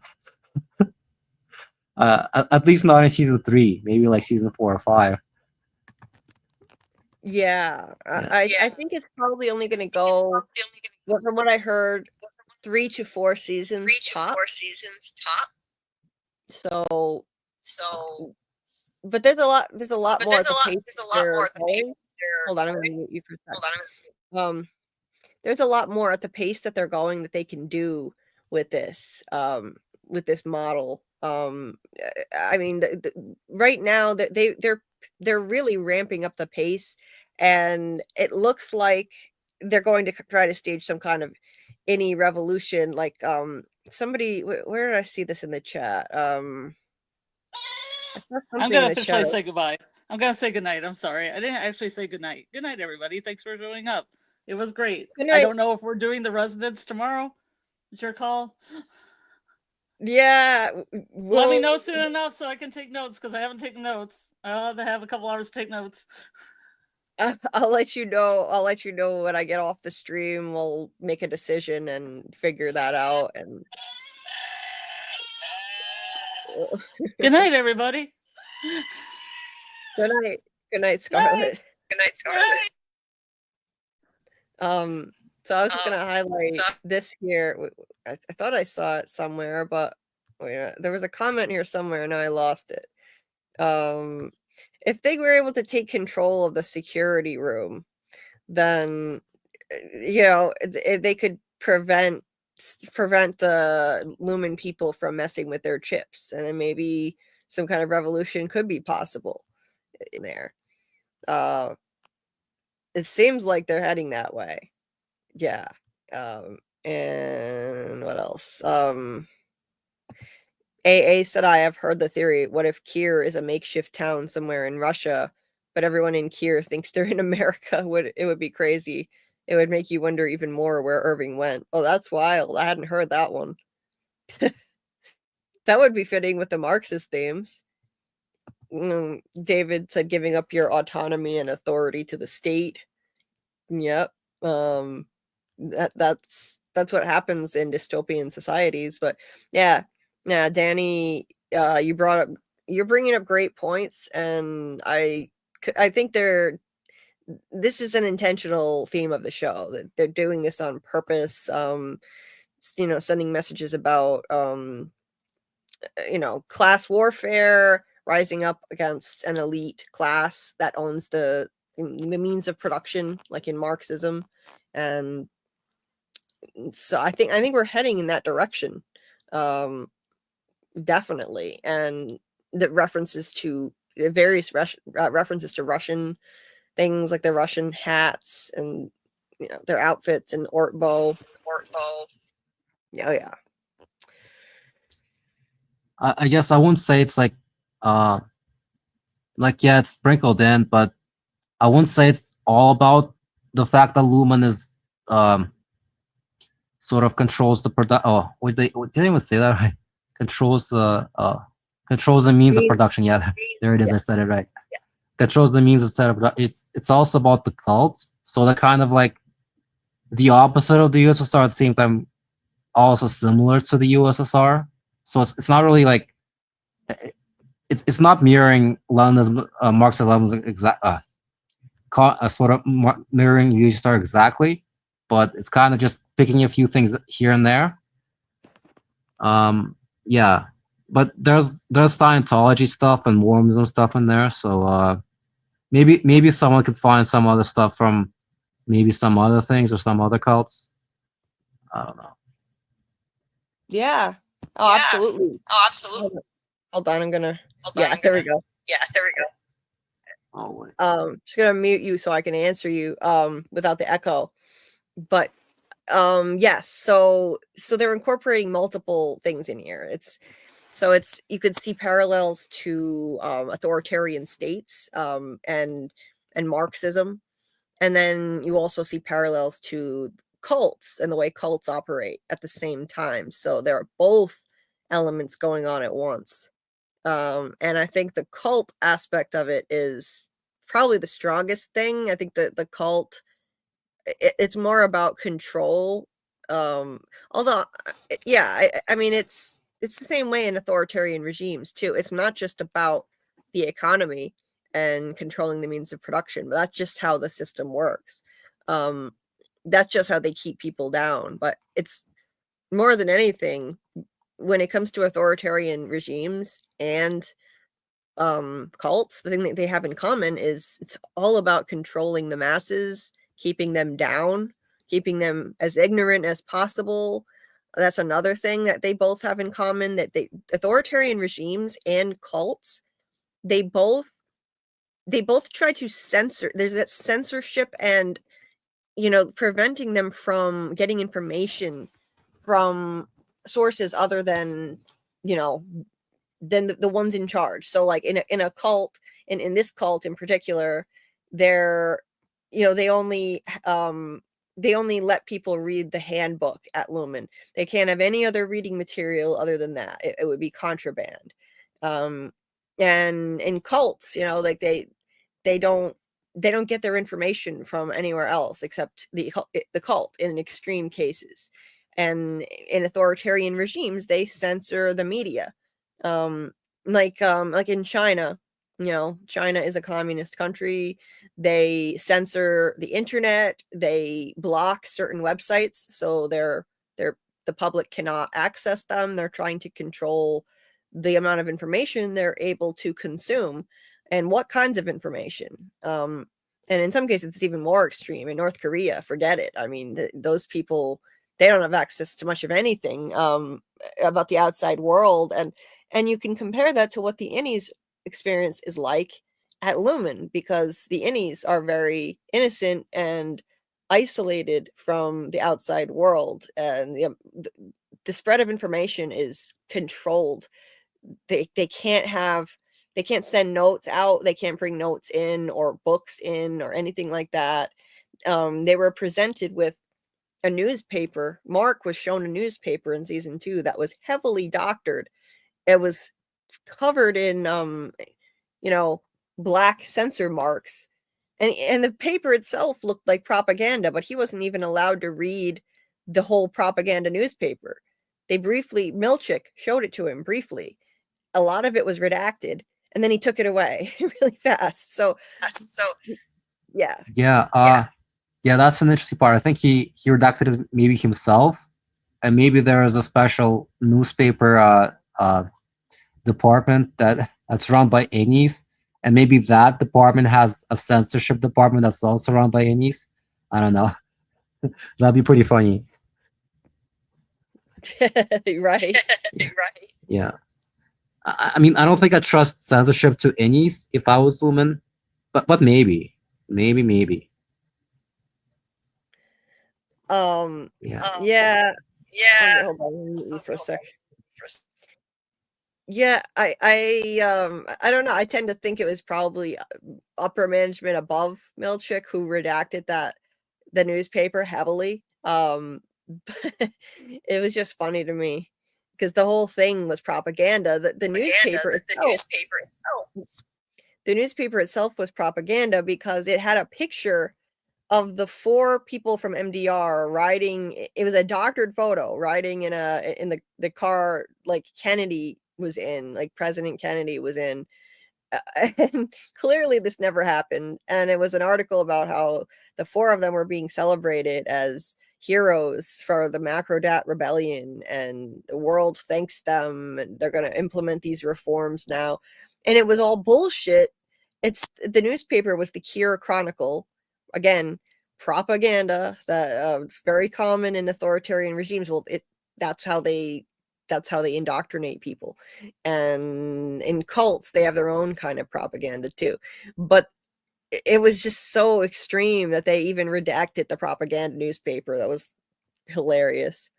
At least not in season 3, maybe like season 4 or 5. I think it's probably only going to go, from what I heard, 3 to 4 seasons top. So, but there's a lot more at the pace they're going. Hold on, I'm going to mute you for a second. There's a lot more at the pace that they're going that they can do with this model. I mean, right now they're really ramping up the pace, and it looks like they're going to try to stage some kind of innie revolution. Like somebody, where did I see this in the chat? I'm gonna officially say goodbye. I'm gonna say goodnight. I'm sorry. I didn't actually say goodnight. Good night, everybody. Thanks for showing up. It was great. I don't know if we're doing the residents tomorrow. It's your call. Yeah. Let me know soon enough so I can take notes, because I haven't taken notes. I'll have to have a couple hours to take notes. I'll let you know. I'll let you know when I get off the stream. We'll make a decision and figure that out. And good night, everybody. Good night. Good night, Scarlet. Good night, Scarlet. So I was just gonna highlight this here. I thought I saw it somewhere, but there was a comment here somewhere, and I lost it. If they were able to take control of the security room, then they could prevent the Lumen people from messing with their chips, and then maybe some kind of revolution could be possible in there. It seems like they're heading that way. Yeah. And what else? AA said, I have heard the theory. What if Kiev is a makeshift town somewhere in Russia, but everyone in Kiev thinks they're in America? It would be crazy. It would make you wonder even more where Irving went. Oh, that's wild. I hadn't heard that one. That would be fitting with the Marxist themes. David said, giving up your autonomy and authority to the state. Yep. That's what happens in dystopian societies. But yeah, Danny, you're bringing up great points, and I think this is an intentional theme of the show, that they're doing this on purpose. Sending messages about class warfare, rising up against an elite class that owns the means of production, like in Marxism. And so I think we're heading in that direction, definitely. And the references to various references to Russian things, like the Russian hats and their outfits and Ortbo. Oh yeah. I guess I wouldn't say it's it's sprinkled in, but I wouldn't say it's all about the fact that Lumen is sort of controls the production. Oh, didn't even say that right. Controls the means of production. Yeah, there it is. Yeah. I said it right. Yeah. Controls the means of setup. It's also about the cult. So they're kind of like the opposite of the USSR. At the same time, also similar to the USSR. So it's not really like it's not mirroring Leninism, Marxism sort of mirroring USSR exactly, but it's kind of just picking a few things here and there. Yeah, but there's Scientology stuff and Mormonism stuff in there, so maybe someone could find some other stuff from maybe some other things or some other cults. I don't know. Yeah. Oh, absolutely. Hold on, there we go. Oh wait. Just gonna mute you so I can answer you without the echo. But yes, so they're incorporating multiple things in here. It's you could see parallels to authoritarian states and Marxism, and then you also see parallels to cults and the way cults operate at the same time. So there are both elements going on at once. And I think the cult aspect of it is probably the strongest thing. I think that the cult, it's more about control. Although, yeah, I mean, it's the same way in authoritarian regimes too. It's not just about the economy and controlling the means of production, but that's just how the system works. That's just how they keep people down. But it's more than anything, when it comes to authoritarian regimes and cults, the thing that they have in common is it's all about controlling the masses, keeping them down, keeping them as ignorant as possible. That's another thing that they both have in common, that authoritarian regimes and cults, they both try to censor. There's that censorship and preventing them from getting information from sources other than than the ones in charge. So like in a cult, in this cult in particular, they're, you know, they only let people read the handbook at Lumen. They can't have any other reading material other than that. It would be contraband. And in cults, you know, like they don't get their information from anywhere else except the cult in extreme cases. And in authoritarian regimes, they censor the media. Like in China, you know, China is a communist country. They censor the internet. They block certain websites, so the public cannot access them. They're trying to control the amount of information they're able to consume and what kinds of information. And in some cases, it's even more extreme. In North Korea, forget it. I mean, those people, they don't have access to much of anything about the outside world. And you can compare that to what the innies experience is like at Lumen, because the innies are very innocent and isolated from the outside world, and the spread of information is controlled. They can't send notes out, they can't bring notes in or books in or anything like that. They were presented with a newspaper. Mark was shown a newspaper in season 2 that was heavily doctored. It was covered in you know, black censor marks, and the paper itself looked like propaganda, but he wasn't even allowed to read the whole propaganda newspaper. They briefly, Milchick showed it to him briefly. A lot of it was redacted, and then he took it away really fast. So yeah. Yeah, that's an interesting part. I think he redacted it maybe himself, and maybe there is a special newspaper department that's run by innies, and maybe that department has a censorship department that's also run by innies. I don't know. That'd be pretty funny. Right. Yeah. I mean, I don't think I trust censorship to innies if I was Lumen, but maybe. Yeah. Hold on, let me for a sec. Yeah, I don't know. I tend to think it was probably upper management above Milchick who redacted the newspaper heavily. It was just funny to me because the whole thing was propaganda. The newspaper itself was propaganda because it had a picture of the 4 people from MDR riding. It was a doctored photo riding in the car like Kennedy was in, like President Kennedy was in. And clearly this never happened. And it was an article about how the 4 of them were being celebrated as heroes for the Macrodat rebellion, and the world thanks them, and they're going to implement these reforms now. And it was all bullshit. The newspaper was the Kira Chronicle. Again, propaganda that it's very common in authoritarian regimes. Well, that's how they indoctrinate people. And in cults, they have their own kind of propaganda too. But it was just so extreme that they even redacted the propaganda newspaper. That was hilarious.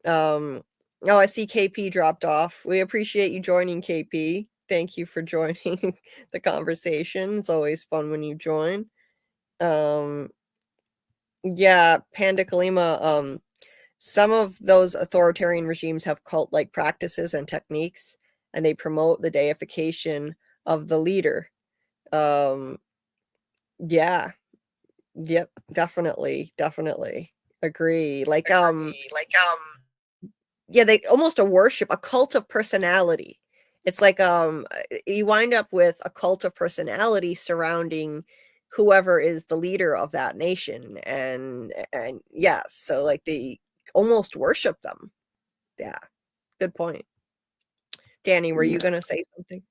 Oh, I see KP dropped off. We appreciate you joining, KP. Thank you for joining the conversation. It's always fun when you join. Yeah, Panda Kalima, some of those authoritarian regimes have cult-like practices and techniques, and they promote the deification of the leader. Yeah. Yep, definitely agree. Yeah, they almost a cult of personality. It's like you wind up with a cult of personality surrounding whoever is the leader of that nation, and yeah, so like they almost worship them. Yeah, good point. Danny, were you gonna say something?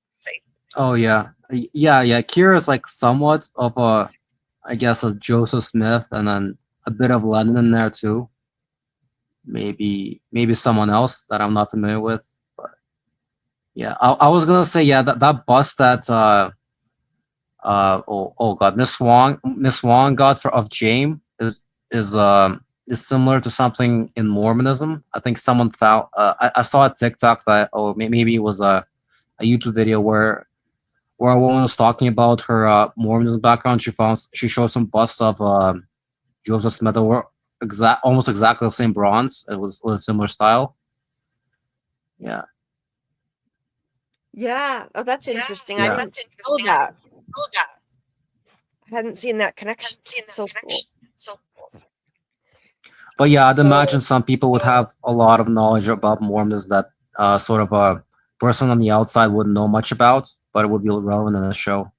Oh yeah. Kira is like somewhat of a, I guess, a Joseph Smith, and then a bit of Lennon in there too. Maybe someone else that I'm not familiar with. But yeah, I was gonna say, yeah, that bus that oh god, Miss Wong got of James is similar to something in Mormonism. I think someone found I saw a TikTok that maybe it was a YouTube video where a woman was talking about her Mormonism background. She showed some busts of Joseph Smith that were almost exactly the same bronze. It was a similar style. Yeah. Yeah. Oh, that's interesting. Yeah. I didn't know that. I hadn't seen that connection. So cool. But yeah, I'd imagine some people would have a lot of knowledge about Mormons that sort of a person on the outside wouldn't know much about, but it would be relevant in the show.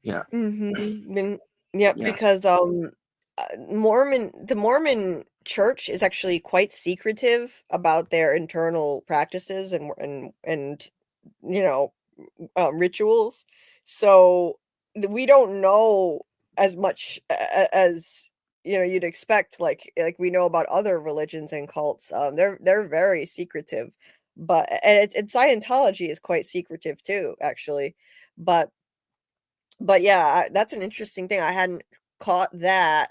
Yeah. Mm-hmm. Yep. Yeah. Because the Mormon Church is actually quite secretive about their internal practices and rituals. So we don't know as much as you'd expect. Like we know about other religions and cults. They're very secretive, and Scientology is quite secretive too, actually. But yeah, that's an interesting thing. I hadn't caught that.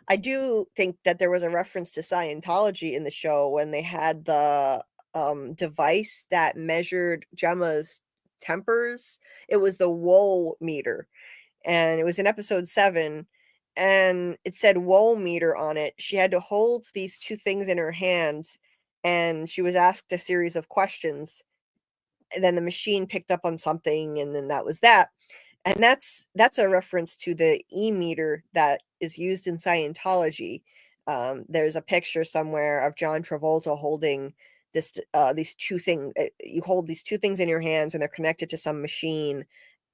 I do think that there was a reference to Scientology in the show when they had the device that measured Gemma's tempers. It was the woe meter, and it was in episode 7, and it said woe meter on it. She had to hold these two things in her hands, and she was asked a series of questions, and then the machine picked up on something, and then that was that. And that's a reference to the E-meter that is used in Scientology. There's a picture somewhere of John Travolta holding these two things. You hold these two things in your hands, and they're connected to some machine,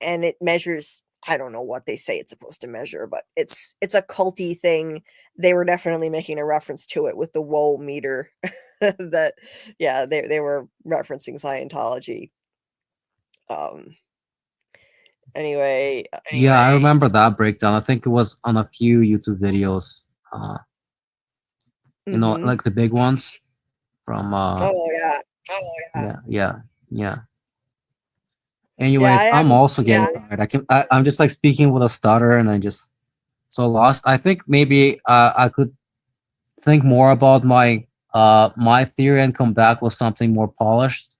and it measures. I don't know what they say it's supposed to measure, but it's a culty thing. They were definitely making a reference to it with the woe meter. That they were referencing Scientology. Anyway, Yeah, I remember that breakdown. I think it was on a few YouTube videos. Like the big ones from yeah. Anyways, I'm also getting tired. I'm just like speaking with a stutter, and I just so lost. I think maybe I could think more about my theory and come back with something more polished.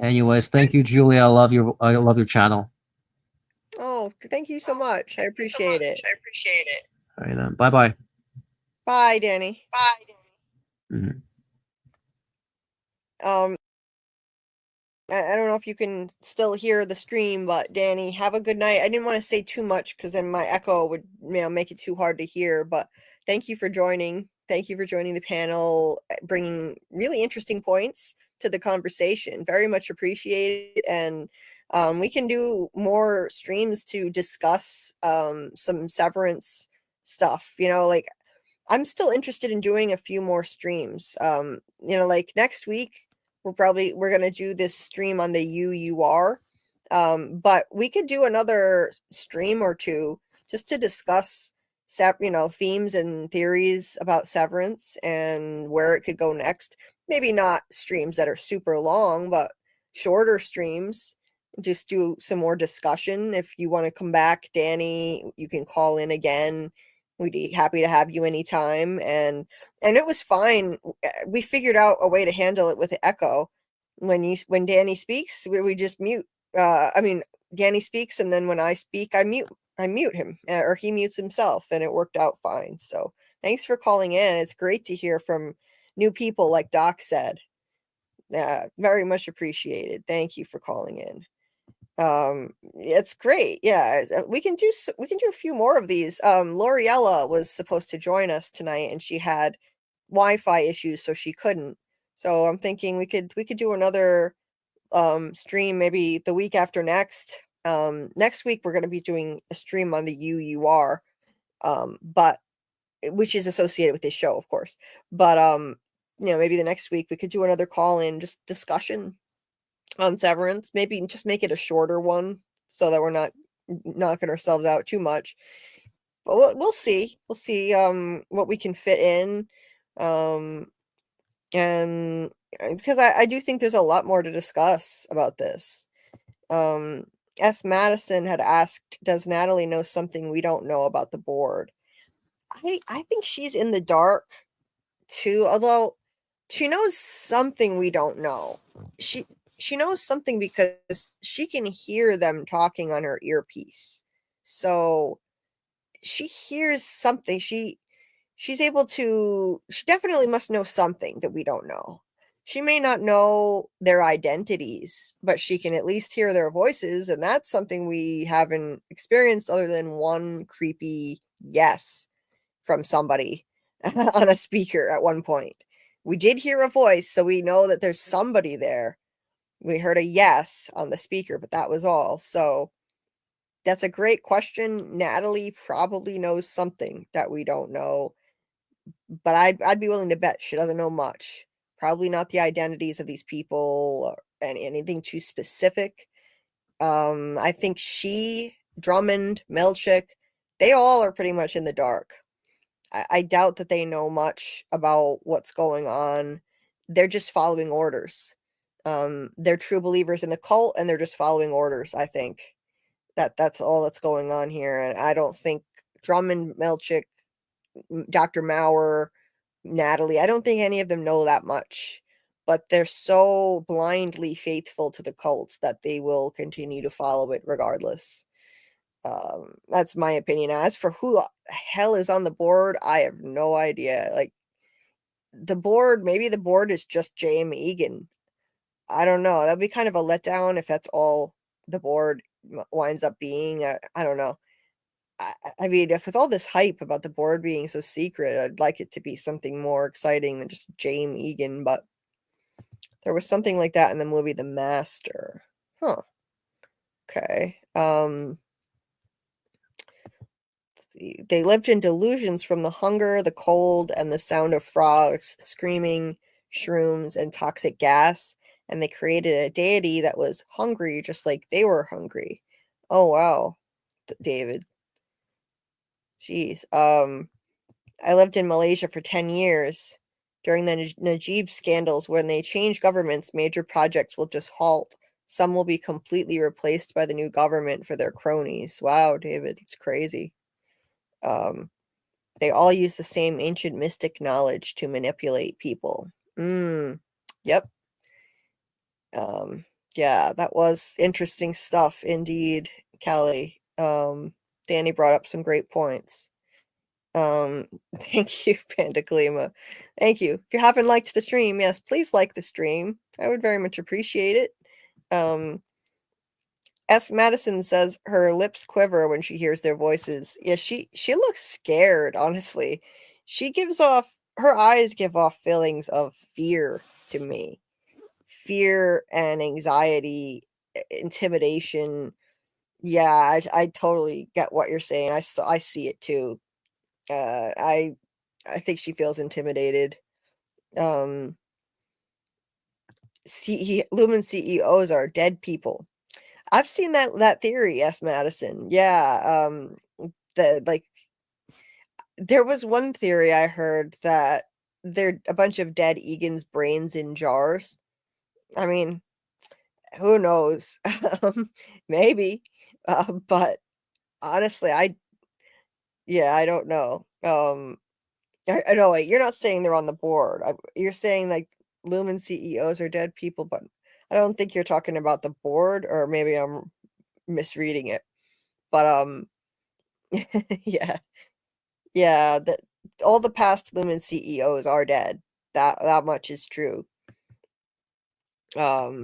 Anyways, thank you, Julie. I love your channel. Oh, thank you so much. I appreciate it. All right then. Bye. Bye, Danny. Mm-hmm. I don't know if you can still hear the stream, but Danny, have a good night. I didn't want to say too much because then my echo would make it too hard to hear, but thank you for joining. Thank you for joining the panel, bringing really interesting points to the conversation. Very much appreciated. And we can do more streams to discuss some Severance stuff. Like I'm still interested in doing a few more streams. Like next week, we're going to do this stream on the UUR. But we could do another stream or two just to discuss themes and theories about Severance and where it could go next. Maybe not streams that are super long, but shorter streams. Just do some more discussion. If you want to come back, Danny, you can call in again. We'd be happy to have you anytime. And it was fine. We figured out a way to handle it with the echo. When Danny speaks, we just mute. Danny speaks, and then when I speak, I mute him, or he mutes himself, and it worked out fine. So thanks for calling in. It's great to hear from new people, like Doc said. Very much appreciated. Thank you for calling in. It's great. Yeah, we can do a few more of these. Lauriella was supposed to join us tonight, and she had Wi-Fi issues, so she couldn't. So I'm thinking we could do another stream maybe the week after next. Next week we're going to be doing a stream on the UUR, but which is associated with this show, of course. But maybe the next week we could do another call-in, just discussion on Severance. Maybe just make it a shorter one so that we're not knocking ourselves out too much. But we'll see. We'll see what we can fit in. And because I do think there's a lot more to discuss about this. S. Madison had asked, does Natalie know something we don't know about the board? I think she's in the dark too, although She knows something we don't know. She knows something because she can hear them talking on her earpiece. So she hears something. She's able to, she definitely must know something that we don't know. She may not know their identities, but she can at least hear their voices, and that's something we haven't experienced other than one creepy yes from somebody on a speaker at one point. We did hear a voice, so we know that there's somebody there. We heard a yes on the speaker, but that was all. So that's a great question. Natalie probably knows something that we don't know, but I'd be willing to bet she doesn't know much. Probably not the identities of these people or anything too specific. I think she, Drummond, Melchick, they all are pretty much in the dark. I doubt that they know much about what's going on. They're just following orders. They're true believers in the cult, and they're just following orders. I think that's all that's going on here, and I don't think Drummond, Melchick, Dr. Maurer, Natalie, I don't think any of them know that much, but they're so blindly faithful to the cult that they will continue to follow it regardless. That's my opinion. As for who the hell is on the board, I have no idea. Like, the board, maybe the board is just J.M. Egan. I don't know. That'd be kind of a letdown if that's all the board winds up being. I don't know. I mean, if with all this hype about the board being so secret, I'd like it to be something more exciting than just J.M. Egan, but there was something like that in the movie The Master. Huh. Okay. They lived in delusions from the hunger, the cold, and the sound of frogs screaming, shrooms, and toxic gas, and they created a deity that was hungry just like they were hungry. Oh, wow, David. Jeez. I lived in Malaysia for 10 years. During the Najib scandals, when they change governments, major projects will just halt. Some will be completely replaced by the new government for their cronies. Wow, David, it's crazy. They all use the same ancient mystic knowledge to manipulate people. Yep. Yeah, that was interesting stuff indeed, Callie. Danny brought up some great points. Thank you, Pandaclima. Thank you. If you haven't liked the stream, yes, please like the stream. I would very much appreciate it. S. Madison says her lips quiver when she hears their voices. Yeah, she looks scared, honestly. Her eyes give off feelings of fear to me. Fear and anxiety, intimidation. Yeah, I totally get what you're saying. I see it too. I think she feels intimidated. Lumen CEOs are dead people. I've seen that theory, S. Madison. Yeah, there was one theory I heard that they're a bunch of dead Egan's brains in jars. I mean, who knows? Maybe. But honestly, I don't know. I know, wait, you're not saying they're on the board. You're saying like Lumen CEOs are dead people, but I don't think you're talking about the board, or maybe I'm misreading it. But yeah, that all the past Lumen CEOs are dead. That much is true. AA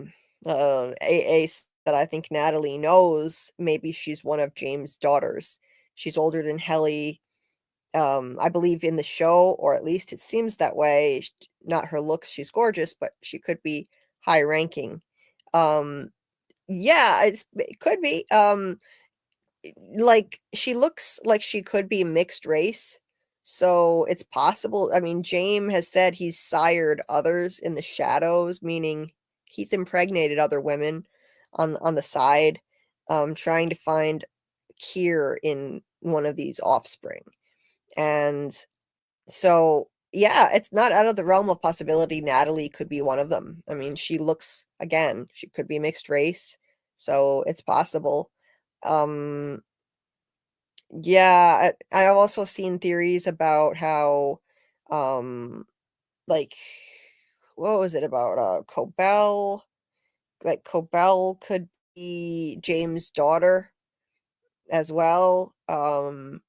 said, I think Natalie knows. Maybe she's one of James' daughters. She's older than Helly. I believe in the show, or at least it seems that way. Not her looks, she's gorgeous, but she could be high ranking. Yeah, it could be. Like, she looks like she could be mixed race, so it's possible. I mean, James has said he's sired others in the shadows, meaning he's impregnated other women on the side, trying to find cure in one of these offspring. And so, yeah, it's not out of the realm of possibility Natalie could be one of them. I mean, she could be mixed race, so it's possible. Yeah, I've also seen theories about how, like, what was it about? Cobell. Like Cobell could be James' daughter as well. I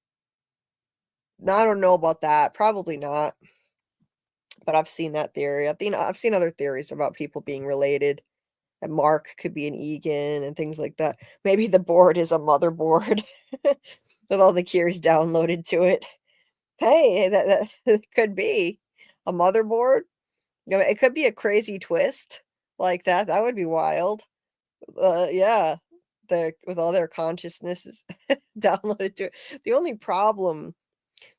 don't know about that. Probably not. But I've seen that theory. I've seen other theories about people being related. And Mark could be an Egan and things like that. Maybe the board is a motherboard with all the keys downloaded to it. Hey, that could be a motherboard. You know, it could be a crazy twist like that. That would be wild. Yeah, with all their consciousnesses downloaded to it. The only problem,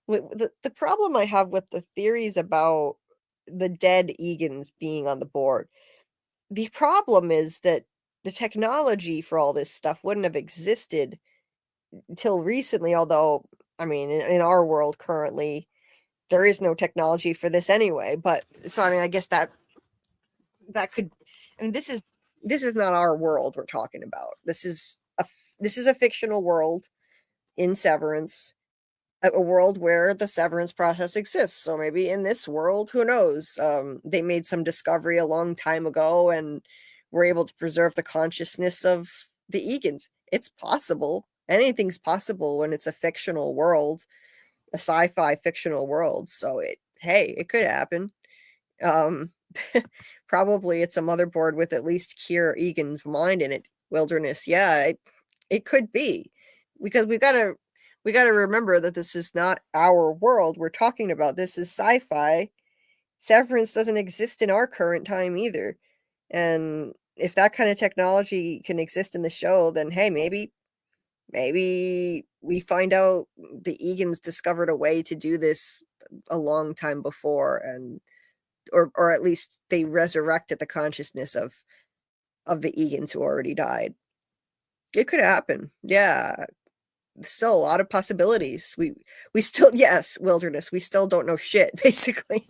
the problem I have with the theories about the dead Egans being on the board, the problem is that the technology for all this stuff wouldn't have existed until recently. Although, I mean, in our world currently, there is no technology for this anyway. But so, I mean, I guess that could. I mean, this is not our world we're talking about. This is a fictional world in Severance, a world where the severance process exists. So maybe in this world, who knows? They made some discovery a long time ago and were able to preserve the consciousness of the Egans. It's possible. Anything's possible when it's a fictional world, a sci-fi fictional world. So it could happen. Probably it's a motherboard with at least Kier Egan's mind in it. Wilderness, yeah, it could be, because we gotta remember that this is not our world we're talking about. This is sci-fi. Severance doesn't exist in our current time either, and if that kind of technology can exist in the show, then hey, maybe we find out the Egans discovered a way to do this a long time before, and or at least they resurrected the consciousness of the Egans who already died. It could happen. Yeah. Still a lot of possibilities. We still, yes, Wilderness, we still don't know shit, basically.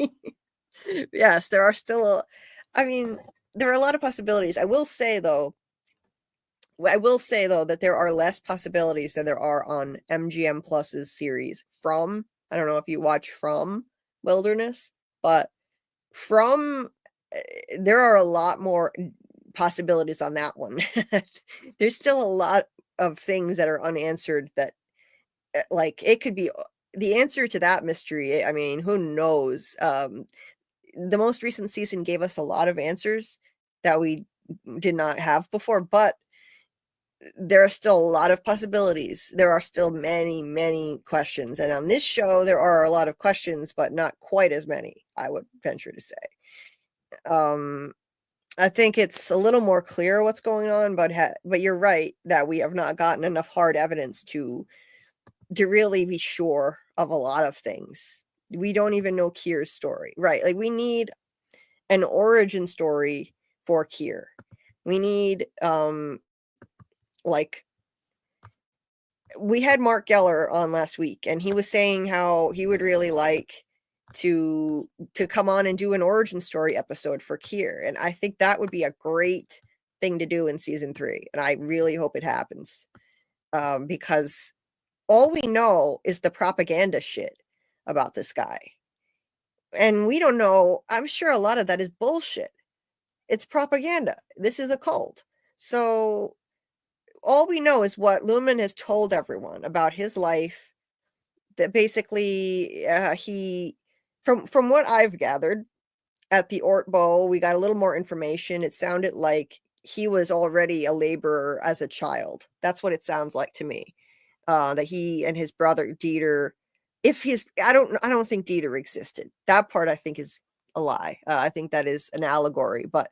Yes, there are still there are a lot of possibilities. I will say though that there are less possibilities than there are on MGM Plus's series From. I don't know if you watch From, Wilderness, but From, there are a lot more possibilities on that one. There's still a lot of things that are unanswered that, like, it could be the answer to that mystery. I mean, who knows? The most recent season gave us a lot of answers that we did not have before, but there are still a lot of possibilities. There are still many, many questions. And on this show, there are a lot of questions, but not quite as many, I would venture to say. I think it's a little more clear what's going on, but you're right that we have not gotten enough hard evidence to really be sure of a lot of things. We don't even know Kier's story, right? Like, we need an origin story for Kier. We need like, we had Mark Geller on last week, and he was saying how he would really like to come on and do an origin story episode for Kier, and I think that would be a great thing to do in season 3, and I really hope it happens, because all we know is the propaganda shit about this guy, and we don't know. I'm sure a lot of that is bullshit. It's propaganda. This is a cult. So all we know is what Lumen has told everyone about his life, that basically he, from what I've gathered at the Ortbo, we got a little more information. It sounded like he was already a laborer as a child. That's what it sounds like to me. That he and his brother Dieter, I don't think Dieter existed. That part I think is a lie. I think that is an allegory, but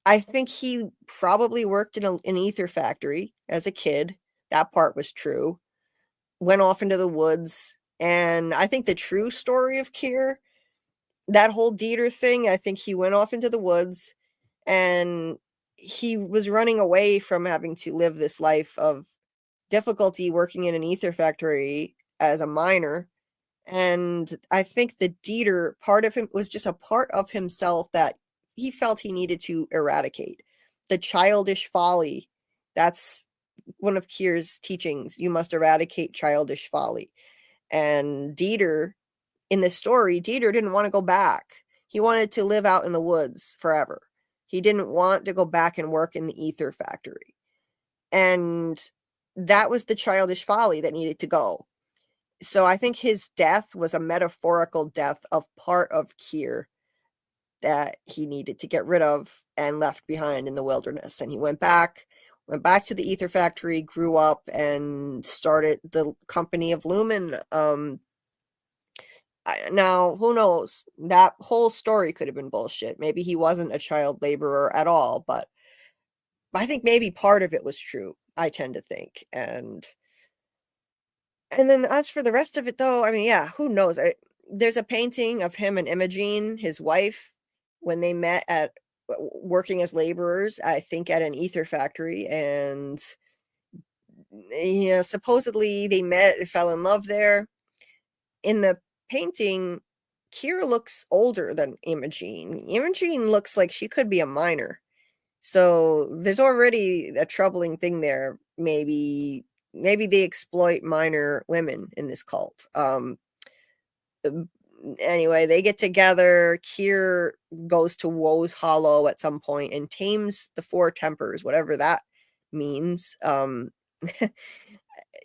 I think he probably worked in an ether factory as a kid. That part was true. Went off into the woods. And I think the true story of Kier, that whole Dieter thing, I think he went off into the woods and he was running away from having to live this life of difficulty working in an ether factory as a miner. And I think the Dieter part of him was just a part of himself that he felt he needed to eradicate. The childish folly. That's one of Kier's teachings. You must eradicate childish folly. And Dieter, in this story, Dieter didn't want to go back. He wanted to live out in the woods forever. He didn't want to go back and work in the ether factory. And that was the childish folly that needed to go. So I think his death was a metaphorical death of part of Kier that he needed to get rid of and left behind in the wilderness. And he went back to the ether factory, grew up, and started the company of Lumen. Now, who knows? That whole story could have been bullshit. Maybe he wasn't a child laborer at all, but I think maybe part of it was true, I tend to think. And then as for the rest of it, though, I mean, yeah, who knows? There's a painting of him and Imogene, his wife, when they met at working as laborers, I think at an ether factory. And supposedly they met and fell in love there. In the painting, Kier looks older than Imogene. Imogene looks like she could be a minor. So there's already a troubling thing there. Maybe they exploit minor women in this cult. Anyway, they get together. Kier goes to Woe's Hollow at some point and tames the four tempers, whatever that means.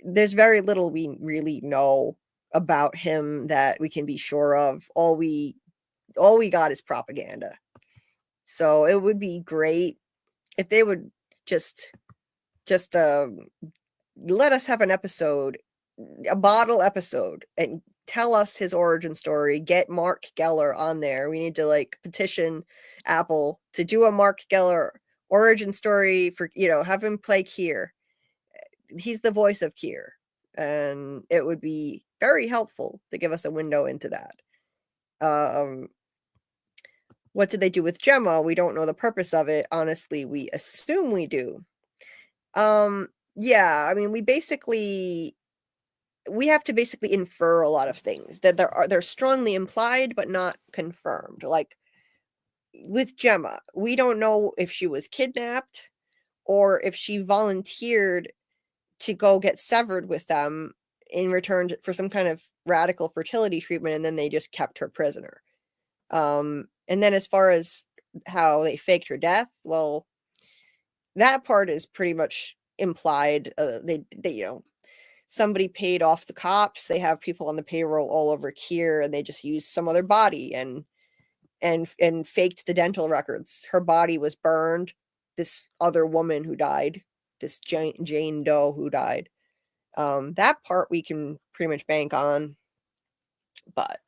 There's very little we really know about him that we can be sure of. All we got is propaganda. So it would be great if they would just let us have an episode, a bottle episode, and tell us his origin story. Get Mark Geller on there. We need to petition Apple to do a Mark Geller origin story for, have him play Kier. He's the voice of Kier, and it would be very helpful to give us a window into that. What did they do with Gemma? We don't know the purpose of it. Honestly, we assume we do. Yeah, I mean, we have to basically infer a lot of things that they're strongly implied but not confirmed. Like with Gemma, we don't know if she was kidnapped or if she volunteered to go get severed with them in return for some kind of radical fertility treatment, and then they just kept her prisoner. And then as far as how they faked her death, well, that part is pretty much implied. They somebody paid off the cops. They have people on the payroll all over Kier, and they just used some other body and faked the dental records. Her body was burned. This other woman who died, this Jane Doe who died. That part we can pretty much bank on, but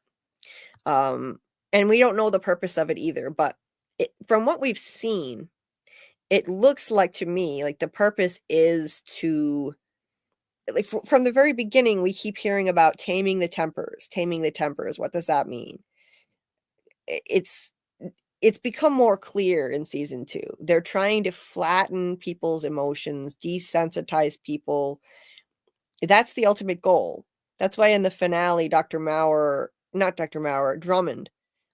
and we don't know the purpose of it either. But from what we've seen, it looks like to me like the purpose is to, from the very beginning, we keep hearing about taming the tempers. What does that mean? It's become more clear in season 2. They're trying to flatten people's emotions, desensitize people. That's the ultimate goal. That's why in the finale, Drummond,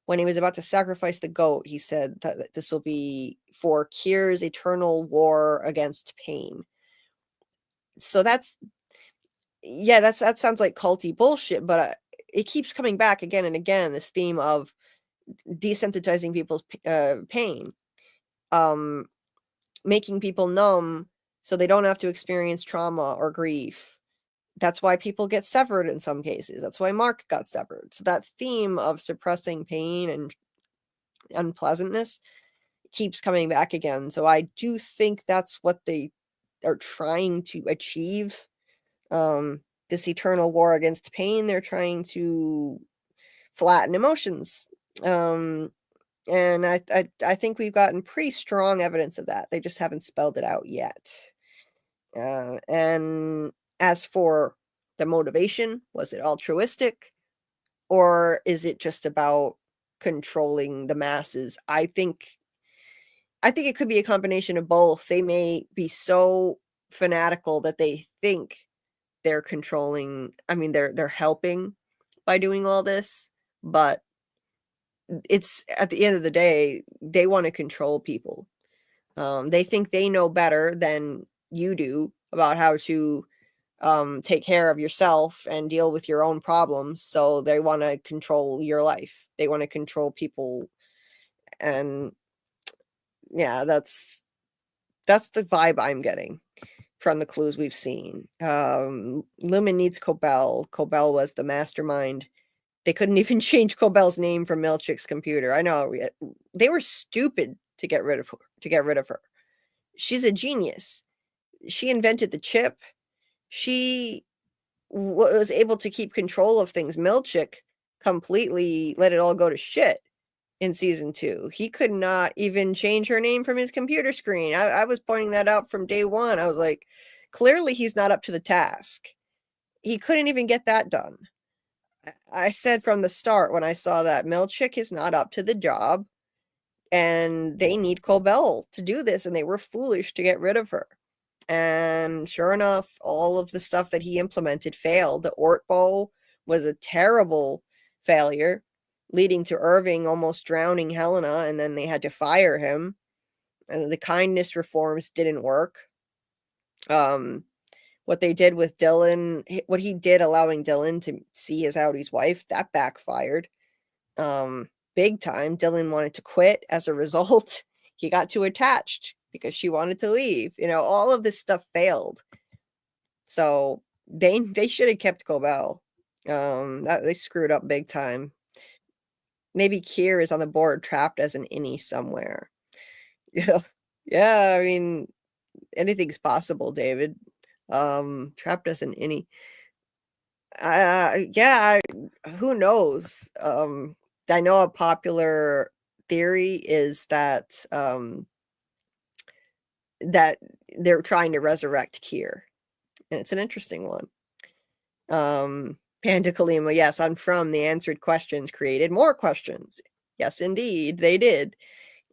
when he was about to sacrifice the goat, he said that this will be for Kier's eternal war against pain. So that sounds like culty bullshit, but it keeps coming back again and again, this theme of desensitizing people's pain, making people numb so they don't have to experience trauma or grief. That's why people get severed in some cases. That's why Mark got severed. So that theme of suppressing pain and unpleasantness keeps coming back again. So I do think that's what they are trying to achieve. This eternal war against pain. They're trying to flatten emotions. And I think we've gotten pretty strong evidence of that. They just haven't spelled it out yet. And as for the motivation, was it altruistic, or is it just about controlling the masses? I think it could be a combination of both. They may be so fanatical that they think they're controlling. I mean, they're helping by doing all this, but it's at the end of the day, they want to control people. They think they know better than you do about how to take care of yourself and deal with your own problems. So they want to control your life. They want to control people. And yeah, that's the vibe I'm getting from the clues we've seen. Lumen needs Cobell. Cobell was the mastermind. They couldn't even change Cobell's name from Milchick's computer. I know they were stupid to get rid of her. She's a genius. She invented the chip. She was able to keep control of things. Milchick completely let it all go to shit in season 2. He could not even change her name from his computer screen. I was pointing that out from day one. I was like, clearly he's not up to the task. He couldn't even get that done. I said from the start when I saw that Milchick is not up to the job and they need Cobell to do this, and they were foolish to get rid of her. And sure enough, all of the stuff that he implemented failed. The Ortbo was a terrible failure, leading to Irving almost drowning Helena, and then they had to fire him. And the kindness reforms didn't work. What they did with Dylan, what he did allowing Dylan to see his Audie's wife, that backfired. Big time. Dylan wanted to quit as a result. He got too attached because she wanted to leave. All of this stuff failed. So they should have kept Cobell. They screwed up big time. Maybe Kier is on the board trapped as an innie somewhere. Yeah, I mean, anything's possible, David. Trapped as an innie. Who knows? I know a popular theory is that that they're trying to resurrect Kier, and it's an interesting one. Panda Kalima, yes, I'm from the answered questions created more questions. Yes, indeed, they did.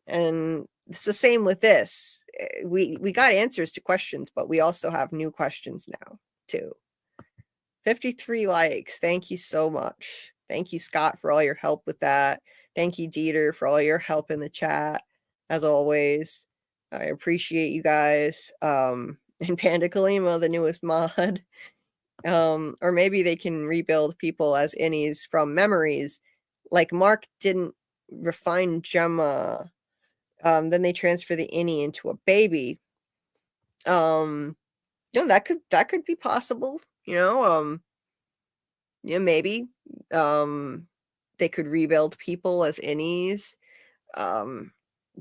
And it's the same with this. We got answers to questions, but we also have new questions now, too. 53 likes. Thank you so much. Thank you, Scott, for all your help with that. Thank you, Dieter, for all your help in the chat, as always. I appreciate you guys. And Panda Kalima, the newest mod. Or maybe they can rebuild people as innies from memories. Like Mark didn't refine Gemma. Then they transfer the innie into a baby. That could be possible. Maybe. They could rebuild people as innies.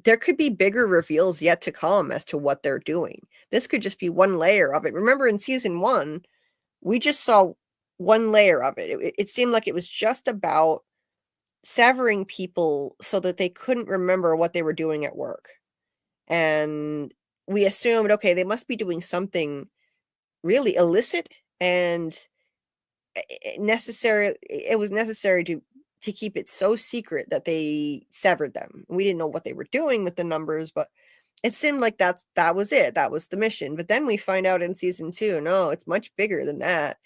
There could be bigger reveals yet to come as to what they're doing. This could just be one layer of it. Remember in season 1, we just saw one layer of it. It seemed like it was just about severing people so that they couldn't remember what they were doing at work. And we assumed, okay, they must be doing something really illicit, and it was necessary to keep it so secret that they severed them. We didn't know what they were doing with the numbers, but it seemed like that was it. That was the mission. But then we find out in season 2, no, it's much bigger than that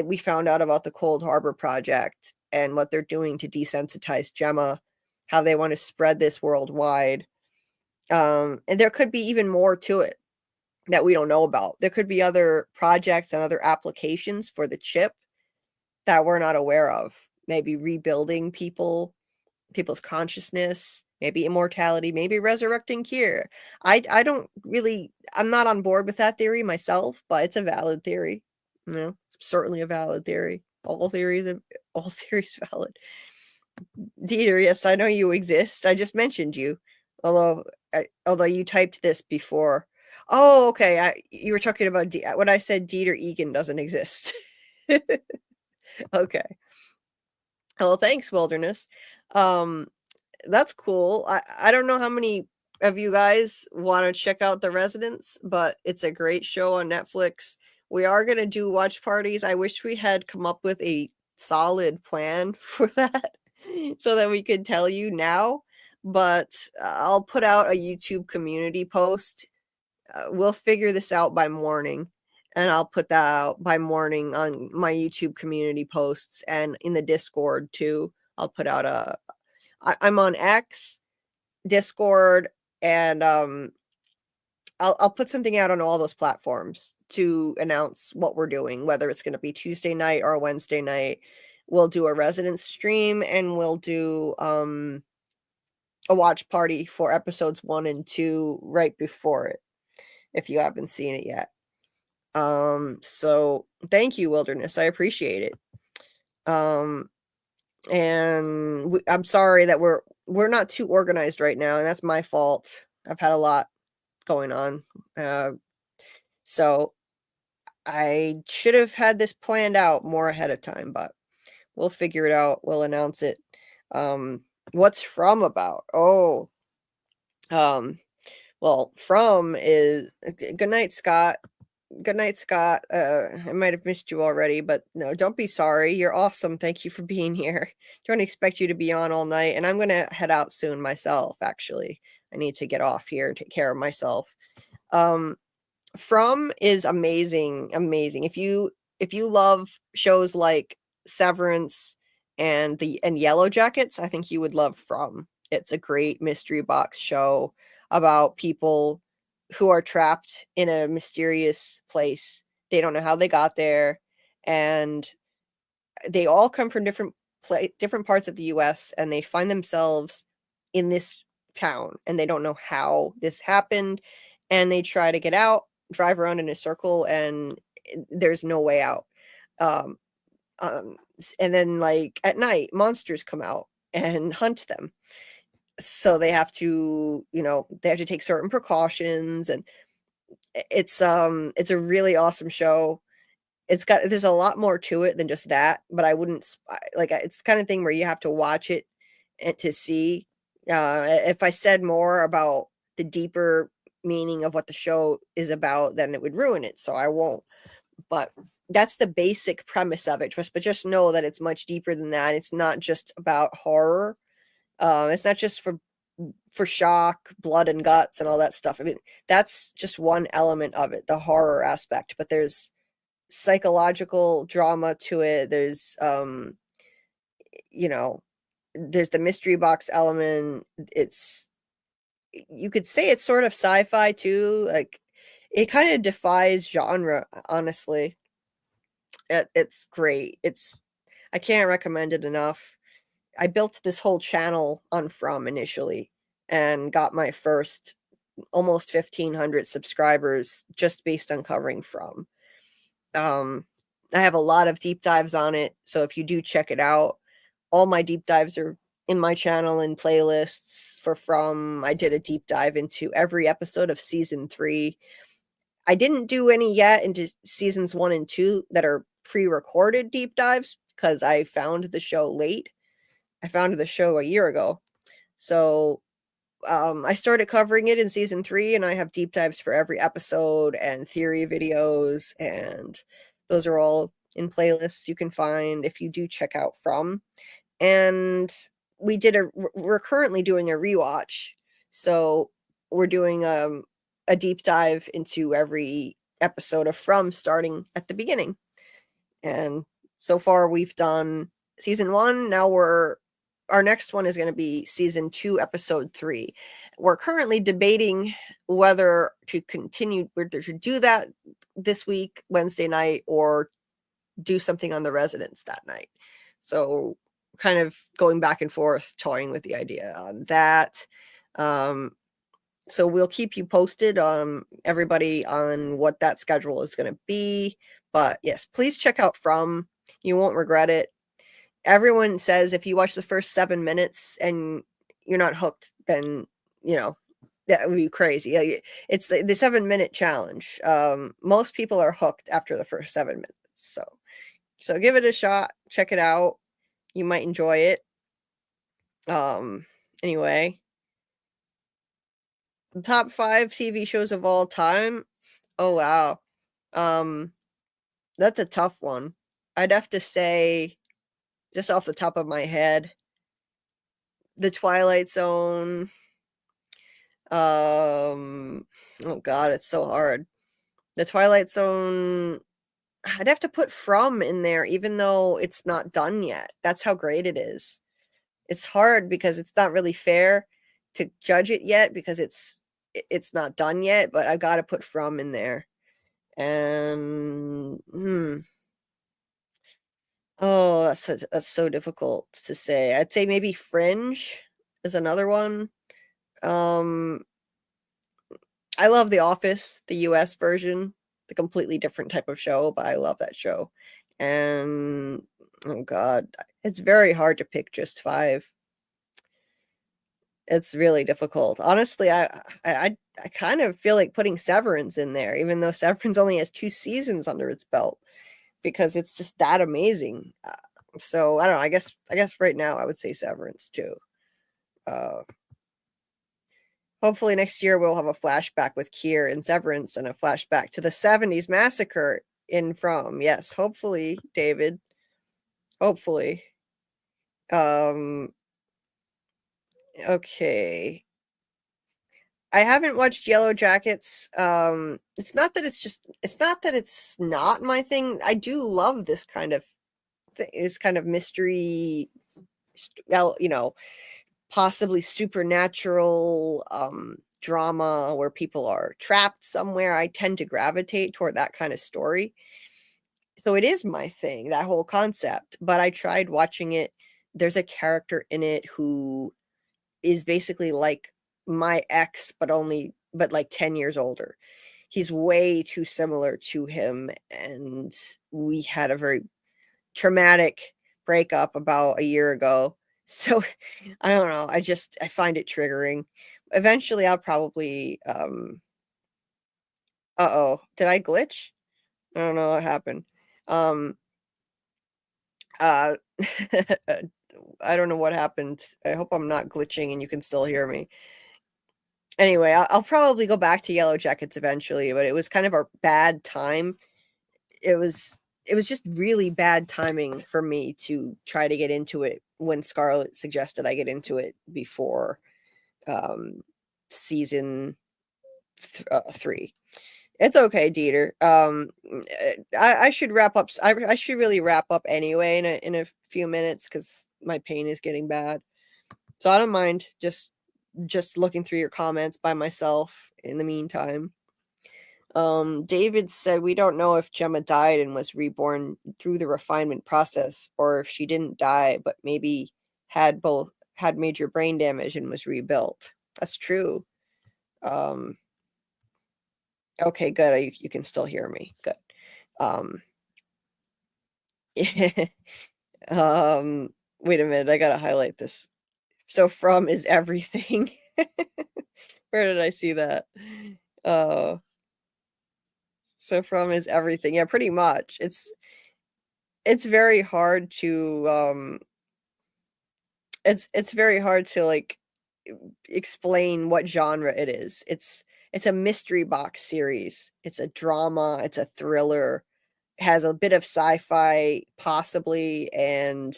we found out about the Cold Harbor Project and what they're doing to desensitize Gemma, how they want to spread this worldwide. And there could be even more to it that we don't know about. There could be other projects and other applications for the chip that we're not aware of. Maybe rebuilding people's consciousness, maybe immortality, maybe resurrecting Kier. I'm not on board with that theory myself, but it's a valid theory. It's certainly a valid theory. All theories valid. Dieter, yes, I know you exist. I just mentioned you, although you typed this before. Oh, okay. You were talking about when I said Dieter Egan doesn't exist. Okay. Well, thanks, Wilderness. That's cool. I don't know how many of you guys want to check out The Residence, but it's a great show on Netflix. We are going to do watch parties. I wish we had come up with a solid plan for that so that we could tell you now, but I'll put out a YouTube community post. We'll figure this out by morning, and I'll put that out by morning on my YouTube community posts and in the Discord too. I'll put out I'm on X, Discord, and I'll put something out on all those platforms to announce what we're doing, whether it's going to be Tuesday night or Wednesday night. We'll do a resident stream, and we'll do a watch party for episodes 1 and 2 right before it, if you haven't seen it yet. So thank you, Wilderness. I appreciate it. And I'm sorry that we're not too organized right now, and that's my fault. I've had a lot going on. So I should have had this planned out more ahead of time, but we'll figure it out. We'll announce it. What's From about? Oh, well, From is good night, Scott. Good night, Scott. I might have missed you already, but no, don't be sorry. You're awesome. Thank you for being here. Don't expect you to be on all night, and I'm gonna head out soon myself. Actually, I need to get off here, take care of myself. From is amazing. If you love shows like Severance and Yellow Jackets, I think you would love From. It's a great mystery box show about people who are trapped in a mysterious place. They don't know how they got there, and they all come from different parts of the US, and they find themselves in this town, and they don't know how this happened, and they try to get out, drive around in a circle, and there's no way out. And then, like, at night, monsters come out and hunt them. So they have to, take certain precautions, and it's a really awesome show. There's a lot more to it than just that, but I wouldn't it's the kind of thing where you have to watch it and to see. If I said more about the deeper meaning of what the show is about, then it would ruin it, so I won't. But that's the basic premise of it. But just know that it's much deeper than that. It's not just about horror. It's not just for shock, blood and guts and all that stuff. I mean, that's just one element of it, the horror aspect, but there's psychological drama to it. There's there's the mystery box element. You could say it's sort of sci-fi too. Like, it kind of defies genre, honestly. It's great. I can't recommend it enough. I built this whole channel on From initially, and got my first almost 1,500 subscribers just based on covering From. I have a lot of deep dives on it, so if you do check it out, all my deep dives are in my channel in playlists for From. I did a deep dive into every episode of season 3. I didn't do any yet into seasons 1 and 2 that are pre-recorded deep dives, because I found the show late. I found the show a year ago. So I started covering it in season 3, and I have deep dives for every episode and theory videos, and those are all in playlists you can find if you do check out From. And we're currently doing a rewatch. So we're doing a deep dive into every episode of From, starting at the beginning. And so far we've done season 1. Now our next one is going to be season 2, episode 3. We're currently debating whether to do that this week, Wednesday night, or do something on the Residents that night. So kind of going back and forth, toying with the idea on that. So we'll keep you posted, everybody, on what that schedule is going to be. But yes, please check out From. You won't regret it. Everyone says if you watch the first 7 minutes and you're not hooked, then, that would be crazy. It's the 7-minute challenge. Most people are hooked after the first 7 minutes. So give it a shot. Check it out. You might enjoy it. Anyway, the top 5 TV shows of all time. Oh, wow. That's a tough one. I'd have to say, just off the top of my head, The Twilight Zone. Oh God, it's so hard. The Twilight Zone. I'd have to put From in there, even though it's not done yet. That's how great it is. It's hard because it's not really fair to judge it yet, because it's not done yet, but I've got to put From in there. And oh, that's so difficult to say. I'd say maybe Fringe is another one. I love The Office, the US version, the completely different type of show, but I love that show. And oh god, it's very hard to pick just 5. It's really difficult. Honestly, I kind of feel like putting Severance in there, even though Severance only has 2 seasons under its belt, because it's just that amazing. So I don't know. I guess right now I would say Severance too. Hopefully next year we'll have a flashback with Kier in Severance and a flashback to the 70s massacre in From. Yes, hopefully, David. Hopefully. Okay. I haven't watched Yellow Jackets. It's not that it's not my thing. I do love this kind of mystery, possibly supernatural drama where people are trapped somewhere. I tend to gravitate toward that kind of story. So it is my thing, that whole concept. But I tried watching it. There's a character in it who is basically like my ex, but like 10 years older. He's way too similar to him, and we had a very traumatic breakup about a year ago. So I don't know. I find it triggering. Eventually I'll probably uh-oh, did I glitch? I don't know what happened. I don't know what happened. I hope I'm not glitching and you can still hear me. Anyway, I'll probably go back to Yellow Jackets eventually, but it was kind of a bad time. It was just really bad timing for me to try to get into it when Scarlet suggested I get into it before season 3. It's okay, Dieter. I should wrap up. I should really wrap up anyway in a few minutes because my pain is getting bad. So I don't mind just looking through your comments by myself in the meantime. David said we don't know if Gemma died and was reborn through the refinement process, or if she didn't die but maybe had major brain damage and was rebuilt. That's true. Okay, good. You can still hear me. Good. Wait a minute. I gotta highlight this. So From is everything. Where did I see that? So From is everything. Yeah, pretty much. It's very hard to it's very hard to like explain what genre it is. It's a mystery box series. It's a drama, it's a thriller, has a bit of sci-fi possibly, and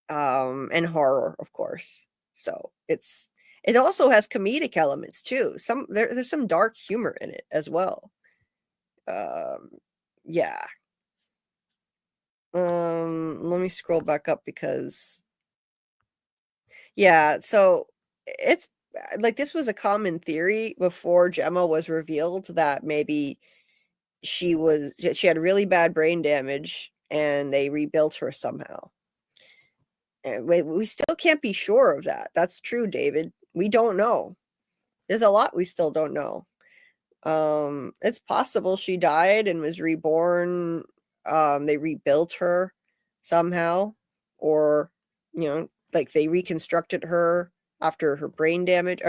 horror, of course. So it also has comedic elements too. There's some dark humor in it as well. Yeah. Let me scroll back up because yeah, so it's like this was a common theory before Gemma was revealed that maybe she had really bad brain damage and they rebuilt her somehow. And we still can't be sure of that. That's true, David. We don't know. There's a lot we still don't know. It's possible she died and was reborn. They rebuilt her somehow, or like they reconstructed her after brain damage.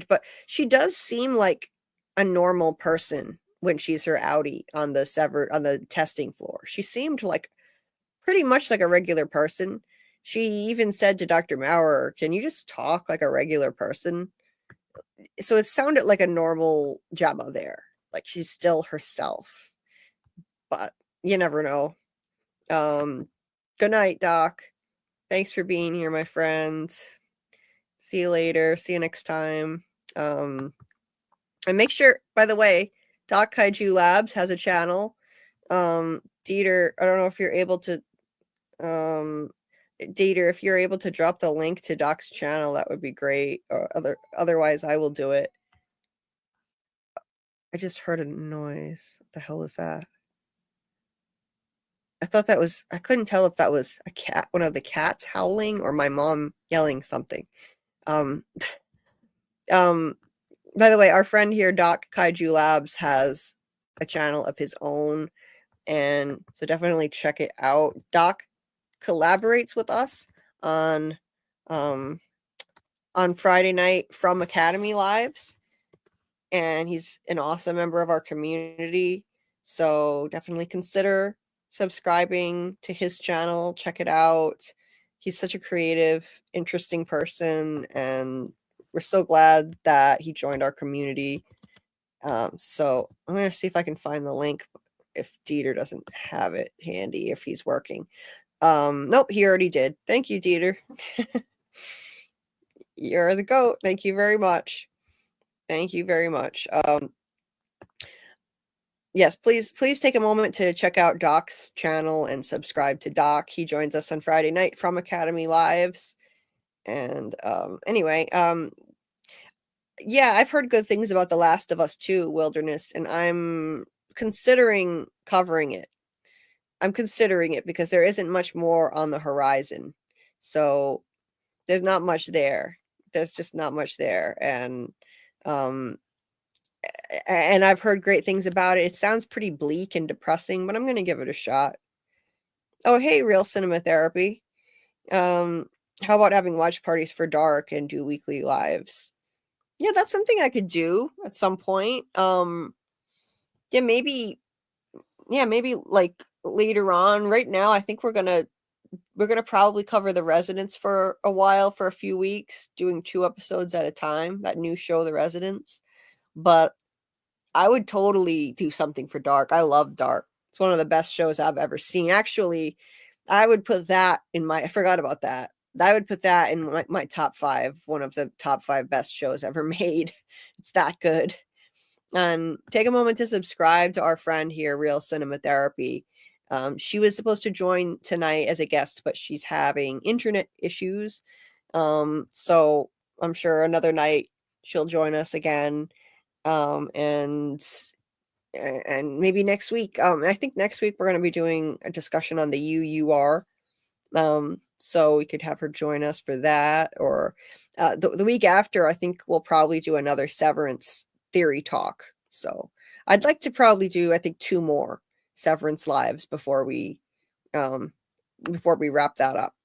But she does seem like a normal person when she's her outie on the testing floor. She seemed like pretty much like a regular person. She even said to Dr. Maurer, "Can you just talk like a regular person?" So it sounded like a normal Gemma there. Like she's still herself. But you never know. Good night, Doc. Thanks for being here, my friend. See you later. See you next time. And make sure, by the way, Doc Kaiju Labs has a channel. Dieter, I don't know if you're able to Dieter, if you're able to drop the link to Doc's channel, that would be great. Or otherwise I will do it. I just heard a noise. What the hell was that? I thought that was, I couldn't tell if that was a cat, one of the cats howling, or my mom yelling something. By the way, our friend here, Doc Kaiju Labs, has a channel of his own, and so definitely check it out. Doc collaborates with us on Friday night FROMACADEMY lives, and he's an awesome member of our community. So definitely consider subscribing to his channel. Check it out. He's such a creative, interesting person, and we're so glad that he joined our community. So I'm going to see if I can find the link if Dieter doesn't have it handy, if he's working. Nope, he already did. Thank you, Dieter. You're the GOAT. Thank you very much. Thank you very much. Yes, please take a moment to check out Doc's channel and subscribe to Doc. He joins us on Friday night FROMACADEMY lives. And anyway, yeah, I've heard good things about The Last of Us 2 Wilderness, and I'm considering covering it. I'm considering it because there isn't much more on the horizon. So there's not much there. There's just not much there. And I've heard great things about it. It sounds pretty bleak and depressing, but I'm going to give it a shot. Oh, hey, Real Cinema Therapy. How about having watch parties for Dark and do weekly lives? Yeah, that's something I could do at some point. Yeah, maybe like later on. Right now, I think we're gonna probably cover The Residents for a while, for a few weeks, doing 2 episodes at a time, that new show, The Residents. But I would totally do something for Dark. I love Dark. It's one of the best shows I've ever seen. Actually, I would put that in my, I forgot about that. I would put that in my top 5, one of the top 5 best shows ever made. It's that good. And take a moment to subscribe to our friend here, Real Cinema Therapy. She was supposed to join tonight as a guest, but she's having internet issues. So I'm sure another night she'll join us again. And maybe next week. I think next week we're going to be doing a discussion on the UUR. So we could have her join us for that, or the week after, I think we'll probably do another Severance theory talk. So I'd like to probably do, I think, 2 more Severance lives before we wrap that up.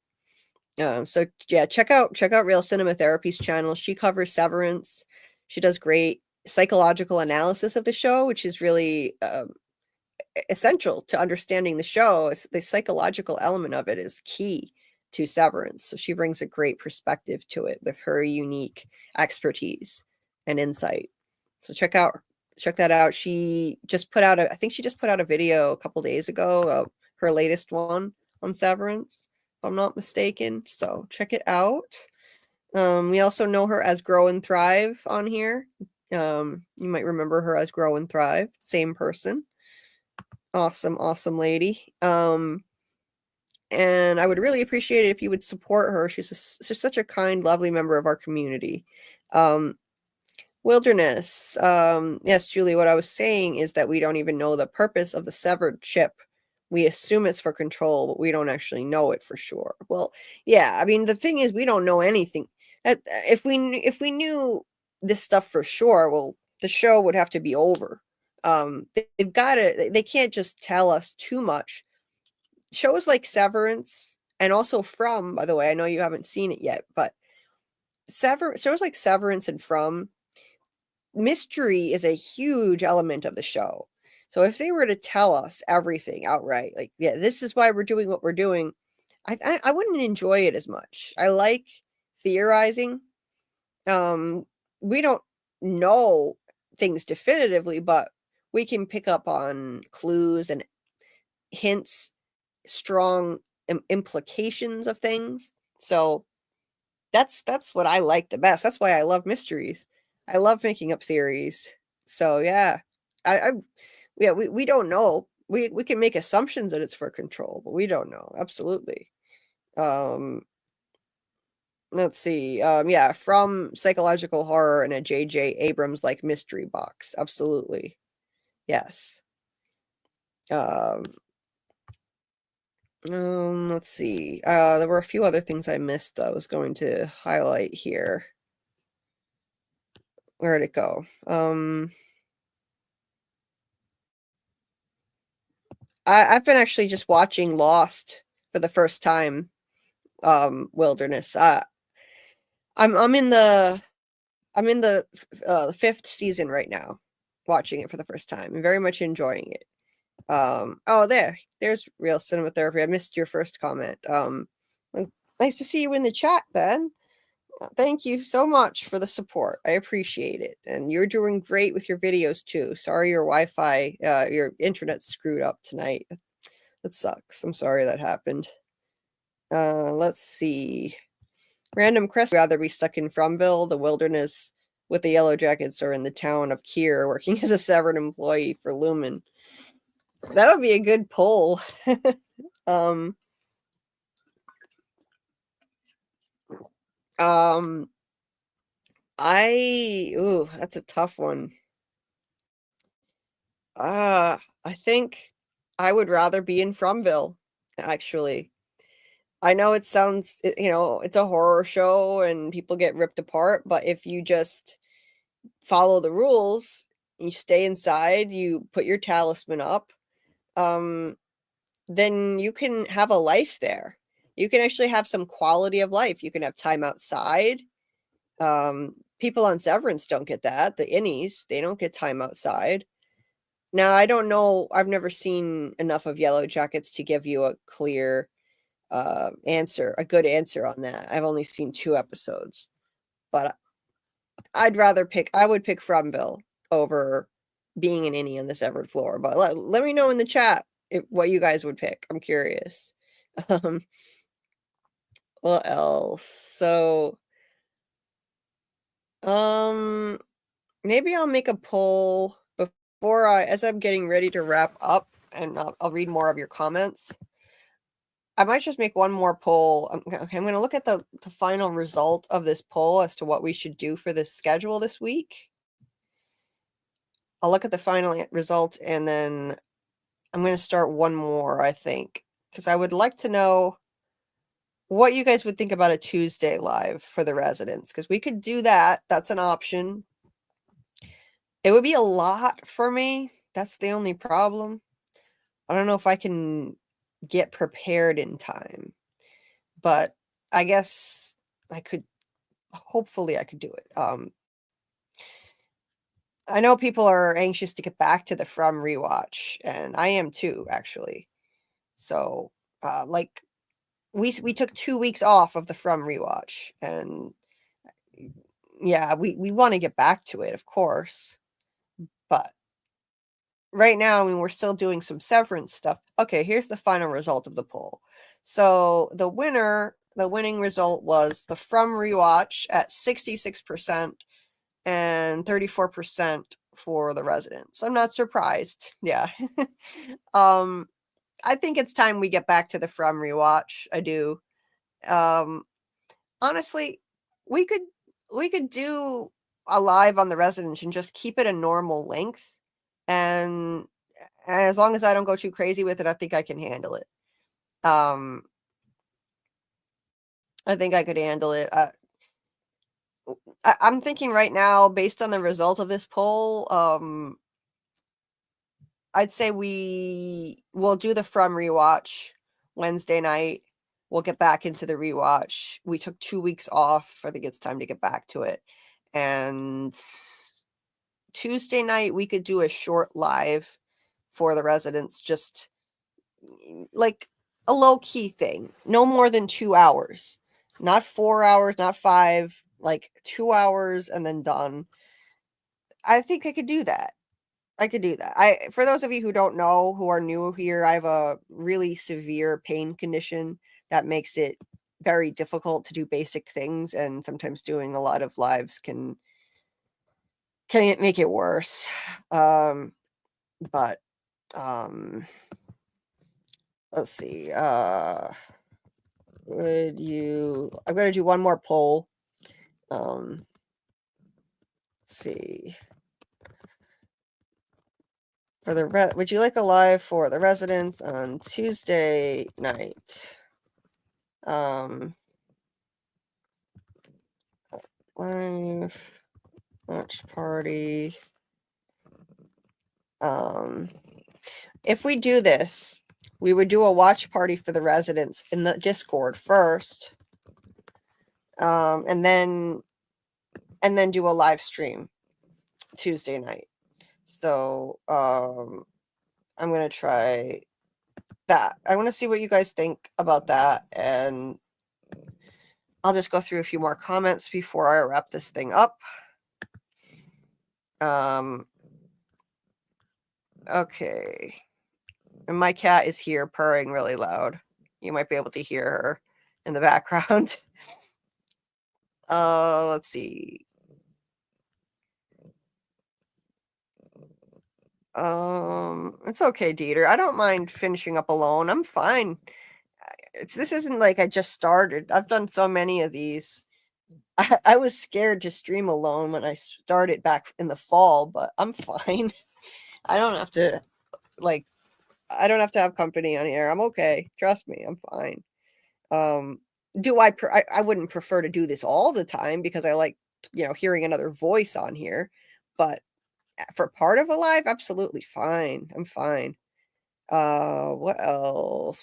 So yeah, check out Real Cinema Therapy's channel. She covers Severance. She does great psychological analysis of the show, which is really essential to understanding the show. The psychological element of it is key to Severance. So she brings a great perspective to it with her unique expertise and insight. So check that out. She just put out I think she just put out a video a couple days ago of her latest one on Severance, if I'm not mistaken. So check it out. We also know her as Grow and Thrive on here. You might remember her as Grow and Thrive. Same person. Awesome lady. And I would really appreciate it if you would support her. She's such a kind, lovely member of our community. Wilderness. Yes, Julie, what I was saying is that we don't even know the purpose of the severed chip. We assume it's for control, but we don't actually know it for sure. Well, yeah, I mean, the thing is, we don't know anything. If we knew this stuff for sure, well, the show would have to be over. They've got to, they can't just tell us too much. Shows like Severance, and also From, by the way, I know you haven't seen it yet, but shows like Severance and From, mystery is a huge element of the show. So if they were to tell us everything outright, like, yeah, this is why we're doing what we're doing, I wouldn't enjoy it as much. I like theorizing. We don't know things definitively, but we can pick up on clues and hints, strong implications of things. So that's what I like the best. That's why I love mysteries. I love making up theories. So yeah, we don't know. We can make assumptions that it's for control, but we don't know. Absolutely. Let's see. Yeah, From psychological horror and a J.J. Abrams like mystery box. Absolutely. Yes. Let's see. There were a few other things I missed I was going to highlight here. Where'd it go? I've been actually just watching Lost for the first time. Wilderness. I'm in the 5th season right now, watching it for the first time. I'm very much enjoying it. Oh, there's Real Cinema Therapy. I missed your first comment. Nice to see you in the chat, then. Thank you so much for the support. I appreciate it. And you're doing great with your videos too. Sorry your Wi-Fi, your internet's screwed up tonight. That sucks. I'm sorry that happened. Let's see. Random Crest would rather be stuck in Fromville, the wilderness with the Yellow Jackets, or in the town of Kier, working as a severed employee for Lumen. That would be a good poll. That's a tough one. I think I would rather be in Fromville, actually. I know it sounds, it's a horror show and people get ripped apart, but if you just follow the rules, you stay inside, you put your talisman up, then you can have a life there. You can actually have some quality of life. You can have time outside. People on Severance don't get that. The innies, they don't get time outside. Now, I don't know. I've never seen enough of Yellow Jackets to give you a clear answer, a good answer on that. I've only seen 2 episodes, but I would pick Fromville over being an innie on the severed floor. But let me know in the chat what you guys would pick. I'm curious. What else? So, maybe I'll make a poll as I'm getting ready to wrap up, and I'll read more of your comments. I might just make one more poll. I'm going to look at the final result of this poll as to what we should do for this schedule this week. I'll look at the final result, and then I'm going to start one more, I think, because I would like to know what you guys would think about a Tuesday live for the residents, because we could do that. That's an option. It would be a lot for me. That's the only problem. I don't know if I can get prepared in time, but I guess hopefully I could do it. I know people are anxious to get back to the From Rewatch, and I am too, actually. So, we took 2 weeks off of the From Rewatch, and yeah, we want to get back to it, of course. But right now, we're still doing some Severance stuff. Okay, here's the final result of the poll. So the winning result was the From Rewatch at 66% and 34% for the residents. I'm not surprised. Yeah. I think it's time we get back to the From Rewatch. I do. Honestly, we could do a live on the residents and just keep it a normal length. And as long as I don't go too crazy with it, I think I can handle it. I think I could handle it. I'm thinking right now, based on the result of this poll, I'd say we'll do the From Rewatch Wednesday night. We'll get back into the rewatch. We took 2 weeks off. I think it's time to get back to it. And Tuesday night, we could do a short live for the residents, just like a low-key thing. No more than 2 hours. Not 4 hours, not 5, like 2 hours and then done. I think I could do that. For those of you who don't know, who are new here, I have a really severe pain condition that makes it very difficult to do basic things, and sometimes doing a lot of lives can make it worse. But let's see. I'm going to do one more poll. Let's see. For the would you like a live for the residents on Tuesday night? Live watch party. If we do this, we would do a watch party for the residents in the Discord first, and then do a live stream Tuesday night. So I'm gonna try that. I want to see what you guys think about that, and I'll just go through a few more comments before I wrap this thing up. Okay. And my cat is here purring really loud. You might be able to hear her in the background. Let's see. It's okay, Dieter. I don't mind finishing up alone. I'm fine. This isn't like I just started. I've done so many of these. I was scared to stream alone when I started back in the fall, but I'm fine. I don't have to have company on here. I'm okay. Trust me, I'm fine. I wouldn't prefer to do this all the time because I like, hearing another voice on here, but for part of a live, absolutely fine. I'm fine. What else?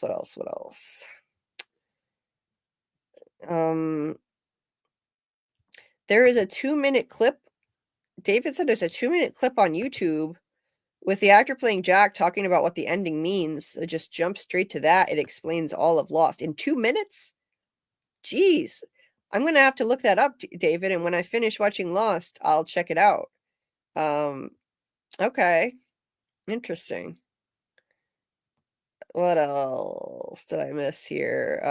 There is a 2-minute clip. David said there's a 2-minute clip on YouTube with the actor playing Jack talking about what the ending means. So just jump straight to that. It explains all of Lost in 2 minutes. Jeez, I'm gonna have to look that up, David. And when I finish watching Lost, I'll check it out. Okay, interesting. What else did I miss here?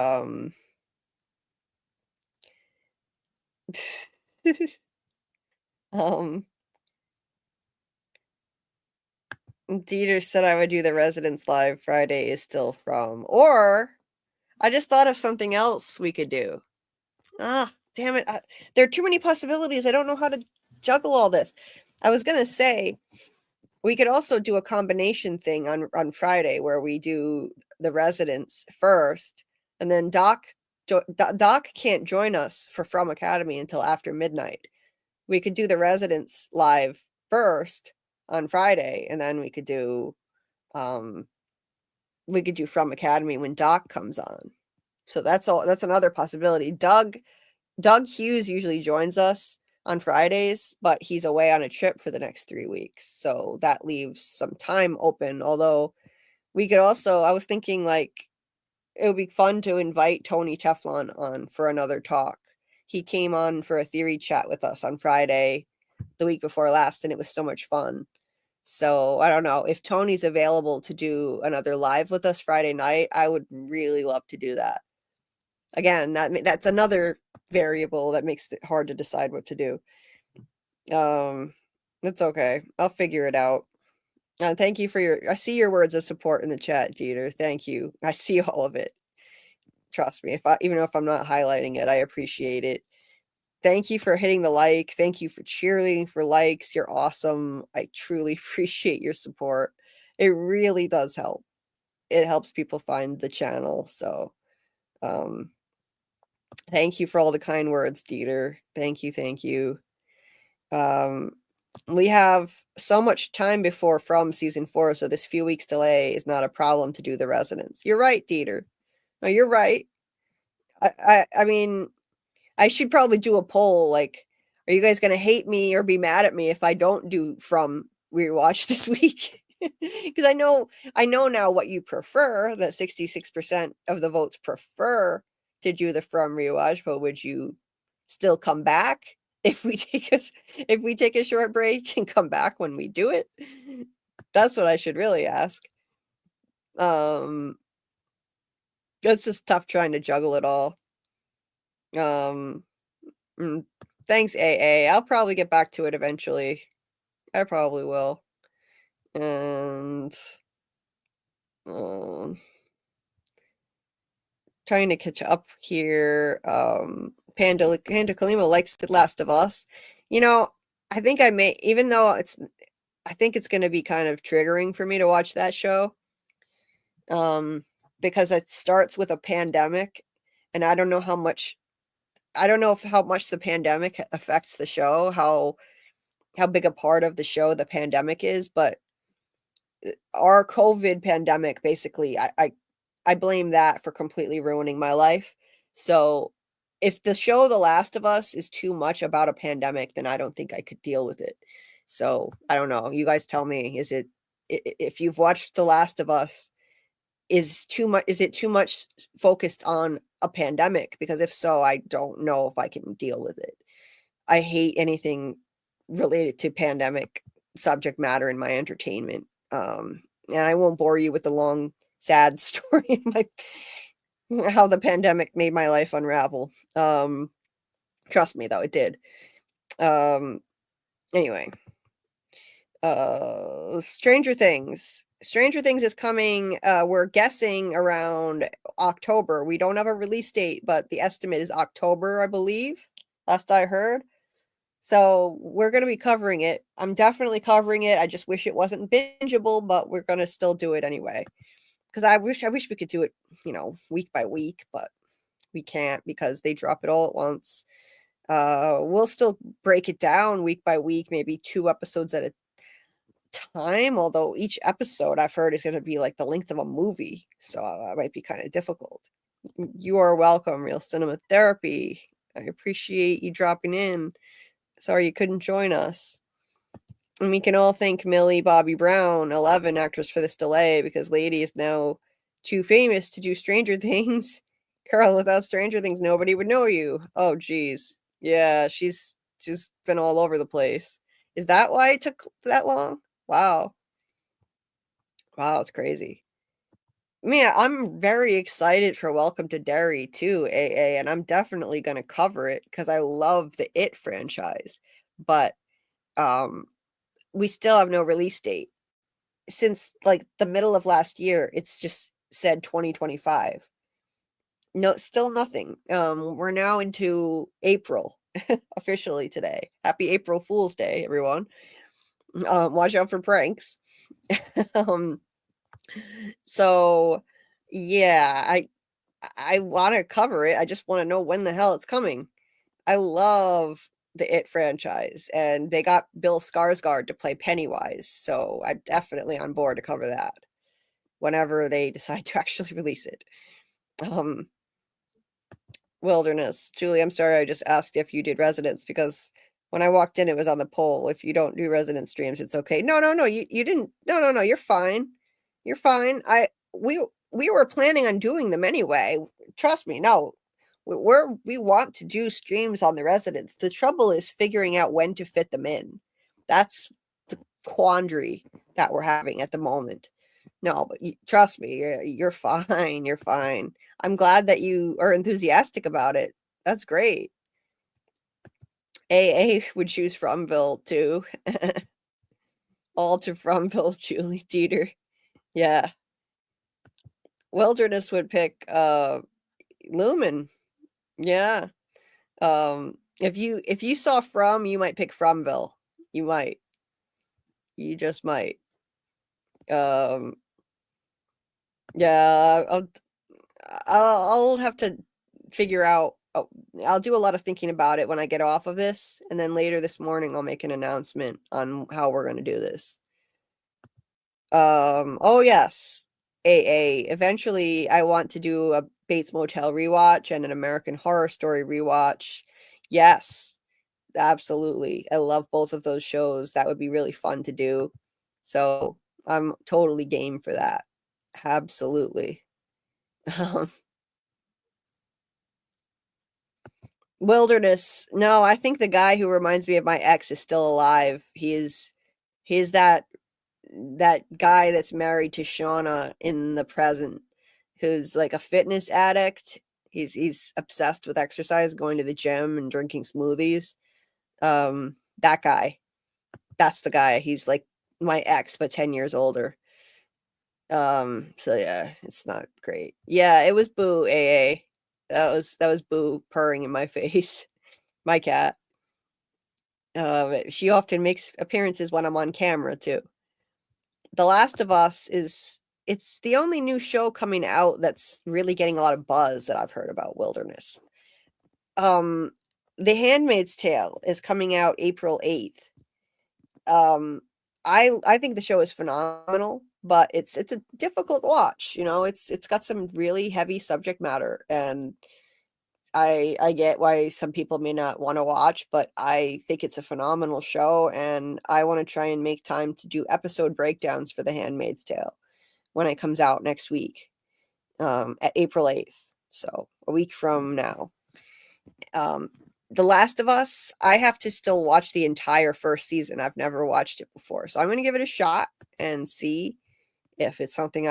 Dieter said I would do the Residence Live Friday is still from. Or I just thought of something else we could do. Ah, damn it. There are too many possibilities. I don't know how to juggle all this. I was going to say we could also do a combination thing on Friday where we do the Residents first, and then Doc can't join us for From Academy until after midnight. We could do the Residents live first on Friday, and then we could do From Academy when Doc comes on. So that's another possibility. Doug Hughes usually joins us on Fridays, but he's away on a trip for the next 3 weeks. So that leaves some time open. Although we could also, I was thinking like it would be fun to invite Tony Teflon on for another talk. He came on for a theory chat with us on Friday, the week before last, and it was so much fun. So I don't know if Tony's available to do another live with us Friday night. I would really love to do that. Again, that's another variable that makes it hard to decide what to do. It's okay. I'll figure it out. Thank you for I see your words of support in the chat, Dieter. Thank you. I see all of it. Trust me, even if I'm not highlighting it, I appreciate it. Thank you for hitting the like. Thank you for cheerleading for likes. You're awesome. I truly appreciate your support. It really does help. It helps people find the channel. So, thank you for all the kind words, Dieter. Thank you. We have so much time before From season 4, so this few weeks delay is not a problem to do the Residents. You're right, Dieter. No, you're right. I mean, I should probably do a poll. Like, are you guys going to hate me or be mad at me if I don't do From Rewatch this week? Because I know now what you prefer. That 66% of the votes prefer to do the From Rewatch, but would you still come back if we take a short break and come back when we do it? That's what I should really ask. It's just tough trying to juggle it all. Thanks, AA. I'll probably get back to it eventually. I probably will. And trying to catch up here. Panda Kalima likes The Last of Us. I think I may, even though I think it's going to be kind of triggering for me to watch that show. Because it starts with a pandemic, and I don't know how much the pandemic affects the show, how big a part of the show the pandemic is, but our COVID pandemic, basically, I blame that for completely ruining my life. So if the show The Last of Us is too much about a pandemic, then I don't think I could deal with it. So I don't know. You guys tell me, if you've watched The Last of Us, is it too much focused on a pandemic? Because if so, I don't know if I can deal with it. I hate anything related to pandemic subject matter in my entertainment. And I won't bore you with the long, sad story of how the pandemic made my life unravel. Trust me, though, it did. Anyway, Stranger Things is coming. We're guessing around October. We don't have a release date, but the estimate is October, I believe, last I heard. So we're going to be covering it. I'm definitely covering it. I just wish it wasn't bingeable, but we're going to still do it anyway. Because I wish we could do it, week by week, but we can't because they drop it all at once. We'll still break it down week by week, maybe 2 episodes at a time, although each episode I've heard is going to be like the length of a movie, so that might be kind of difficult. You are welcome, Real Cinema Therapy. I appreciate you dropping in. Sorry you couldn't join us. And we can all thank Millie Bobby Brown, 11 actress, for this delay, because Lady is now too famous to do Stranger Things. Carol, without Stranger Things, nobody would know you. Oh, geez. Yeah, she's just been all over the place. Is that why it took that long? Wow. Wow, it's crazy. Man, I'm very excited for Welcome to Derry too, AA, and I'm definitely going to cover it because I love the It franchise. But we still have no release date. Since like the middle of last year, it's just said 2025. No, still nothing. We're now into April officially today. Happy April Fool's Day, everyone. Watch out for pranks. So yeah, I want to cover it. I just want to know when the hell it's coming. I love the It franchise, and they got Bill Skarsgård to play Pennywise, so I'm definitely on board to cover that whenever they decide to actually release it. Wilderness. Julie, I'm sorry I just asked if you did Residence, because when I walked in, it was on the poll. If you don't do Residence streams, it's okay. No, you didn't. No, you're fine. You're fine. We were planning on doing them anyway. Trust me. No, we want to do streams on the Residence. The trouble is figuring out when to fit them in. That's the quandary that we're having at the moment. No, but trust me, you're fine. You're fine. I'm glad that you are enthusiastic about it. That's great. AA would choose Fromville too. All to Fromville, Julie Dieter. Yeah. Wilderness would pick Lumen. Yeah. If you saw From, you might pick Fromville. You might. You just might. Yeah, I'll have to figure out. I'll do a lot of thinking about it when I get off of this, and then later this morning I'll make an announcement on how we're going to do this. Oh yes, AA. Eventually, I want to do a Bates Motel rewatch and an American Horror Story rewatch. Yes, absolutely. I love both of those shows. That would be really fun to do. So I'm totally game for that. Absolutely. Wilderness. No, I think the guy who reminds me of my ex is still alive. He's that guy that's married to Shauna in the present, who's like a fitness addict. He's obsessed with exercise, going to the gym and drinking smoothies. That guy. That's the guy. He's like my ex, but 10 years older. So yeah, it's not great. Yeah, it was Boo, AA. That was Boo purring in my face. My cat. She often makes appearances when I'm on camera too. The Last of Us it's the only new show coming out that's really getting a lot of buzz that I've heard about. Wilderness. The Handmaid's Tale is coming out April 8th. I think the show is phenomenal, but it's a difficult watch. You know, it's got some really heavy subject matter, and I get why some people may not want to watch, but I think it's a phenomenal show, and I want to try and make time to do episode breakdowns for The Handmaid's Tale when it comes out next week, at April 8th. So a week from now. The Last of Us, I have to still watch the entire first season. I've never watched it before. So I'm going to give it a shot and see if it's something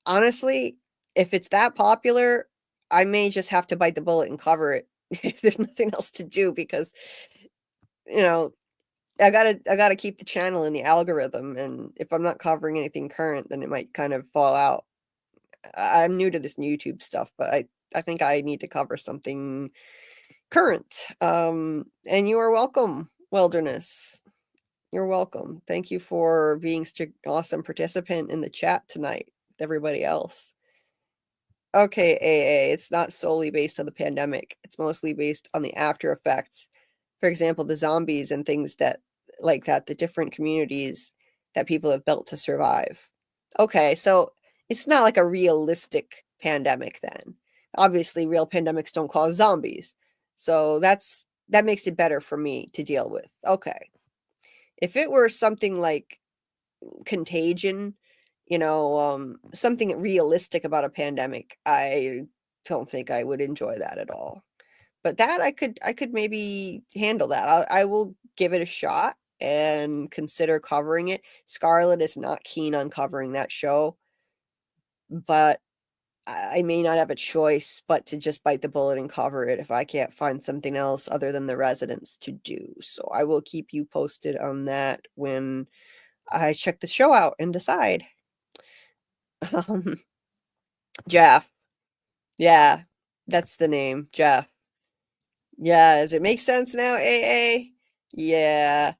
honestly, if it's that popular, I may just have to bite the bullet and cover it if there's nothing else to do, because, you know, I gotta keep the channel in the algorithm, and if I'm not covering anything current, then it might kind of fall out. I'm new to this YouTube stuff, but I think I need to cover something current. And you are welcome, Wilderness. You're welcome. Thank you for being such an awesome participant in the chat tonight with everybody else. Okay, AA, it's not solely based on the pandemic. It's mostly based on the after effects. For example, the zombies and things that like that, the different communities that people have built to survive. Okay, so it's not like a realistic pandemic then. Obviously, real pandemics don't cause zombies. So that makes it better for me to deal with. Okay. If it were something like Contagion, you know, something realistic about a pandemic, I don't think I would enjoy that at all. But that I could maybe handle that. I will give it a shot and consider covering it. Scarlet is not keen on covering that show, but I may not have a choice but to just bite the bullet and cover it if I can't find something else other than The Residents to do. So I will keep you posted on that when I check the show out and decide. Jeff. Yeah, that's the name, Jeff. Yeah, does it make sense now, AA? Yeah.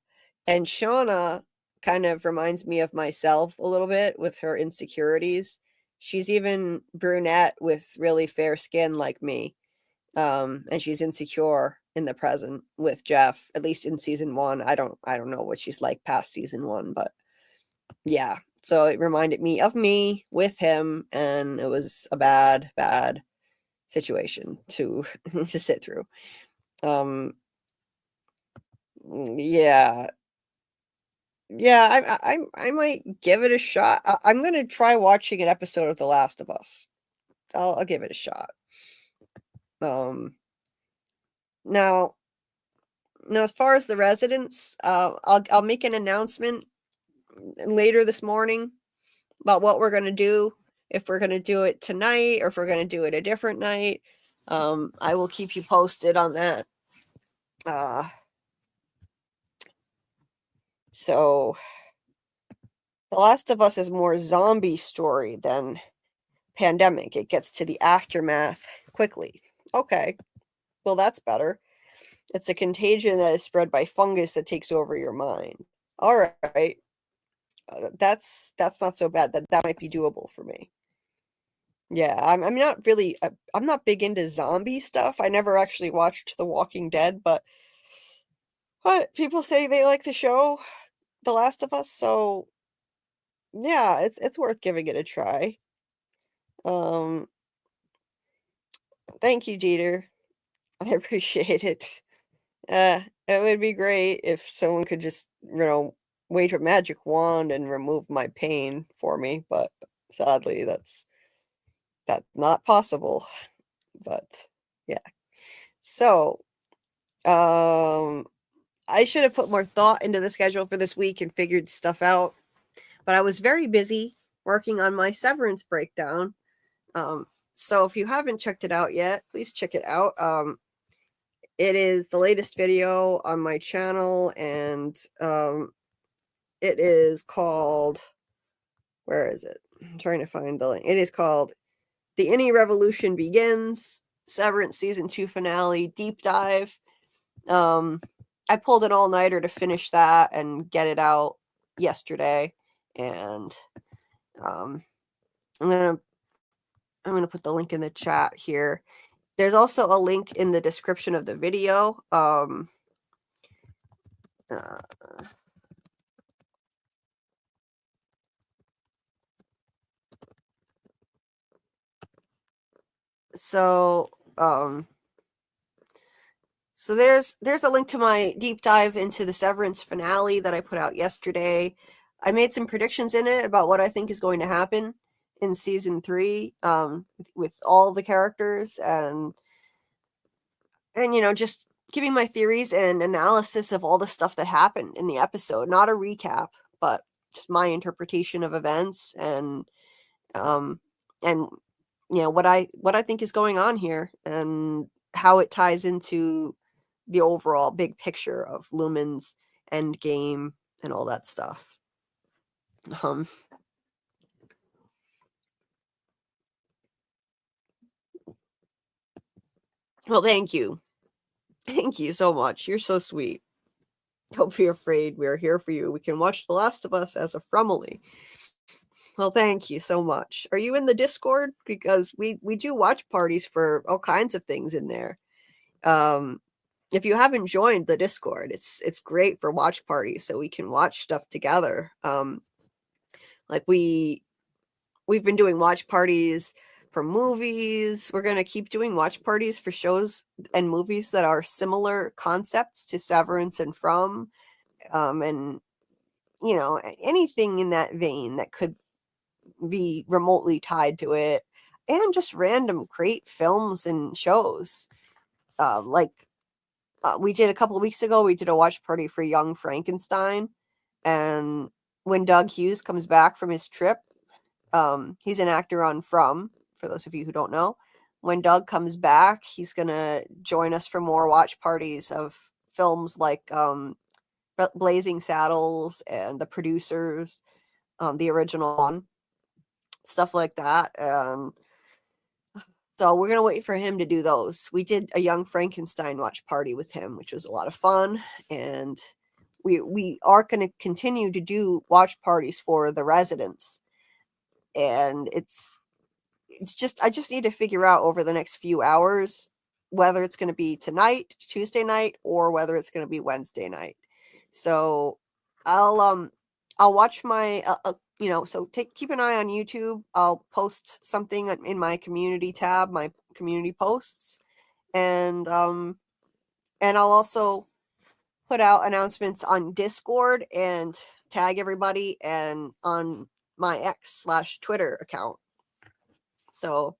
And Shauna kind of reminds me of myself a little bit with her insecurities. She's even brunette with really fair skin like me. And she's insecure in the present with Jeff, at least in season 1. I don't know what she's like past season 1, but yeah. So it reminded me of me with him, and it was a bad situation to to sit through. Yeah. Yeah, I might give it a shot. I'm gonna try watching an episode of The Last of Us. I'll give it a shot. Now as far as The Residents, I'll make an announcement later this morning about what we're gonna do. If we're gonna do it tonight or if we're gonna do it a different night. I will keep you posted on that. So The Last of Us is more zombie story than pandemic. It gets to the aftermath quickly. Okay. Well, that's better. It's a contagion that is spread by fungus that takes over your mind. All right. That's not so bad. That might be doable for me. Yeah, I'm not really I'm not big into zombie stuff. I never actually watched The Walking Dead, but people say they like the show The Last of Us, so yeah, it's worth giving it a try. Thank you, Jeter. I appreciate it. It would be great if someone could just, wave a magic wand and remove my pain for me, but sadly that's not possible. But yeah. So, I should have put more thought into the schedule for this week and figured stuff out, but I was very busy working on my Severance breakdown. So if you haven't checked it out yet, please check it out. It is the latest video on my channel, and it is called, where is it? I'm trying to find the link. It is called The Any Revolution Begins, Severance Season 2 Finale Deep Dive. I pulled an all-nighter to finish that and get it out yesterday, and I'm gonna put the link in the chat here. There's also a link in the description of the video. So there's a link to my deep dive into the Severance finale that I put out yesterday. I made some predictions in it about what I think is going to happen in season 3, with all the characters, and just giving my theories and analysis of all the stuff that happened in the episode. Not a recap, but just my interpretation of events, and what I think is going on here, and how it ties into the overall big picture of Lumen's endgame and all that stuff. Well, thank you. Thank you so much. You're so sweet. Don't be afraid. We're here for you. We can watch The Last of Us as a family. Well, thank you so much. Are you in the Discord? Because we do watch parties for all kinds of things in there. If you haven't joined the Discord, it's great for watch parties, so we can watch stuff together. Like we've been doing watch parties for movies. We're going to keep doing watch parties for shows and movies that are similar concepts to Severance and From, and anything in that vein that could be remotely tied to it, and just random great films and shows. We did a couple of weeks ago, we did a watch party for Young Frankenstein, and when Doug Hughes comes back from his trip, he's an actor on From, for those of you who don't know. When Doug comes back, he's going to join us for more watch parties of films like Blazing Saddles and The Producers, the original one, stuff like that. So we're going to wait for him to do those. We did a Young Frankenstein watch party with him, which was a lot of fun. And we are going to continue to do watch parties for the residents. And I just need to figure out over the next few hours whether it's going to be tonight, Tuesday night, or whether it's going to be Wednesday night. So I'll watch my keep an eye on YouTube. I'll post something in my community tab, my community posts, and I'll also put out announcements on Discord and tag everybody, and on my X/Twitter account. So,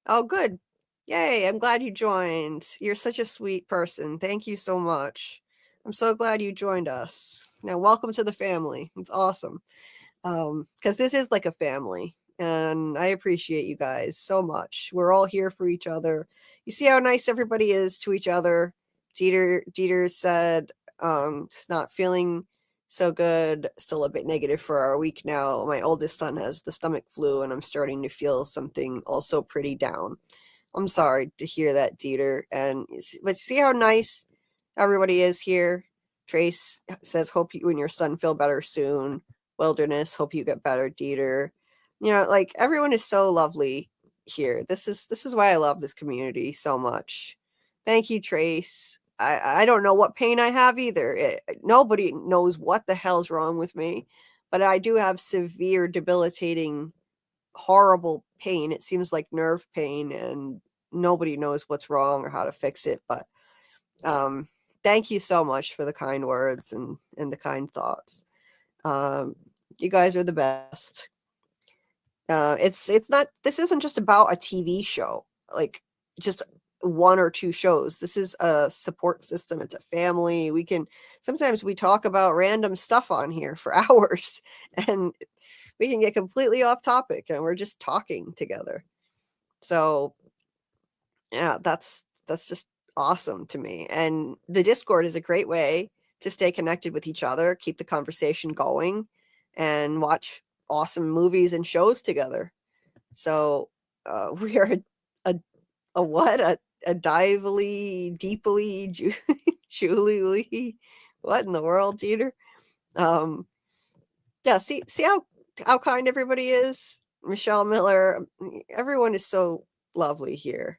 oh, good. Yay, I'm glad you joined. You're such a sweet person. Thank you so much. I'm so glad you joined us. Now, welcome to the family. It's awesome. Because this is like a family, and I appreciate you guys so much. We're all here for each other. You see how nice everybody is to each other. Dieter said, it's not feeling so good, still a bit negative for our week now. My oldest son has the stomach flu, and I'm starting to feel something also pretty down. I'm sorry to hear that, Dieter. But see how nice everybody is here. Trace says, hope you and your son feel better soon. Wilderness, hope you get better, Dieter. Everyone is so lovely here. This is why I love this community so much. Thank you, Trace. I don't know what pain I have either. Nobody knows what the hell's wrong with me, but I do have severe, debilitating, horrible pain. It seems like nerve pain, and nobody knows what's wrong or how to fix it. But thank you so much for the kind words and the kind thoughts. You guys are the best. It's not. This isn't just about a TV show, like just one or two shows. This is a support system. It's a family. Sometimes we talk about random stuff on here for hours, and we can get completely off topic, and we're just talking together. So yeah, that's just awesome to me. And the Discord is a great way to stay connected with each other, keep the conversation going, and watch awesome movies and shows together. So we are a dively, deeply Julie Lee. What in the world, Dieter? Yeah, see how kind everybody is. Michelle Miller, everyone is so lovely here.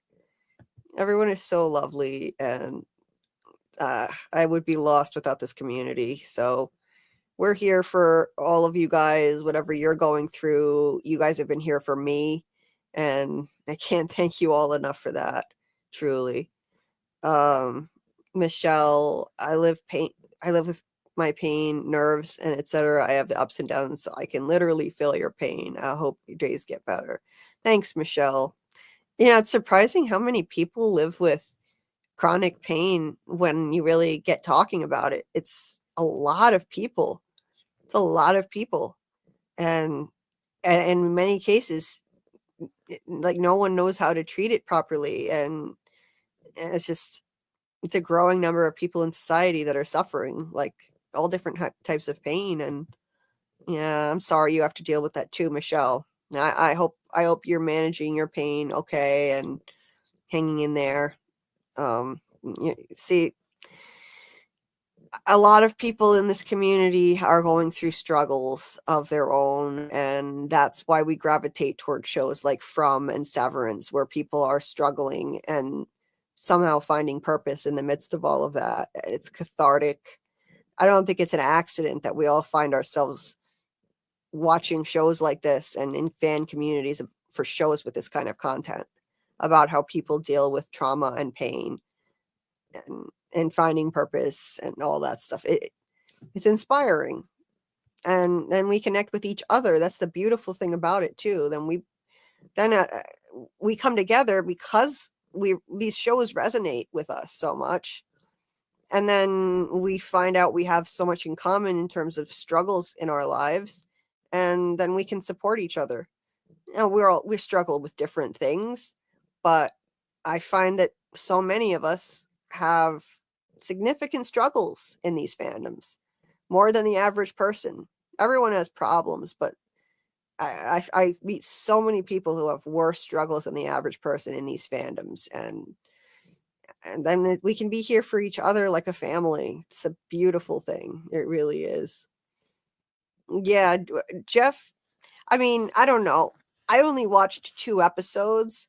Everyone is so lovely, and I would be lost without this community. So we're here for all of you guys, whatever you're going through. You guys have been here for me, and I can't thank you all enough for that, truly. Michelle, I live with my pain, nerves, and etc. I have the ups and downs, so I can literally feel your pain. I hope your days get better. Thanks, Michelle. Yeah, it's surprising how many people live with chronic pain when you really get talking about it. It's a lot of people. It's a lot of people. And in many cases, like no one knows how to treat it properly. And it's a growing number of people in society that are suffering like all different types of pain. And yeah, I'm sorry you have to deal with that too, Michelle. I hope you're managing your pain okay and hanging in there. See, a lot of people in this community are going through struggles of their own, and that's why we gravitate towards shows like From and Severance, where people are struggling and somehow finding purpose in the midst of all of that. It's cathartic. I don't think it's an accident that we all find ourselves watching shows like this and in fan communities for shows with this kind of content about how people deal with trauma and pain and finding purpose and all that stuff. It's inspiring. And then we connect with each other. That's the beautiful thing about it too. Then we come together because these shows resonate with us so much. And then we find out we have so much in common in terms of struggles in our lives. And then we can support each other. We struggle with different things, but I find that so many of us have significant struggles in these fandoms, more than the average person. Everyone has problems, but I meet so many people who have worse struggles than the average person in these fandoms, and then we can be here for each other like a family. It's a beautiful thing. It really is. Yeah, Jeff, I mean, I don't know. I only watched 2 episodes,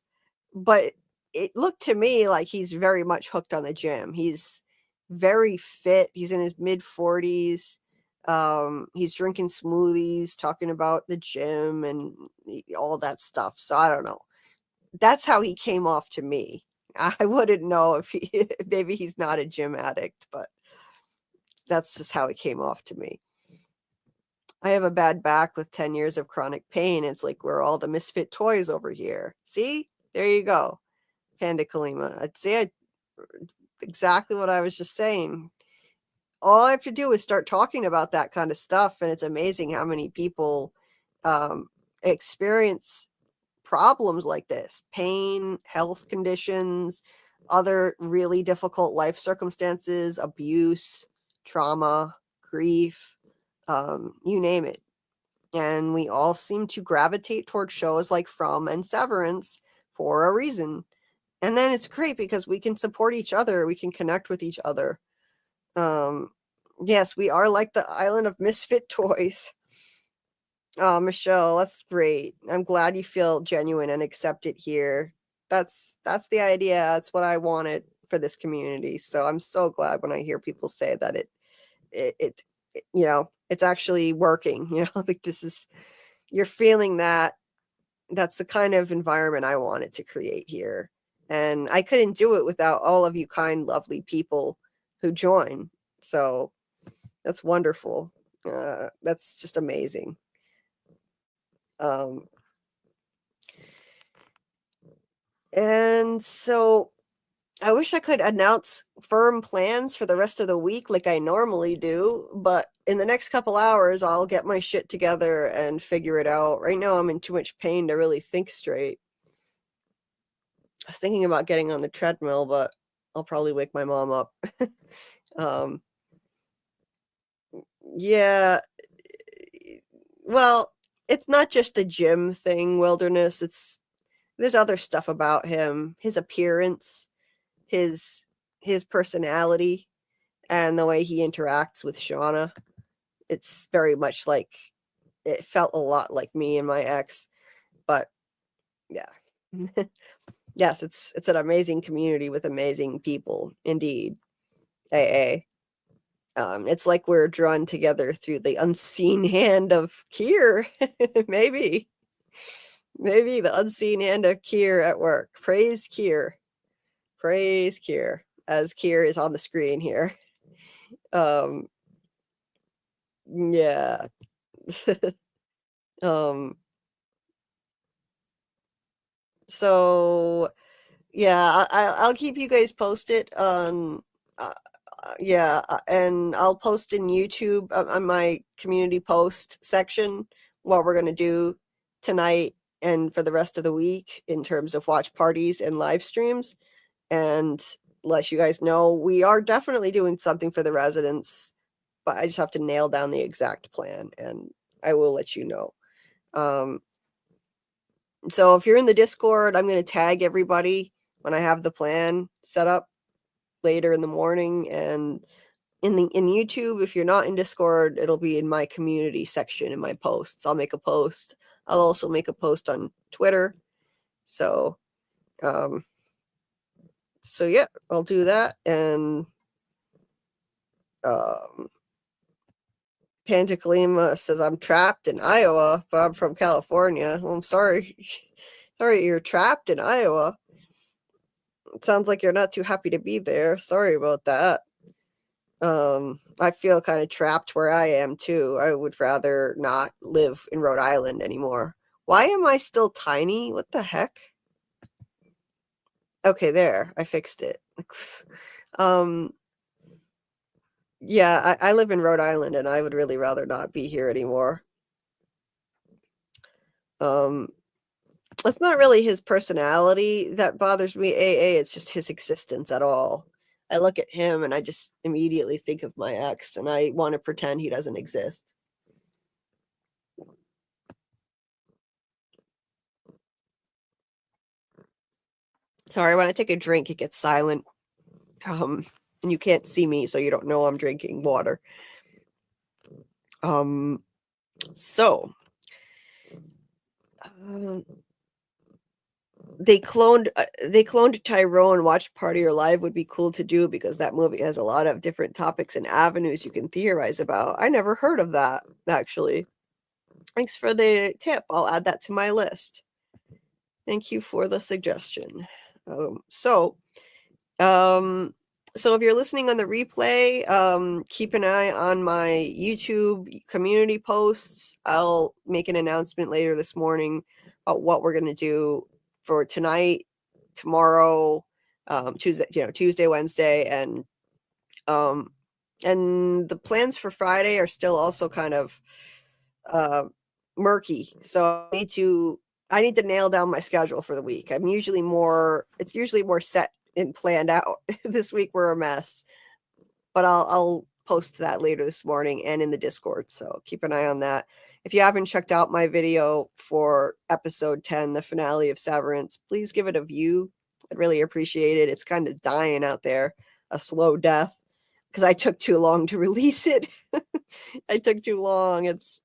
but it looked to me like he's very much hooked on the gym. He's very fit. He's in his mid 40s. He's drinking smoothies, talking about the gym and all that stuff. So I don't know. That's how he came off to me. I wouldn't know if maybe he's not a gym addict, but that's just how it came off to me. I have a bad back with 10 years of chronic pain. It's like we're all the misfit toys over here. See? There you go. Panda Kalima. I'd say exactly what I was just saying. All I have to do is start talking about that kind of stuff, and it's amazing how many people experience problems like this: pain, health conditions, other really difficult life circumstances, abuse, trauma, grief, you name it. And we all seem to gravitate towards shows like From and Severance for a reason. And then it's great because we can support each other. We can connect with each other. Yes, we are like the island of misfit toys. Oh, Michelle, that's great. I'm glad you feel genuine and accepted here. That's the idea. That's what I wanted for this community. So I'm so glad when I hear people say that it you know, it's actually working. You know, like you're feeling that. That's the kind of environment I wanted to create here. And I couldn't do it without all of you kind, lovely people who join. So that's wonderful. That's just amazing. And so I wish I could announce firm plans for the rest of the week like I normally do, but in the next couple hours, I'll get my shit together and figure it out. Right now, I'm in too much pain to really think straight. I was thinking about getting on the treadmill, but I'll probably wake my mom up. Yeah. Well, it's not just the gym thing, Wilderness. There's other stuff about him, his appearance, his personality. and the way he interacts with Shauna. It's very much like, it felt a lot like me and my ex, but yeah. Yes, it's an amazing community with amazing people, indeed. AA. It's like we're drawn together through the unseen hand of Kier. Maybe the unseen hand of Kier at work. Praise Kier, as Kier is on the screen here. Yeah. So yeah, I'll keep you guys posted on and I'll post in YouTube on my community post section what we're gonna do tonight and for the rest of the week in terms of watch parties and live streams, and let you guys know we are definitely doing something for the residents, but I just have to nail down the exact plan and I will let you know. So if you're in the Discord, I'm going to tag everybody when I have the plan set up later in the morning, and in YouTube, if you're not in Discord, it'll be in my community section in my posts. I'll make a post. I'll also make a post on Twitter. So yeah, I'll do that. And Pantaclima says I'm trapped in Iowa, but I'm from California. Well, I'm sorry. Sorry, you're trapped in Iowa. It sounds like you're not too happy to be there. Sorry about that. I feel kind of trapped where I am too. I would rather not live in Rhode Island anymore. Why am I still tiny? What the heck? Okay, there. I fixed it. Yeah, I live in Rhode Island and I would really rather not be here anymore. It's not really his personality that bothers me, AA. It's just his existence at all. I look at him and I just immediately think of my ex and I want to pretend he doesn't exist. Sorry, when I take a drink, it gets silent. And you can't see me, so you don't know I'm drinking water. They cloned Tyrone. Watch Party or Live would be cool to do because that movie has a lot of different topics and avenues you can theorize about. I never heard of that, actually. Thanks for the tip. I'll add that to my list. Thank you for the suggestion. So if you're listening on the replay, keep an eye on my YouTube community posts. I'll make an announcement later this morning about what we're going to do for tonight, tomorrow, Tuesday, Wednesday, and the plans for Friday are still also kind of murky. So I need to nail down my schedule for the week. It's usually more set and planned out. This week we're a mess, but I'll post that later this morning and in the Discord. So keep an eye on that. If you haven't checked out my video for episode 10, the finale of Severance, please give it a view. I'd really appreciate it. It's kind of dying out there, a slow death, because I took too long to release it. I took too long. It's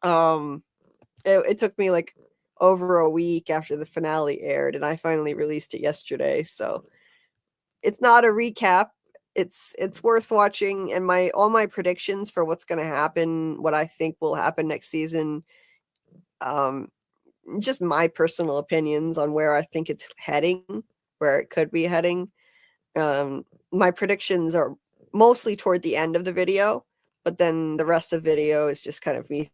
it took me like over a week after the finale aired, and I finally released it yesterday. So it's not a recap. It's worth watching, and all my predictions for what's going to happen, what I think will happen next season, just my personal opinions on where I think it's heading, where it could be heading. My predictions are mostly toward the end of the video, but then the rest of the video is just kind of me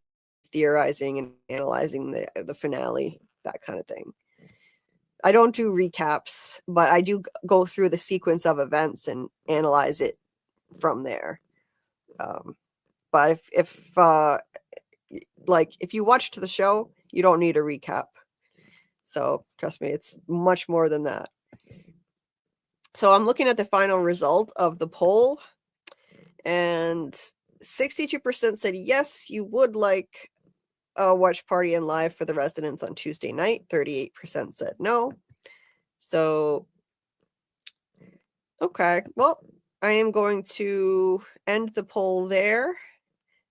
theorizing and analyzing the finale, that kind of thing. I don't do recaps, but I do go through the sequence of events and analyze it from there. But if you watched the show, you don't need a recap. So trust me, it's much more than that. So I'm looking at the final result of the poll, and 62% said yes, you would like a watch party and live for the residents on Tuesday night. 38% said no. So, okay. Well, I am going to end the poll there.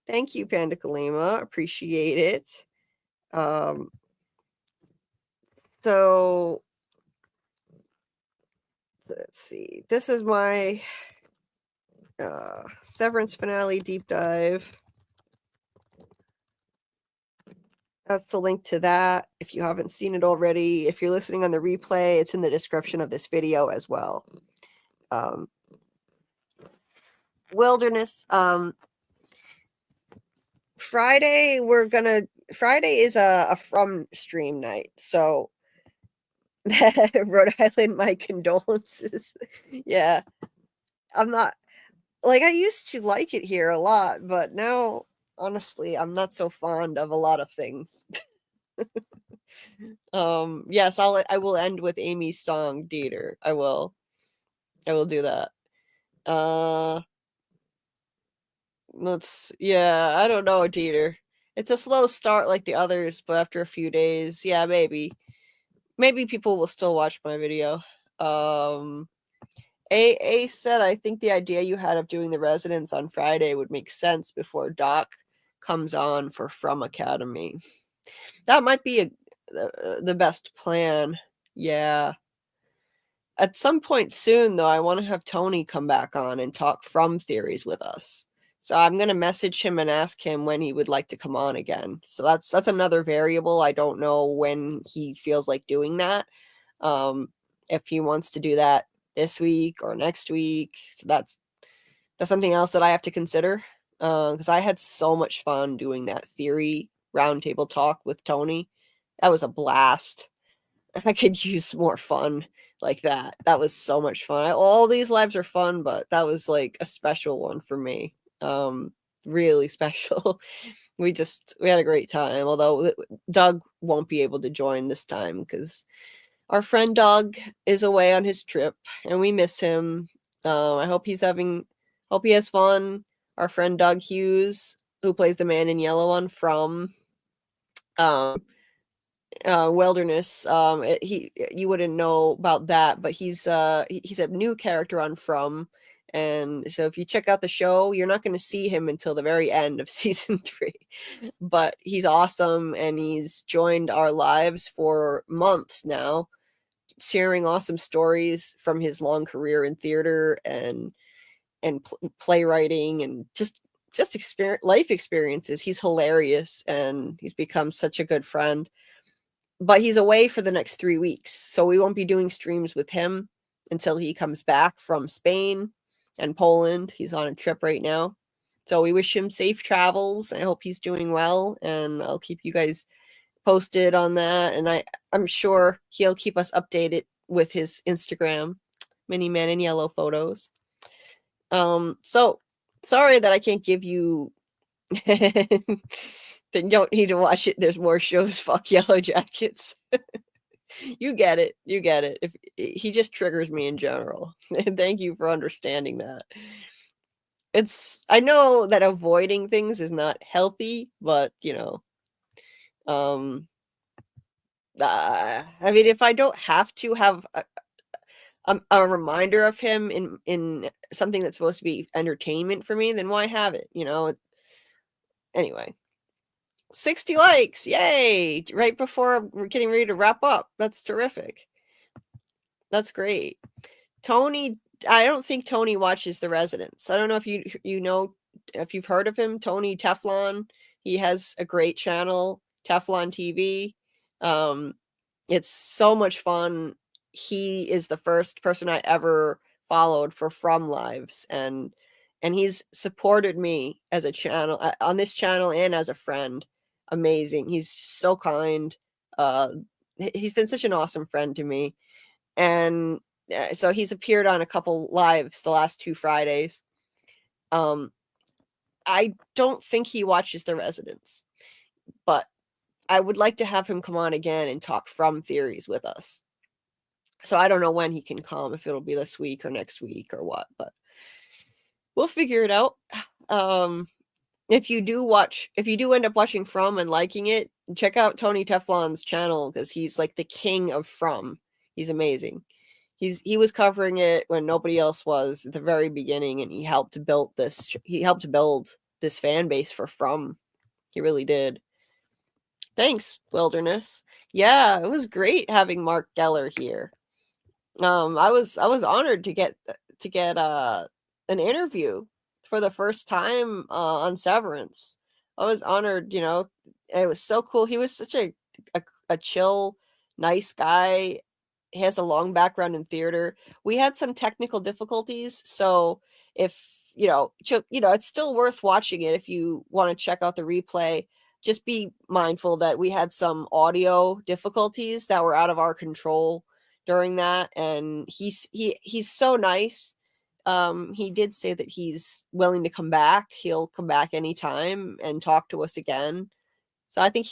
Thank you, Panda Kalima. Appreciate it. So let's see. This is my Severance finale deep dive. That's the link to that. If you haven't seen it already, if you're listening on the replay, it's in the description of this video as well. Wilderness. Friday is a From stream night, so Rhode Island, my condolences. Yeah, I'm not like I used to like it here a lot, but now honestly I'm not so fond of a lot of things. Yes, I will end with Amy's song Dieter. I will do that. I don't know, Dieter. It's a slow start like the others, but after a few days, yeah, maybe people will still watch my video. A said, I think the idea you had of doing the residents on Friday would make sense before Doc comes on for FROMACADEMY. That might be the best plan. Yeah. At some point soon, though, I want to have Tony come back on and talk From theories with us. So I'm going to message him and ask him when he would like to come on again. So that's another variable. I don't know when he feels like doing that. If he wants to do that this week or next week. So that's something else that I have to consider. Because I had so much fun doing that theory roundtable talk with Tony. That was a blast. I could use more fun like that. That was so much fun. All these lives are fun, but that was like a special one for me. Really special. We had a great time, although Doug won't be able to join this time because our friend Doug is away on his trip and we miss him. I hope he has fun. Our friend Doug Hughes, who plays the man in yellow on From Wilderness, you wouldn't know about that, but he's a new character on From, and so if you check out the show, you're not going to see him until the very end of season 3, but he's awesome and he's joined our lives for months now, sharing awesome stories from his long career in theater and playwriting and just life experiences. He's hilarious and he's become such a good friend. But he's away for the next 3 weeks, so we won't be doing streams with him until he comes back from Spain and Poland. He's on a trip right now. So we wish him safe travels. I hope he's doing well, and I'll keep you guys posted on that. And I'm sure he'll keep us updated with his Instagram, Mini Man in Yellow photos. So sorry that I can't give you then don't need to watch it. There's more shows. Fuck Yellow Jackets. You get it. If he just triggers me in general. Thank you for understanding that. I know that avoiding things is not healthy, but I mean, if I don't have to have a reminder of him in something that's supposed to be entertainment for me, then why have it? Anyway. 60 likes, yay! Right before we're getting ready to wrap up. That's terrific. That's great. Tony, I don't think Tony watches The Residents. I don't know if if you've heard of him, Tony Teflon. He has a great channel, Teflon TV. It's so much fun. He is the first person I ever followed for From Lives, and he's supported me as a channel on this channel and as a friend. Amazing. He's so kind. He's been such an awesome friend to me. And so he's appeared on a couple lives the last 2 Fridays. I don't think he watches The Residents, but I would like to have him come on again and talk From theories with us. So I don't know when he can come, if it'll be this week or next week or what, but we'll figure it out. If you do end up watching From and liking it, check out Tony Teflon's channel because he's like the king of From. He's amazing. He was covering it when nobody else was at the very beginning, and he helped to build this. He helped to build this fan base for From. He really did. Thanks, Wilderness. Yeah, it was great having Mark Geller here. I was honored to get an interview for the first time on Severance. I was honored, you know. It was so cool. He was such a chill, nice guy. He has a long background in theater. We had some technical difficulties, so if you know, it's still worth watching it if you want to check out the replay. Just be mindful that we had some audio difficulties that were out of our control during that, and he's so nice. He did say that he's willing to come back. He'll come back anytime and talk to us again. So I think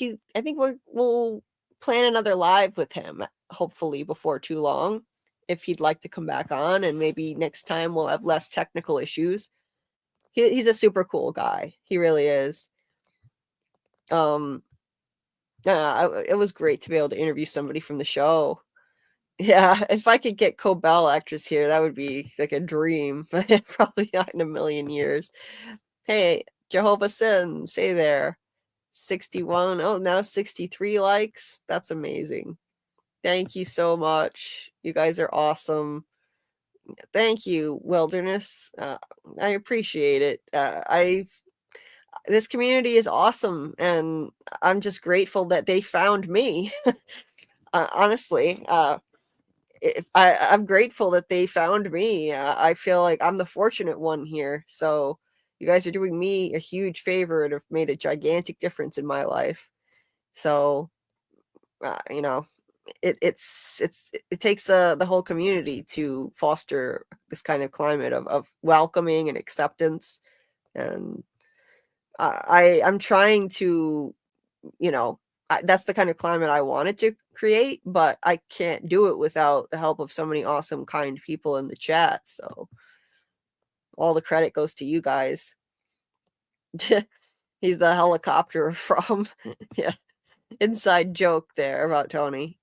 we'll plan another live with him, hopefully before too long, if he'd like to come back on, and maybe next time we'll have less technical issues. He's a super cool guy. He really is. It was great to be able to interview somebody from the show. Yeah, if I could get Cobell actress here, that would be like a dream, but probably not in a million years. Hey, Jehovah Sins, hey there. 61. Oh, now 63 likes. That's amazing. Thank you so much. You guys are awesome. Thank you, Wilderness. I appreciate it. This community is awesome, and I'm just grateful that they found me. Honestly, I'm grateful that they found me. I feel like I'm the fortunate one here. So you guys are doing me a huge favor and have made a gigantic difference in my life. So, you know, it takes the whole community to foster this kind of climate of welcoming and acceptance. And I'm trying to, you know, that's the kind of climate I wanted to create, but I can't do it without the help of so many awesome, kind people in the chat. So all the credit goes to you guys. He's the helicopter from, yeah, inside joke there about Tony.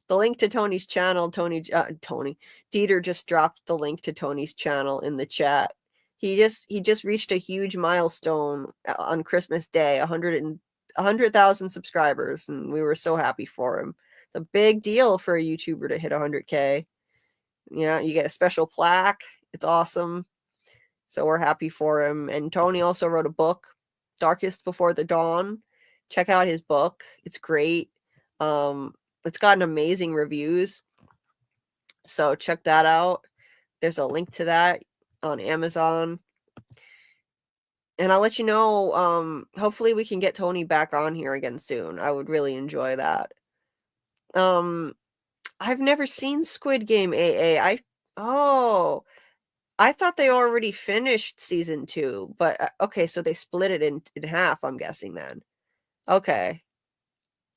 The link to Tony's channel, Dieter just dropped the link to Tony's channel in the chat. He just reached a huge milestone on Christmas Day, 100,000 subscribers, and we were so happy for him. It's a big deal for a YouTuber to hit 100K. Yeah, you get a special plaque. It's awesome. So we're happy for him. And Tony also wrote a book, Darkest Before the Dawn. Check out his book. It's great. It's gotten amazing reviews. So check that out. There's a link to that on Amazon. And I'll let you know, hopefully we can get Tony back on here again soon. I would really enjoy that. I've never seen Squid Game AA. I thought they already finished season 2, but okay, so they split it in half, I'm guessing then. Okay.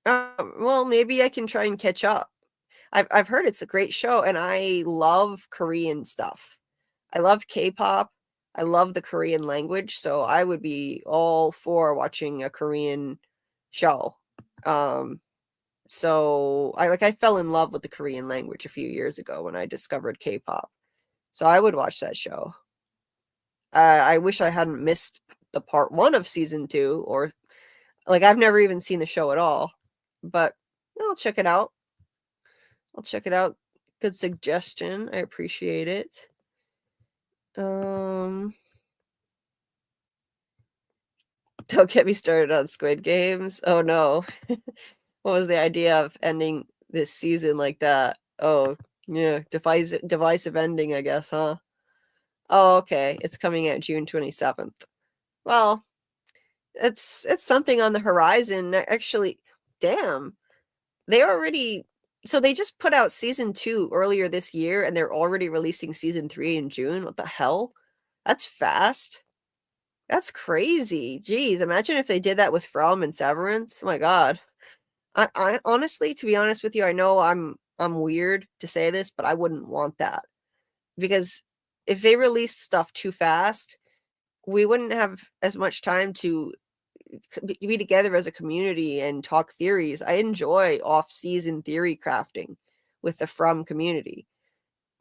Well, maybe I can try and catch up. I've heard it's a great show, and I love Korean stuff. I love K-pop. I love the Korean language, so I would be all for watching a Korean show. So I fell in love with the Korean language a few years ago when I discovered K-pop. So I would watch that show. I wish I hadn't missed the part 1 of season 2, or like I've never even seen the show at all. But I'll check it out. Good suggestion. I appreciate it. Don't get me started on Squid Games. Oh no. What was the idea of ending this season like that? Oh, yeah, divisive ending, I guess, huh? Oh, okay. It's coming out June 27th. Well, it's something on the horizon. Actually, damn. So they just put out season 2 earlier this year, and they're already releasing season 3 in June. What the hell? That's fast. That's crazy. Jeez, imagine if they did that with From and Severance. Oh my god. I honestly, to be honest with you, I know I'm weird to say this, but I wouldn't want that. Because if they released stuff too fast, we wouldn't have as much time to be together as a community and talk theories. I enjoy off-season theory crafting with the From community.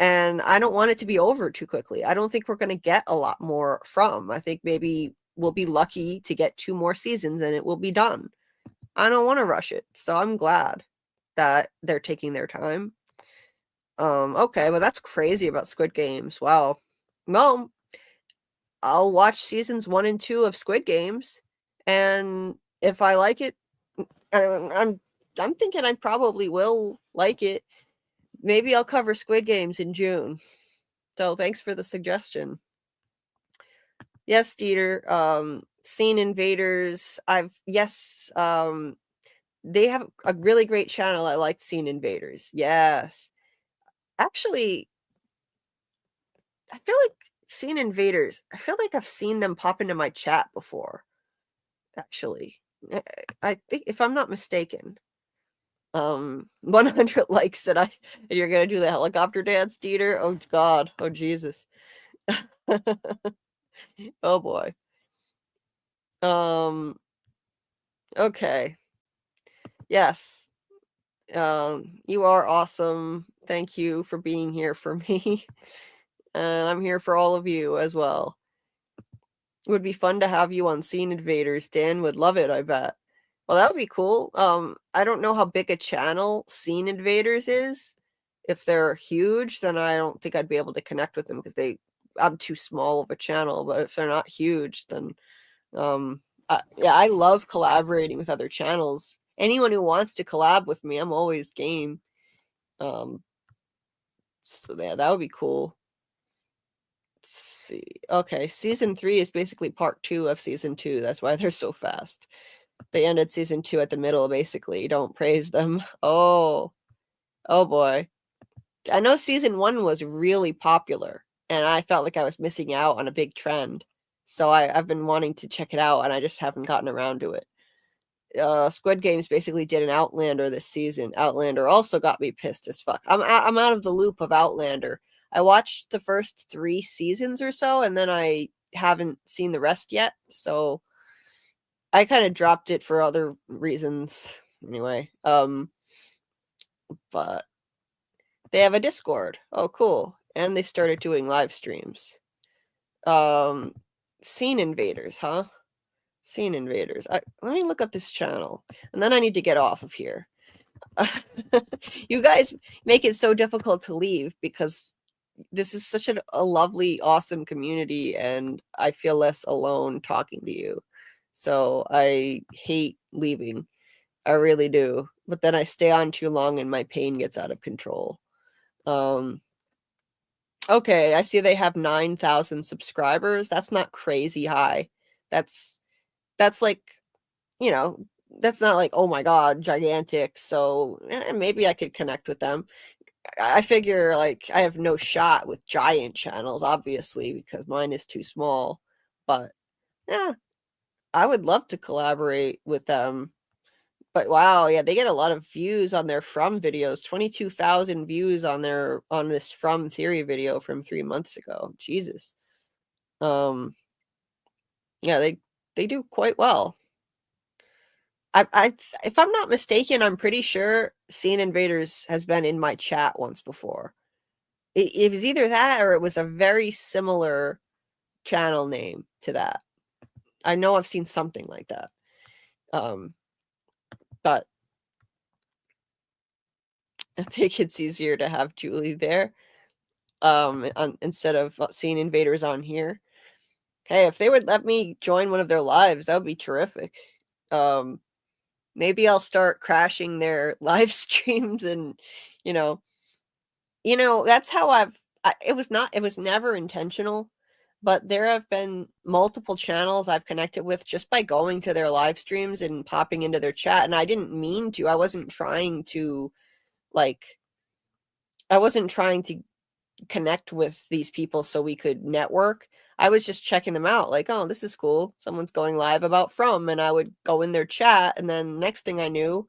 And I don't want it to be over too quickly. I don't think we're going to get a lot more from. I think maybe we'll be lucky to get 2 more seasons and it will be done. I don't want to rush it. So I'm glad that they're taking their time. Okay, well, that's crazy about Squid Games. Wow. Well, I'll watch seasons 1 and 2 of Squid Games, and if I like it, I'm thinking I probably will like it. Maybe I'll cover Squid Games in June. So thanks for the suggestion. Yes, Dieter. Scene Invaders. They have a really great channel. I like Scene Invaders. Yes. Actually, I feel like Scene Invaders, I feel like I've seen them pop into my chat before. Actually. I think, if I'm not mistaken. 100 likes and you're gonna do the helicopter dance, Dieter. Oh God. Oh Jesus. Oh boy. Okay. Yes. You are awesome. Thank you for being here for me. And I'm here for all of you as well. It would be fun to have you on Scene Invaders. Dan would love it, I bet. Well, that would be cool. I don't know how big a channel Scene Invaders is. If they're huge, then I don't think I'd be able to connect with them because I'm too small of a channel. But if they're not huge, then yeah, I love collaborating with other channels. Anyone who wants to collab with me, I'm always game. So yeah, that would be cool. Let's see. Okay, season 3 is basically part 2 of season 2. That's why they're so fast. They ended season 2 at the middle, basically. Don't praise them. Oh boy. I know season 1 was really popular, and I felt like I was missing out on a big trend. So I've been wanting to check it out, and I just haven't gotten around to it. Squid Games basically did an Outlander this season. Outlander also got me pissed as fuck. I'm out of the loop of Outlander. I watched the first 3 seasons or so, and then I haven't seen the rest yet. So I kind of dropped it for other reasons. Anyway, but they have a Discord. Oh, cool. And they started doing live streams. Scene Invaders, huh? Scene Invaders. Let me look up this channel, and then I need to get off of here. You guys make it so difficult to leave because this is such a lovely, awesome community, and I feel less alone talking to you. So I hate leaving. I really do. But then I stay on too long and my pain gets out of control. Okay, I see they have 9,000 subscribers. That's not crazy high. That's like, that's not like, oh my God, gigantic. So maybe I could connect with them. I figure like I have no shot with giant channels, obviously, because mine is too small. But yeah, I would love to collaborate with them. But wow, yeah, they get a lot of views on their From videos. 22,000 views on this From Theory video from 3 months ago. Jesus. Yeah, they do quite well. If I'm not mistaken, I'm pretty sure Scene Invaders has been in my chat once before. It was either that or it was a very similar channel name to that. I know I've seen something like that. But I think it's easier to have Julie there instead of Scene Invaders on here. Hey, if they would let me join one of their lives, that would be terrific. Maybe I'll start crashing their live streams and, that's how it was never intentional, but there have been multiple channels I've connected with just by going to their live streams and popping into their chat. And I didn't mean to. I wasn't trying to connect with these people so we could network. I was just checking them out, like, oh, this is cool. Someone's going live about From, and I would go in their chat, and then next thing I knew,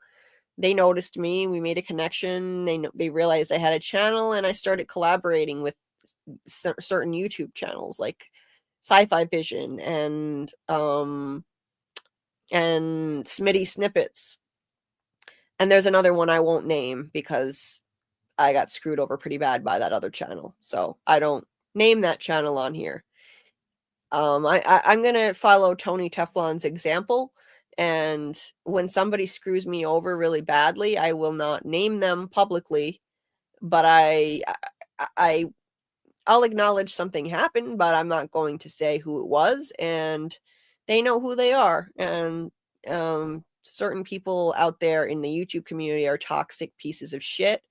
they noticed me. We made a connection. They realized I had a channel, and I started collaborating with certain YouTube channels like Sci-Fi Vision and Smitty Snippets. And there's another one I won't name because I got screwed over pretty bad by that other channel. So I don't name that channel on here. I'm going to follow Tony Teflon's example. And when somebody screws me over really badly, I will not name them publicly, but I'll acknowledge something happened, but I'm not going to say who it was, and they know who they are. And certain people out there in the YouTube community are toxic pieces of shit,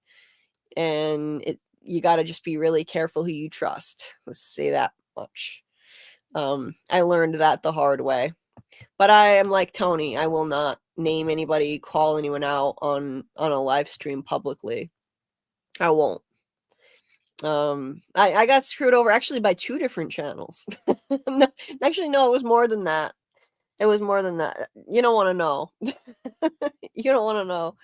and you got to just be really careful who you trust. Let's say that much. I learned that the hard way. But I am like Tony. I will not name anybody, call anyone out on a live stream publicly. I won't. I got screwed over actually by 2 different channels. No, actually, no, it was more than that. It was more than that. You don't want to know. You don't want to know.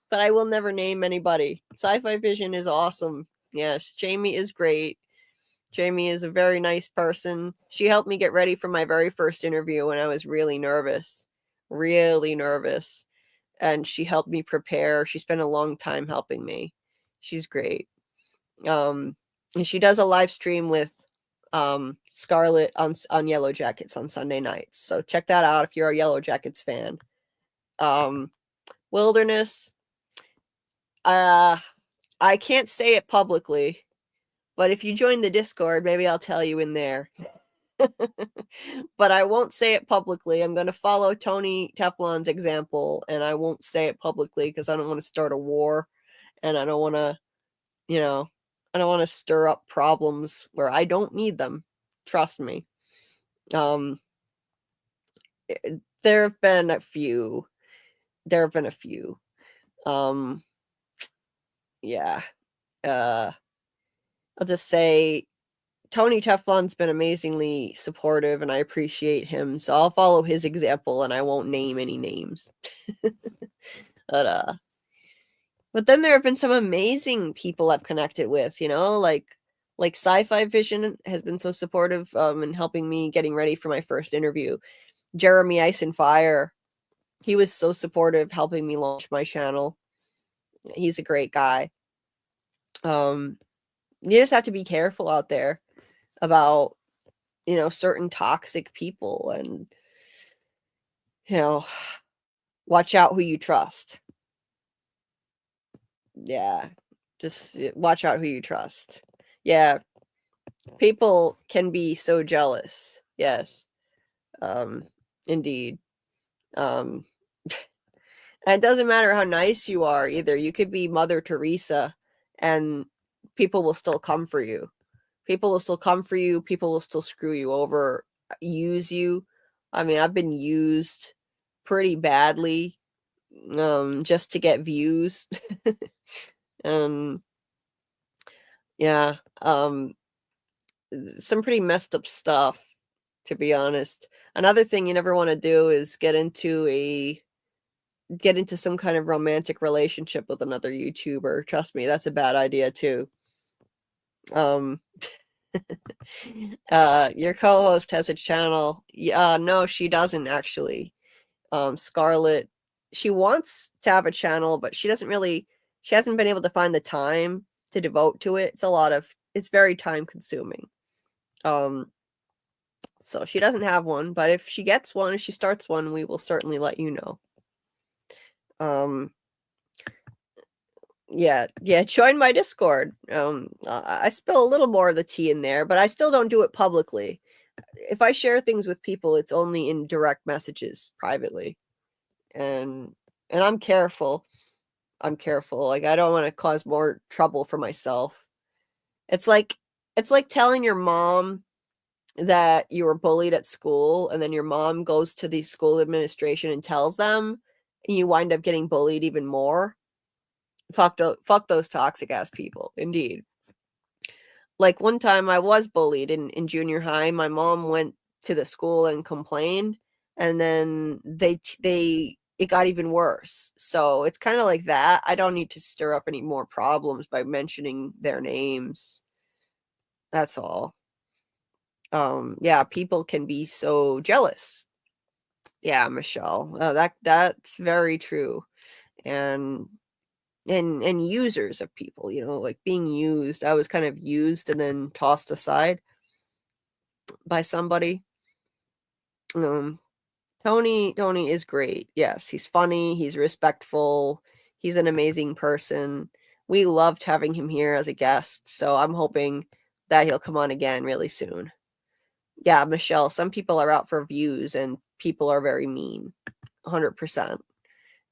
But I will never name anybody. Sci-Fi Vision is awesome. Yes, Jamie is great. Jamie is a very nice person. She helped me get ready for my very first interview when I was really nervous. Really nervous. And she helped me prepare. She spent a long time helping me. She's great. And she does a live stream with Scarlet on Yellow Jackets on Sunday nights. So check that out if you're a Yellow Jackets fan. Wilderness. I can't say it publicly, but if you join the Discord, maybe I'll tell you in there. But I won't say it publicly. I'm going to follow Tony Teflon's example, and I won't say it publicly because I don't want to start a war, and I don't want to, I don't want to stir up problems where I don't need them. Trust me. There have been a few. Yeah. I'll just say Tony Teflon's been amazingly supportive, and I appreciate him. So I'll follow his example, and I won't name any names. But then there have been some amazing people I've connected with, like Sci-Fi Vision has been so supportive in helping me getting ready for my first interview. Jeremy Ice and Fire, he was so supportive helping me launch my channel. He's a great guy. You just have to be careful out there about, certain toxic people, and, watch out who you trust. Yeah, just watch out who you trust. Yeah, people can be so jealous. Yes, indeed. And it doesn't matter how nice you are either. You could be Mother Teresa, and people will still come for you. People will still come for you. People will still screw you over, use you. I mean, I've been used pretty badly just to get views. Yeah, some pretty messed up stuff, to be honest. Another thing you never want to do is get into some kind of romantic relationship with another YouTuber. Trust me, that's a bad idea too. Your co-host has a channel. No, she doesn't actually. Scarlet, she wants to have a channel, but she hasn't been able to find the time to devote to it. It's very time consuming. So she doesn't have one, but if she gets one, if she starts one, we will certainly let you know. Yeah, join my Discord. I spill a little more of the tea in there, but I still don't do it publicly. If I share things with people, it's only in direct messages privately. And I'm careful. Like, I don't want to cause more trouble for myself. It's like telling your mom that you were bullied at school, and then your mom goes to the school administration and tells them, and you wind up getting bullied even more. Fuck those toxic ass people. Indeed. Like, one time I was bullied in junior high. My mom went to the school and complained, and then it got even worse. So it's kind of like that. I don't need to stir up any more problems by mentioning their names. That's all. Yeah, people can be so jealous. Yeah, Michelle, that's very true. And and users of people, you know, like being used. I was kind of used and then tossed aside by somebody. Tony is great. Yes, he's funny, he's respectful, he's an amazing person. We loved having him here as a guest, so I'm hoping that he'll come on again really soon. Yeah, Michelle, some people are out for views and people are very mean. 100%.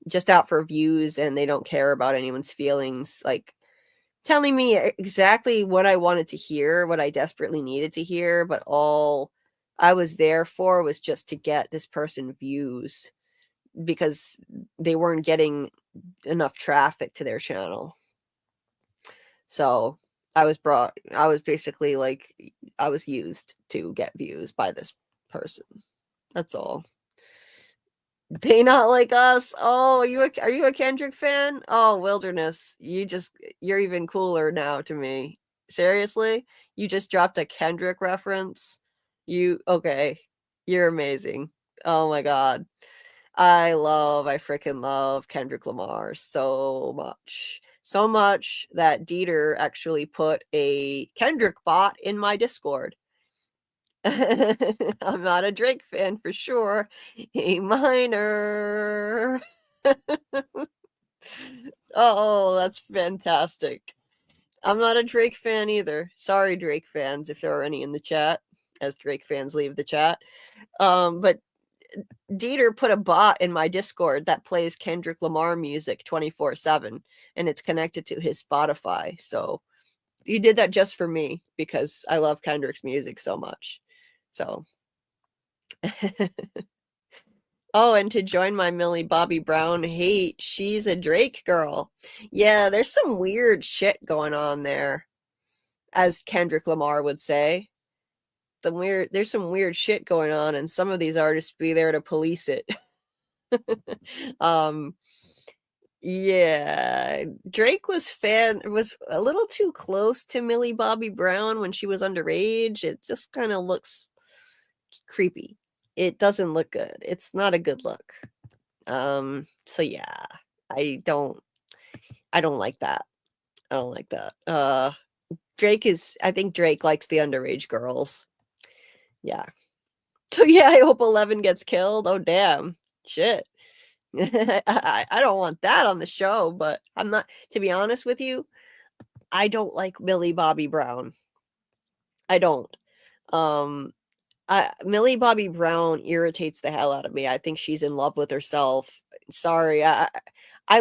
Just out for views and they don't care about anyone's feelings, like telling me exactly what I wanted to hear, what I desperately needed to hear, but all I was there for was just to get this person views because they weren't getting enough traffic to their channel. So I was basically like, I was used to get views by this person. That's all. They not like us. Oh, are you a Kendrick fan? Oh, Wilderness. You're even cooler now to me. Seriously? You just dropped a Kendrick reference? You're amazing. Oh my god. I freaking love Kendrick Lamar so much. So much that Dieter actually put a Kendrick bot in my Discord. I'm not a Drake fan for sure. A minor. Oh, that's fantastic. I'm not a Drake fan either. Sorry, Drake fans, if there are any in the chat, as Drake fans leave the chat. But Dieter put a bot in my Discord that plays Kendrick Lamar music 24/7, and it's connected to his Spotify. So he did that just for me because I love Kendrick's music so much. So, oh, and to join my Millie Bobby Brown hate, she's a Drake girl. Yeah, there's some weird shit going on there, as Kendrick Lamar would say. There's some weird shit going on, and some of these artists be there to police it. Yeah, Drake was a little too close to Millie Bobby Brown when she was underage. It just kind of looks creepy. It doesn't look good. It's not a good look. So yeah, I don't like that. I don't like that. I think Drake likes the underage girls. Yeah. So yeah, I hope 11 gets killed. Oh damn. Shit. I don't want that on the show, but I'm not, to be honest with you, I don't like Millie Bobby Brown. I don't. Millie Bobby Brown irritates the hell out of me. I think she's in love with herself. Sorry. I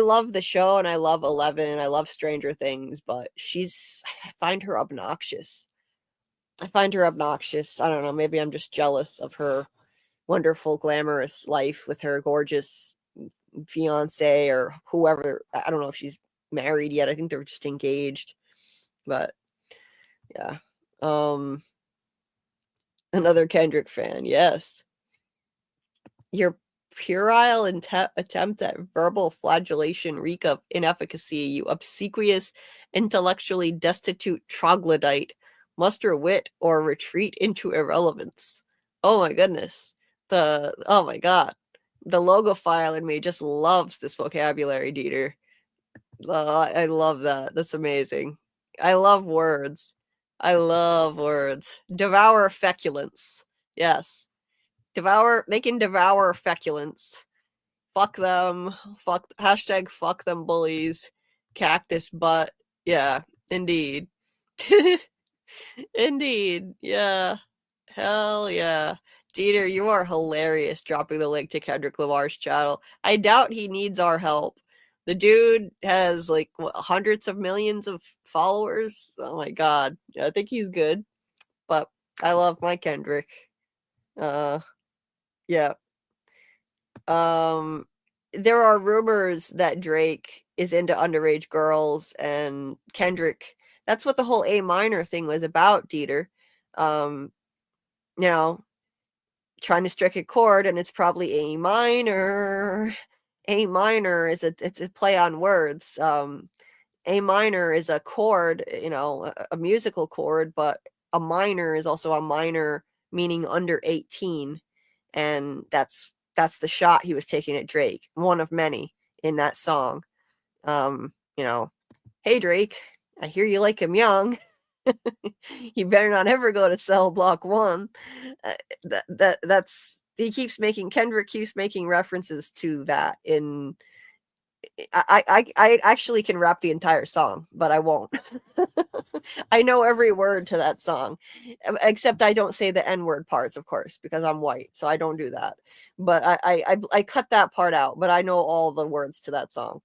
love the show and I love 11. I love Stranger Things, but I find her obnoxious. I don't know. Maybe I'm just jealous of her wonderful, glamorous life with her gorgeous fiance or whoever. I don't know if she's married yet. I think they're just engaged. But yeah. Another Kendrick fan. Yes. Your puerile attempt at verbal flagellation reek of inefficacy, you obsequious, intellectually destitute troglodyte. Muster wit or retreat into irrelevance. Oh my goodness. Oh my god. The logophile in me just loves this vocabulary, Dieter. I love that. That's amazing. I love words. Devour feculence. Yes. They can devour feculence. Fuck them. Fuck them bullies. Cactus butt. Yeah, indeed. Indeed. Yeah. Hell yeah. Dieter, you are hilarious dropping the link to Kendrick Lamar's channel. I doubt he needs our help. The dude has like hundreds of millions of followers. Oh my god. I think he's good. But I love my Kendrick. Yeah. There are rumors that Drake is into underage girls and Kendrick. That's what the whole A minor thing was about, Dieter. You know, trying to strike a chord, and it's probably A minor. A minor it's a play on words. A minor is a chord, a musical chord, but a minor is also a minor, meaning under 18, and that's the shot he was taking at Drake, one of many in that song. you know, hey Drake, I hear you like him young. You better not ever go to cell block 1. That's Kendrick keeps making references to that in. I actually can rap the entire song, but I won't. I know every word to that song, except I don't say the N-word parts, of course, because I'm white, so I don't do that. But I cut that part out, but I know all the words to that song.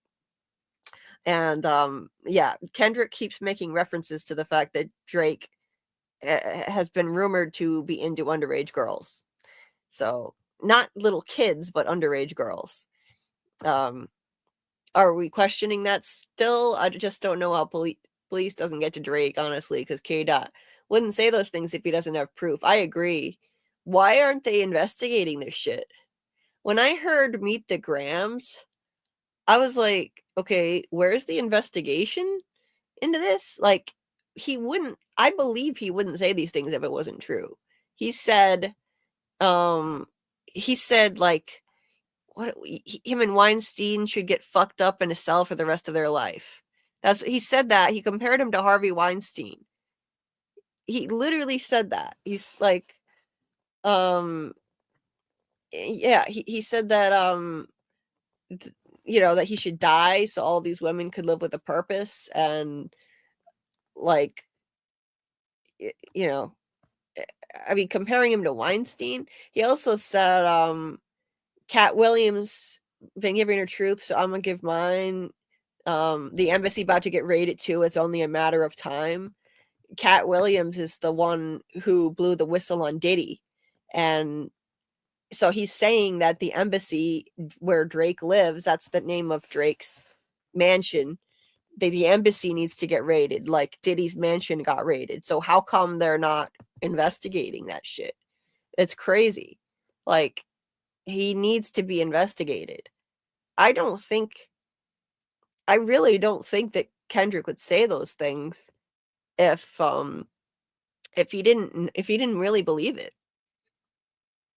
And yeah, Kendrick keeps making references to the fact that Drake has been rumored to be into underage girls. So not little kids, but underage girls. Are we questioning that still? I just don't know how police doesn't get to Drake, honestly, because K-Dot wouldn't say those things if he doesn't have proof. I agree. Why aren't they investigating this shit? When I heard Meet the Grams, I was like, okay, where's the investigation into this? Like, I believe he wouldn't say these things if it wasn't true. He said, like, him and Weinstein should get fucked up in a cell for the rest of their life. That's what he said. That he compared him to Harvey Weinstein. He literally said that. He's like, yeah, he said that, that he should die so all these women could live with a purpose. And like, I mean, comparing him to Weinstein. He also said, Cat Williams been giving her truth, so I'm gonna give mine. The embassy about to get raided too. It's only a matter of time. Cat Williams is the one who blew the whistle on Diddy, and so he's saying that the embassy where Drake lives, that's the name of Drake's mansion. The embassy needs to get raided, like Diddy's mansion got raided. So how come they're not investigating that shit? It's crazy. Like, he needs to be investigated. I really don't think that Kendrick would say those things if he didn't really believe it.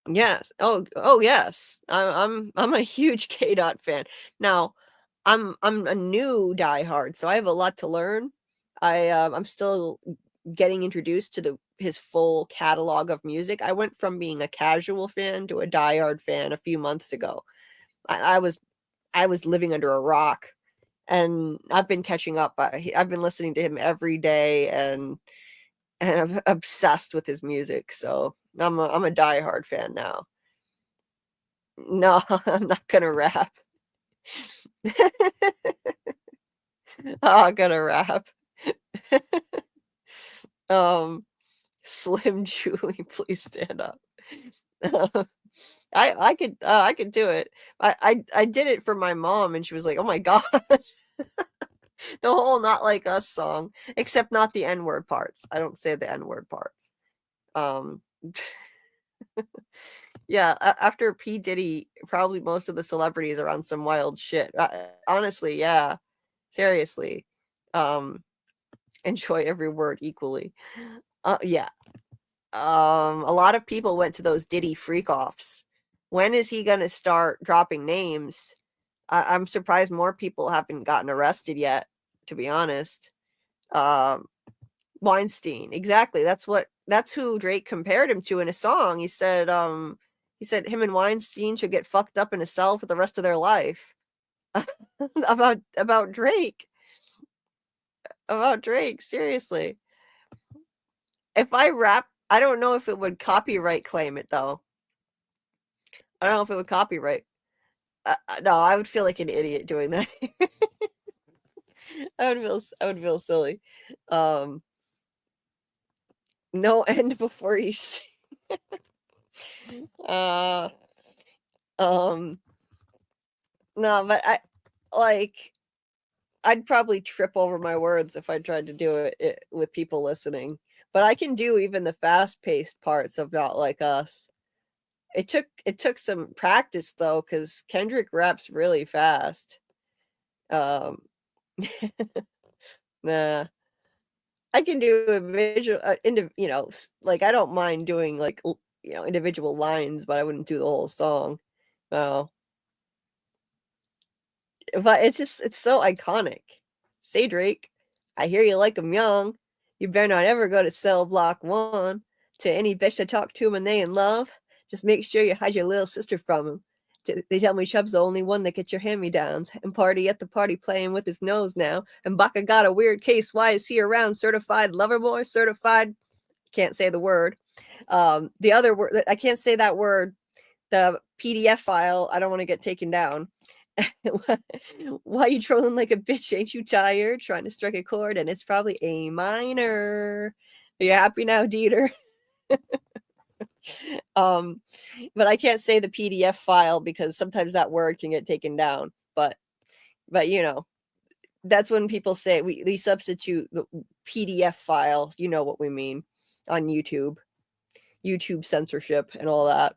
Yes. Oh yes. I'm a huge K-Dot fan. Now, I'm a new diehard, so I have a lot to learn. I'm still getting introduced to his full catalog of music. I went from being a casual fan to a diehard fan a few months ago. I was living under a rock, and I've been catching up. I've been listening to him every day, and I'm obsessed with his music. So I'm a diehard fan now. No, I'm not gonna rap. I'm gonna rap. Slim Julie, please stand up. I could do it. I did it for my mom, and she was like, "Oh my god." The whole Not Like Us song, except not the N-word parts. I don't say the N-word parts. Yeah, after P. Diddy, probably most of the celebrities are on some wild shit. Honestly, yeah. Seriously. Enjoy every word equally. Yeah. A lot of people went to those Diddy freak-offs. When is he gonna start dropping names? I'm surprised more people haven't gotten arrested yet, to be honest. Weinstein, exactly. That's who Drake compared him to in a song. He said him and Weinstein should get fucked up in a cell for the rest of their life. about Drake. About Drake, seriously. If I rap, I don't know if it would copyright claim it though. I don't know if it would copyright. No, I would feel like an idiot doing that. I would feel silly. No end before you see. No, but I'd probably trip over my words if I tried to do it with people listening. But I can do even the fast-paced parts of Not Like Us. It took some practice though, because Kendrick raps really fast. Nah, I can do a visual, like I don't mind doing like individual lines, but I wouldn't do the whole song. No, but it's so iconic. Say, Drake, I hear you like 'em young. You better not ever go to cell block 1. To any bitch that talk to 'em and they in love, just make sure you hide your little sister from 'em. They tell me Chubb's the only one that gets your hand-me-downs. And party at the party playing with his nose now. And Baka got a weird case. Why is he around? Certified lover boy? Certified... Can't say the word. The other word... I can't say that word. The PDF file. I don't want to get taken down. Why you trolling like a bitch? Ain't you tired? Trying to strike a chord, and it's probably A minor. Are you happy now, Dieter? But I can't say the PDF file because sometimes that word can get taken down. But you know, that's when people say we substitute the PDF file. You know what we mean on YouTube censorship and all that.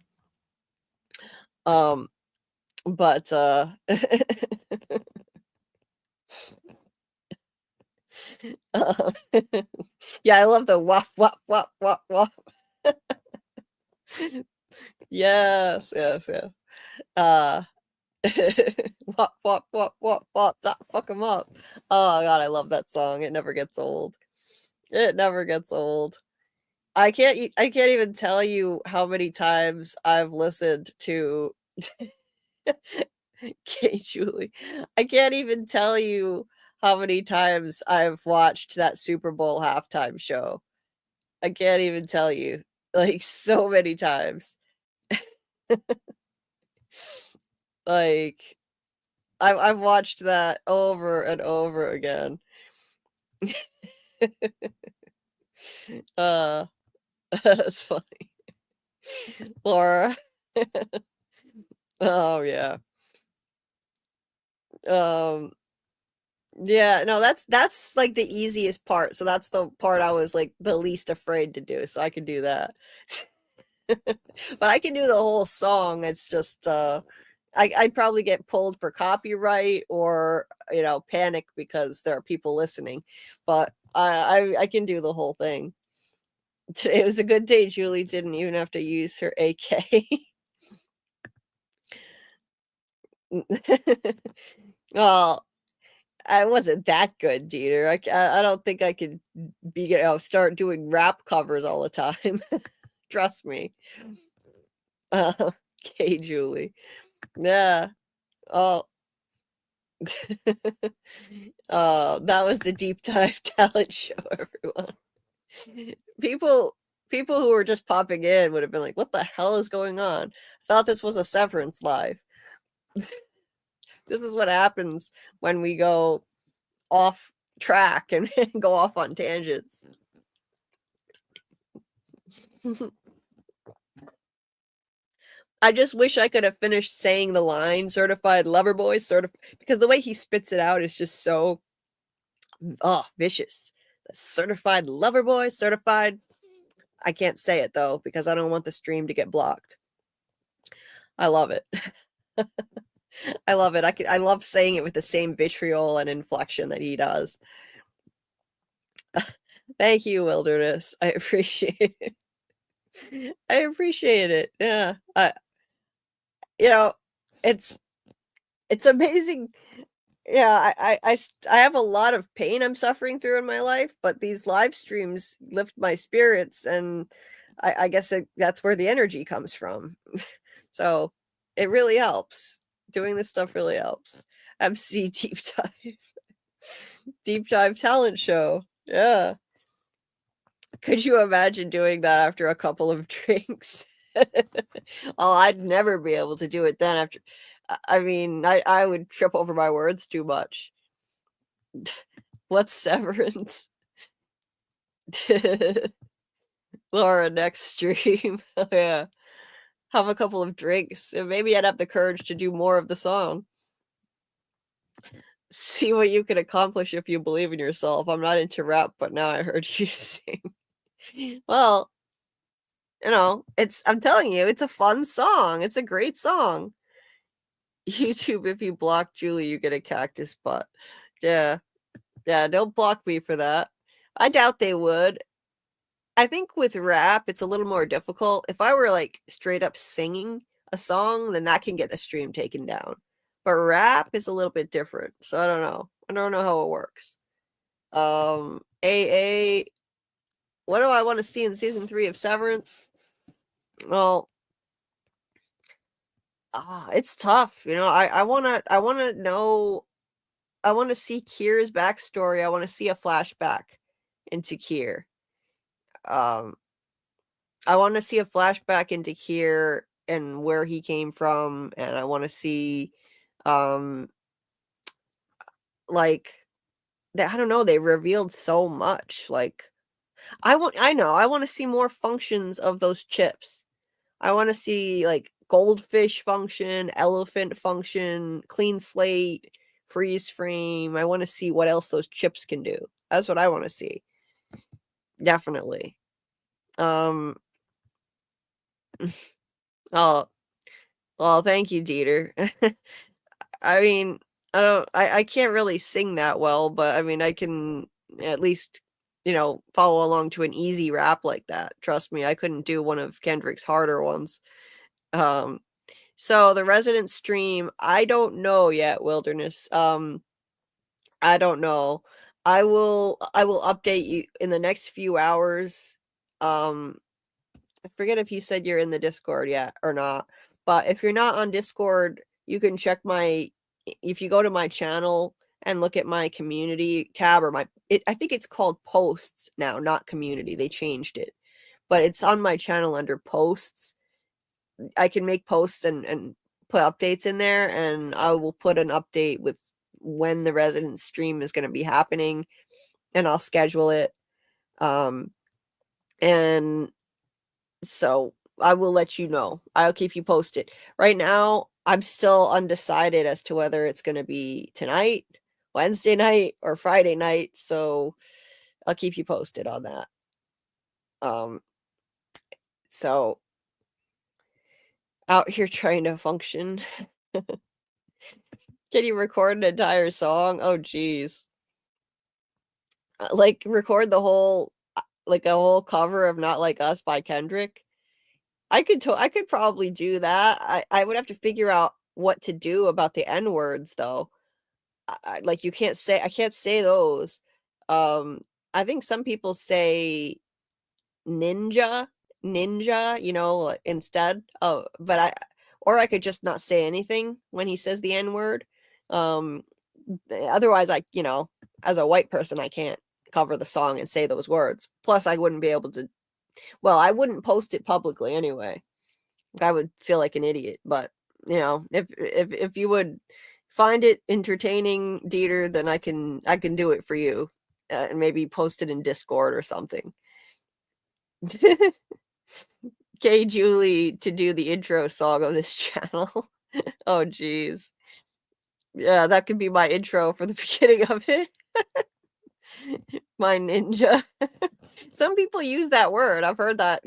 But yeah, I love the wop wop wop wop wop. Yes. Wop wop wop wop wop. Fuck 'em up. Oh god, I love that song. It never gets old. It never gets old. I can't even tell you how many times I've listened to Okay, Julie. I can't even tell you how many times I've watched that Super Bowl halftime show. I can't even tell you. Like, so many times. Like, I've watched that over and over again. That's funny. Laura. Oh, yeah. Yeah, no, that's like the easiest part. So that's the part I was like the least afraid to do. So I can do that. But I can do the whole song. It's just I'd probably get pulled for copyright or panic because there are people listening. But I can do the whole thing. Today was a good day. Julie didn't even have to use her AK. Well, I wasn't that good, Dieter. I don't think I could start doing rap covers all the time. Trust me. Okay, Julie. Yeah. Oh. That was the deep dive talent show, everyone. People who were just popping in would have been like, what the hell is going on? I thought this was a Severance live. This is what happens when we go off track and go off on tangents. I just wish I could have finished saying the line certified lover boy because the way he spits it out is just so vicious. Certified lover boy, certified. I can't say it though because I don't want the stream to get blocked. I love it. I love it. I love saying it with the same vitriol and inflection that he does. Thank you, Wilderness. I appreciate it. I appreciate it. Yeah. It's amazing. Yeah, I have a lot of pain I'm suffering through in my life, but these live streams lift my spirits, and I guess that's where the energy comes from. So it really helps. Doing this stuff really helps. MC Deep Dive talent show. Yeah. Could you imagine doing that after a couple of drinks? Oh, I'd never be able to do it then after. I mean, I would trip over my words too much. What's Severance? Laura, next stream. Oh, yeah. Have a couple of drinks. And maybe I'd have the courage to do more of the song. See what you can accomplish if you believe in yourself. I'm not into rap, but now I heard you sing. Well, I'm telling you, it's a fun song. It's a great song. YouTube, if you block Julie, you get a cactus butt. Yeah. Yeah, don't block me for that. I doubt they would. I think with rap, it's a little more difficult. If I were like straight up singing a song, then that can get the stream taken down. But rap is a little bit different. So I don't know. I don't know how it works. AA, what do I want to see in season 3 of Severance? Well, it's tough. I want to know, I want to see Kier's backstory. I want to see a flashback into Kier. I want to see a flashback into Kier and where he came from, and I want to see, like, I don't know, they revealed so much. Like, I want to see more functions of those chips. I want to see, like, goldfish function, elephant function, clean slate, freeze frame. I want to see what else those chips can do. That's what I want to see. Definitely. Oh, well, thank you, Dieter. I mean, I can't really sing that well, but I mean, I can at least, follow along to an easy rap like that. Trust me, I couldn't do one of Kendrick's harder ones. So the resident stream, I don't know yet, Wilderness. I don't know. I will update you in the next few hours. I forget if you said you're in the Discord yet or not, but if you're not on Discord, you can check if you go to my channel and look at my community tab, or I think it's called posts now, not community. They changed it, but it's on my channel under posts. I can make posts and put updates in there, and I will put an update with when the resident stream is going to be happening, and I'll schedule it. And so I will let you know. I'll keep you posted. Right now, I'm still undecided as to whether it's going to be tonight, Wednesday night, or Friday night. So I'll keep you posted on that. So out here trying to function. Can you record an entire song? Oh, geez. Like, record the whole, like, a whole cover of Not Like Us by Kendrick. I could probably do that. I would have to figure out what to do about the N words, though. Like, I can't say those. I think some people say ninja, instead. Oh, but or I could just not say anything when he says the N word. Otherwise, as a white person, I can't cover the song and say those words. Plus, I wouldn't be able to. Well, I wouldn't post it publicly anyway. I would feel like an idiot. But if you would find it entertaining, Dieter, then I can do it for you, and maybe post it in Discord or something. Okay, Julie, to do the intro song of this channel. Oh, geez. Yeah, that could be my intro for the beginning of it. My ninja. Some people use that word. I've heard that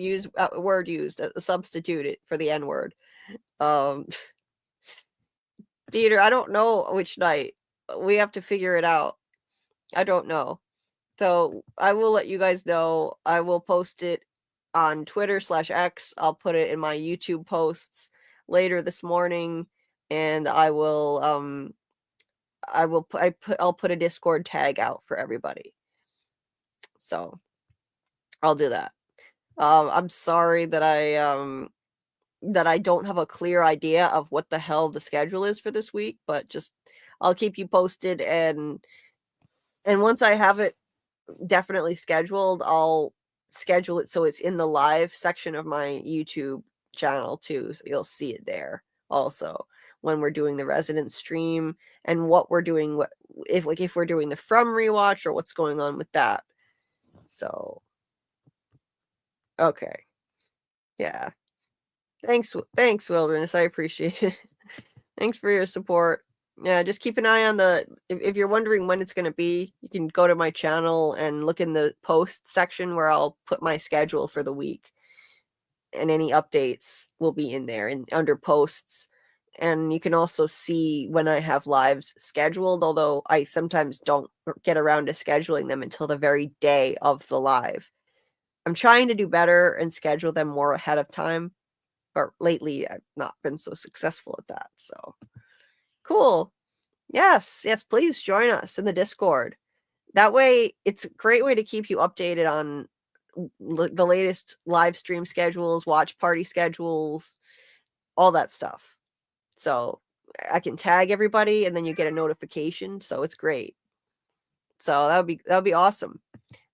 word used as a substitute for the N word. Theater, I don't know which night. We have to figure it out. I don't know. So I will let you guys know. I will post it on Twitter/X. I'll put it in my YouTube posts later this morning, and I'll put a Discord tag out for everybody. So I'll do that. I'm sorry that I don't have a clear idea of what the hell the schedule is for this week, but just I'll keep you posted, and once I have it definitely scheduled, I'll schedule it so it's in the live section of my YouTube channel too, so you'll see it there also when we're doing the resident stream and what we're doing, if we're doing the From Rewatch or what's going on with that. So okay, yeah, thanks Wilderness, I appreciate it. Thanks for your support. Yeah, just keep an eye on if you're wondering when it's going to be, you can go to my channel and look in the post section where I'll put my schedule for the week, and any updates will be in there and under posts. And you can also see when I have lives scheduled, although I sometimes don't get around to scheduling them until the very day of the live. I'm trying to do better and schedule them more ahead of time, but lately I've not been so successful at that. So cool. Yes, please join us in the Discord. that way, it's a great way to keep you updated on the latest live stream schedules, watch party schedules, all that stuff. So I can tag everybody and then you get a notification. So it's great. So that would be awesome.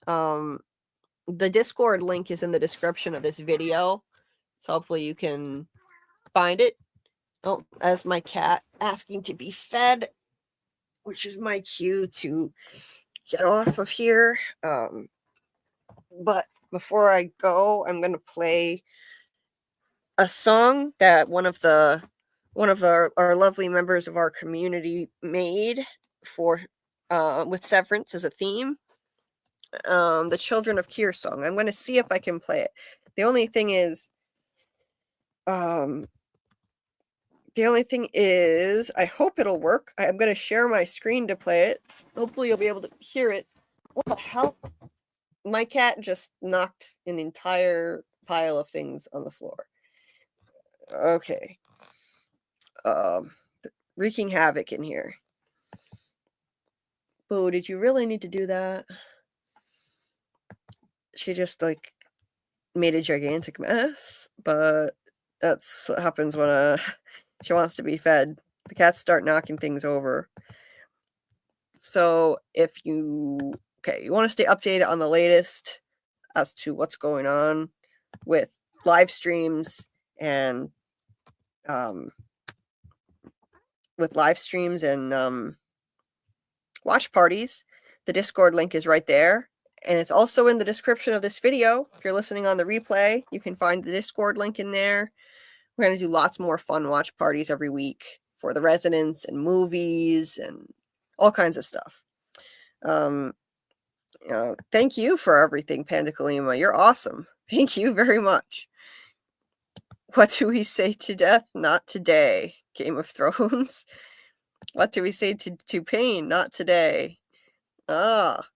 The Discord link is in the description of this video. So hopefully you can find it. Oh, as my cat asking to be fed, which is my cue to get off of here. But before I go, I'm gonna play a song that one of our lovely members of our community made for with Severance as a theme. The Children of Kier song. I'm gonna see if I can play it. The only thing is, I hope it'll work. I'm gonna share my screen to play it. Hopefully you'll be able to hear it. What the hell? My cat just knocked an entire pile of things on the floor. Okay. Wreaking havoc in here. Boo, did you really need to do that? She just like made a gigantic mess, but that's what happens when she wants to be fed. The cats start knocking things over. So if you want to stay updated on the latest as to what's going on with live streams and watch parties, the Discord link is right there. And it's also in the description of this video. If you're listening on the replay, you can find the Discord link in there. We're going to do lots more fun watch parties every week for the residents and movies and all kinds of stuff. Thank you for everything, Panda Kalima. You're awesome. Thank you very much. What do we say to death? Not today. Game of Thrones. What do we say to pain? Not today. Ah,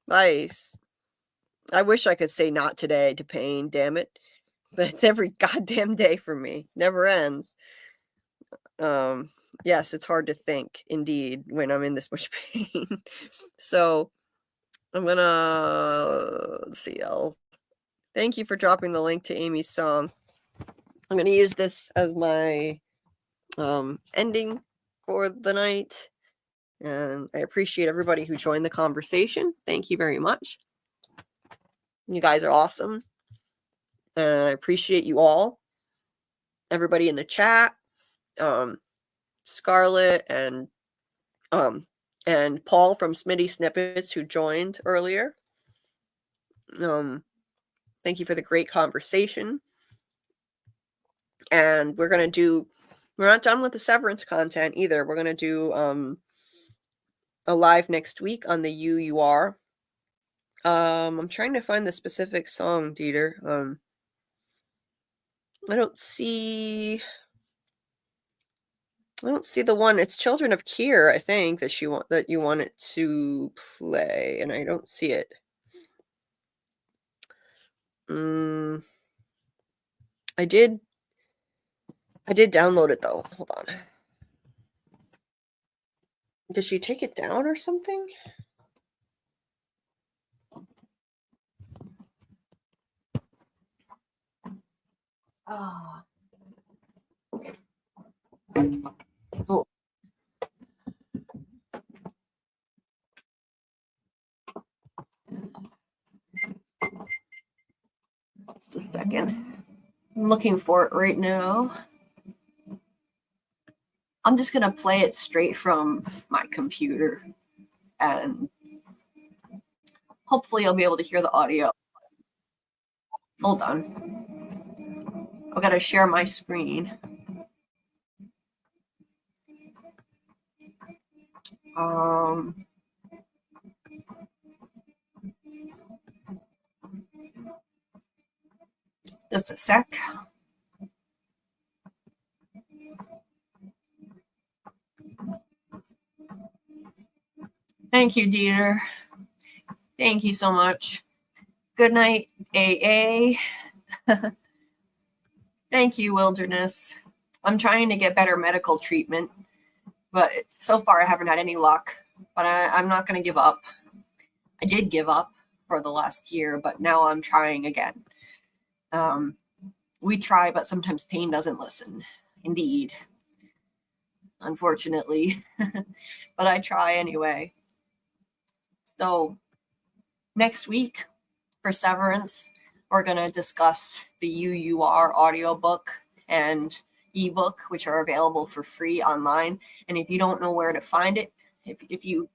nice. I wish I could say not today to pain, damn it. But it's every goddamn day for me. Never ends. Yes, it's hard to think, indeed, when I'm in this much pain. So I'm gonna see. Thank you for dropping the link to Amy's song. I'm gonna use this as my ending for the night. And I appreciate everybody who joined the conversation. Thank you very much. You guys are awesome. And I appreciate you all. Everybody in the chat. Scarlet and Paul from Smitty Snippets who joined earlier. Thank you for the great conversation. And we're not done with the Severance content either. We're gonna do a live next week on the UUR. I'm trying to find the specific song, Dieter. I don't see the one. It's Children of Kier, I think, that you want it to play, and I don't see it. I did download it though. Hold on. Did she take it down or something? Oh. Oh. Just a second. I'm looking for it right now. I'm just going to play it straight from my computer, and hopefully I'll be able to hear the audio. Hold on. I've got to share my screen. Just a sec. Thank you, Dieter. Thank you so much. Good night, AA. Thank you, Wilderness. I'm trying to get better medical treatment, but so far I haven't had any luck. But I'm not going to give up. I did give up for the last year, but now I'm trying again. We try, but sometimes pain doesn't listen. Indeed. Unfortunately. But I try anyway. So next week for Severance, we're going to discuss the UUR audiobook and ebook, which are available for free online. And if you don't know where to find it, if you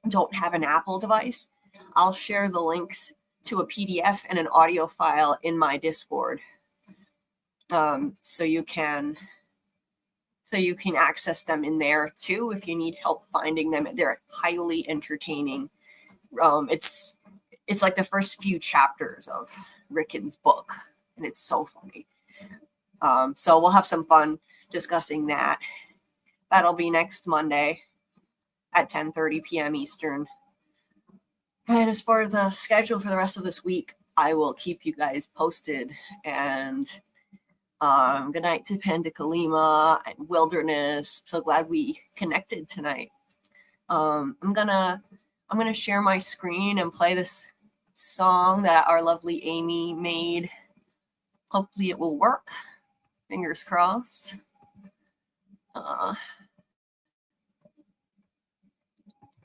don't have an Apple device, I'll share the links to a PDF and an audio file in my Discord. So you can access them in there too if you need help finding them. They're highly entertaining. It's like the first few chapters of Rickon's book, and it's so funny. So we'll have some fun discussing that. That'll be next Monday at 10:30 p.m. Eastern. And as far as the schedule for the rest of this week, I will keep you guys posted. And good night to Pandakalima and Wilderness. So glad we connected tonight. I'm gonna share my screen and play this song that our lovely Amy made. Hopefully it will work. Fingers crossed.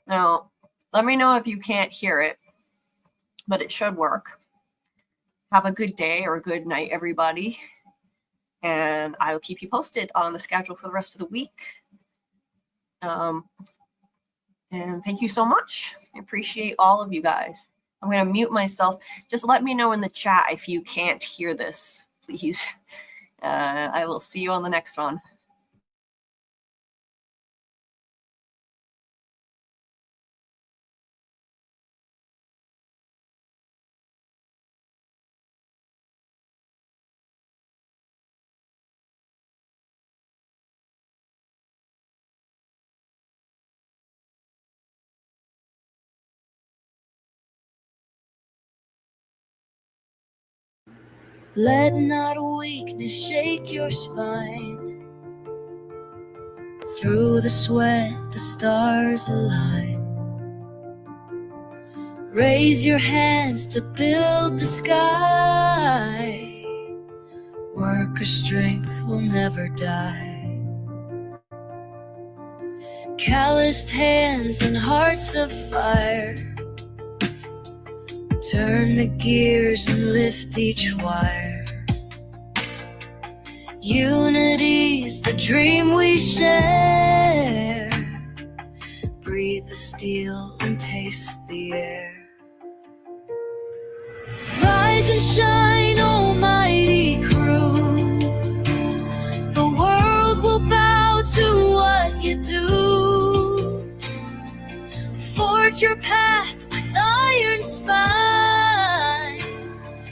Now, let me know if you can't hear it, but it should work. Have a good day or a good night, everybody. And I'll keep you posted on the schedule for the rest of the week. And thank you so much. I appreciate all of you guys. I'm going to mute myself. Just let me know in the chat if you can't hear this, please. I will see you on the next one. Let not weakness shake your spine. Through the sweat, the stars align. Raise your hands to build the sky. Worker strength will never die. Calloused hands and hearts of fire. Turn the gears and lift each wire. Unity's the dream we share. Breathe the steel and taste the air. Rise and shine, almighty crew. The world will bow to what you do. Forge your path with iron spine.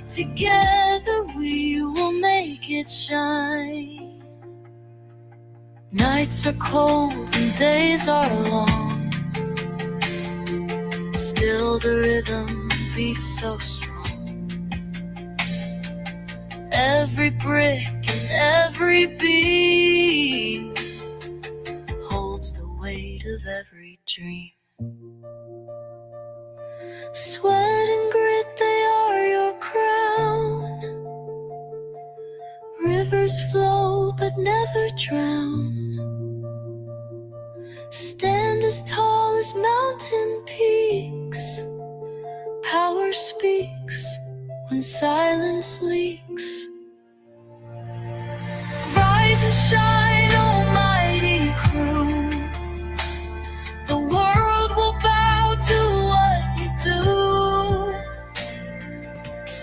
Together we will make it shine. Nights are cold and days are long. Still the rhythm beats so strong. Every brick and every beam holds the weight of every dream. Sweat and grit, they are your crown. Rivers flow but never drown. Stand as tall as mountain peaks. Power speaks when silence leaks. Rise and shine, almighty crew. The world will bow to what you do.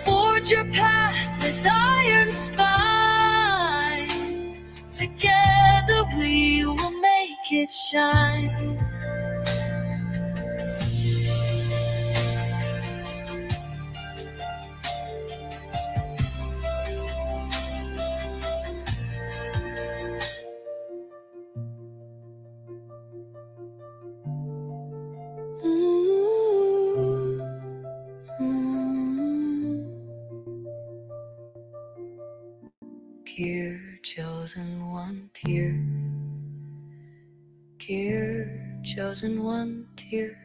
Forge your path with iron spine. Together we will make it shine. Dear chosen one, dear chosen one, dear.